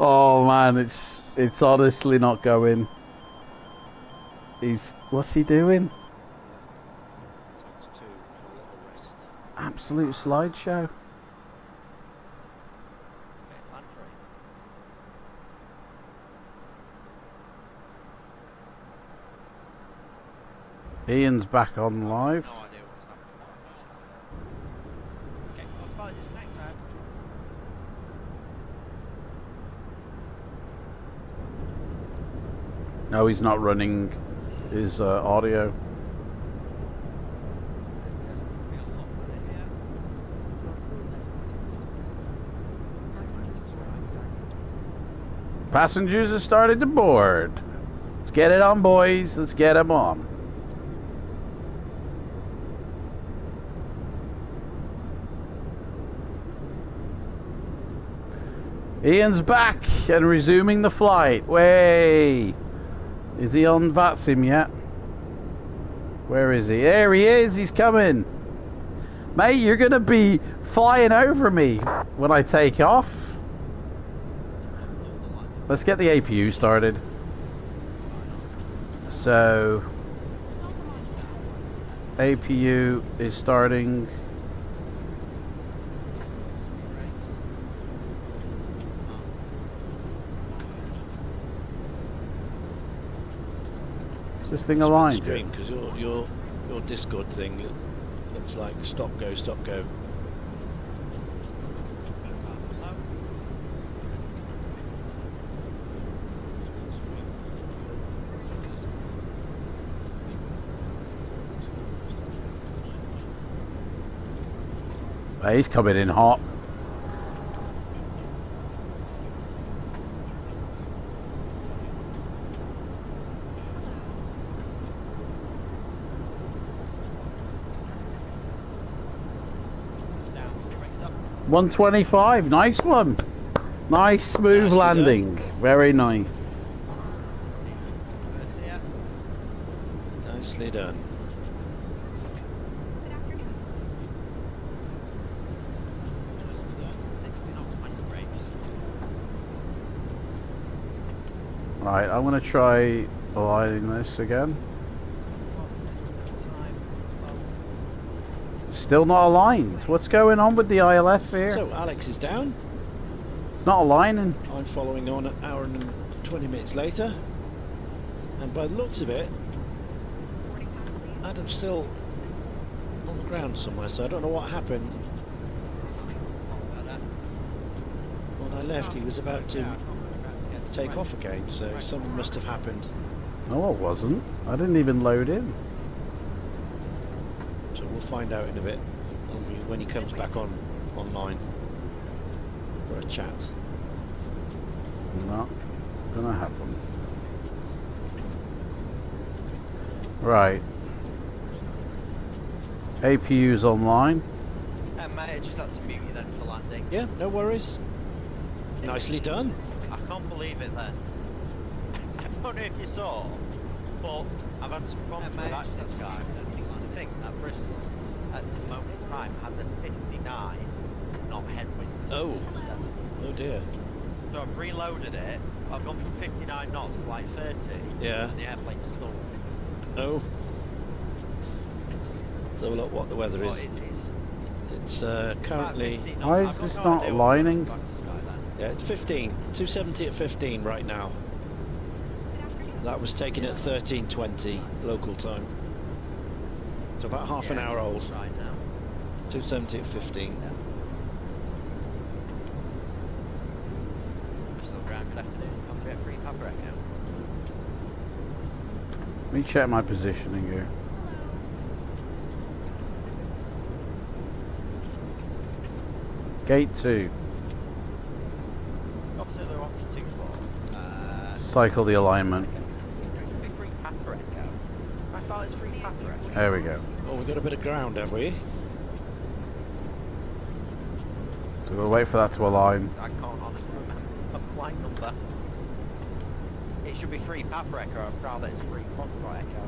Oh man, it's honestly not going. What's he doing? Absolute slideshow. Ian's back on live. No, he's not running his audio. Passengers have started to board. Let's get it on, boys. Let's get them on. Ian's back and resuming the flight. Way. Is he on FLIGHTSIM yet? Where is he? There he is. He's coming. Mate, you're going to be flying over me when I take off. Let's get the APU started. So, APU is starting. Is this thing aligned? Stream, because your Discord thing looks like stop go, stop go. He's coming in hot. $125, nice one. Nice smooth landing. Very nice. Nicely done. Right, I'm going to try aligning this again. Still not aligned. What's going on with the ILS here? So Alex is down. It's not aligning. I'm following on an hour and 20 minutes later. And by the looks of it, Adam's still on the ground somewhere, so I don't know what happened. When I left, he was about to take off again, so something must have happened. No, it wasn't. I didn't even load in. So we'll find out in a bit when he comes back online for a chat. Not gonna happen. Right. APU's online. Mate, I just had to mute you then for landing. Yeah, no worries. Nicely done. I can't believe it then. I don't know if you saw, but I've had some problems with access time. I think that Bristol at the moment in time has a 59 knot headwind. Oh. Oh dear. So I've reloaded it. I've gone from 59 knots to like 30. Yeah. And the airplane stalled. Oh. So look what the weather is. It's currently. Why is this not aligning? Yeah, it's 15. 270 at 15 right now. That was taken at 13:20 local time. So about half an hour old. Right now. 270 at 15. Bristol ground, good afternoon. I'll get free Papa Echo. Let me check my positioning here. Gate 2. Officer, they're on to 24. Cycle the alignment. Free Papa Echo. I thought it was free Papa Echo. There we go. Oh, we got a bit of ground, have we? So we'll wait for that to align. I can't honestly remember a flight number. It should be free Papa Echo. I'm proud that it's free Foxtrot Echo.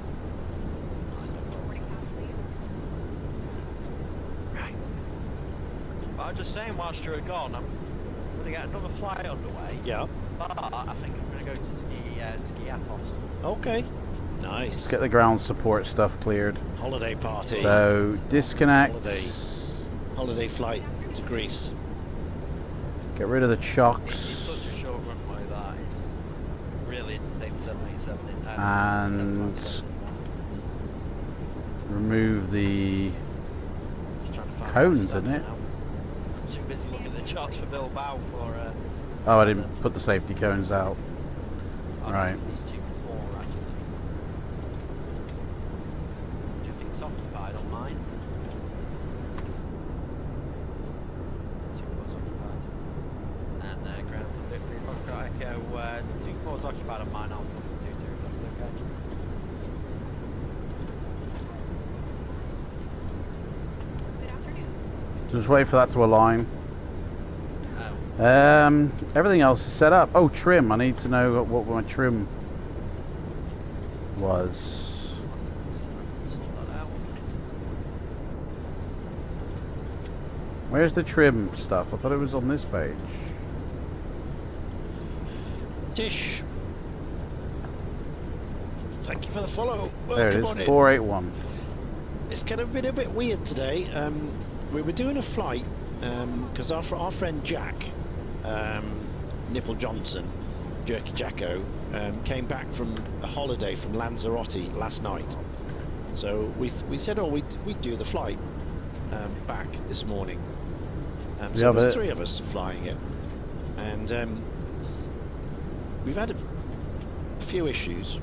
Right. But I'm just saying, whilst you're gone, I'm going to get another flight underway. Yeah. But I think I'm going to go to ski Athos. Okay. Nice. Let's get the ground support stuff cleared. Holiday party. So disconnect. Holiday flight to Greece. Get rid of the It's chocks. such a short runway that it's really to take the 787 in. And remove the cones, isn't it? I'm too busy looking at the charts for Bilbao for. Oh, I didn't put the safety cones out. Right. These two before, actually. Do you think it's occupied on mine? Two floors occupied. And ground delivery. Foxtrot Echo. Two floors occupied on mine. I'll put some 2-2 if that's okay. Just wait for that to align. Everything else is set up. Oh, trim. I need to know what my trim was. Where's the trim stuff? I thought it was on this page. Tish. Thank you for the follow. There it Welcome is, on 481. It's kind of been a bit weird today. We were doing a flight because our friend Jack, Nipple Johnson, Jerky Jacko, came back from a holiday from Lanzarote last night. So we said, oh, we'd do the flight back this morning. So there's 3 of us flying it, and we've had a few issues.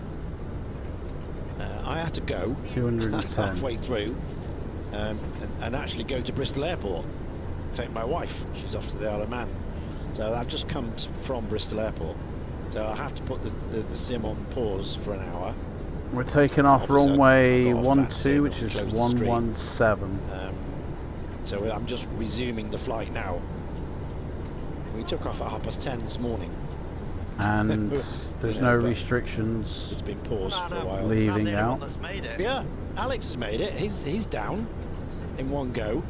I had to go 210. halfway through and actually go to Bristol Airport, take my wife. She's off to the Isle of Man. So I've just come from Bristol Airport. So I have to put the sim on pause for an hour. We're taking off runway 12, sim which is close to the street. 117. So I'm just resuming the flight now. We took off at 10:30 this morning. And there's no restrictions. It's been paused for a while. Leaving out. Yeah, Alex has made it. He's down in one go,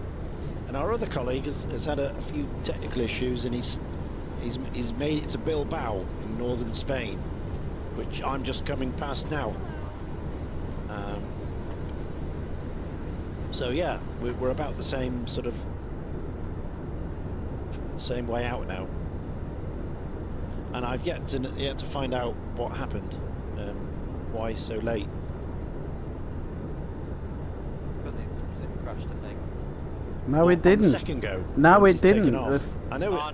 and our other colleague has had a few technical issues, and he's made it to Bilbao in northern Spain, which I'm just coming past now. So yeah, we're about the same sort of same way out now. And I've yet to find out what happened, why he's so late. Because it crashed, I think. No, it didn't. On the second go. No, it Once he's taken didn't. off. I know. Oh,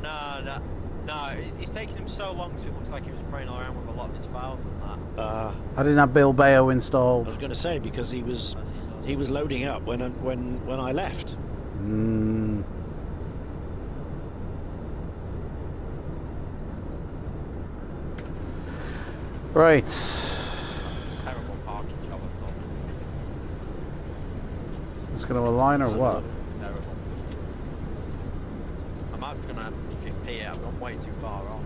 no. It's taken him so long because it looks like he was playing around with a lot of his files and that. I didn't have Bilbao installed. I was going to say because he was loading up when I left. Right. Terrible parking job I've done. It's going to align or what? Terrible. I'm actually going to have to pee it. I've gone way too far off.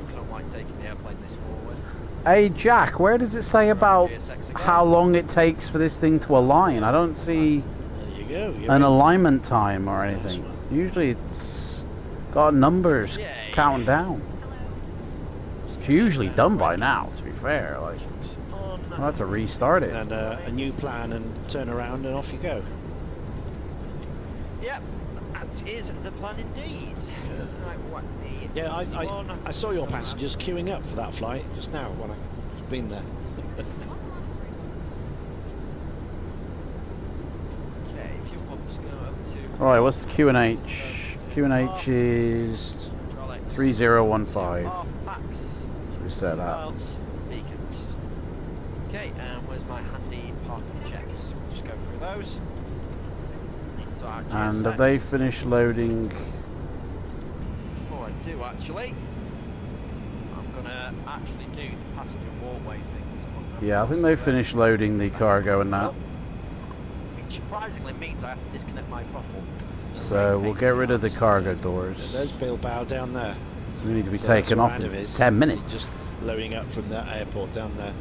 I don't like taking the airplane this forward. Hey Jack, where does it say about how long it takes for this thing to align? I don't see There you go. an alignment time or anything. Usually it's got numbers counting down. It's usually done by now, to be fair. Like, I'll have to restart it. And a new plan and turn around and off you go. Yep, that is the plan indeed. Right, what the... Yeah, I saw your passengers queuing up for that flight just now when I've been there. Okay, if you want to go up to... Alright, what's the QNH? QNH is 3015. Reset that. Beacons. Okay, and where's my handy parking checks? We'll just go through those. And have they finished loading? Before I do, actually, I'm gonna actually do the passenger walkway things. Yeah, I think they've finished loading the cargo and that. Which surprisingly means I have to disconnect my throttle. So we'll get rid of the cargo doors. There's Bilbao down there. So we need to be So taken that's off where in Adam is. 10 minutes. He's just loading up from that airport down there.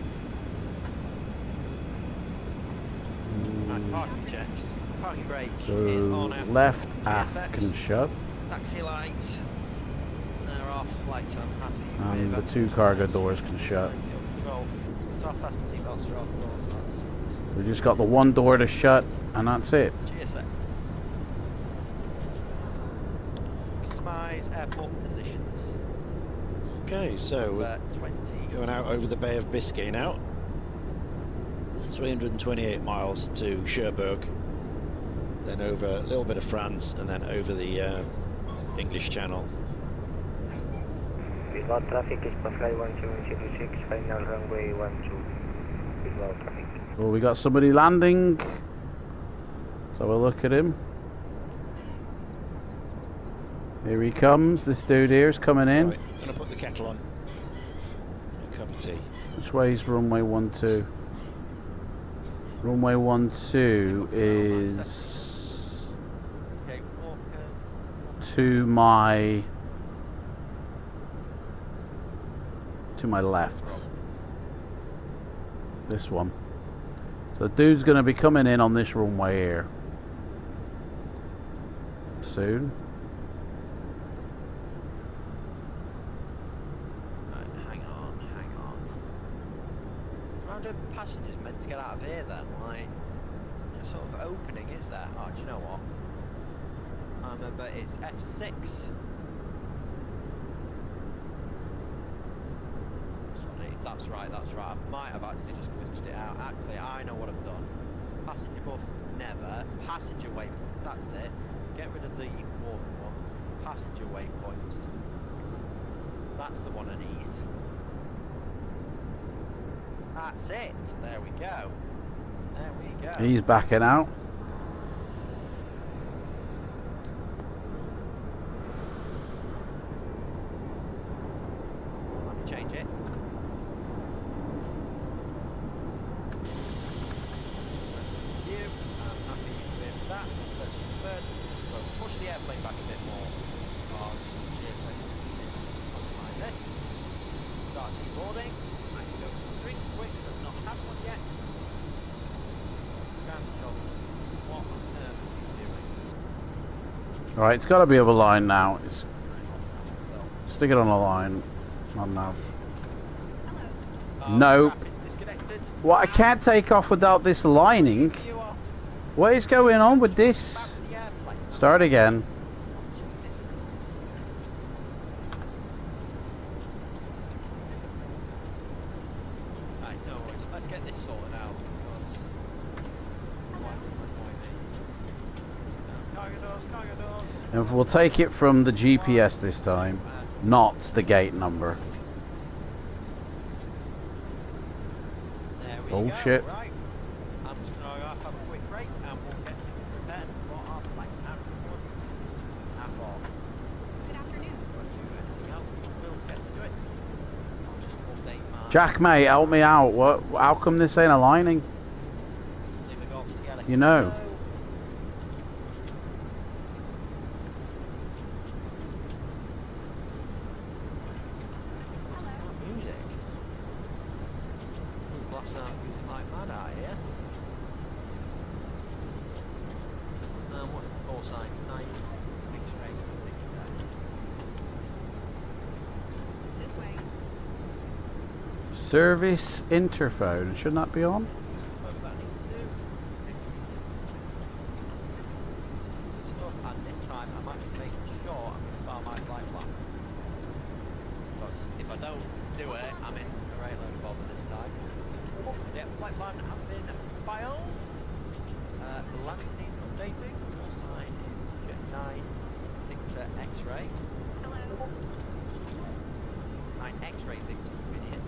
Right, parking checks. Parking brake So is on out. left aft VFX. can shut. Taxi lights. They're off. Lights on. Happy. And the 2 cargo doors can shut. Control. It's off. Fasten seatbelts are off. Doors on. We just got the 1 door to shut, and that's it. GSA. Customize airport positions. Okay, so we're 20. going out over the Bay of Biscay now. It's 328 miles to Cherbourg, then over a little bit of France, and then over the English Channel. Visual traffic is for flight 1706, final runway 12. Visual traffic. Well, we got somebody landing. Let's have a look at him. Here he comes. This dude here is coming in. Right, gonna put the kettle on. A cup of tea. Which way is runway 12? Runway 12 is to my left. This one. So the dude's going to be coming in on this runway here soon. Right, hang on. Round of passengers meant to get out of here then, like, what sort of opening is there? Oh, do you know what? I remember it's F6. Sorry, if that's right, that's right. I might have actually just glitched it out. Actually, I know what I've done. Passenger buff, never. Passenger waypoints, that's it. Get rid of the walking one. Passenger waypoints. That's the one I need. That's it. There we go. There we go. He's backing out. Let me change it. You. I'm happy with that. First things first. We'll push the airplane back a bit more. Because GSA is something like this. Start deboarding. I can go for a drink quick, so I've not had one yet. Ground control. What on earth are you doing? Alright, it's got to be over line now. It's stick it on a line. Not enough. Nope. What? I can't take off without this lining. What is going on with this? Start again. Right, no worries. Let's get this sorted out. Cargo doors. And we'll take it from the GPS this time, not the gate number. There we Bullshit. go. Right. I'm just going to go off, have a quick break, and we'll get prepared for our flight out of Good afternoon. Anything else, we'll get to do it. I'll just update my... Jack, mate, help me out. What? How come this ain't aligning? You know. Music. Blasting out music like mad out here. What's the call sign? 9 X-ray. This way. Service interphone. Shouldn't that be on? Whatever that needs to do. Stuff, and this time I'm actually making sure I'm going to file my flight plan. Because if I don't do it, I'm in a right load of bother this time. Yeah, flight plan has been filed. The landing needs updating. Call sign is Jet 9 Victor X-ray. Hello. 9 X-ray Victor, you idiot.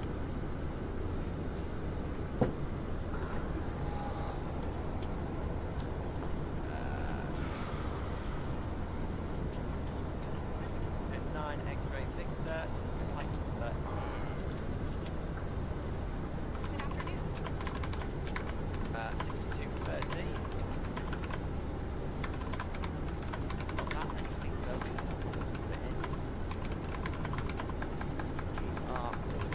F9 X-ray Victor. Flight number. Good afternoon. 6230. Not that many things though. Put it in. GCRR.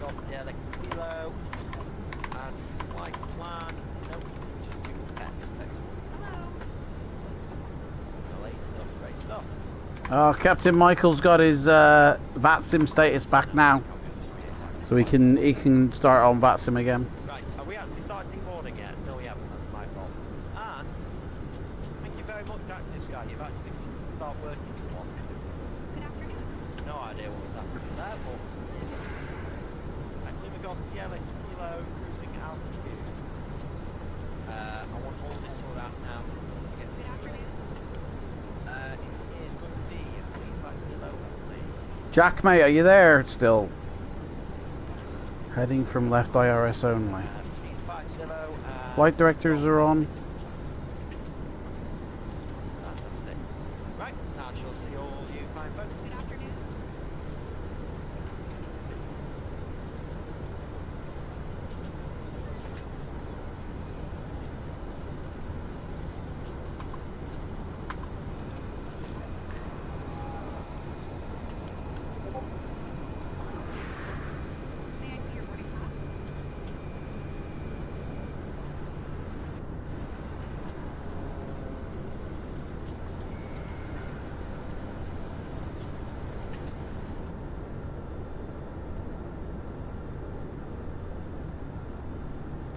Oh, Captain Michael's got his VATSIM status back now, so he can start on VATSIM again. Right, are we actually starting boarding yet? No, we haven't. That's my fault. And thank you very much, Active Sky. You've actually started working for one. Good afternoon. No idea what was happening there, but actually we got CLX Kilo cruising altitude. I want all this sorted out now. Good afternoon. It is going to be 35 kilo, please. Jack, mate, are you there still? Heading from left IRS only. 35 kilo. Flight directors are on. Fantastic. Right, I shall see all you fine folks. Good afternoon. May I see your boarding pass?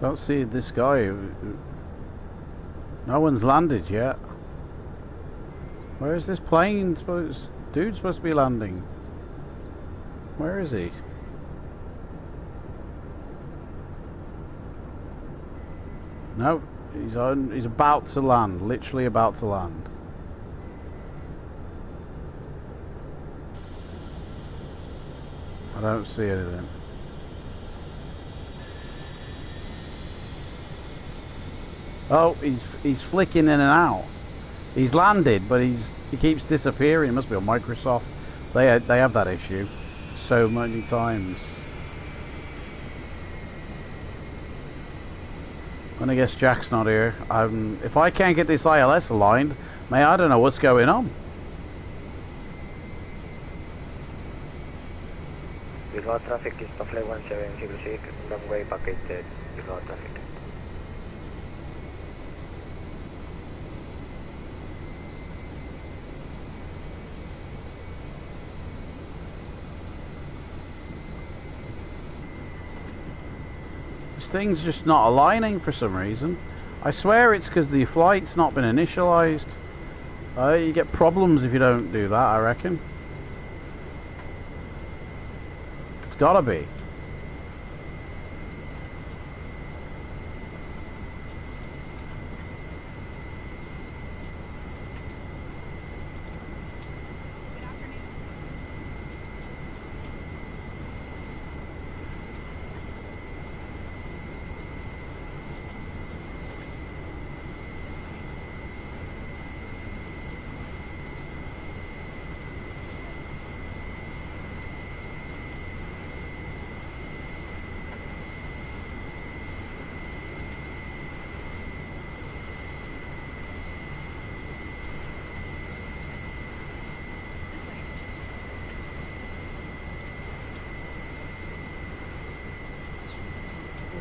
Don't see this guy. No one's landed yet. Where is this plane? Dude's supposed to be landing. Where is he? No, he's about to land. Literally about to land. I don't see anything. Oh, he's flicking in and out. He's landed, but he keeps disappearing. It must be on Microsoft. They have that issue so many times. And I guess Jack's not here. If I can't get this ILS aligned, I don't know what's going on. Visual traffic is to flight 1706, runway package dead. Visual traffic. This thing's just not aligning for some reason. I swear it's because the flight's not been initialized. You get problems if you don't do that, I reckon. It's gotta be.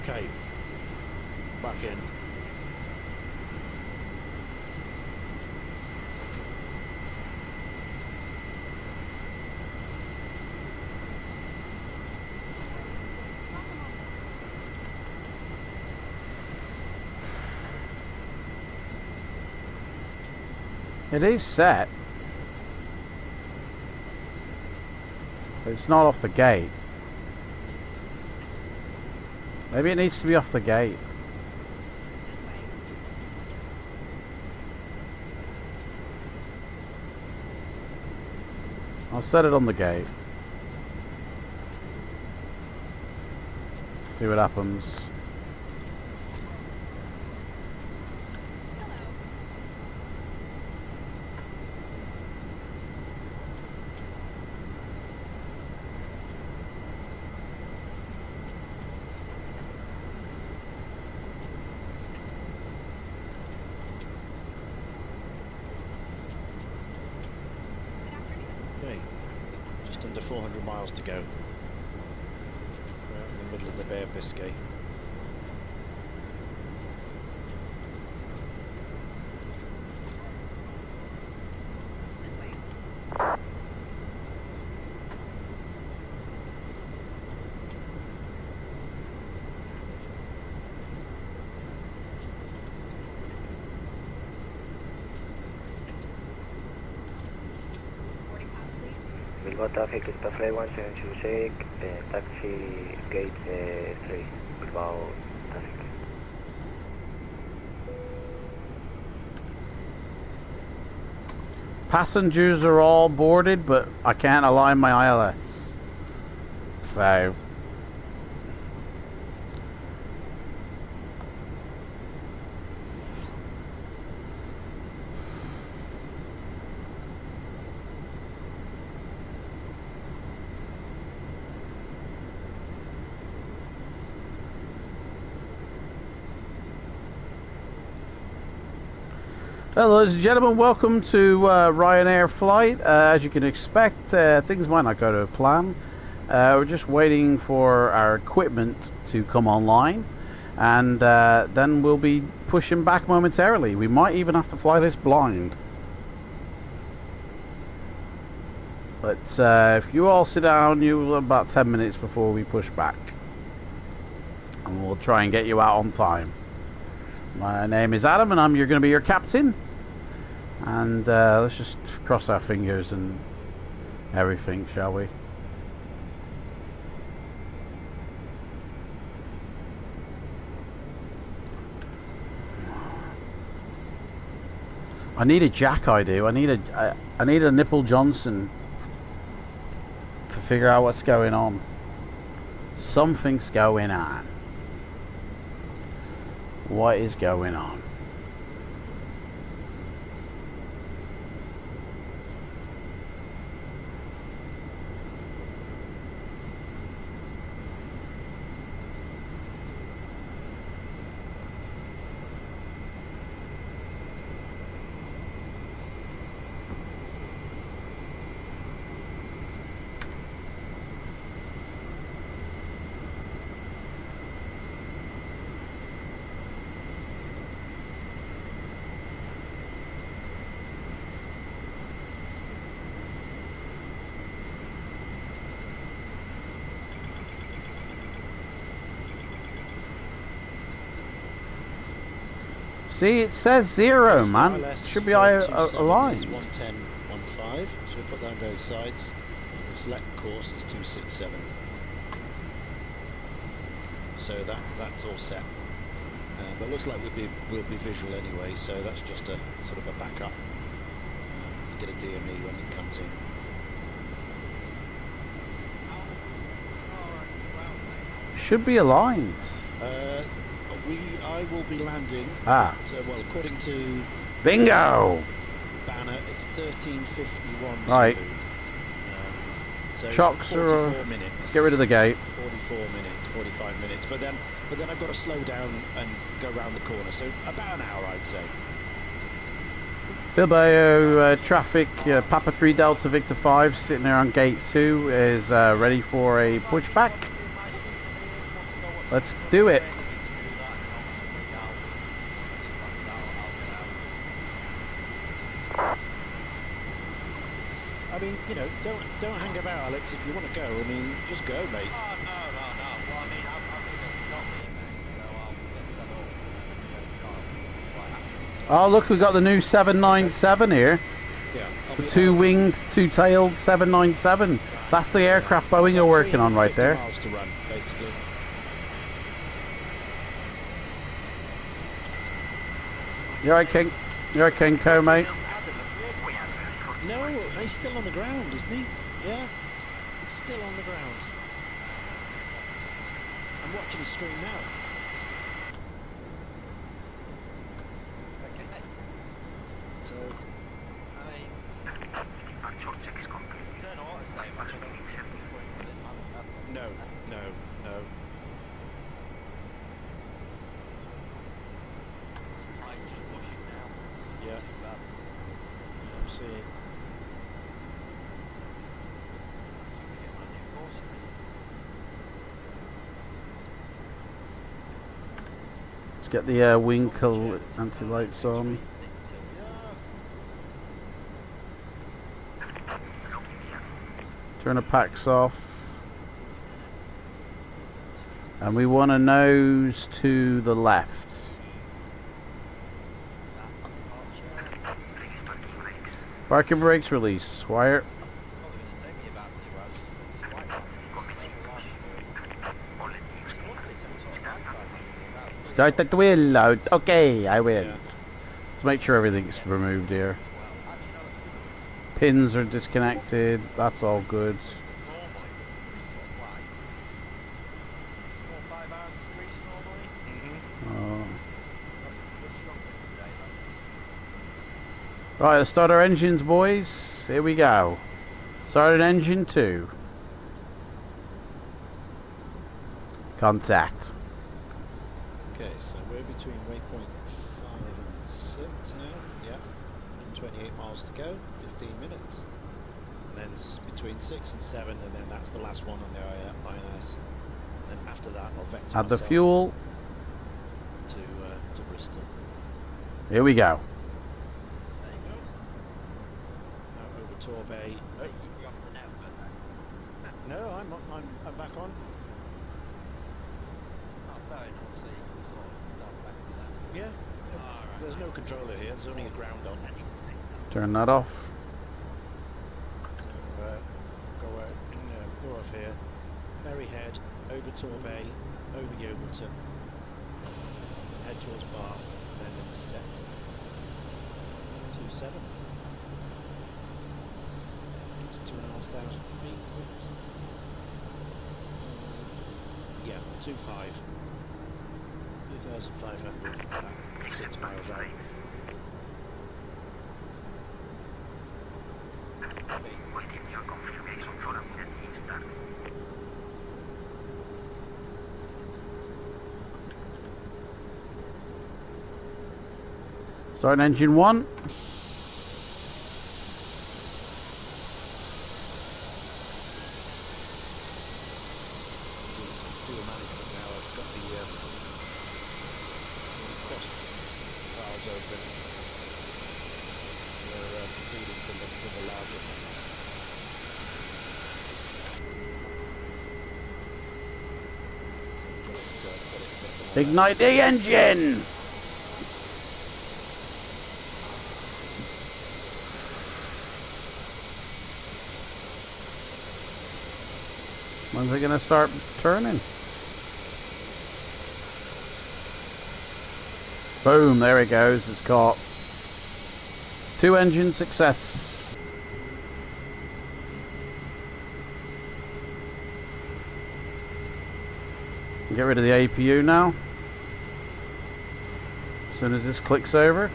Okay, back in. It is set. It's not off the gate. Maybe it needs to be off the gate. I'll set it on the gate. See what happens. Okay, just under 400 miles to go. We're out in the middle of the Bay of Biscay. Bravo traffic is Flight 1726, taxi gate 3, Bilbao traffic. Passengers are all boarded, but I can't align my ILS. So... Hello, ladies and gentlemen, welcome to Ryanair flight. As you can expect, things might not go to plan. We're just waiting for our equipment to come online, and then we'll be pushing back momentarily. We might even have to fly this blind. But if you all sit down, you'll about 10 minutes before we push back. And we'll try and get you out on time. My name is Adam, and I'm going to be your captain. And let's just cross our fingers and everything, shall we? I need a jack, I do. I need a Nipple Johnson to figure out what's going on. Something's going on. What is going on? See, it says 0, man. Should be aligned. 110.15, so we put that on both sides. And the select course is 267. So that's all set. But it looks like we'll be visual anyway, so that's just a sort of a backup. You get a DME when it comes in. Should be aligned. I will be landing. Well, according to bingo. Banner, it's 13:51. Right. So Chocks 44 are. minutes. Get rid of the gate. 44 minutes, 45 minutes. But then I've got to slow down and go round the corner. So about an hour, I'd say. Bilbao traffic, Papa 3 Delta Victor 5 sitting there on gate 2 is ready for a pushback. Let's do it. I mean, you know, don't hang about, Alex. If you want to go, I mean, just go, mate. Oh, no. Well, I mean, I'm not me, mate. So Oh, look, we got the new 797 here. Yeah. The two-winged, two-tailed 797. That's the aircraft Boeing are working on right there. Miles to run, basically. You're right, King. You're right, King Co, mate. No, he's still on the ground, isn't he? Yeah, he's still on the ground. I'm watching his stream now. Okay. So, no. Yeah. I'm seeing. Let's get the wing anti-lights on. Turn the packs off. And we want a nose to the left. Parking brakes released. Wire. Start that wheel out. Okay, I will. Yeah. Let's make sure everything's removed here. Pins are disconnected. That's all good. Right, let's start our engines, boys. Here we go. Started engine 2. Contact. Okay, so we're between waypoint 5 and 6 now. Yeah, 128 miles to go, 15 minutes. And then between 6 and 7, and then that's the last one on the INS. And then after that, I'll vector Add the myself fuel. to Bristol. Here we go. Now over Torbay. Oh. No, I'm back on. Yeah, there's no controller here, there's only a ground on. Turn that off. So, go off here, Berryhead, over Torbay, over Yeovilton, head towards Bath, and then intercept 27. It's 2,500 feet, is it? Yeah, 2,500. 2,500, 6 miles out. Starting engine 1. Ignite the engine! When's it gonna start turning? Boom, there it goes, it's caught. 2 engine success. Get rid of the APU now. As soon as this clicks over.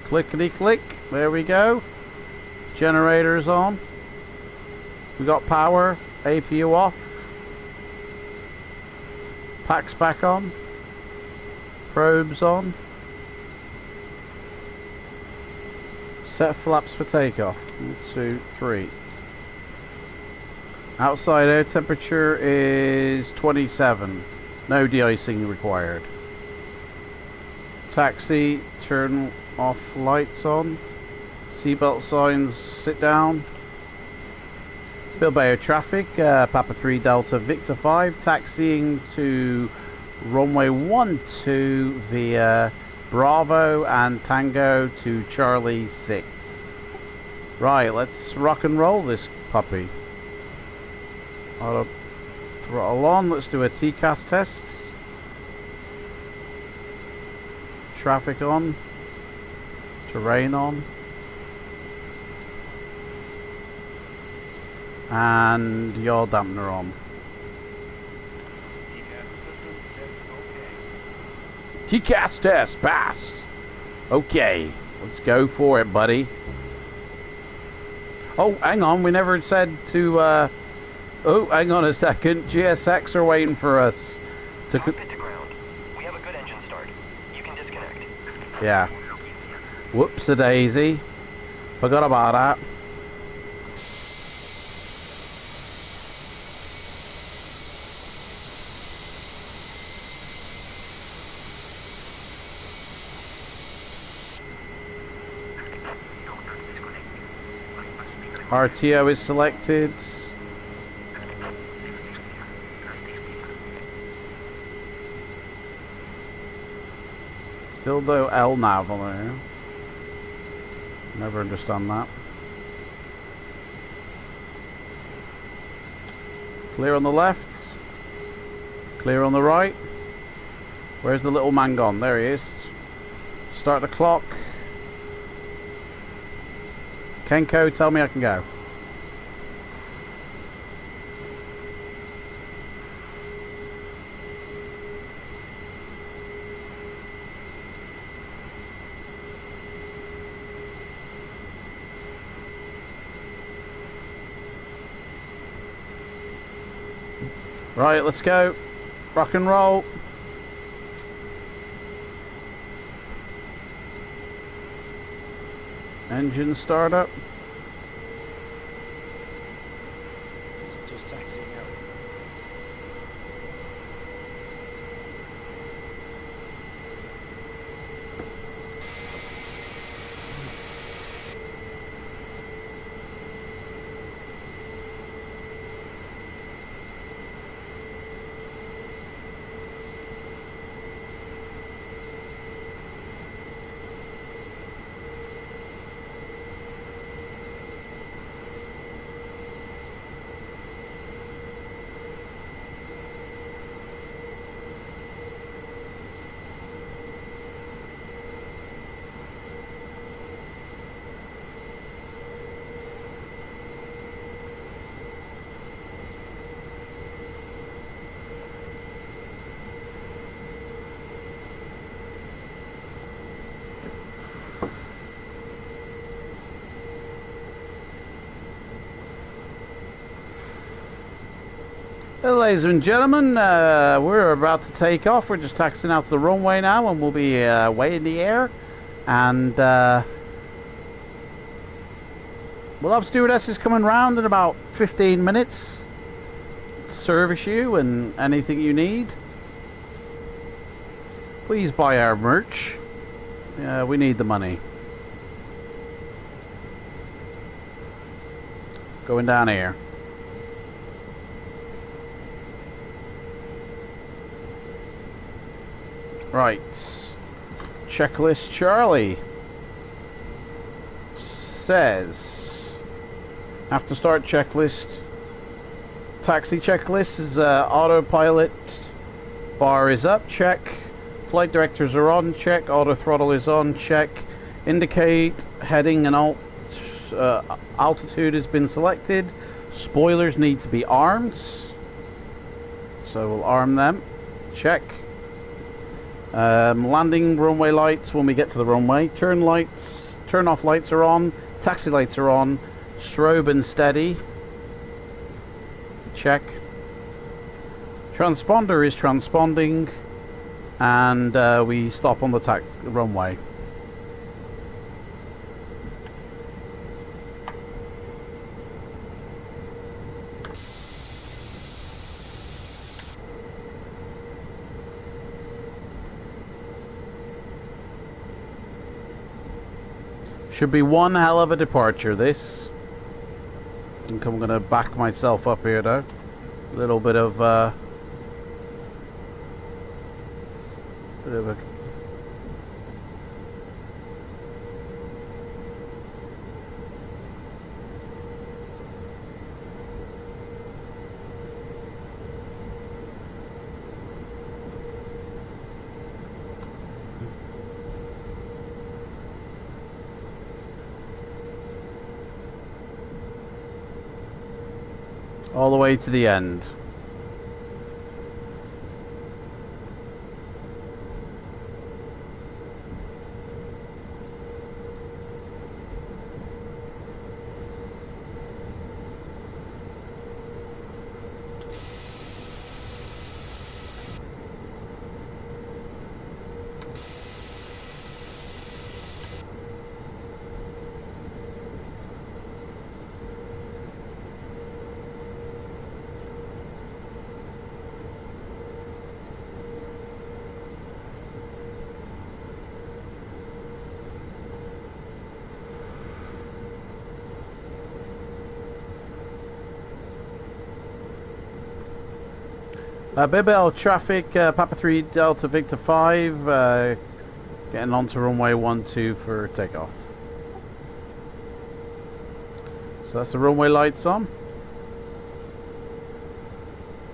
Clickety click. There we go. Generators on. We got power. APU off. Packs back on. Probes on. Set flaps for takeoff. 1, 2, 3. Outside air temperature is 27. No de-icing required. Taxi, turn off lights on. Seatbelt signs, sit down. Bilbao traffic, Papa 3 Delta Victor 5, taxiing to runway 12 via Bravo and Tango to Charlie 6. Right, let's rock and roll this puppy. Auto throttle on, let's do a TCAS test. Traffic on. Terrain on. And yaw dampener on. TCAS test, pass. Okay, let's go for it, buddy. Oh, hang on, we never said to, oh, hang on a second. GSX are waiting for us. Cockpit to ground. We have a good engine start. You can disconnect. Yeah. Whoops-a-daisy. Forgot about that. RTO is selected. Still no LNAV on there. Never understand that. Clear on the left. Clear on the right. Where's the little man gone? There he is. Start the clock. Kenko, tell me I can go. Right, let's go. Rock and roll. Engine startup. Just taxiing out. Well, ladies and gentlemen, we're about to take off. We're just taxiing out to the runway now, and we'll be way in the air. And we'll have stewardesses coming round in about 15 minutes. Service you and anything you need. Please buy our merch. We need the money. Going down here. Right. Checklist Charlie says after start checklist. Taxi checklist is autopilot bar is up, check. Flight directors are on, check. Auto throttle is on, check. Indicate heading and altitude has been selected. Spoilers need to be armed, so we'll arm them. Check. Landing runway lights when we get to the runway. Turn off lights are on. Taxi lights are on. Strobe and steady. Check. Transponder is transponding. And we stop on the runway. Should be one hell of a departure, this. I think I'm going to back myself up here, though. A little bit of a... all the way to the end. Bibel traffic, Papa 3 Delta Victor 5, Getting onto runway 12 for takeoff. So that's the runway lights on.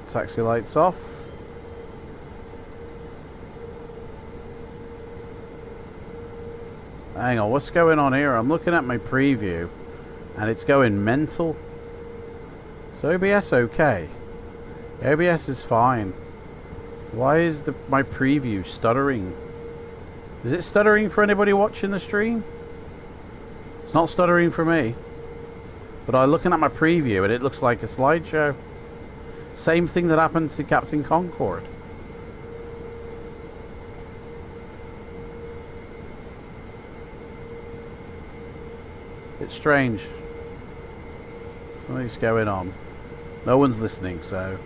Taxi lights off. Hang on, what's going on here? I'm looking at my preview and it's going mental. Is OBS okay? OBS is fine. Why is my preview stuttering? Is it stuttering for anybody watching the stream? It's not stuttering for me. But I'm looking at my preview and it looks like a slideshow. Same thing that happened to Captain Concorde. It's strange. Something's going on. No one's listening, so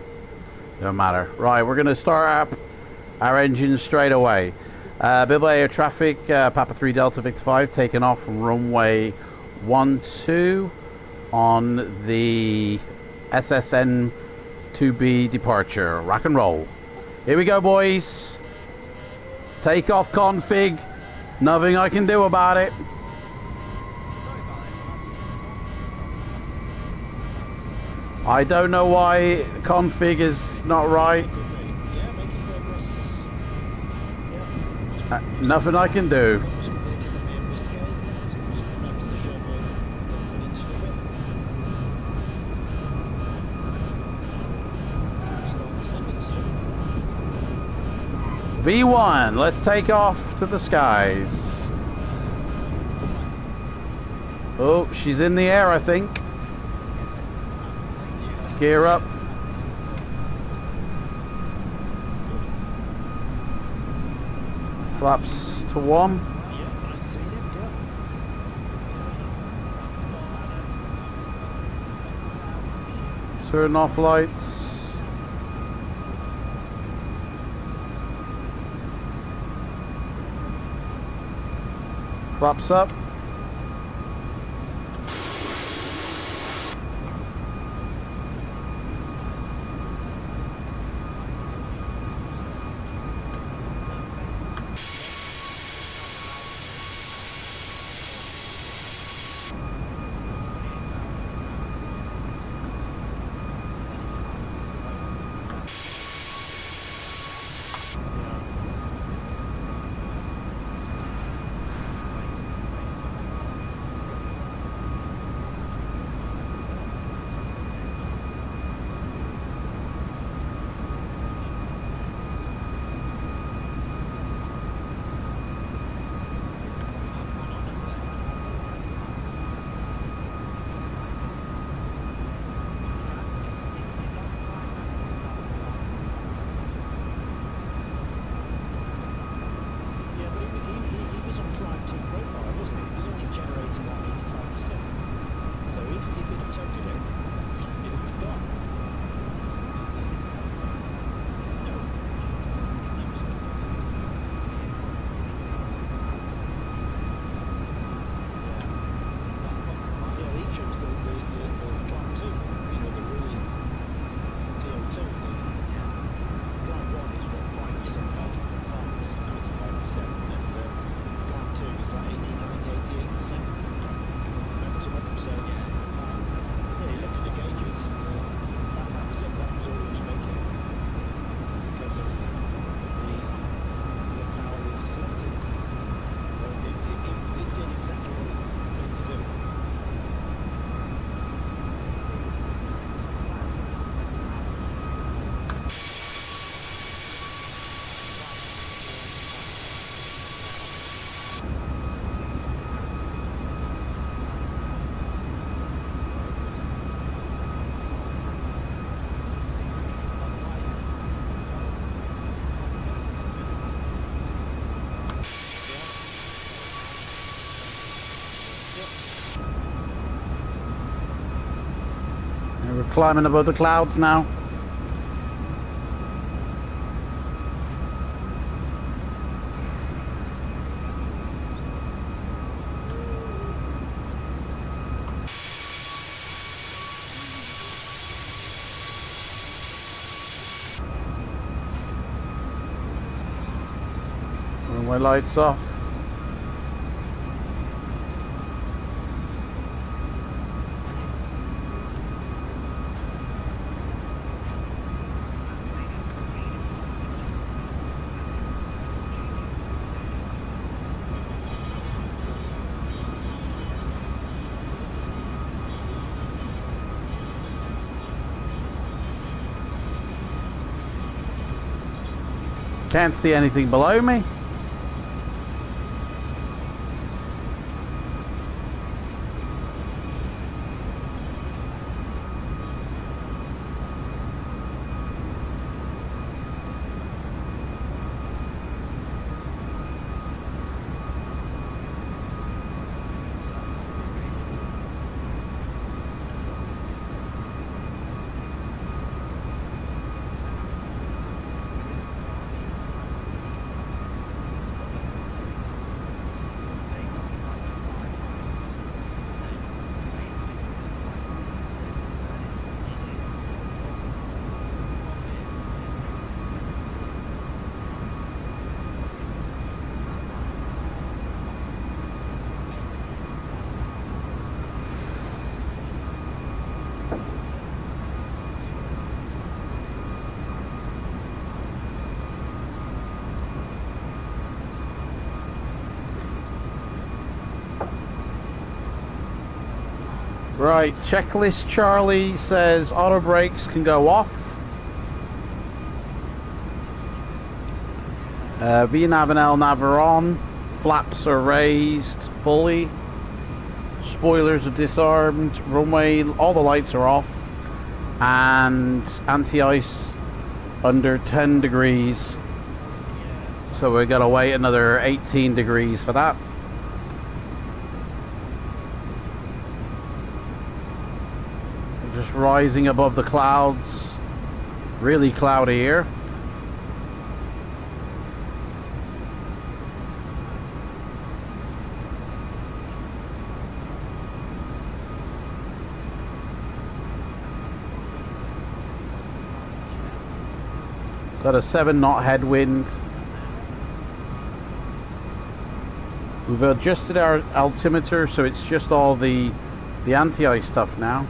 it don't matter. Right, we're going to start up our engines straight away. Bill air traffic, Papa 3 Delta Victor 5 taking off from runway 12 on the SSN 2B departure. Rock and roll. Here we go, boys. Takeoff config. Nothing I can do about it. I don't know why config is not right. Nothing I can do. V1, let's take off to the skies. Oh, she's in the air, I think. Gear up. Flaps to 1. Turn off lights. Flaps up. We're climbing above the clouds now. Runway lights off. Can't see anything below me. Right, checklist Charlie says auto brakes can go off. VNAV and LNAV are on. Flaps are raised fully. Spoilers are disarmed. Runway, all the lights are off. And anti-ice under 10 degrees. So we're going to wait another 18 degrees for that. Just rising above the clouds. Really cloudy here. Got a 7-knot headwind. We've adjusted our altimeter so it's just all the anti-ice stuff now.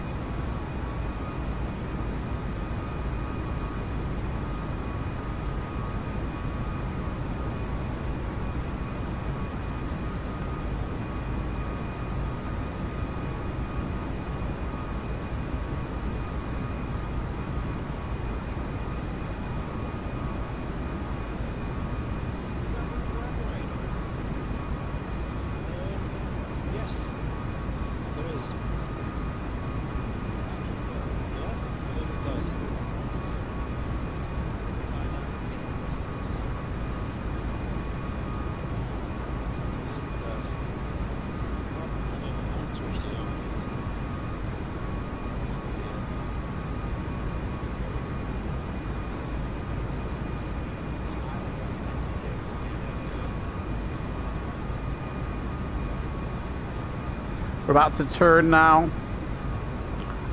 We're about to turn now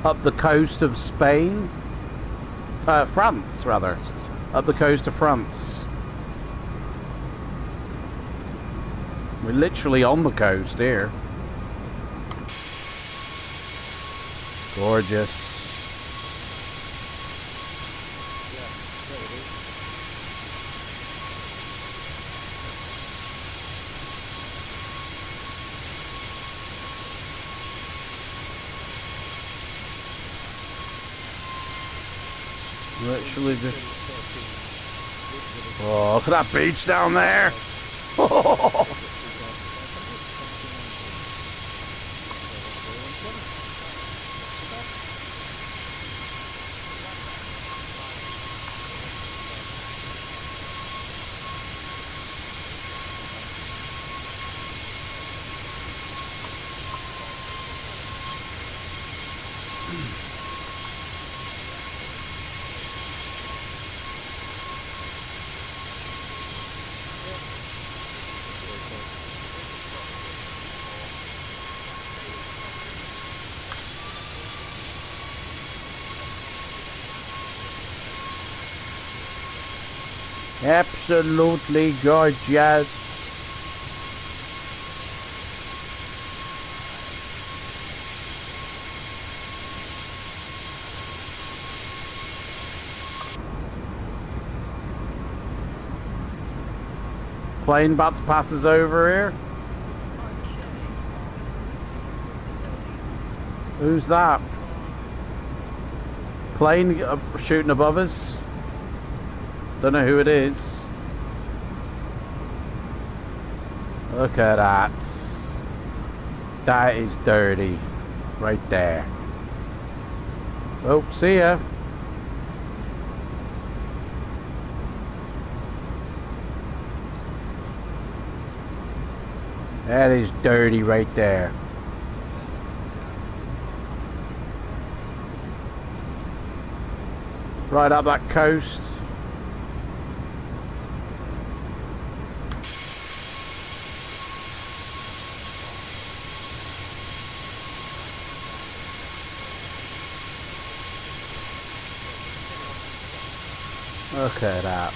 up the coast of Spain. France, rather. Up the coast of France. We're literally on the coast here. Gorgeous. Literally just... Oh, look at that beach down there! Absolutely gorgeous. Plane about to pass us over here. Who's that? Plane shooting above us. Don't know who it is. Look at that. That is dirty. Right there. Oh, see ya. That is dirty right there. Right up that coast. Look at that.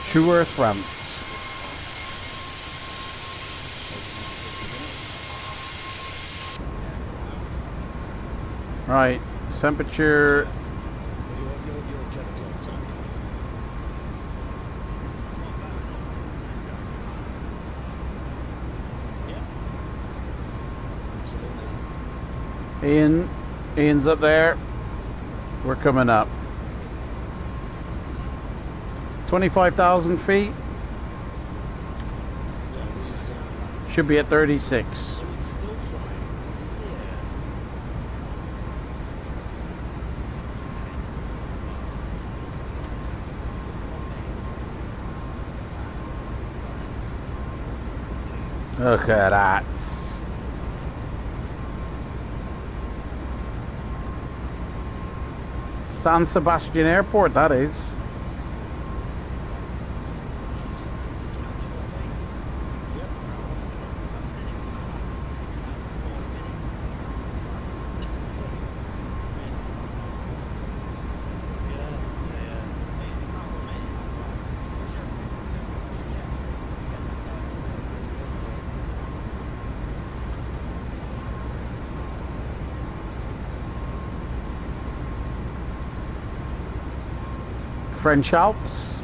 True Earth, France. Right, temperature. Ian's up there. We're coming up. 25,000 feet. Should be at 36. Look at that. San Sebastian Airport, that is. French Alps.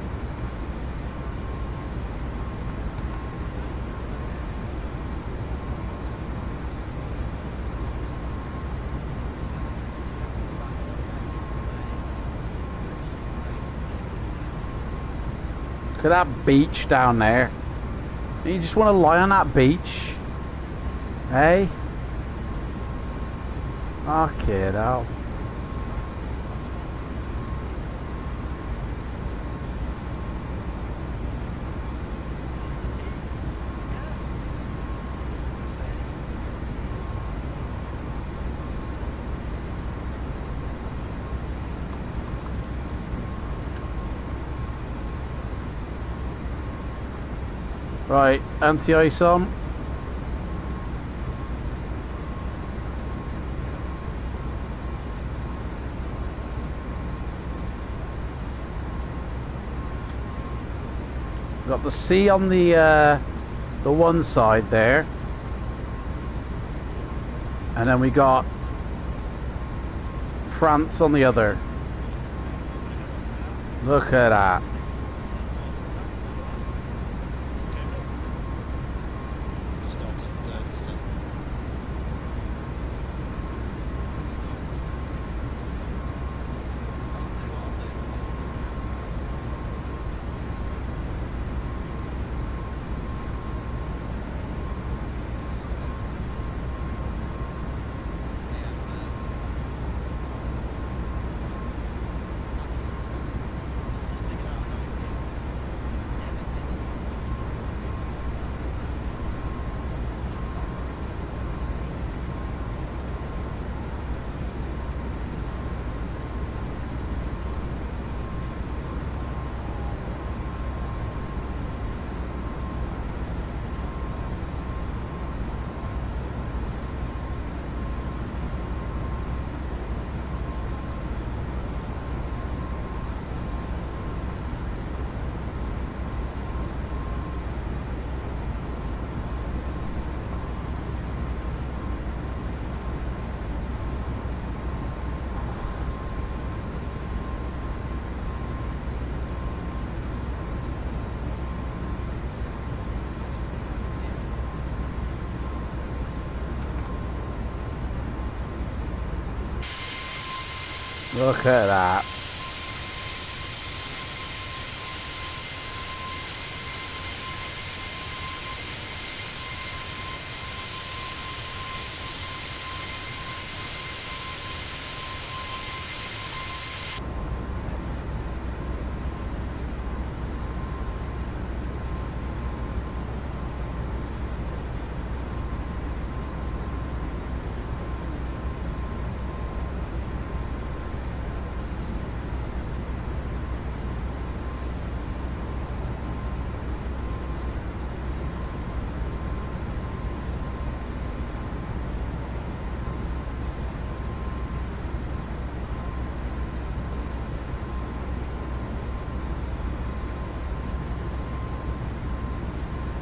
Look at that beach down there. You just want to lie on that beach, hey? Oh, kiddo. Right, anti-ice on. Got the sea on the one side there, and then we got France on the other. Look at that. Look at that.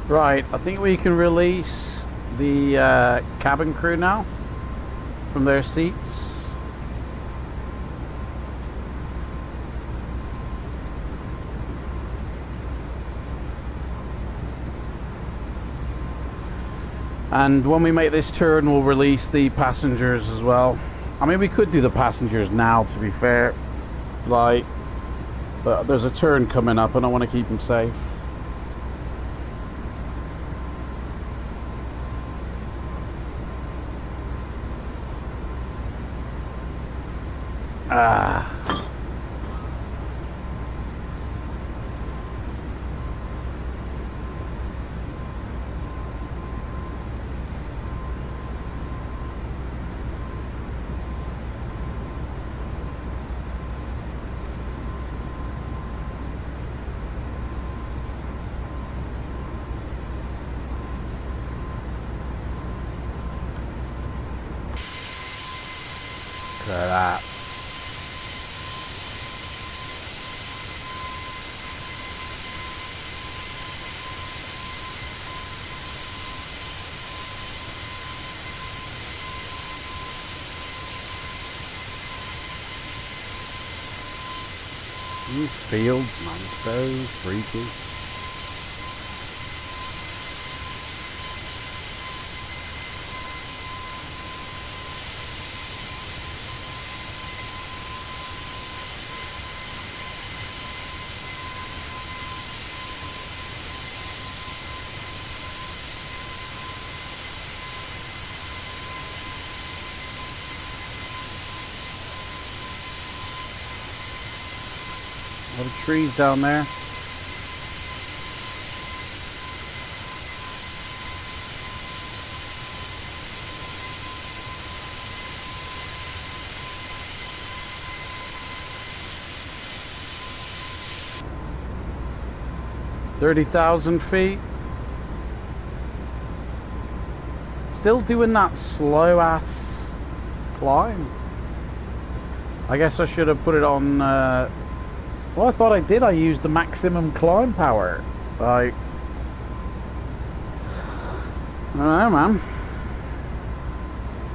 Right, I think we can release the cabin crew now from their seats. And when we make this turn, we'll release the passengers as well. I mean, we could do the passengers now, to be fair, like, but there's a turn coming up and I want to keep them safe. Ah. Look at that. These fields, man, so freaky. A lot of trees down there. $30,000 feet. Still doing that slow ass climb. I guess I should have put it on well, I thought I did. I used the maximum climb power. Like, I don't know, man.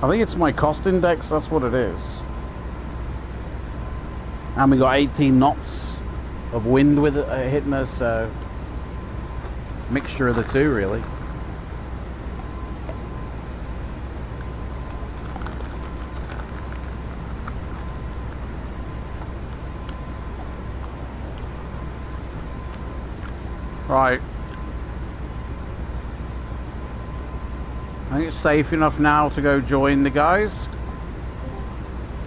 I think it's my cost index. That's what it is. And we got 18 knots of wind with it hitting us. So, mixture of the two, really. Right. I think it's safe enough now to go join the guys.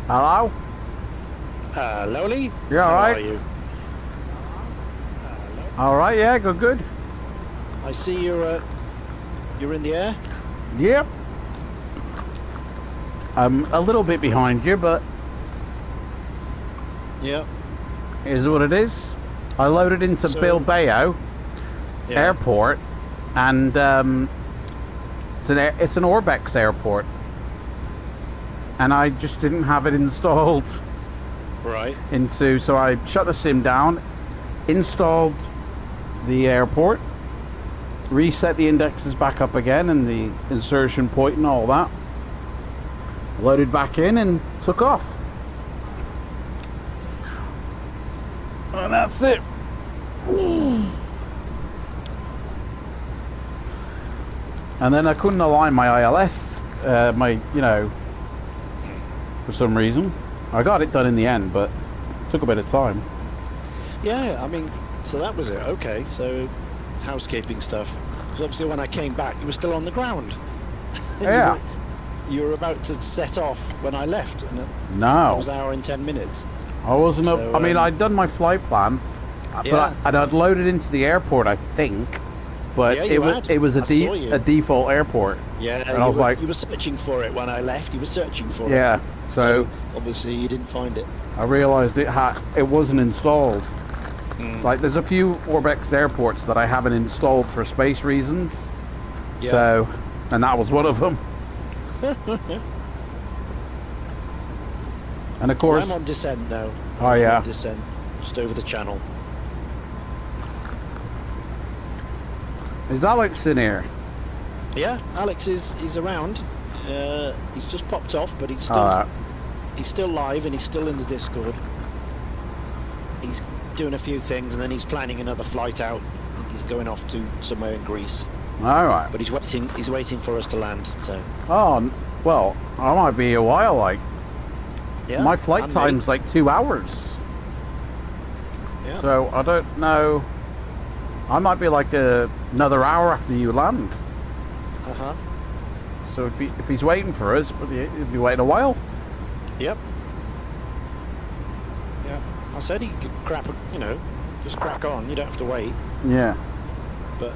Hello? Hello, Lee. You alright? How are you? Alright, yeah, good. I see you're in the air? Yep. I'm a little bit behind you, but... Yep. Is what it is. I loaded into Bilbao Airport, and it's an Orbex airport, and I just didn't have it installed. Right. So I shut the sim down, installed the airport, reset the indexes back up again and the insertion point and all that, loaded back in and took off. And that's it. And then I couldn't align my ILS, for some reason. I got it done in the end, but took a bit of time. Yeah, I mean, so that was it. Okay, so housekeeping stuff. So obviously when I came back, you were still on the ground. Yeah. You were about to set off when I left. And No. It was an hour and 10 minutes. I wasn't So, up. I mean, I'd done my flight plan, Yeah. but I'd loaded into the airport, I think. But Yeah, it you was had. it was I saw you. a default airport. Yeah, and I was like, you were searching for it when I left. You were searching for it. yeah. So obviously you didn't find it. I realised it wasn't installed. Mm. Like there's a few Orbex airports that I haven't installed for space reasons. Yeah. So, and that was one of them. And of course, I'm on descent now. Oh, I'm yeah. on descent, just over the channel. is Alex in here? Yeah, Alex is around. He's just popped off, but he's still Alright. he's still live and he's still in the Discord. He's doing a few things and then he's planning another flight out. I think he's going off to somewhere in Greece. All right. But he's waiting for us to land. So Oh, well, I might be a while. Like yeah, my flight and time's like 2 hours. Yeah. So I don't know. I might be like another hour after you land. Uh huh. So if he's waiting for us, he'll be waiting a while. Yep. Yeah. I said he could just crack on. You don't have to wait. Yeah. But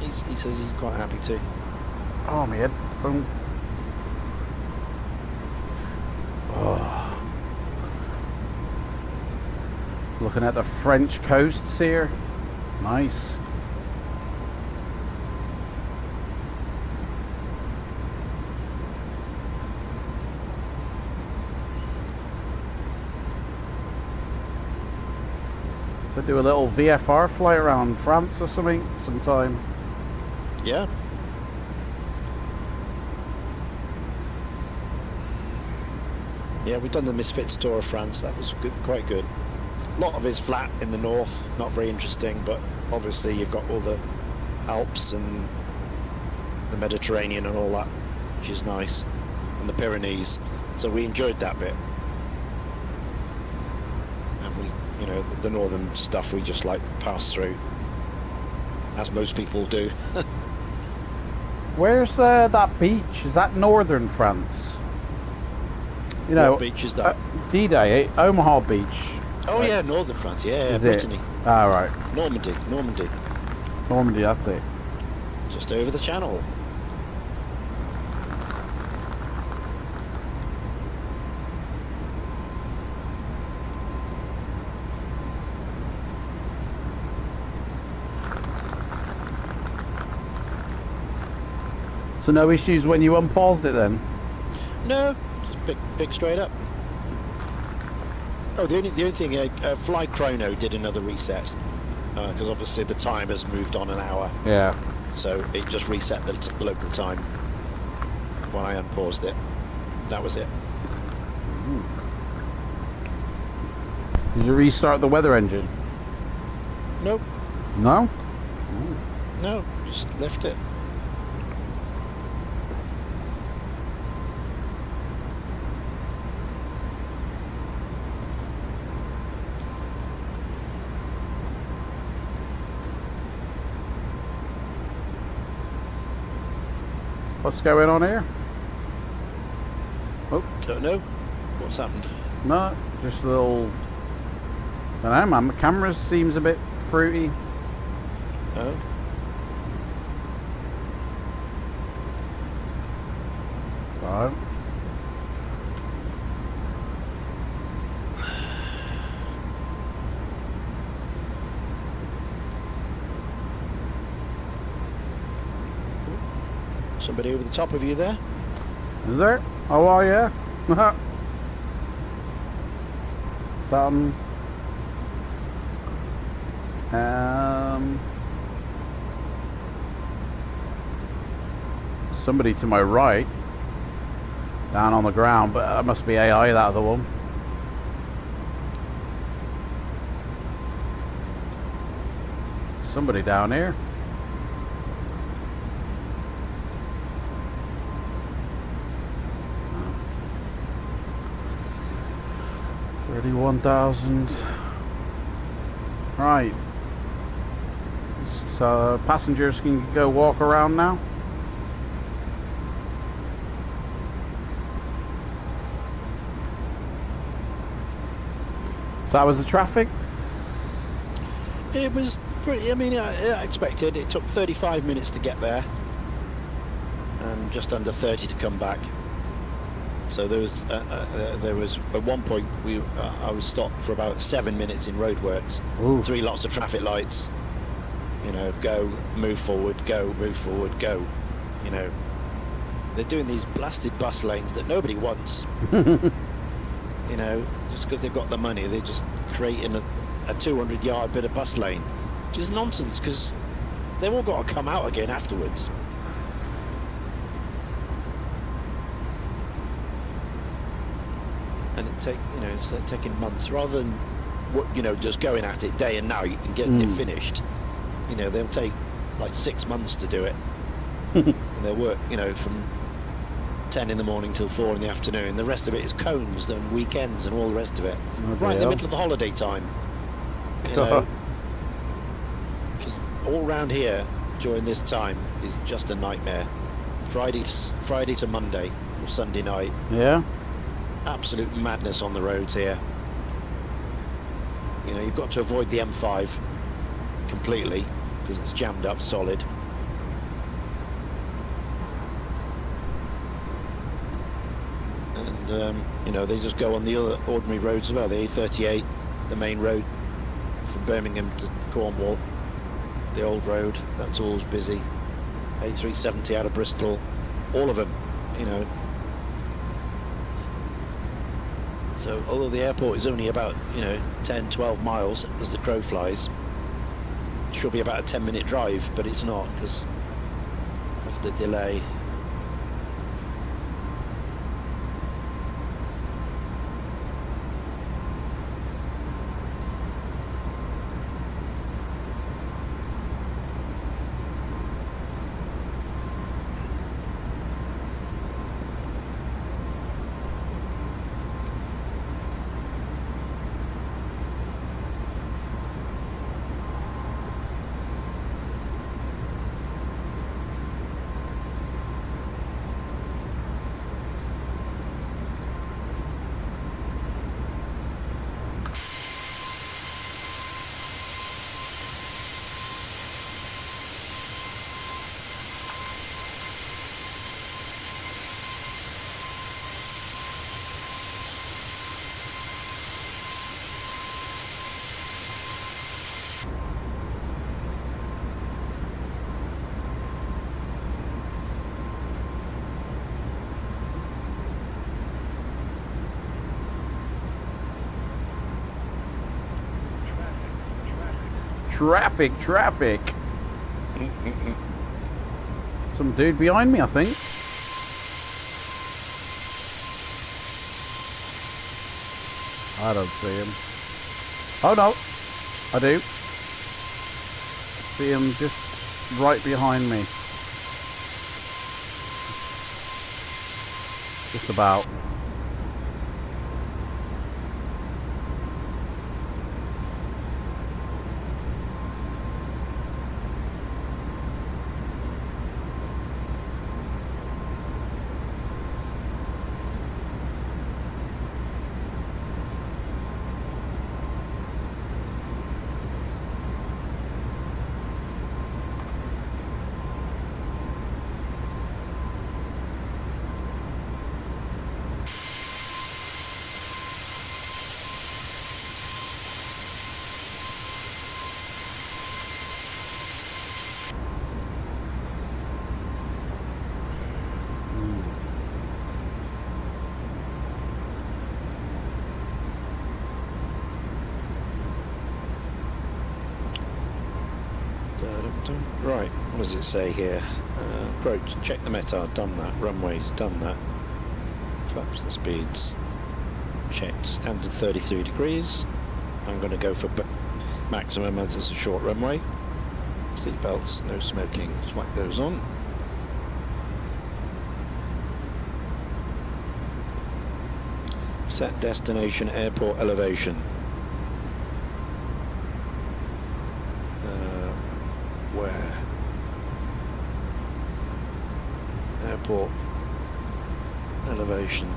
he says he's quite happy to. Oh man. Boom. Oh. Looking at the French coasts here. Nice. To do a little VFR flight around France or something sometime. Yeah. Yeah, we've done the Misfits tour of France. That was good, quite good. A lot of it's flat in the north, not very interesting, but obviously you've got all the Alps and the Mediterranean and all that, which is nice, and the Pyrenees. So we enjoyed that bit. And the northern stuff we just like pass through, as most people do. Where's that beach? Is that northern France? You know, What beach is that? D-Day, Omaha Beach. Oh Right. yeah, northern France. Yeah, Is it? Brittany. Ah, right. Normandy, Normandy, that's it. just over the channel. So no issues when you unpaused it then? No, just big straight up. Oh, the only thing, Fly Chrono did another reset because obviously the time has moved on an hour, Yeah. so it just reset the local time when I unpaused it. That was it. Did you restart the weather engine? Nope, No? no, just left it. What's going on here? Oh, Don't know what's happened. no, just a little... I don't know, my camera seems a bit fruity. Oh, Right. somebody over the top of you there. Is there? Oh, well, yeah. Somebody to my right, down on the ground, but that must be AI, that other one. Somebody down here. 31,000. Right. So passengers can go walk around now. So how was the traffic? It was pretty, I mean, I expected. It took 35 minutes to get there and just under 30 to come back. So there was at one point I was stopped for about 7 minutes in roadworks. Ooh. 3 lots of traffic lights. You know, go, move forward, go, move forward, go. You know, they're doing these blasted bus lanes that nobody wants. You know, just because they've got the money, they're just creating a 200-yard bit of bus lane, which is nonsense because they've all got to come out again afterwards. And it's taking months rather than just going at it day and night and getting it finished. You know, they'll take like 6 months to do it. And they'll work, from 10 in the morning till 4 in the afternoon. The rest of it is cones and weekends and all the rest of it. Right in the middle of the holiday time. You know, because all round here during this time is just a nightmare. Friday to Monday or Sunday night. Yeah. Absolute madness on the roads here. You know, you've got to avoid the M5 completely because it's jammed up solid. And they just go on the other ordinary roads as well. The A38, the main road from Birmingham to Cornwall, the old road, that's always busy. A370 out of Bristol, all of them, So although the airport is only about 10, 12 miles as the crow flies, it should be about a 10-minute drive, but it's not because of the delay. Traffic. Some dude behind me, I think. I don't see him. Oh no, I do. See him just right behind me. Just about. Right, what does it say here? Approach, check the METAR, done that. Runways, done that. Flaps and speeds, checked. Standard 33 degrees. I'm going to go for maximum as it's a short runway. Seat belts, no smoking. Just whack those on. Set destination airport elevation. Where? Airport elevation.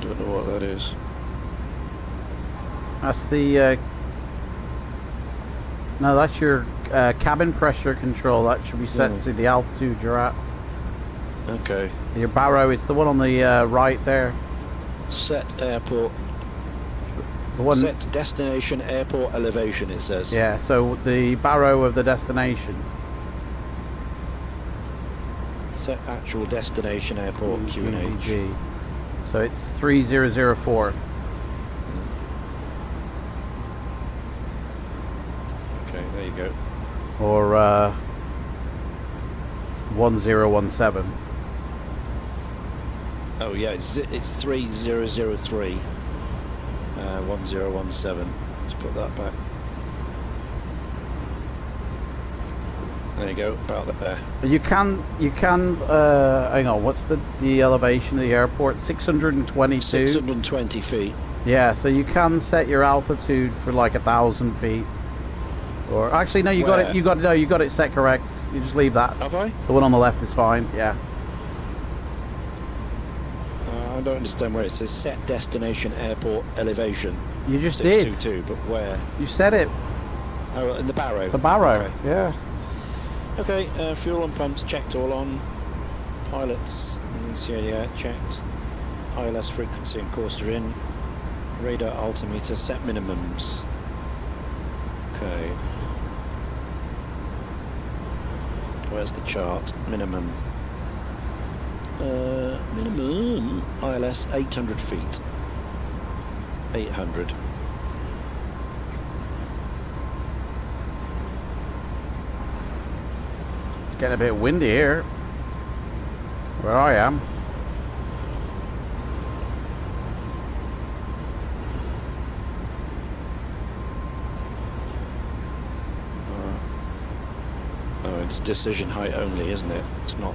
Don't know what that is. That's the no, that's your cabin pressure control. That should be set to the altitude you're at. Okay. Your barrow, it's the one on the right there. Set airport. The one. Set destination airport elevation, it says. Yeah, so the barrow of the destination. Set actual destination airport QNH. So it's 3004. Okay, there you go. Or 1017. Oh yeah, it's 3003. 1017. Let's put that back. There you go, about there. You can hang on, what's the elevation of the airport? 622. 620 feet. Yeah, so you can set your altitude for like 1,000 feet. Or actually no, you got it. You got it set correct. You just leave that. Have I? The one on the left is fine. Yeah. I don't understand where it says set destination airport elevation. You just did. 622, but where? You said it. Oh, in the barrow. The barrow. Okay. Yeah. Okay, fuel and pumps checked all on. Pilots, yeah, checked. ILS frequency and course are in. Radar altimeter set minimums. Okay. Where's the chart? Minimum. Minimum ILS 800 feet. 800. It's getting a bit windy here. Where I am. Oh, it's decision height only, isn't it? It's not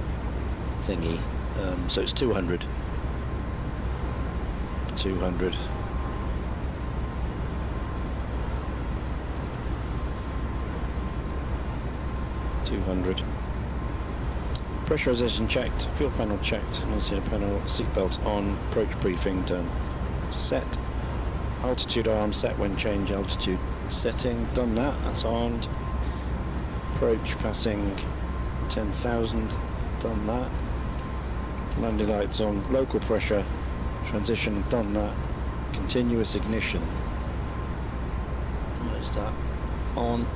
thingy. So it's 200. 200. Pressurization checked, fuel panel checked, noise panel, seatbelt on, approach briefing done. Set, altitude arm set when change altitude setting, done that, that's armed. Approach passing 10,000, done that. Landing lights on, local pressure, transition, done that. Continuous ignition. Where's that? On.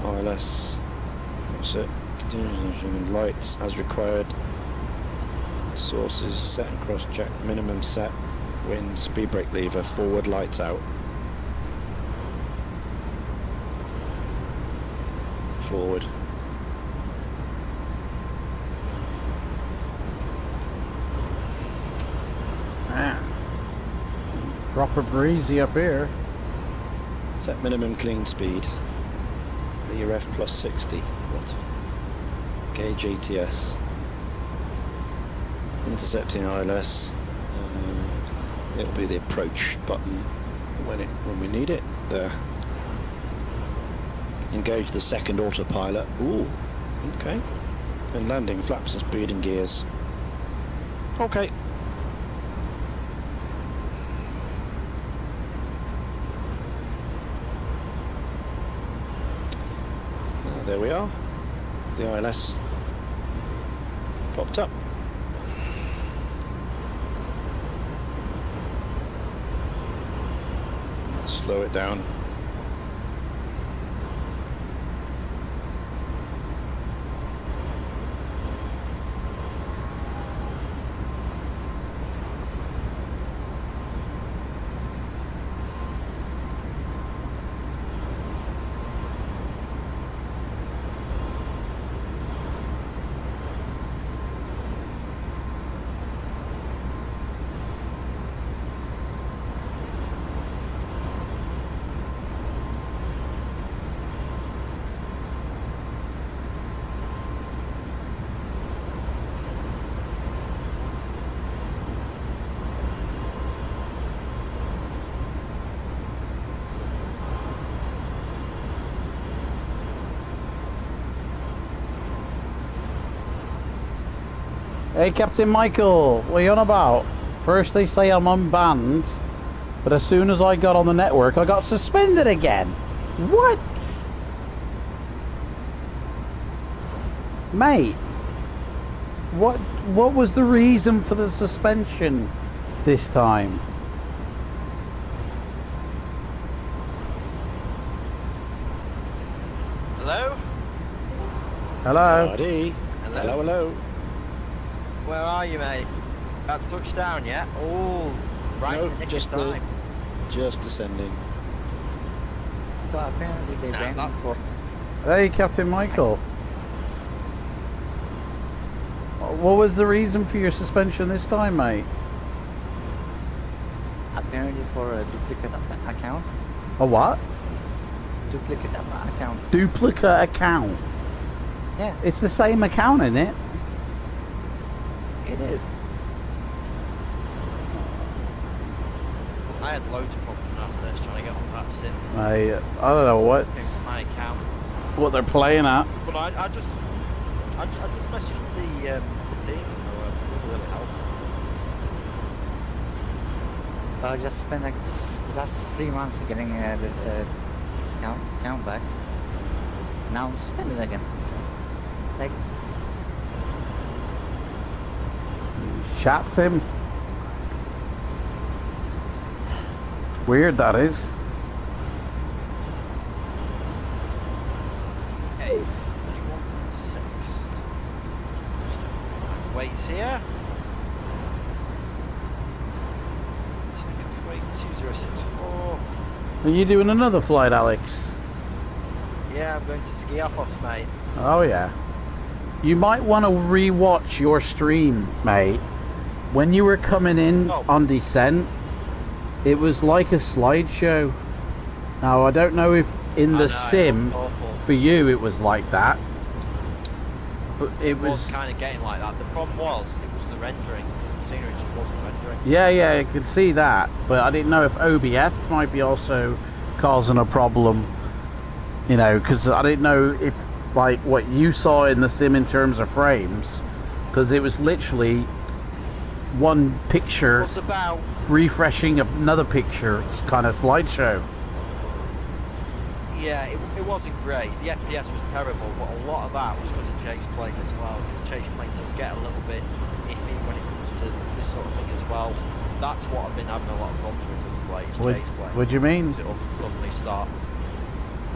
ILS. That's it. Continuous ignition, lights as required. Sources set and cross check. Minimum set. Wind, speed brake lever, forward lights out. Forward. Proper breezy up here. Set minimum clean speed. VRF plus 60. What? Gauge ATS. Intercepting ILS. It'll be the approach button when we need it. There. Engage the second autopilot. Ooh. Okay. And landing flaps and speed and gears. Okay. There we are. The ILS popped up. Slow it down. Hey, Captain Michael, what are you on about? First they say I'm unbanned, but as soon as I got on the network, I got suspended again. What? Mate, what was the reason for the suspension this time? Hello? Hello? Buddy. Hello, hello. Where are you, mate? About to touch down yet? Oh, right in the nick of time. Just descending. So apparently they ran for... Hey, Captain Michael. What was the reason for your suspension this time, mate? Apparently for a duplicate account. A what? Duplicate account. Duplicate account? Yeah. It's the same account, isn't it? It is. I had loads of problems after this trying to get on that sim. I don't know My account. what they're playing at. But I just messaged the team, so it really helped. I just spent like the last 3 months getting the count back. Now I'm suspended again. Like, Chats him. Weird that is. Okay, 31.6. Weights here. Weight 2064. Are you doing another flight, Alex? Yeah, I'm going to the Gearbox, mate. Oh yeah. You might want to re-watch your stream, mate. When you were coming in on descent, it was like a slideshow. Now I don't know if in the sim for you it was like that, but it was kind of getting like that. The problem was it was the rendering. The scenery just wasn't rendering. yeah, I could see that, but I didn't know if OBS might be also causing a problem. You know, because I didn't know if like what you saw in the sim in terms of frames, because it was literally one picture refreshing another picture. It's kind of slideshow. Yeah, it wasn't great. The FPS was terrible, but a lot of that was because of chase plane as well. Because chase plane does get a little bit iffy when it comes to this sort of thing as well. That's what I've been having a lot of problems with as of late. Chase plane. What do you mean? It'll suddenly start.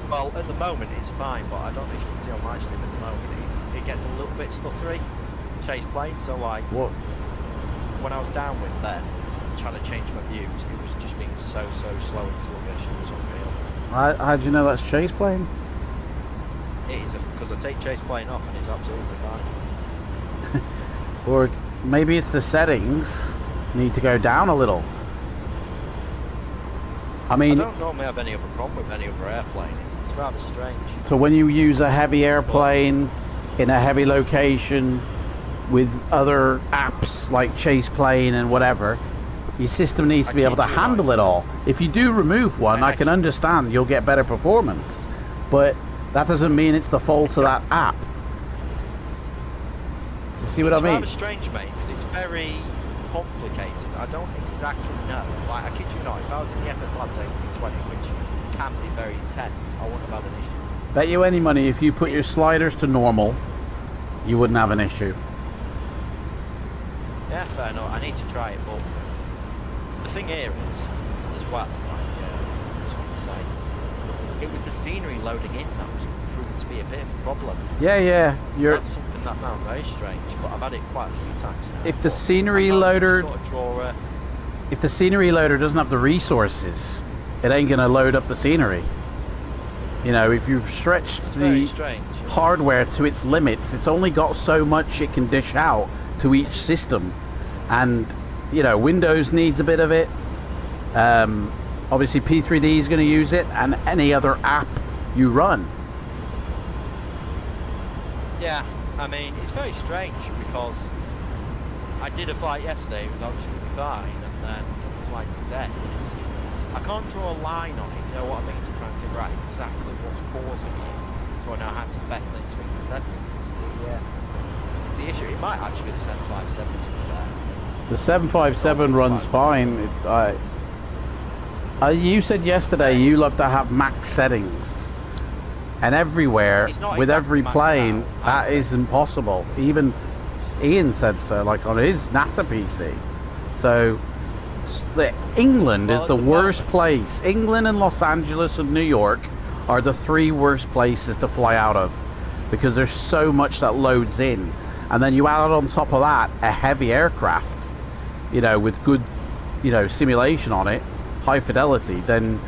Well, at the moment it's fine, but I don't know if you can see on my stream at the moment. It gets a little bit stuttery. Chase plane. So like, what? When I was downwind then, trying to change my views, it was just being so slow and sluggish. It was unreal. How do you know that's chase plane? It is, because I take chase plane off and it's absolutely fine. Or maybe it's the settings need to go down a little. I mean, I don't normally have any other problem with any other airplane. It's rather strange. so when you use a heavy airplane in a heavy location with other apps like chase plane and whatever, your system needs to be able to handle it all. If you do remove one, I can understand you'll get better performance, but that doesn't mean it's the fault of that app. You see what I mean? It's rather strange, mate, because it's very complicated. I don't exactly know. Like, I kid you not, if I was in the FS Labs A320, which can be very intense, I wouldn't have had an issue. Bet you any money if you put your sliders to normal, you wouldn't have an issue. Yeah, fair enough. I need to try it, but the thing here is, as well, like, I just want to say, it was the scenery loading in that was proving to be a bit of a problem. Yeah, That's something that found very strange, but I've had it quite a few times now. If the scenery loader, Sort of draw if the scenery loader doesn't have the resources, it ain't gonna load up the scenery. You know, if you've stretched the hardware to its limits, it's only got so much it can dish out to each system, and you know, Windows needs a bit of it. Obviously P3D is going to use it, and any other app you run. Yeah, I mean, it's very strange because I did a flight yesterday, it was absolutely fine, and then the flight today, I can't draw a line on it, you know what I mean, to try and figure out exactly what's causing it, so I know how to best then tweak the settings. It's the issue. It might actually be the 757 to be fair. The 757 runs fine. You said yesterday you love to have max settings. And everywhere, with every plane, that is impossible. Even Ian said so, like on his NASA PC. So, England is the worst place. England and Los Angeles and New York are the 3 worst places to fly out of. Because there's so much that loads in. And then you add on top of that a heavy aircraft, you know, with good, you know, simulation on it, high fidelity, then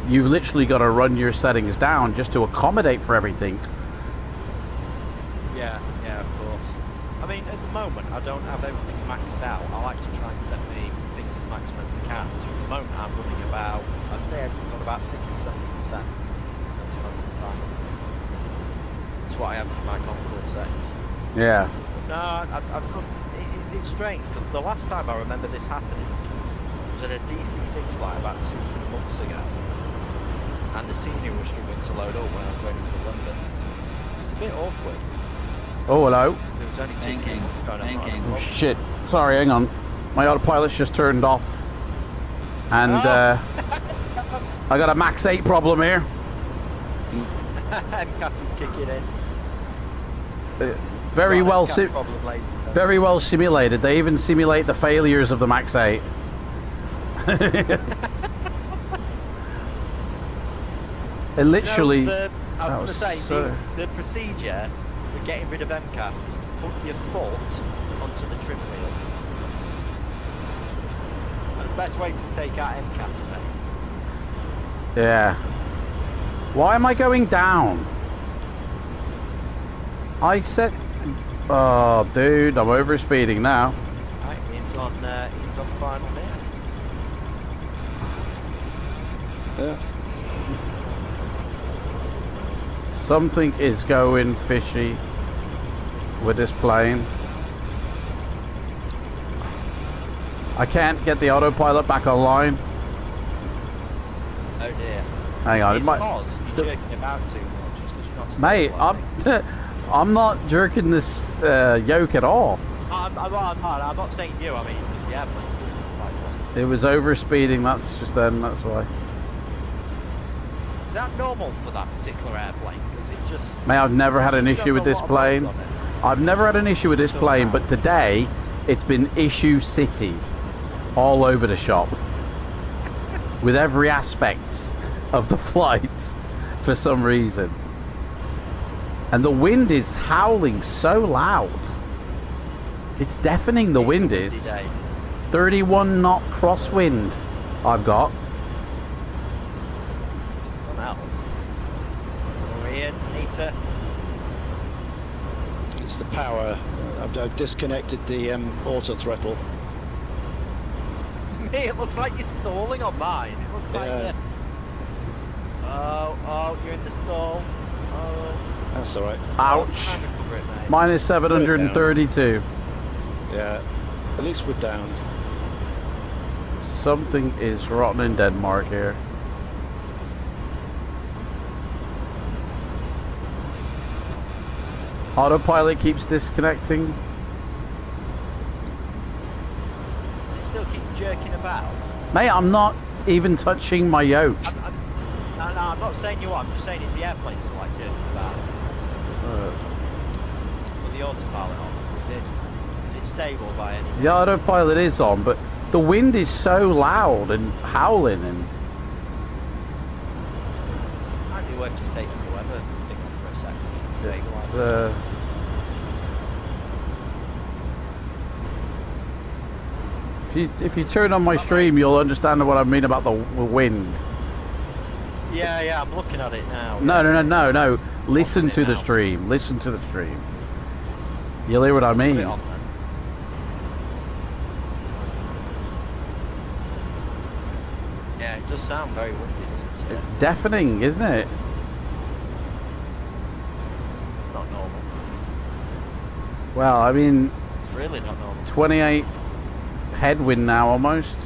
you've literally got to run your settings down just to accommodate for everything. Yeah, of course. I mean, at the moment, I don't have everything maxed out. I like to try and set me things as maximum as they can. So at the moment, I'm running about, I'd say I've got about 60-70% at this moment in time. That's what I have for my Concorde settings. Yeah. No, I've got, it's strange, because the last time I remember this happening was at a DC-6 flight about 2 months ago. And the senior was struggling to load up when I was going into London. So it's a bit awkward. Oh, hello. There was only 2 people going on. Oh, shit. Sorry, hang on. My autopilot's just turned off. And I got a Max 8 problem here. Captain's kicking in. Very well simulated. They even simulate the failures of the Max 8. It literally. You know, I was going to say, the procedure for getting rid of MCAS is to put your foot onto the trim wheel. And the best way to take out MCAS, mate. Yeah. Why am I going down? I said. Oh, dude, I'm overspeeding now. Right, Ian's on final now. Yeah. Something is going fishy with this plane. I can't get the autopilot back online. Oh dear. Hang on, it's because you're jerking about too much. It's because you're not. Mate, I'm not jerking this yoke at all. I'm not saying you. I mean, it's just the airplane. It was overspeeding. That's why. Is that normal for that particular airplane? Because it just. Mate, I've never had an issue with this plane. I've never had an issue with this plane, but today it's been issue city all over the shop with every aspect of the flight for some reason. And the wind is howling so loud. It's deafening, the wind is. 31 knot crosswind I've got. It's the power. I've disconnected the auto throttle. It looks like you're stalling on mine. It looks like you're... Oh, you're in the stall. Oh. That's alright. Ouch. Minus 732. Yeah, at least we're down. Something is rotten in Denmark here. Autopilot keeps disconnecting. It still keeps jerking about. Mate, I'm not even touching my yoke. No, I'm not saying you are. I'm just saying it's the airplane still like jerking about. With the autopilot on, is it stable by any? The autopilot is on, but the wind is so loud and howling and. Might be worth just taking the weather thing off for a sec. If you turn on my stream, you'll understand what I mean about the wind. Yeah, I'm looking at it now. No. Listen to the stream. Listen to the stream. You'll hear what I mean. Yeah, it does sound very windy, doesn't it? It's deafening, isn't it? It's not normal. Well, I mean, It's really not normal. 28 headwind now almost.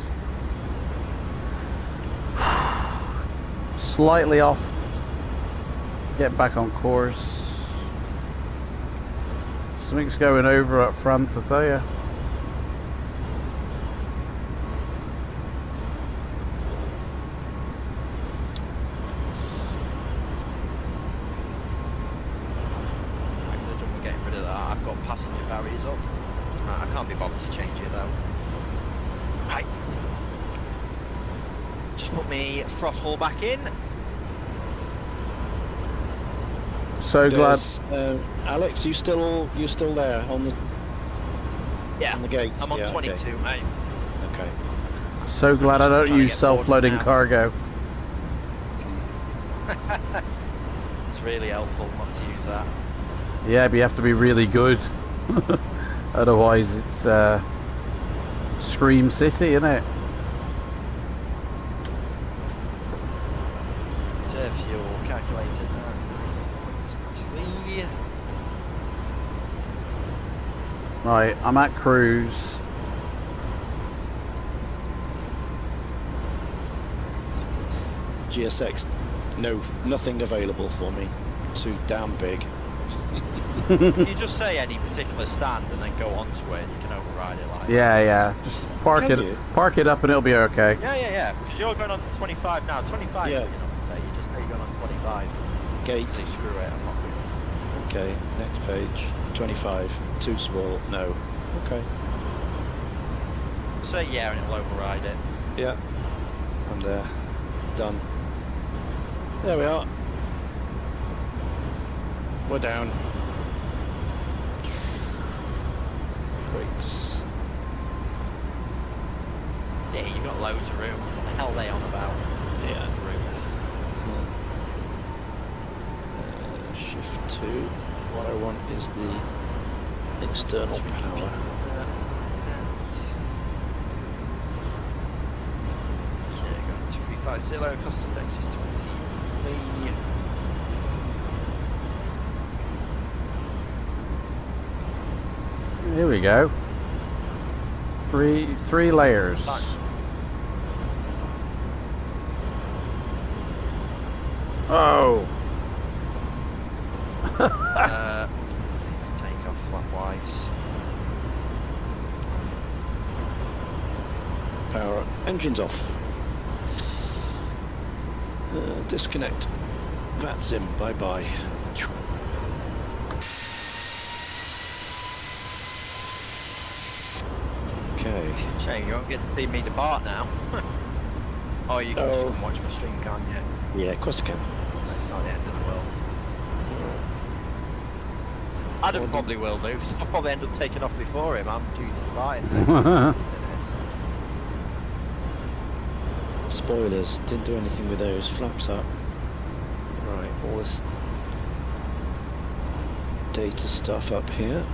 Slightly off. Get back on course. Something's going over up front, I tell you. We're getting rid of that. I've got passenger barriers up. I can't be bothered to change it though. Right. Just put me throttle back in. So glad. Alex, you still there on the on the gate? I'm on yeah, 22, okay. mate. Okay. So glad I don't use self-loading cargo. It's really helpful not to use that. Yeah, but you have to be really good. Otherwise, it's Scream City, isn't it? Reserve fuel calculated. Right, I'm at cruise. GSX, no, nothing available for me. Too damn big. Can you just say any particular stand and then go onto it and you can override it like Yeah. Just park it up and it'll be okay. Yeah. Because you're going on 25 now. 25 Yeah. is enough to say. You just say you're going on 25. Gate. Say screw it, I'm not doing it. Okay, next page. 25. Too small. No. Okay. Say yeah and it'll override it. Yeah. I'm there. Done. There we are. We're down. Brakes. Yeah, you've got loads of room. What the hell are they on about? Yeah. Room. Shift 2. What I want is the external power. Okay, got 350, custom dex is 23. Here we go. Three layers. Fine. Oh. Take off flatwise. Power. Engines off. Disconnect. FLIGHTSIM. Bye bye. Okay. Shame you won't get to see me depart now. Oh, you can just come watch my stream, can't you? Yeah, of course I can. It's not the end of the world. Adam probably will do, so I'll probably end up taking off before him. I'm due to fly. Spoilers, didn't do anything with those. Flaps up. Right, all this data stuff up here.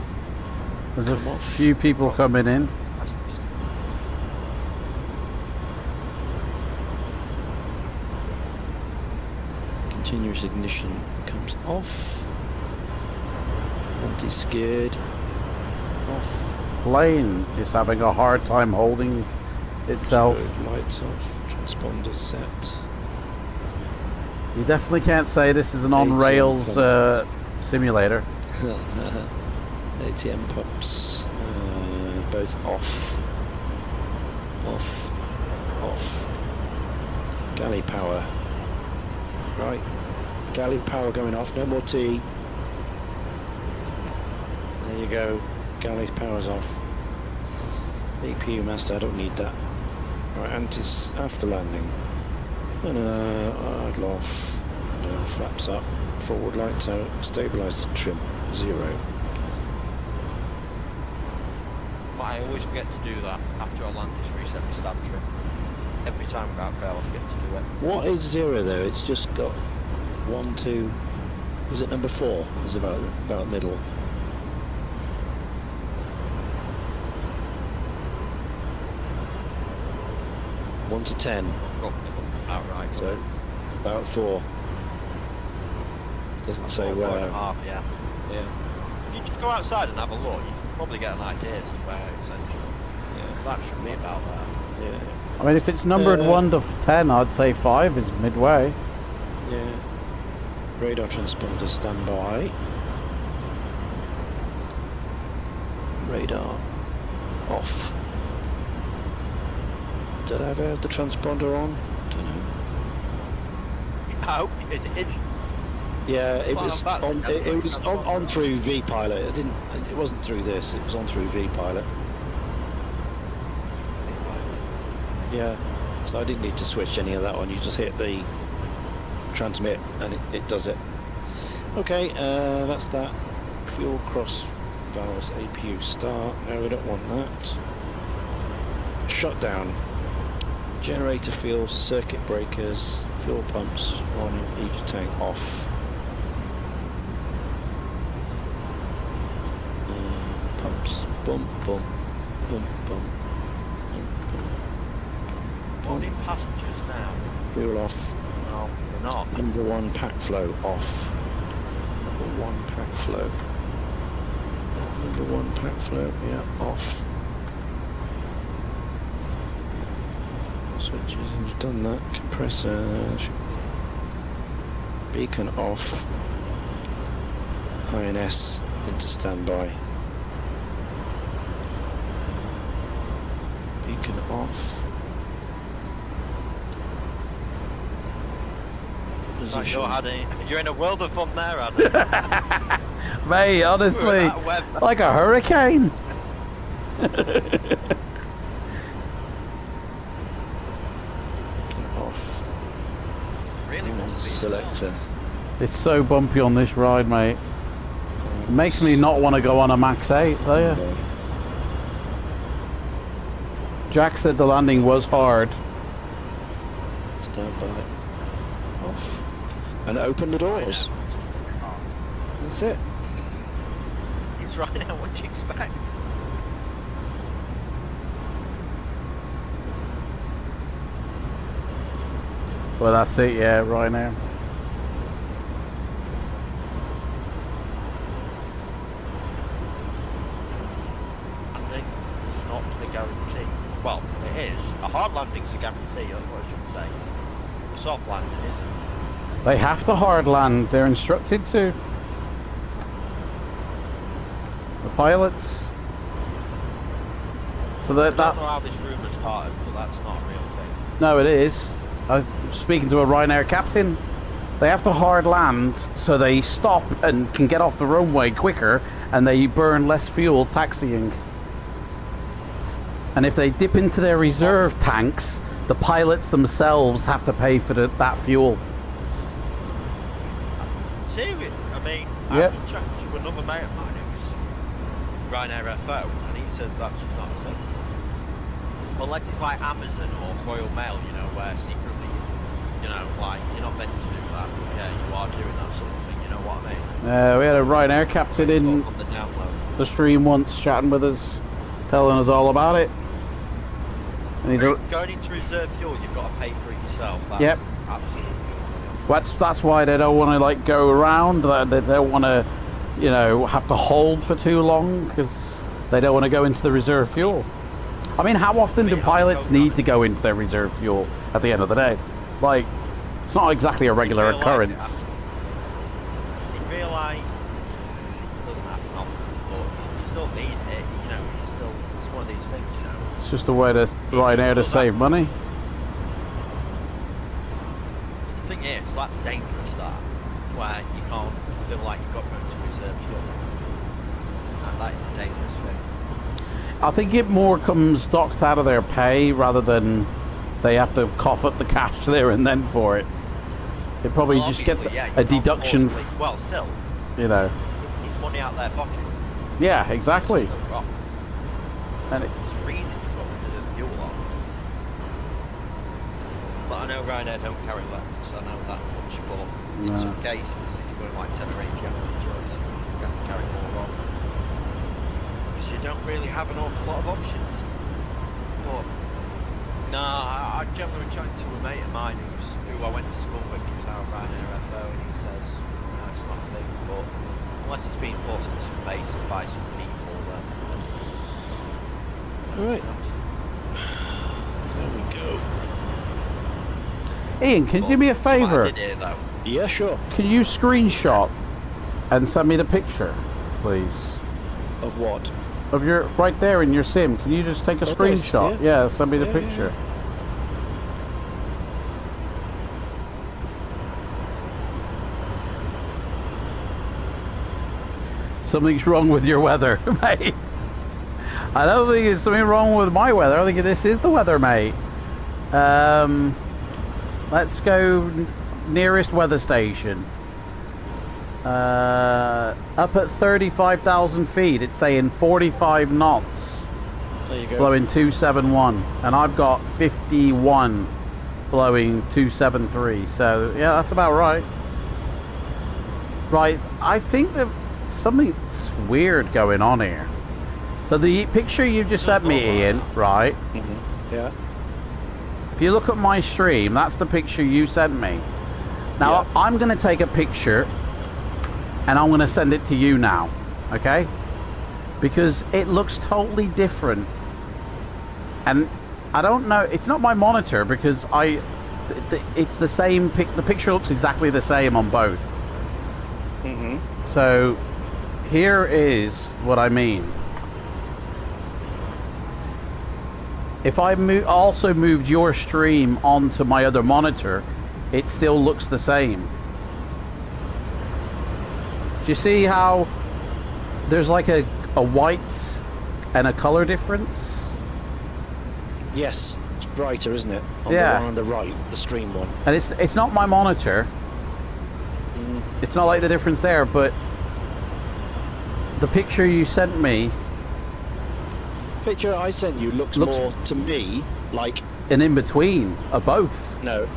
There's a few people coming in. Continuous ignition comes off. Anti-skid off. Plane is having a hard time holding itself. Explode lights off. Transponder set. You definitely can't say this is an on-rails simulator. ATM pumps both off. Off. Galley power. Right. Galley power going off. No more T. There you go. Galley's power's off. APU master. I don't need that. Right. After landing. Idle off. Flaps up. Forward lights out. Stabilizer trim. 0. But I always forget to do that after I land, just reset my stab trim. Every time without fail I forget to do it. What is 0 though? It's just got 1, 2. Was it number 4? It's about middle. One to 10. Outright. So about 4. Doesn't say where. Half, yeah. Yeah. You just go outside and have a look. You can probably get an idea as to where it's central. Yeah. That should be about there. Yeah. I mean, if it's numbered 1 to 10, I'd say 5 is midway. Yeah. Radar transponder standby. Radar off. Did I ever have the transponder on? Don't know. I hope you did. Yeah, it Well, was that's- on. It was on through VPilot. It didn't. It wasn't through this. It was on through VPilot. Yeah. So I didn't need to switch any of that on. You just hit the transmit and it does it. Okay, that's that. Fuel cross valves, APU start. No, we don't want that. Shutdown. Generator fuel, circuit breakers, fuel pumps, one in each tank off. Pumps, bump, bump, bump, bump, bump, bump. Only passengers now. Fuel off. No, they're not. Number one pack flow off. Number one pack flow. Number one pack flow, yeah, off. Switches, and you've done that. Compressor. Beacon off. INS into standby. Beacon off. Like you're in a world of fun there, Adam. Mate, honestly, like a hurricane. Off. Really bumpy. Selector. It's so bumpy on this ride, mate. It makes me not want to go on a Max 8, tell ya. Jack said the landing was hard. Stand by. Off. And open the doors. That's it. It's right now. What do you expect? Well, that's it, yeah, right now. Landing is not a guarantee. Well, it is. A hard landing's a guarantee, that's what I should say. A soft landing isn't. They have to hard land, they're instructed to. The pilots. So I don't know how this rumour started, but that's not a real thing. No, it is. I'm speaking to a Ryanair captain. They have to hard land so they stop and can get off the runway quicker, and they burn less fuel taxiing. And if they dip into their reserve tanks, the pilots themselves have to pay for that fuel. Serious? I mean, Yep. I've been chatting to another mate of mine who's Ryanair FO, and he says that's just not a thing. Unless it's like Amazon or Royal Mail, you know, where secretly, you know, like, you're not meant to do that. Yeah, you are doing that sort of thing, you know what I mean? We had a Ryanair captain in On the download. the stream once chatting with us, telling us all about it. And he's Going into reserve fuel, you've got to pay for it yourself. That's Yep. absolutely. That's why they don't want to like go around. They don't want to, you know, have to hold for too long because they don't want to go into the reserve fuel. I mean, how often do pilots need to go into their reserve fuel at the end of the day? Like, it's not exactly a regular occurrence. In real life, it doesn't happen often, but you still need it. You know, it's one of these things. You know. It's just a way to Ryanair to save money. The thing is, that's dangerous. That where you can't feel like you've got to go into reserve fuel, and that is a dangerous thing. I think it more comes docked out of their pay rather than they have to cough up the cash there and then for it. It probably Well, just gets obviously, yeah, a you can't deduction. forcibly- well, still, You know. it's money out their pocket. Yeah, exactly. It's still wrong. And it, There's a reason you've got reserve fuel on. But I know Ryanair don't carry weapons, I know that much, but in No. some cases, if you're going like 10 or 8, you have no choice. You have to carry more on. Because you don't really have an awful lot of options. But, no, I generally chatting to a mate of mine who I went to school with, who's now a Ryanair FO, and he says, no, it's not a thing, but unless it's being forced on some basis by some people, then... Alright. There we go. Ian, can you do me a favour? I did hear though. Yeah, sure. Can you screenshot and send me the picture, please? Of what? of your right there in your sim. Can you just take a Oh, screenshot? yeah. Yeah, send me the Yeah, picture. Something's wrong with your weather, mate. I don't think there's something wrong with my weather. I think this is the weather, mate. Let's go nearest weather station. Up at 35,000 feet, it's saying 45 knots. There you go. Blowing 271, and I've got 51 blowing 273. So yeah, that's about right. Right, I think that something's weird going on here. So the picture you just sent me, Ian, right? Yeah. If you look at my stream, that's the picture you sent me. Now I'm going to take a picture and I'm going to send it to you now, okay? Because it looks totally different. And I don't know, it's not my monitor because it's the same, the picture looks exactly the same on both. So here is what I mean. If I also moved your stream onto my other monitor, it still looks the same. Do you see how there's like a white and a color difference? Yes, it's brighter, isn't it? On Yeah. the one on the right, the stream one. And it's not my monitor. It's not like the difference there, but the picture you sent me, Picture I sent you looks more to me like an in-between of both. no,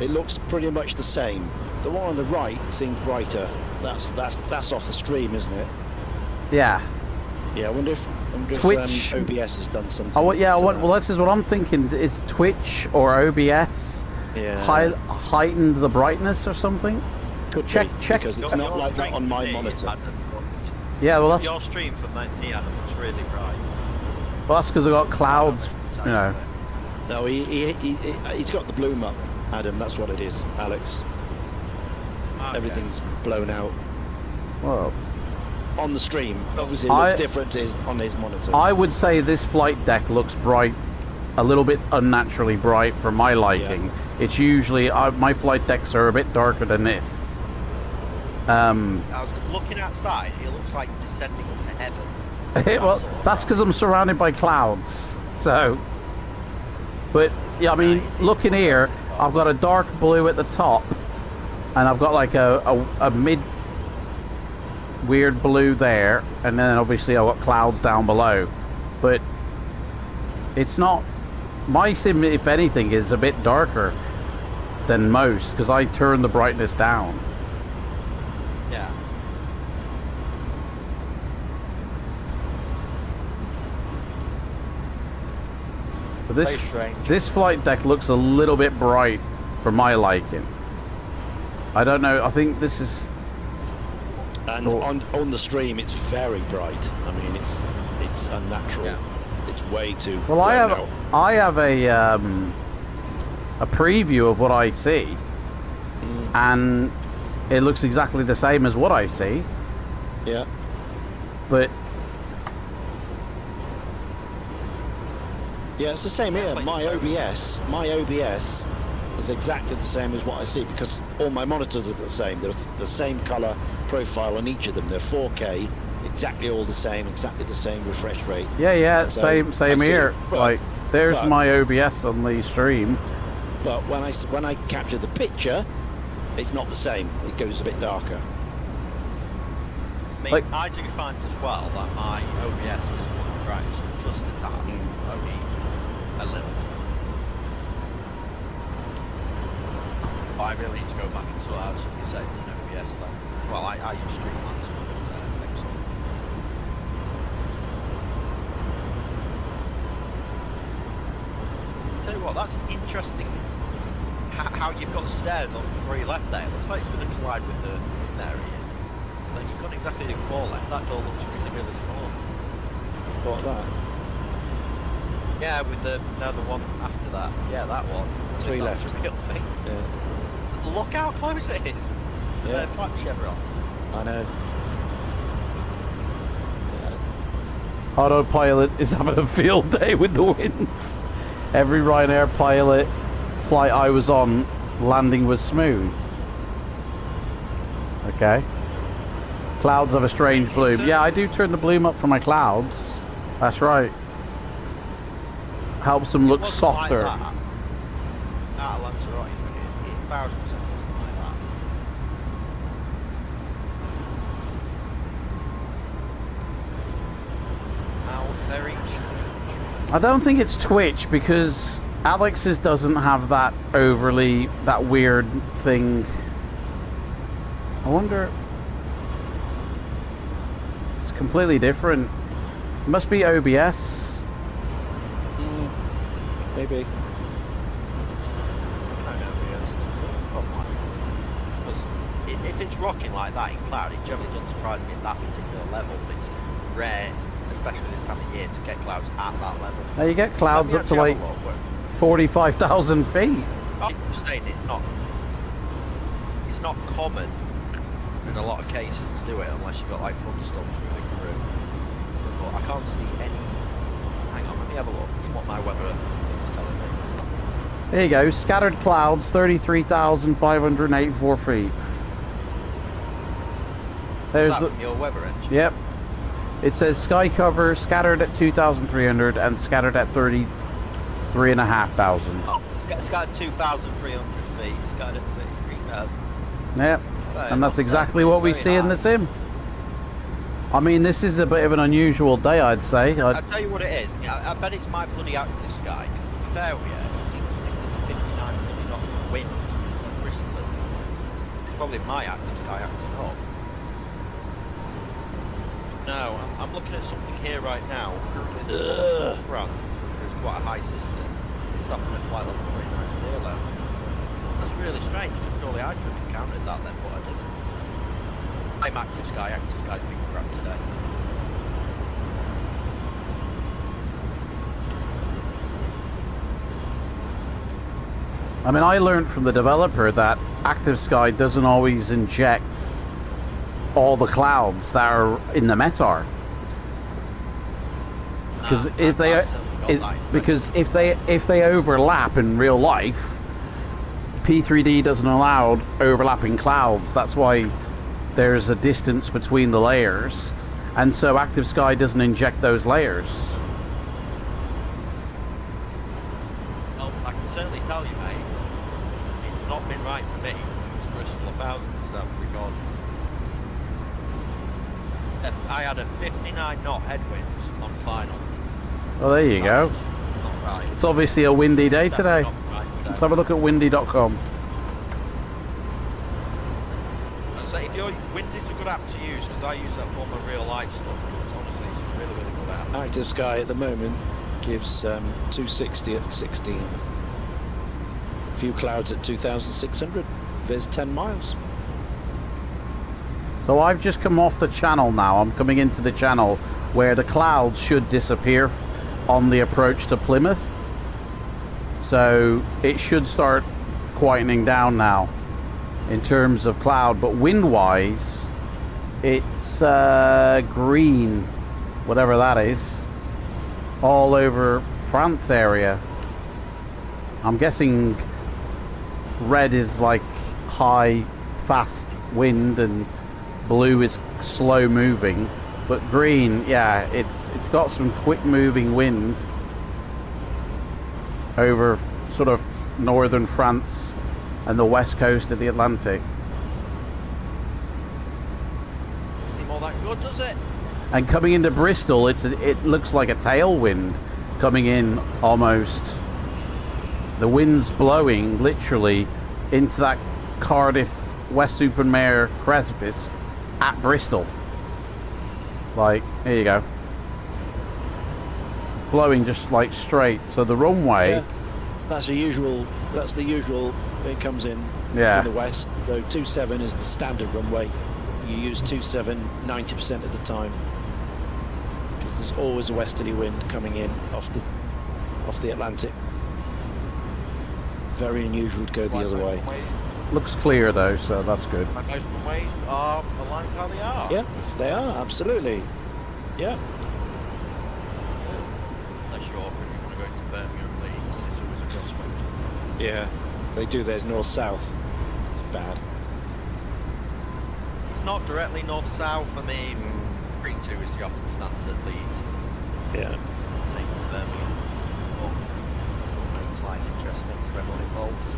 it looks pretty much the same. The one on the right seems brighter. That's off the stream, isn't it? Yeah. Yeah, I wonder if Twitch. OBS has done something. Oh, yeah. to Well, that. this is what I'm thinking. Is Twitch or OBS Yeah. heightened the brightness or something? Could check. because it's not like that on my monitor. Yeah, well, that's Your stream for me, Adam, looks really bright. well, that's because I got clouds. You know. No, he's got the bloom up, Adam. That's what it is, Alex. Okay. Everything's blown out Well, on the stream. Obviously, it looks different on his monitor. I would say this flight deck looks bright, a little bit unnaturally bright for my liking. It's usually my flight decks are a bit darker than this. I was looking outside, it looks like descending into heaven. Well, that's because I'm surrounded by clouds. So, but yeah, I mean, looking here, I've got a dark blue at the top, and I've got like a mid weird blue there, and then obviously I've got clouds down below. But it's not my sim. If anything, is a bit darker than most because I turn the brightness down. Yeah. But Very strange. this flight deck looks a little bit bright for my liking. I don't know. I think this is. And on the stream, it's very bright. I mean, it's unnatural. Yeah. It's way too. Well, I have a preview of what I see, and it looks exactly the same as what I see. Yeah. But yeah, it's the same here. My OBS is exactly the same as what I see because all my monitors are the same. They're the same color profile on each of them. They're 4K, exactly all the same, exactly the same refresh rate. yeah, So same I see here. it, but- Like, there's but- my OBS on the stream. But when I capture the picture, it's not the same. It goes a bit darker. I mean, I do find as well that my OBS is bright just a tad. Only a little. But I really need to go back and sort out some of the settings in OBS though. Well, I use Streamlabs, but it's same sort. Tell you what, that's interesting. How you've got stairs on 3 left there. It looks like it's going to collide with the in there. Like you've got exactly 4 left. That door looks really, really small. What that? Yeah, with the one after that. Yeah, that one. 3 left. That's a real thing. Yeah. Look how close it is. To Yeah. the flap chevron. I know. Autopilot is having a field day with the winds. Every Ryanair pilot flight I was on, landing was smooth. Okay. Clouds have a strange bloom. Yeah, I do turn the bloom up for my clouds. That's right. Helps them look softer. Like that. At Lanzarote, it 1000% wasn't like that. Now, very strange. I don't think it's twitch because Alex's doesn't have that that weird thing. I wonder. It's completely different. It must be OBS. Maybe. If it's rocking like that in cloud, it generally doesn't surprise me at that particular level. But it's rare, especially this time of year, to get clouds at that level. Now you get clouds up to like 45,000 feet. I'm saying it's not common in a lot of cases to do it unless you've got like thunderstorms moving through. But I can't see any. Hang on, let me have a look. It's what my weather is telling me. There you go. Scattered clouds, 33,584 feet. There's is that from your weather engine? Yep. It says sky cover scattered at 2,300 and scattered at 33,500. Oh, scattered 2,300 feet. Scattered at 33,000. Yep. And that's exactly what we see in the sim. I mean, this is a bit of an unusual day, I'd say. I'll tell you what it is. I bet it's my bloody active sky. Because to be fair with you, it seems to think there's a 59 bloody knot of wind on Bristol. It's probably my active sky acting up. No, I'm looking at something here right now. France, there's quite a high system. It's up at flight level 390. That's really strange, because surely I could have encountered that then, but I didn't. I'm active sky's been crap today. I mean, I learned from the developer that Active Sky doesn't always inject all the clouds that are in the METAR. Because if they overlap in real life, P3D doesn't allow overlapping clouds. That's why there's a distance between the layers, and so Active Sky doesn't inject those layers. Well, I can certainly tell you, mate, it's not been right for me. It's Bristol 1,000 in that regard. I had a 59 knot headwind on final. Well, there you go. Not right. It's obviously a windy day today. Right today. Let's have a look at windy.com. So if your wind is a good app to use, because I use that for my real life stuff. It's honestly, it's a really, really good app. Active Sky at the moment gives 260 at 16. Few clouds at 2,600. There's 10 miles. So I've just come off the channel now. I'm coming into the channel where the clouds should disappear on the approach to Plymouth. So it should start quietening down now in terms of cloud, but wind-wise, it's green, whatever that is, all over France area. I'm guessing red is like high, fast wind, and blue is slow moving, but green, yeah, it's got some quick moving wind over sort of northern France and the west coast of the Atlantic. Doesn't seem all that good, does it? And coming into Bristol, it looks like a tailwind coming in almost. The wind's blowing literally into that Cardiff West-Supermare precipice at Bristol. Like, here you go. Blowing just like straight. So the runway. Yeah, that's the usual it comes in Yeah. from the west. So 27 is the standard runway. You use 27 90% of the time, because there's always a westerly wind coming in off the Atlantic. Very unusual to go the other way. Looks clear though, so that's good. My most runways are aligned how they are. Yeah, they are, absolutely. Yeah. Yeah, they do. There's north-south. It's bad. It's not directly north-south. I mean, 3-2 is the often standard lead. Yeah. Same with Birmingham. But this makes life interesting for everyone involved.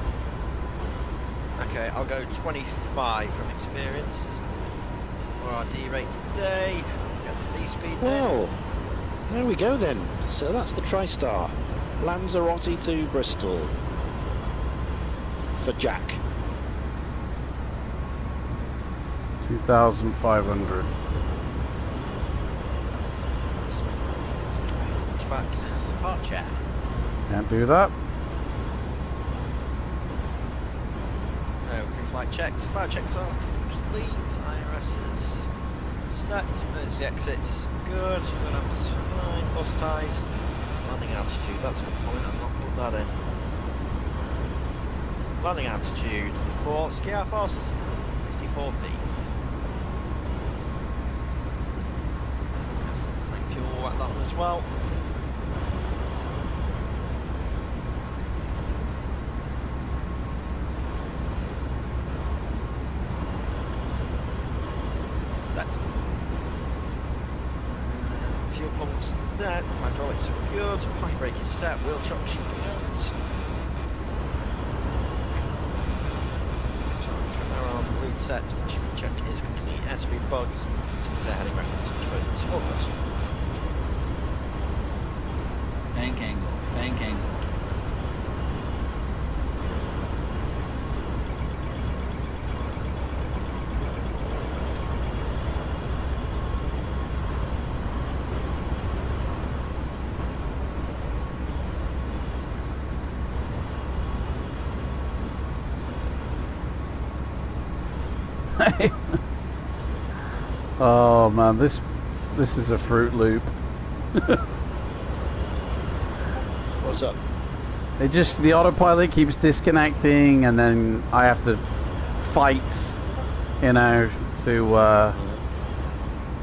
Okay, I'll go 25 from experience for our D rate today. Get the D-speed Well, there we go then. So that's the TriStar. Lanzarote to Bristol. For Jack. 2,500. Back. Departure. Can't do that. So, pre-flight checks. Flight checks are complete. IRS is set. Emergency exits. Good. Fine. Bus ties. Landing altitude. That's a good point. I've not put that in. Landing altitude for ski air force 64 feet. Same fuel at that one as well. Set. Fuel pumps set. Hydraulics are good. Parking brake is set. Wheel chock should be good. Lead set, check is complete, airspeed bugs, so heading reference to August. Bank angle, bank angle. Oh man, this is a Fruit Loop. What's up? It just, the autopilot keeps disconnecting, and then I have to fight, you know, to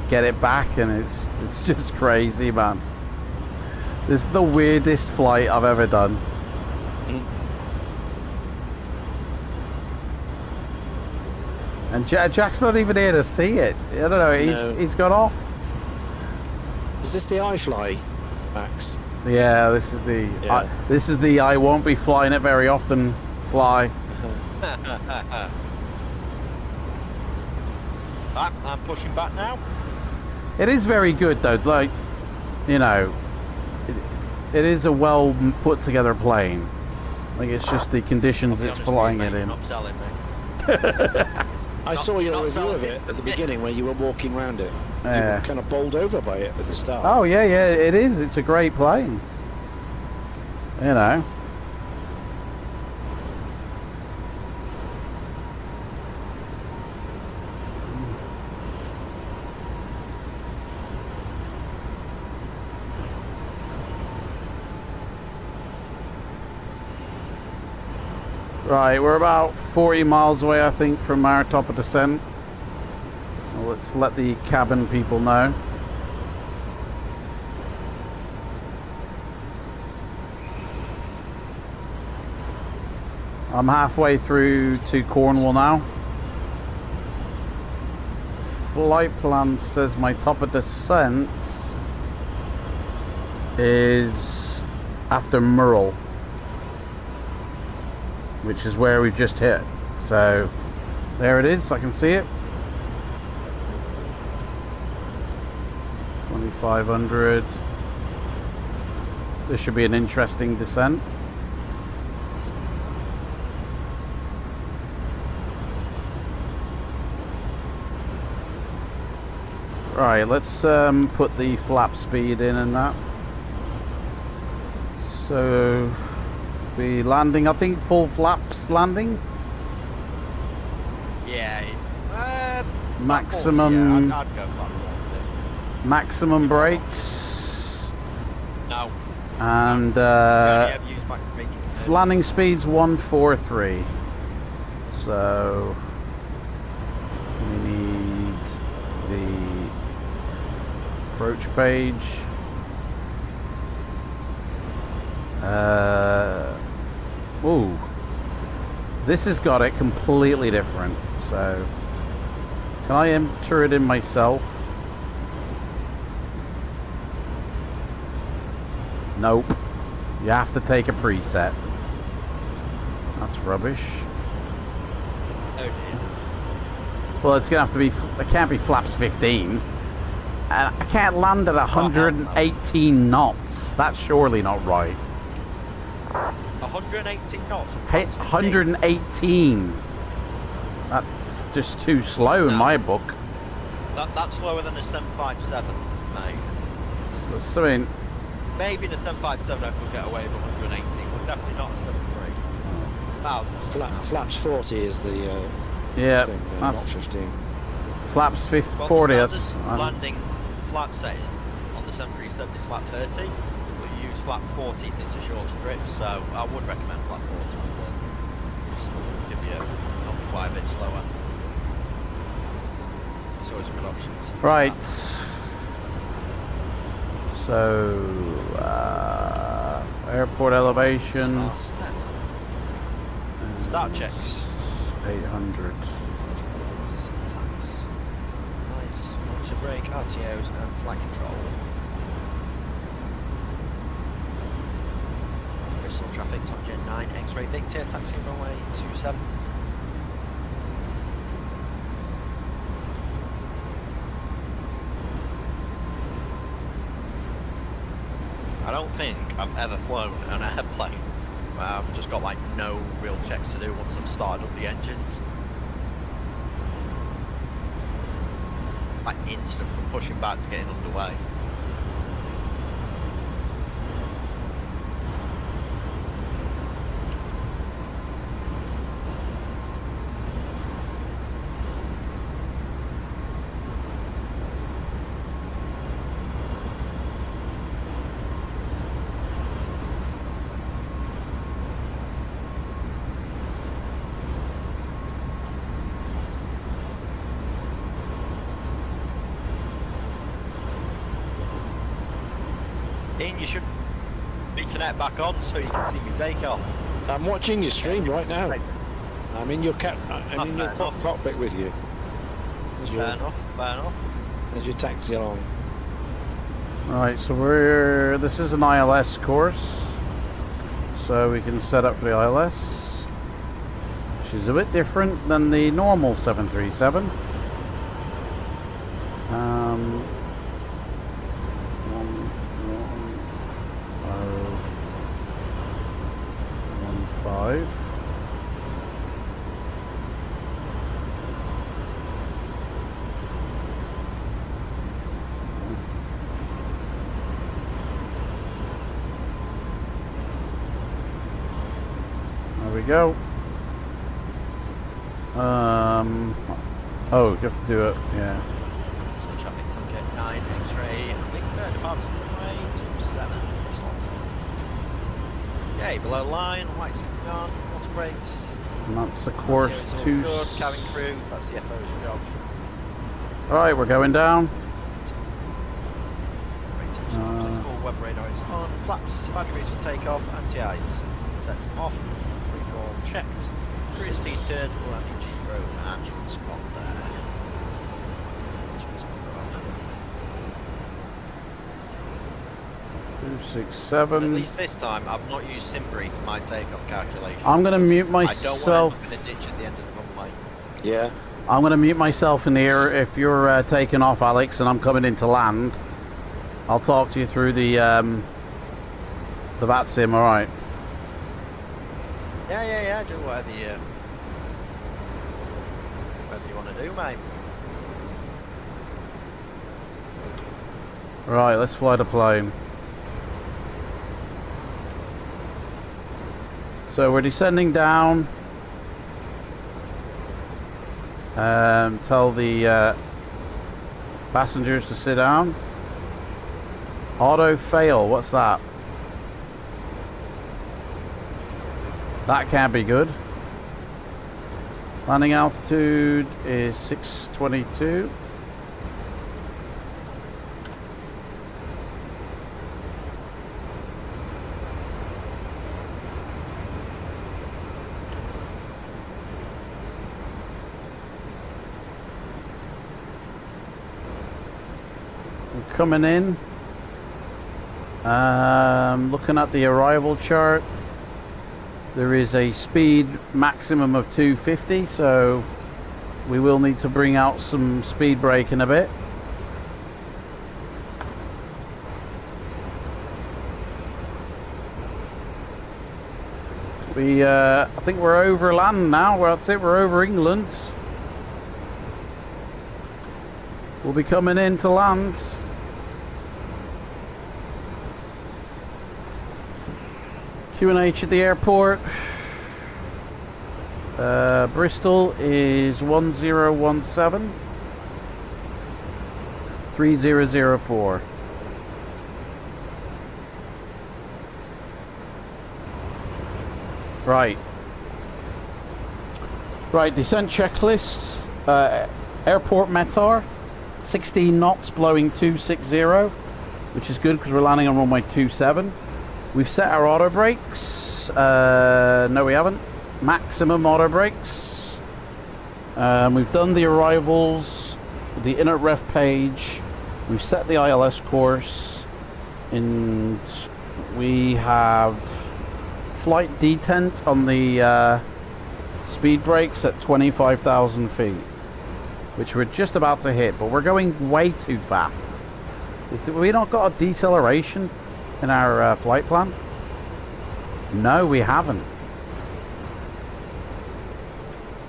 get it back, and it's just crazy, man. This is the weirdest flight I've ever done. And Jack's not even here to see it. I don't know. He's got off. Is this the iFly, Max? Yeah, this is the I won't be flying it very often fly. I'm pushing back now. It is very good though. Like, you know, it is a well put together plane. Like, it's just the conditions it's flying it in. Not selling me. I saw your review of it at the beginning where you were walking around it. Yeah. You were kind of bowled over by it at the start. Oh yeah, it is. It's a great plane. You know. Right, we're about 40 miles away, I think, from our top of descent. Well, let's let the cabin people know. I'm halfway through to Cornwall now. Flight plan says my top of descent is after Murrell, which is where we've just hit. So there it is, I can see it. 2500. This should be an interesting descent. Right, let's put the flap speed in and that. So be landing, I think, full flaps landing. Yeah. Maximum. Yeah, I'd go flat. Maximum brakes. No. And landing speed's 143. So we need the approach page. Ooh. This has got it completely different. So, can I enter it in myself? Nope. You have to take a preset. That's rubbish. Oh dear. Well, it's gonna have to be. It can't be flaps 15. And I can't land at 118 knots. That's surely not right. 118 knots. Hey, 118. That's just too slow in my book. That's slower than a 757, mate. So, I mean, maybe the 757 I could get away with 118, but definitely not a 73. Flaps 40 is the yeah, thing, that's not 15. Flaps 40. The landing flap setting on the 737 is flap 30, but you use flap 40 if it's a short strip, so I would recommend flap 40 just to give you not fly a bit slower. It's always a good option. Right. So, airport elevation. Start checks. 800. Nice. Launcher brake, RTOs, and flight control. Bristol traffic, Top Gen 9, X-ray Victor, taxi runway 27. I don't think I've ever flown an airplane where I've just got like no real checks to do once I've started up the engines. Like instant from pushing back to getting underway. You should reconnect back on so you can see me take off. I'm watching your stream right now. I'm in your cockpit with you. Fair enough. As you taxi along. Right, so this is an ILS course, so we can set up for the ILS, which is a bit different than the normal 737. 15. There we go. Oh, you have to do it, yeah. So traffic, Top Jet 9, X-ray, Victor, departure runway 27. Okay, below line, lights are on, water brakes. And that's the course to... Good, cabin crew, that's the FO's job. Alright, we're going down. Web radar is on, flaps, batteries for takeoff, anti-ice. Set off, freefall checked, cruise seated, landing stroke and transponder. 267. At least this time, I've not used Simbri for my takeoff calculation. I'm going to mute myself. I don't want to end up in a ditch at the end of the runway. Yeah. I'm going to mute myself in the air if you're taking off, Alex, and I'm coming in to land. I'll talk to you through the VLIGHTSIM, alright? Yeah, do whatever you want to do, mate. Right, let's fly the plane. So we're descending down. Tell the passengers to sit down. Auto fail, what's that? That can't be good. Landing altitude is 622. coming in. Looking at the arrival chart, there is a speed maximum of 250, so we will need to bring out some speed brake in a bit. I think we're over land now. That's it, we're over England. We'll be coming into land. Q&H at the airport. Bristol is 1017 3004. Right. Right, descent checklist. Airport METAR, 16 knots, blowing 260, which is good because we're landing on runway 27. We've set our auto brakes. No, we haven't. Maximum auto brakes. We've done the arrivals, the inner ref page. We've set the ILS course, and we have flight detent on the speed brakes at 25,000 feet, which we're just about to hit, but we're going way too fast. We not got a deceleration in our flight plan? No, we haven't.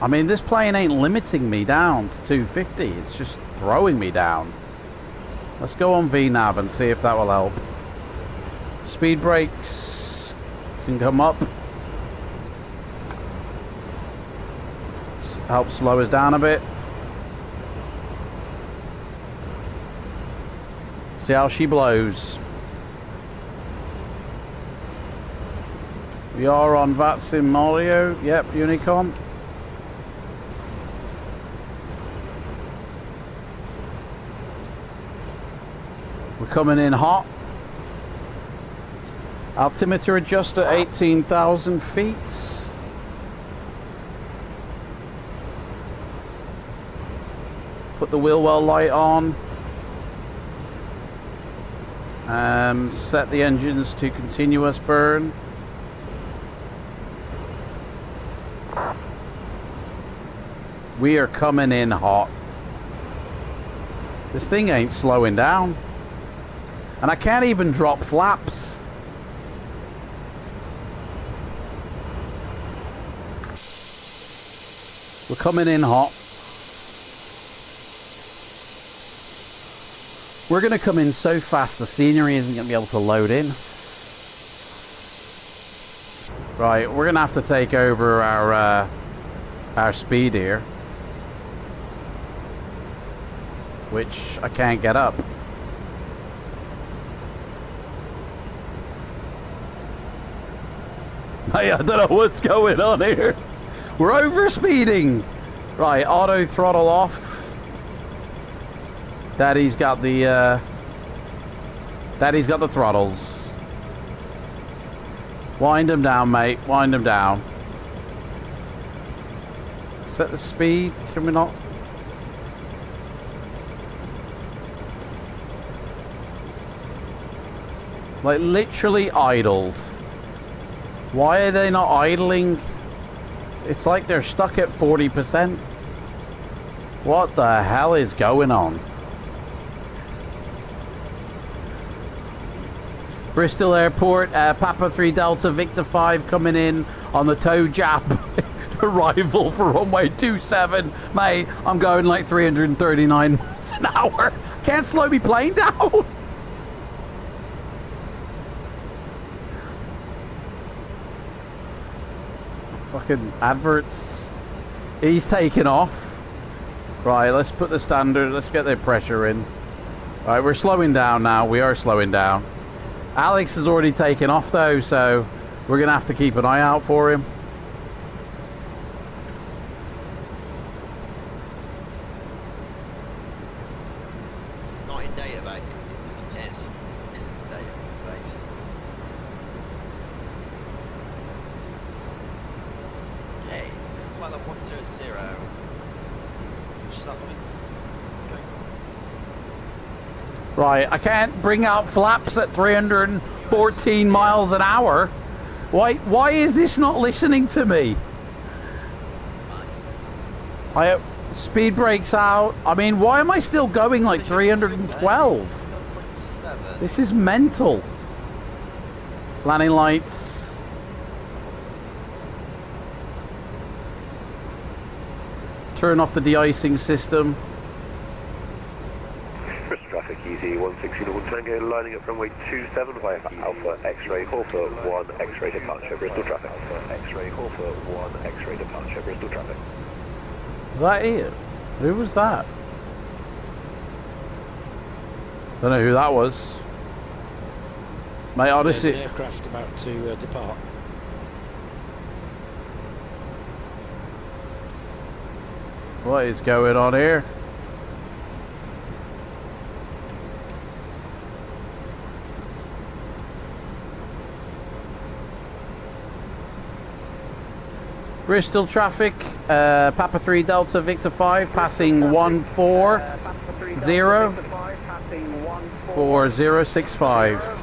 I mean, this plane ain't limiting me down to 250, it's just throwing me down. Let's go on VNAV and see if that will help. Speed brakes can come up. Help slow us down a bit. See how she blows. We are on FLIGHTSIM audio. Yep, Unicom. We're coming in hot. Altimeter adjuster 18,000 feet. Put the wheel well light on. Set the engines to continuous burn. We are coming in hot. This thing ain't slowing down. And I can't even drop flaps. We're coming in hot. We're going to come in so fast the scenery isn't going to be able to load in. Right, we're going to have to take over our speed here, which I can't get up. Hey, I don't know what's going on here. We're over speeding. Right, auto throttle off. Daddy's got the throttles. Wind them down, mate. Wind them down. Set the speed. Can we not? Like literally idled. Why are they not idling? It's like they're stuck at 40%. What the hell is going on? Bristol Airport, Papa 3 Delta Victor 5 coming in on the toe jab arrival for runway 27. Mate, I'm going like 339 miles an hour. Can't slow me plane down. Fucking adverts. He's taking off. Right, let's put the standard. Let's get the pressure in. Right, we're slowing down now. We are slowing down. Alex has already taken off though, so we're going to have to keep an eye out for him. Not in database. Yes, isn't database. Okay, flight level 100. Which is that one? Right, I can't bring out flaps at 314 miles an hour. Why is this not listening to me? Speed brakes out. I mean, why am I still going like 312? This is mental. Landing lights. Turn off the de-icing system. Traffic easy 160 Tango lining up runway 27 via Alpha X-ray, call for 1 X-ray departure, Bristol traffic. Alpha X-ray, call for 1 X-ray departure, Bristol traffic. Was that it? Who was that? Don't know who that was. Mate, honestly. There's an aircraft about to depart. What is going on here? Bristol traffic, Papa 3 Delta Victor 5 passing 140 4065.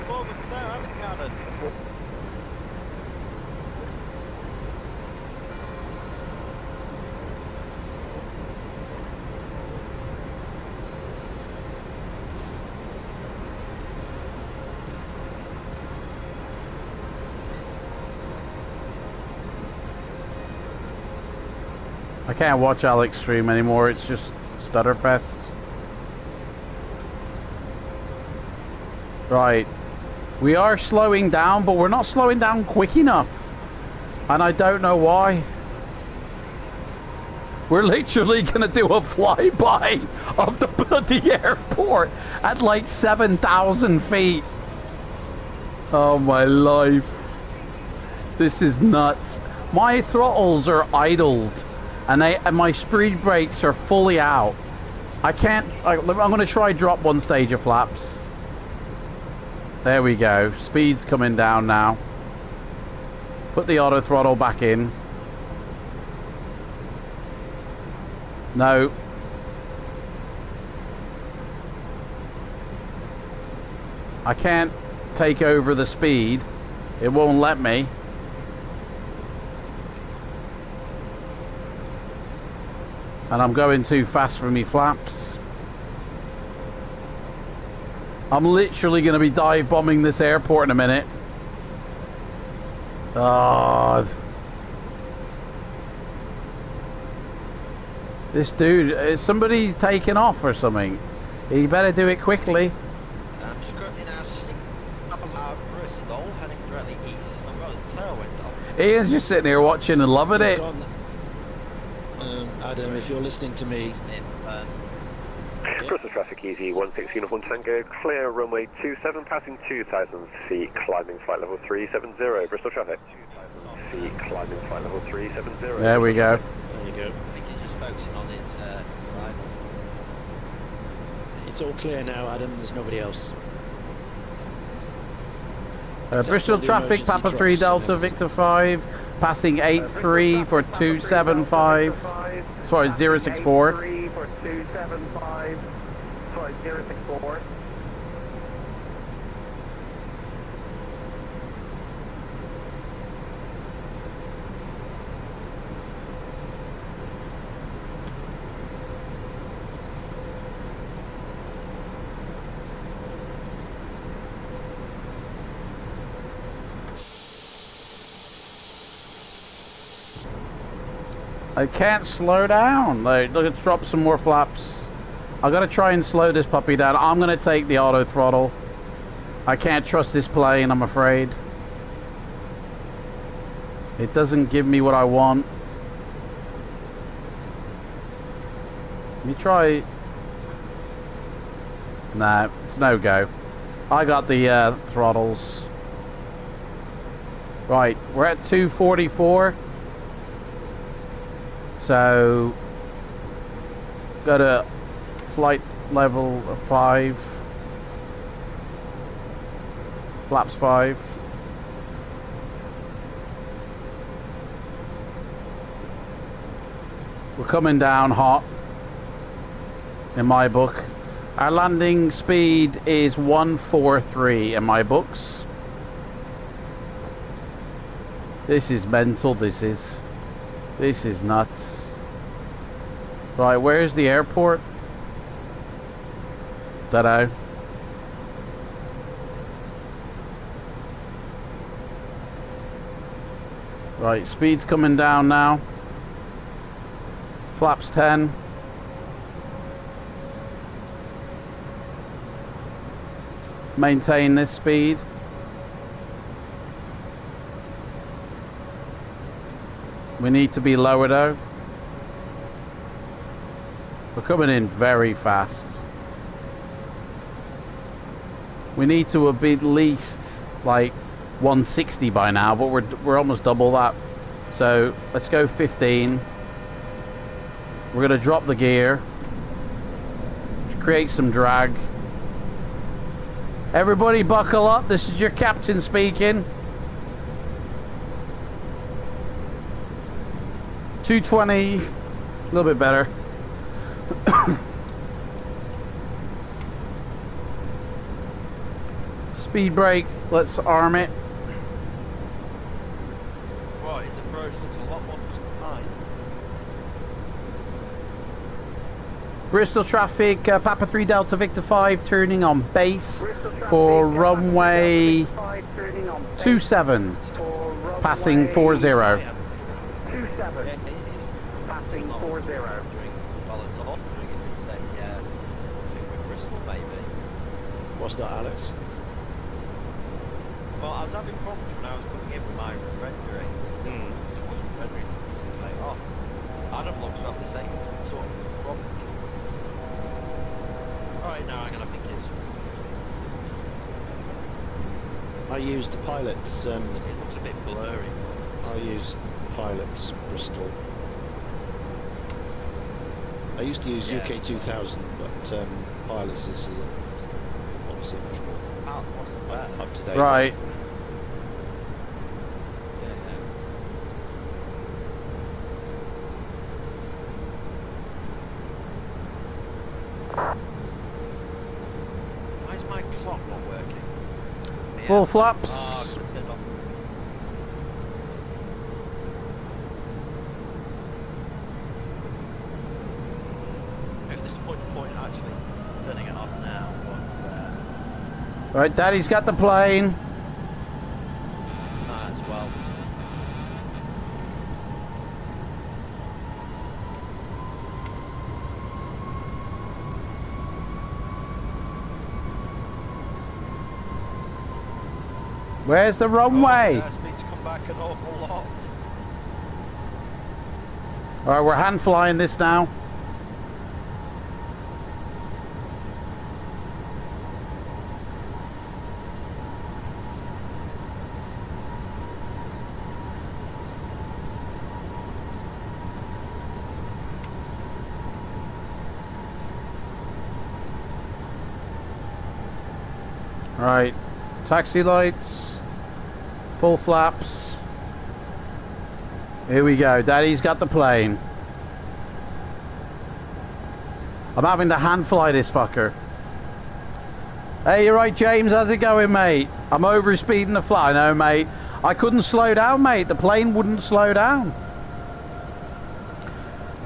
I can't watch Alex stream anymore, it's just stutterfest. Right. We are slowing down, but we're not slowing down quick enough. And I don't know why. We're literally gonna do a flyby of the bloody airport at like 7,000 feet. Oh my life. This is nuts. My throttles are idled. And my speed brakes are fully out. I can't. I'm going to try drop one stage of flaps. There we go. Speed's coming down now. Put the auto throttle back in. No. I can't take over the speed. It won't let me. And I'm going too fast for me flaps. I'm literally going to be dive bombing this airport in a minute. Oh. This dude, is somebody taking off or something? He better do it quickly. I'm just currently now up about Bristol, heading directly east. I've got a tailwind on. Ian's just sitting here watching and loving it. Adam, if you're listening to me. Bristol traffic easy 160 Uniform Tango, clear runway 27 passing 2,000 feet, climbing flight level 370, Bristol traffic. Feet, climbing flight level 370. There we go. There you go. I think he's just focusing on its arrival. It's all clear now, Adam, there's nobody else. Bristol traffic, Papa 3 Delta Victor 5, passing 83 for 275. Sorry, 064. 3 for 275. Sorry, 064. I can't slow down. Like, let's drop some more flaps. I gotta try and slow this puppy down. I'm gonna take the auto throttle. I can't trust this plane, I'm afraid. It doesn't give me what I want. Let me try. Nah, it's no go. I got the throttles. Right, we're at 244. So, got a flight level of 5, flaps 5. We're coming down hot, in my book. Our landing speed is 143 in my books. This is mental, this is nuts. Right, where's the airport? Dunno. Right, speed's coming down now. Flaps 10. Maintain this speed. We need to be lower though. We're coming in very fast. We need to be at least like 160 by now, but we're almost double that. So let's go 15. We're gonna drop the gear, create some drag. Everybody buckle up, this is your captain speaking. 220, a little bit better. Speed brake, let's arm it. Right, its approach looks a lot more behind. Bristol traffic, Papa 3 Delta Victor 5 turning on base for runway 27, passing 40. 27, passing 40. What's that, Alex? Well, I was having problems when I was coming in with my rendering. It wasn't rendering particularly off. Adam looks about the same sort of problem. Alright, now I'm gonna think it's... I used the pilot's... it looks a bit blurry. I used pilot's Bristol. I used to use UK 2000, but pilots is obviously much more up to date. Right. Why is my clock not working? Full flaps. If there's a point actually turning it off now, but Right, Daddy's got the plane. might as well. Where's the runway? Airspeed's come back an awful lot. Alright, we're hand flying this now. Right, taxi lights, full flaps. Here we go, Daddy's got the plane. I'm having to hand fly this fucker. Hey, you're right, James, how's it going, mate? I'm over speeding the fly, no, mate. I couldn't slow down, mate. The plane wouldn't slow down.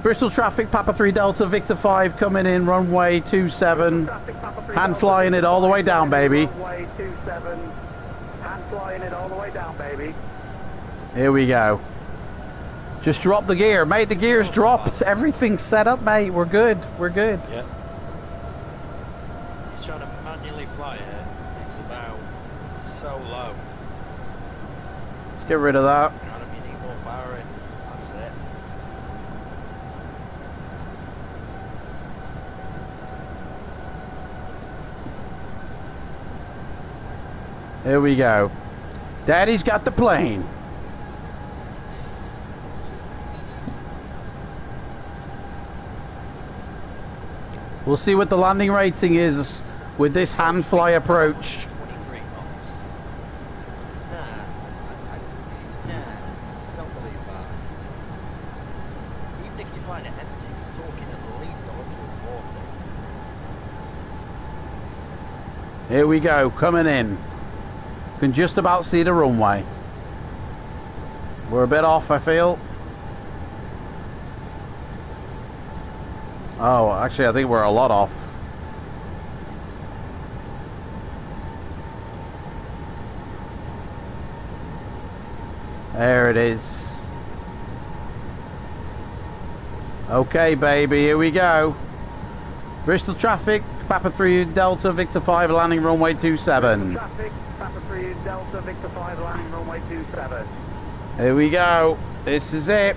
Bristol traffic, Papa 3 Delta Victor 5 coming in, runway 27. Hand flying it all the way down, baby. Runway 27, hand flying it all the way down, baby. Here we go. Just drop the gear, mate. The gear's dropped. Everything's set up, mate. We're good. We're good. Yeah. He's trying to manually fly it. It's about so low. Let's get rid of that. Adam, you need more power in. That's it. Here we go. Daddy's got the plane. We'll see what the landing rating is with this hand fly approach. 23 knots. Nah, I don't believe that. Even if you're flying it empty, you're talking at least 140. Here we go, coming in. Can just about see the runway. We're a bit off, I feel. Oh, actually, I think we're a lot off. There it is. Okay, baby, here we go. Bristol traffic, Papa 3 Delta Victor 5 landing runway 27. Traffic, Papa 3 Delta Victor 5 landing runway 27. Here we go. This is it.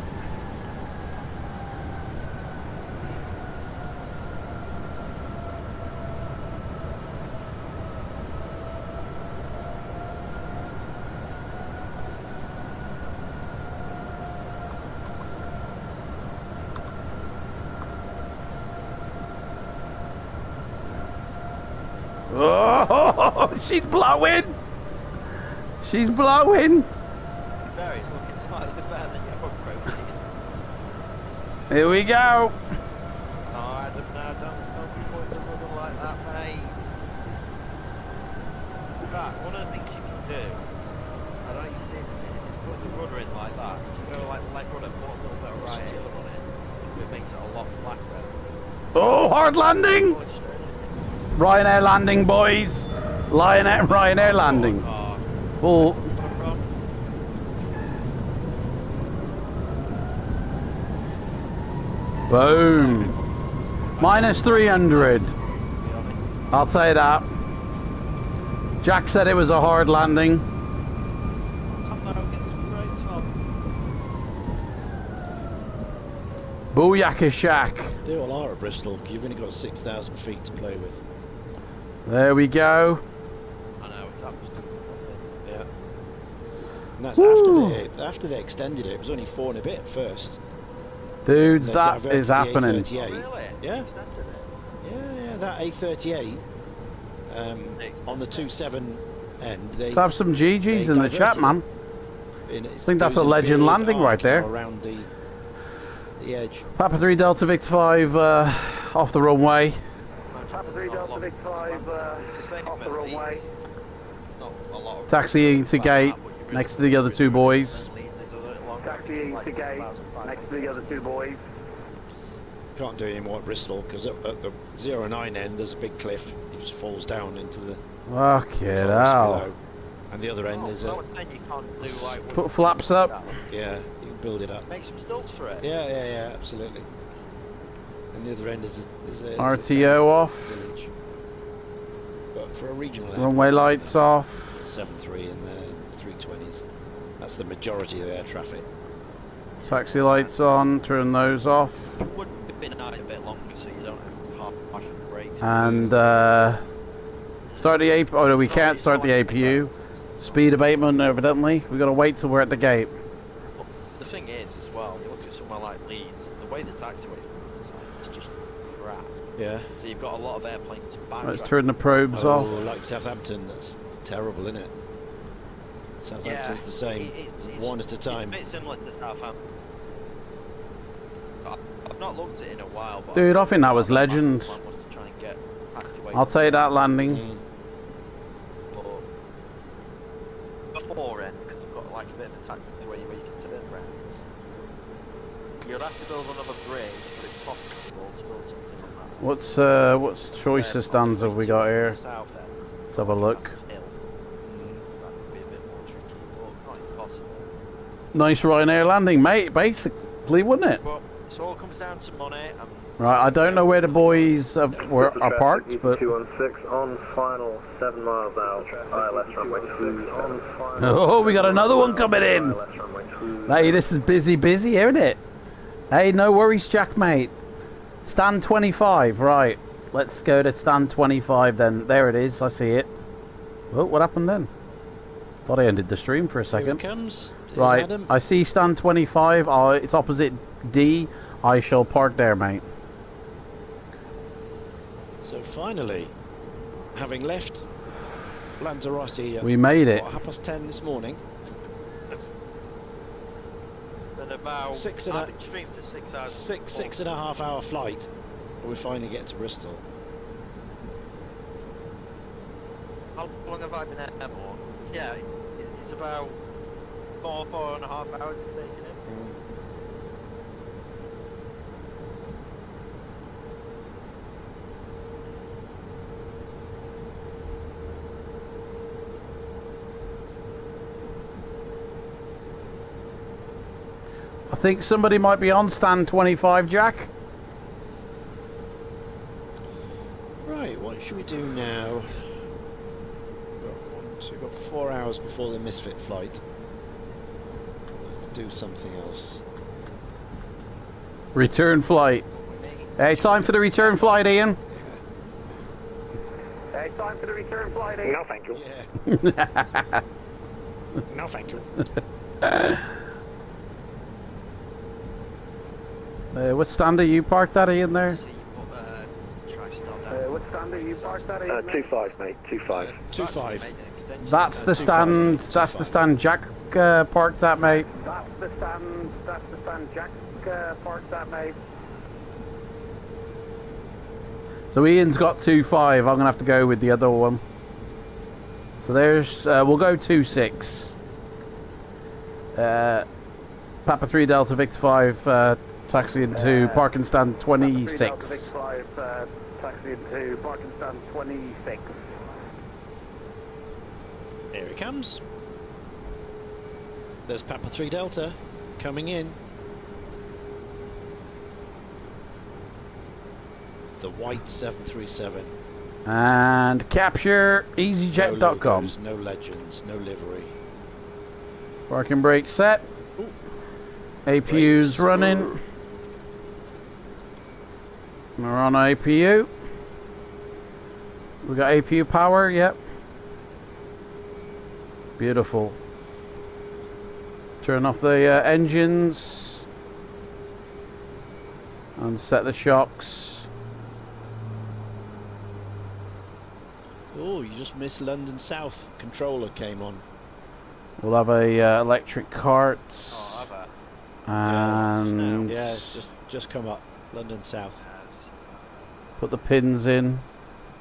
Oh, she's blowing. She's blowing. Barry's looking slightly better than your approach. Here we go. No, Adam, no, don't be putting the rudder like that, mate. In fact, one of the things you can do, I don't know if you see this, is put the rudder in like that. If you go like rudder, put a little bit of right heel on it, it makes it a lot flatter. Oh, hard landing. Ryanair landing, boys. Ryanair landing. Full. Boom. Minus 300. I'll say that. Jack said it was a hard landing. Booyaka shack. They all are at Bristol. You've only got 6,000 feet to play with. There we go. I know, it's absolutely nothing. Yeah. And that's after they extended it. It was only 4 and a bit at first. Dudes, They that diverted is the happening. A38. Really? Yeah. Yeah, that A38 on the 27 end. Let's have some GGs in the chat, man. I think that's a legend landing right there. Around the edge. Papa 3 Delta Victor 5 off the runway. Papa 3 Delta Victor 5 off the runway. Taxiing to gate next to the other two boys. Taxiing to gate next to the other two boys. Can't do any more at Bristol because at the 09 end there's a big cliff. It just falls down into the Fuck it forest out. below. And the other end is a... Put flaps up. Yeah, you can build it up. Make some stilts for it. Yeah, absolutely. And the other end is a RTO off. village. But for a regional Runway lights off. 7.3 and the 320s. That's the majority of their traffic. Taxi lights on. Turn those off. Would have been out a bit longer so you don't have to half the brakes. And start the APU. Oh no, we can't start the APU. Speed abatement, evidently. We've got to wait till we're at the gate. But the thing is, as well, you look at somewhere like Leeds, the way the taxiway is designed is just crap. Yeah. So you've got a lot of airplanes back. Let's turn the probes off. Like Southampton, that's terrible, isn't it? Southampton's the same, one at a time. It's a bit similar to Southampton. I've not looked at it in a while, but Dude, I think that was legend. plan was to try and get taxiway I'll take that landing. before end, because you've got like a bit of a taxiway where you can turn around. You'll have to build another bridge, but it's possible to build something like that. What's choice of stands have we got here? South end. Let's have a look. That would be a bit more tricky, but not impossible. Nice Ryanair landing, mate. Basically, wouldn't it? But it all comes down to money. And Right, I don't know where the boys are parked, but 216 on final 7 miles out. ILS runway 2 on final. oh, we got another one coming in. ILS runway 2. Hey, this is busy, isn't it? Hey, no worries, Jack, mate. Stand 25, right. Let's go to stand 25 then. There it is, I see it. Oh, what happened then? Thought I ended the stream for a second. Here it comes. Here's Right, Adam. I see stand 25. It's opposite D. I shall park there, mate. So finally, having left Lanzarote at We made it. 10:30 this morning. then about Six and a 6.5 hour flight, and we finally get to Bristol. How long have I been airborne? Yeah, it's about 4.5 hours it's taken it. I think somebody might be on stand 25, Jack. Right, what should we do now? We've got 4 hours before the misfit flight. Do something else. Return flight. Hey, time for the return flight, Ian. Hey, time for the return flight, Ian. No, thank you. Yeah. No, thank you. What stand are you parked at, Ian, there? What stand are you parked at, Ian? 2-5, mate. 2-5. 2-5. That's the stand. That's the stand Jack parked at, mate. That's the stand Jack parked at, mate. So Ian's got 2-5. I'm gonna have to go with the other one. So there's. We'll go 2-6. Papa 3 Delta Victor 5. Taxi into parking stand 26. Taxi into parking stand 26. Here he comes. There's Papa 3 Delta coming in. The white 737. And capture easyjet.com. No legends, no livery. Parking brake set. APU's running. We're on APU. We got APU power, yep. Beautiful. Turn off the engines. And set the shocks. Oh, you just missed London South. Controller came on. We'll have a electric cart. Oh, I bet. And yeah, it's just come up. London South. Put the pins in.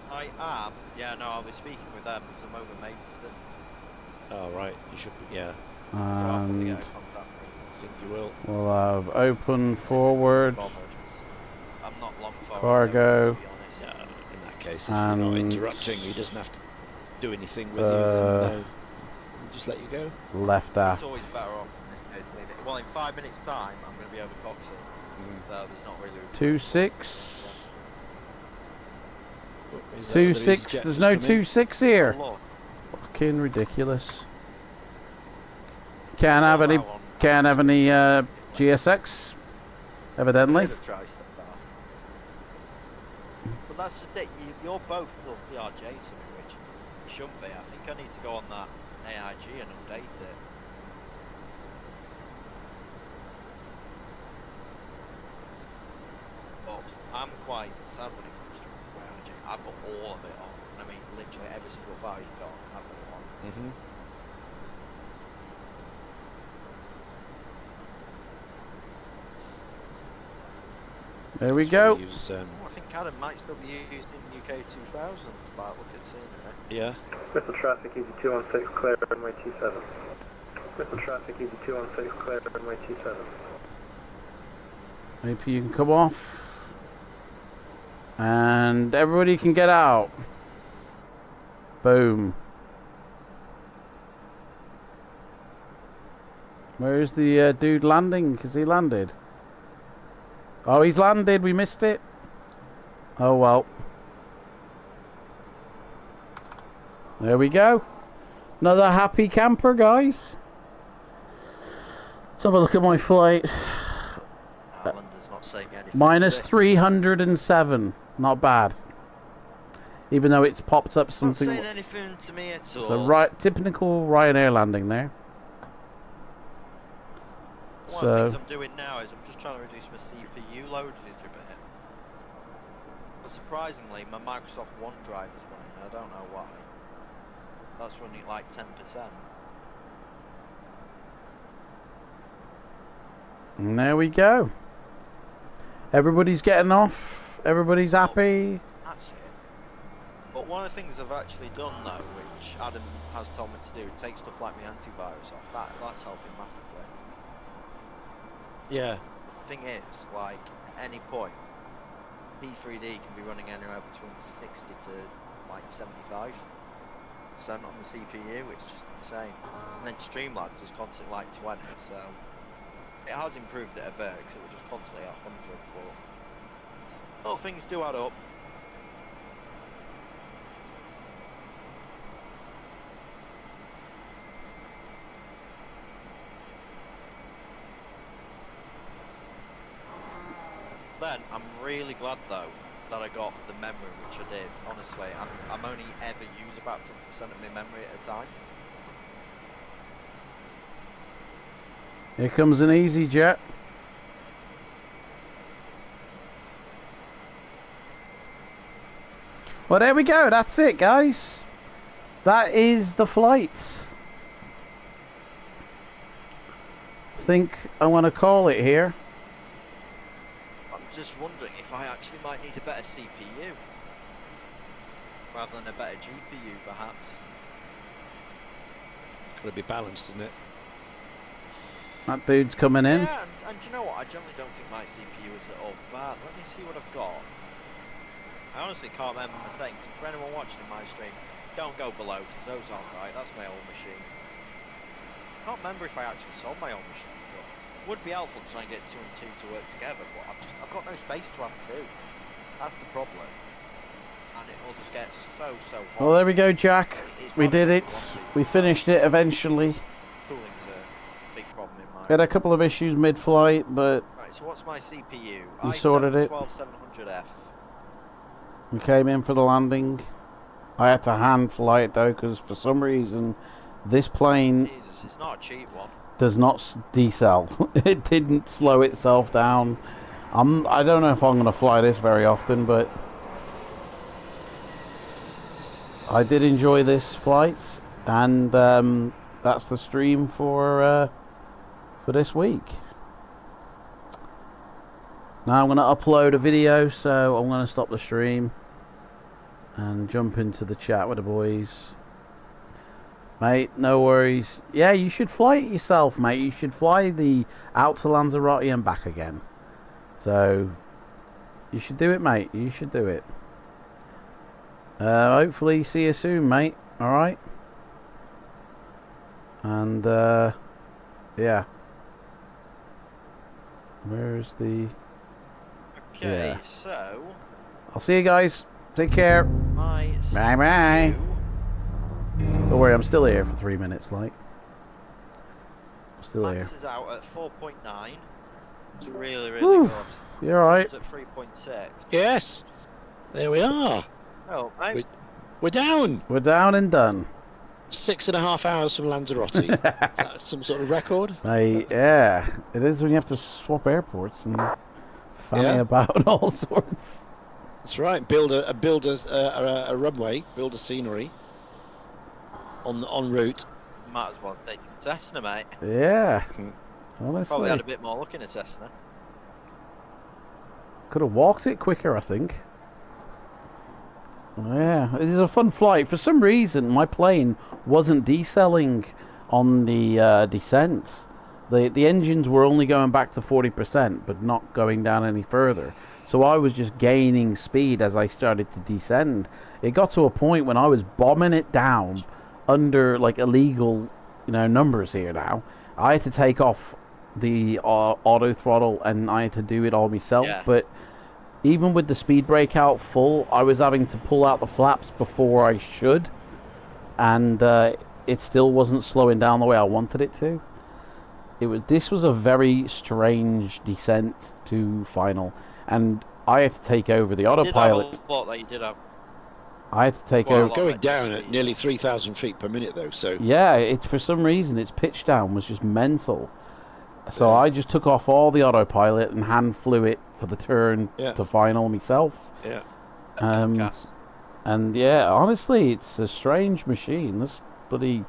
I am. Yeah, no, I'll be speaking with them because I'm over Maidstone. Oh, right. You should be, yeah. So I'll probably And get a contact. I think you will. we'll have open forward. I'm not long forward. Cargo. To be honest. No, in that case, if you're not And interrupting, he doesn't have to do anything with you. Then, no. We'll just let you go. Left It's aft. always better off in this case. Leave it. Well, in 5 minutes' time, I'm going to be over Coxon. So there's not really. 2-6. Is that whether his 2-6. jet There's just no come in? 2-6 here. Oh, look. Fucking ridiculous. Can't have any GSX. Evidently. But that's the thing. You're both plus the RJ, which you shouldn't be. I think I need to go on that AIG and update it. But I'm quite sad when it comes to AIG. I've got all of it on. I mean, literally every single file you've got, I've got it on. There we go. Use, I think Adam might still be used in UK 2000 by look at seeing it. yeah. Crystal traffic, easy 216, clear runway 27. Crystal traffic, easy 216, clear runway 27. Maybe you can come off. And everybody can get out. Boom. Where's the dude landing? Because he landed. Oh, he's landed. We missed it. Oh, well. There we go. Another happy camper, guys. Let's have a look at my flight. London's not saying anything. Minus today. 307. Not bad. Even though it's popped up something. Not saying anything to me at all. So right, typical Ryanair landing there. One of the things I'm doing now is I'm just trying to reduce my CPU load a little bit. But surprisingly, my Microsoft OneDrive is running. I don't know why. That's running like 10%. And there we go. Everybody's getting off. Everybody's happy. That's it. But one of the things I've actually done though, which Adam has told me to do, take stuff like my antivirus off. That's helping massively. Yeah. The thing is, like, at any point, P3D can be running anywhere between 60 to like 75% on the CPU, which is just insane. And then Streamlabs is constantly like 20, so it has improved it a bit because it was just constantly at 100. But little things do add up. Then I'm really glad though that I got the memory, which I did. Honestly, I'm only ever use about 50% of my memory at a time. Here comes an easy jet. Well, there we go. That's it, guys. That is the flight. I think I want to call it here. I'm just wondering if I actually might need a better CPU rather than a better GPU, perhaps. Got to be balanced, isn't it? That dude's coming in. Yeah, and do you know what? I generally don't think my CPU is at all bad. Let me see what I've got. I honestly can't remember my settings. And for anyone watching my stream, don't go below because those aren't right. That's my old machine. I can't remember if I actually sold my old machine. But it would be helpful to try and get 2 and 2 to work together. But I've got no space to have 2. That's the problem. And it all just gets so hot. Well, there we go, Jack. We did it. We finished it eventually. Cooling's a big problem in my. We had a couple of issues mid-flight, but Right, so what's my CPU? we sorted it. i7-12700F. We came in for the landing. I had to hand flight though, because for some reason, this plane Jesus, it's not a cheap one. does not decel. It didn't slow itself down. I don't know if I'm going to fly this very often, but I did enjoy this flight, and that's the stream for this week. Now I'm going to upload a video, so I'm going to stop the stream and jump into the chat with the boys. Mate, no worries. Yeah, you should fly it yourself, mate. You should fly the out to Lanzarote and back again. So, you should do it, mate. You should do it. Hopefully see you soon, mate. Alright? And, yeah. Where's the... Okay, yeah. so... I'll see you guys. Take care. My Bye-bye. Don't worry, I'm still here for 3 minutes, like. I'm still here. Max is out at 4.9. It's really, really Whew. good. You alright? It's at 3.6. Yes. There we are. Oh, mate. We're down. We're down and done. 6.5 hours from Lanzarote. Is that some sort of record? Mate, yeah. It is when you have to swap airports and fanny about and all sorts. That's right. Build a runway, build a scenery en route. Might as well take a Cessna, mate. Yeah. Honestly. Probably had a bit more luck in a Cessna. Could have walked it quicker, I think. Yeah, it is a fun flight. For some reason, my plane wasn't decelling on the descent. The engines were only going back to 40%, but not going down any further. So I was just gaining speed as I started to descend. It got to a point when I was bombing it down under like illegal, numbers here now. I had to take off the auto throttle and I had to do it all myself. Yeah. But even with the speed brake out full, I was having to pull out the flaps before I should, and it still wasn't slowing down the way I wanted it to. This was a very strange descent to final, and I had to take over the autopilot. I had to take over. Going down at nearly 3,000 feet per minute, though. So yeah, for some reason its pitch down was just mental. So I just took off all the autopilot and hand flew it for the turn to final myself. Yeah. And yeah, honestly, it's a strange machine. This bloody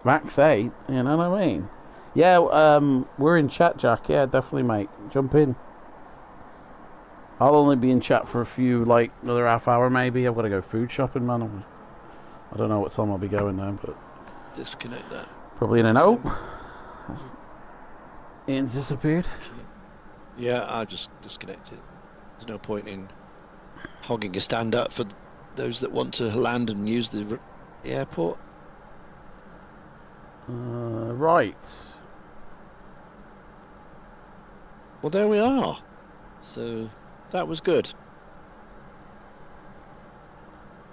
Max 8, you know what I mean? Yeah, we're in chat, Jack. Yeah, definitely, mate. Jump in. I'll only be in chat for a few, like, another half hour maybe. I've got to go food shopping, man. I don't know what time I'll be going now, but... Disconnect that. Probably in an hour. Ian's disappeared. Yeah, I just disconnected. There's no point in hogging a stand up for those that want to land and use the airport. Right. Well, there we are. So that was good.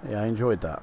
Yeah, I enjoyed that.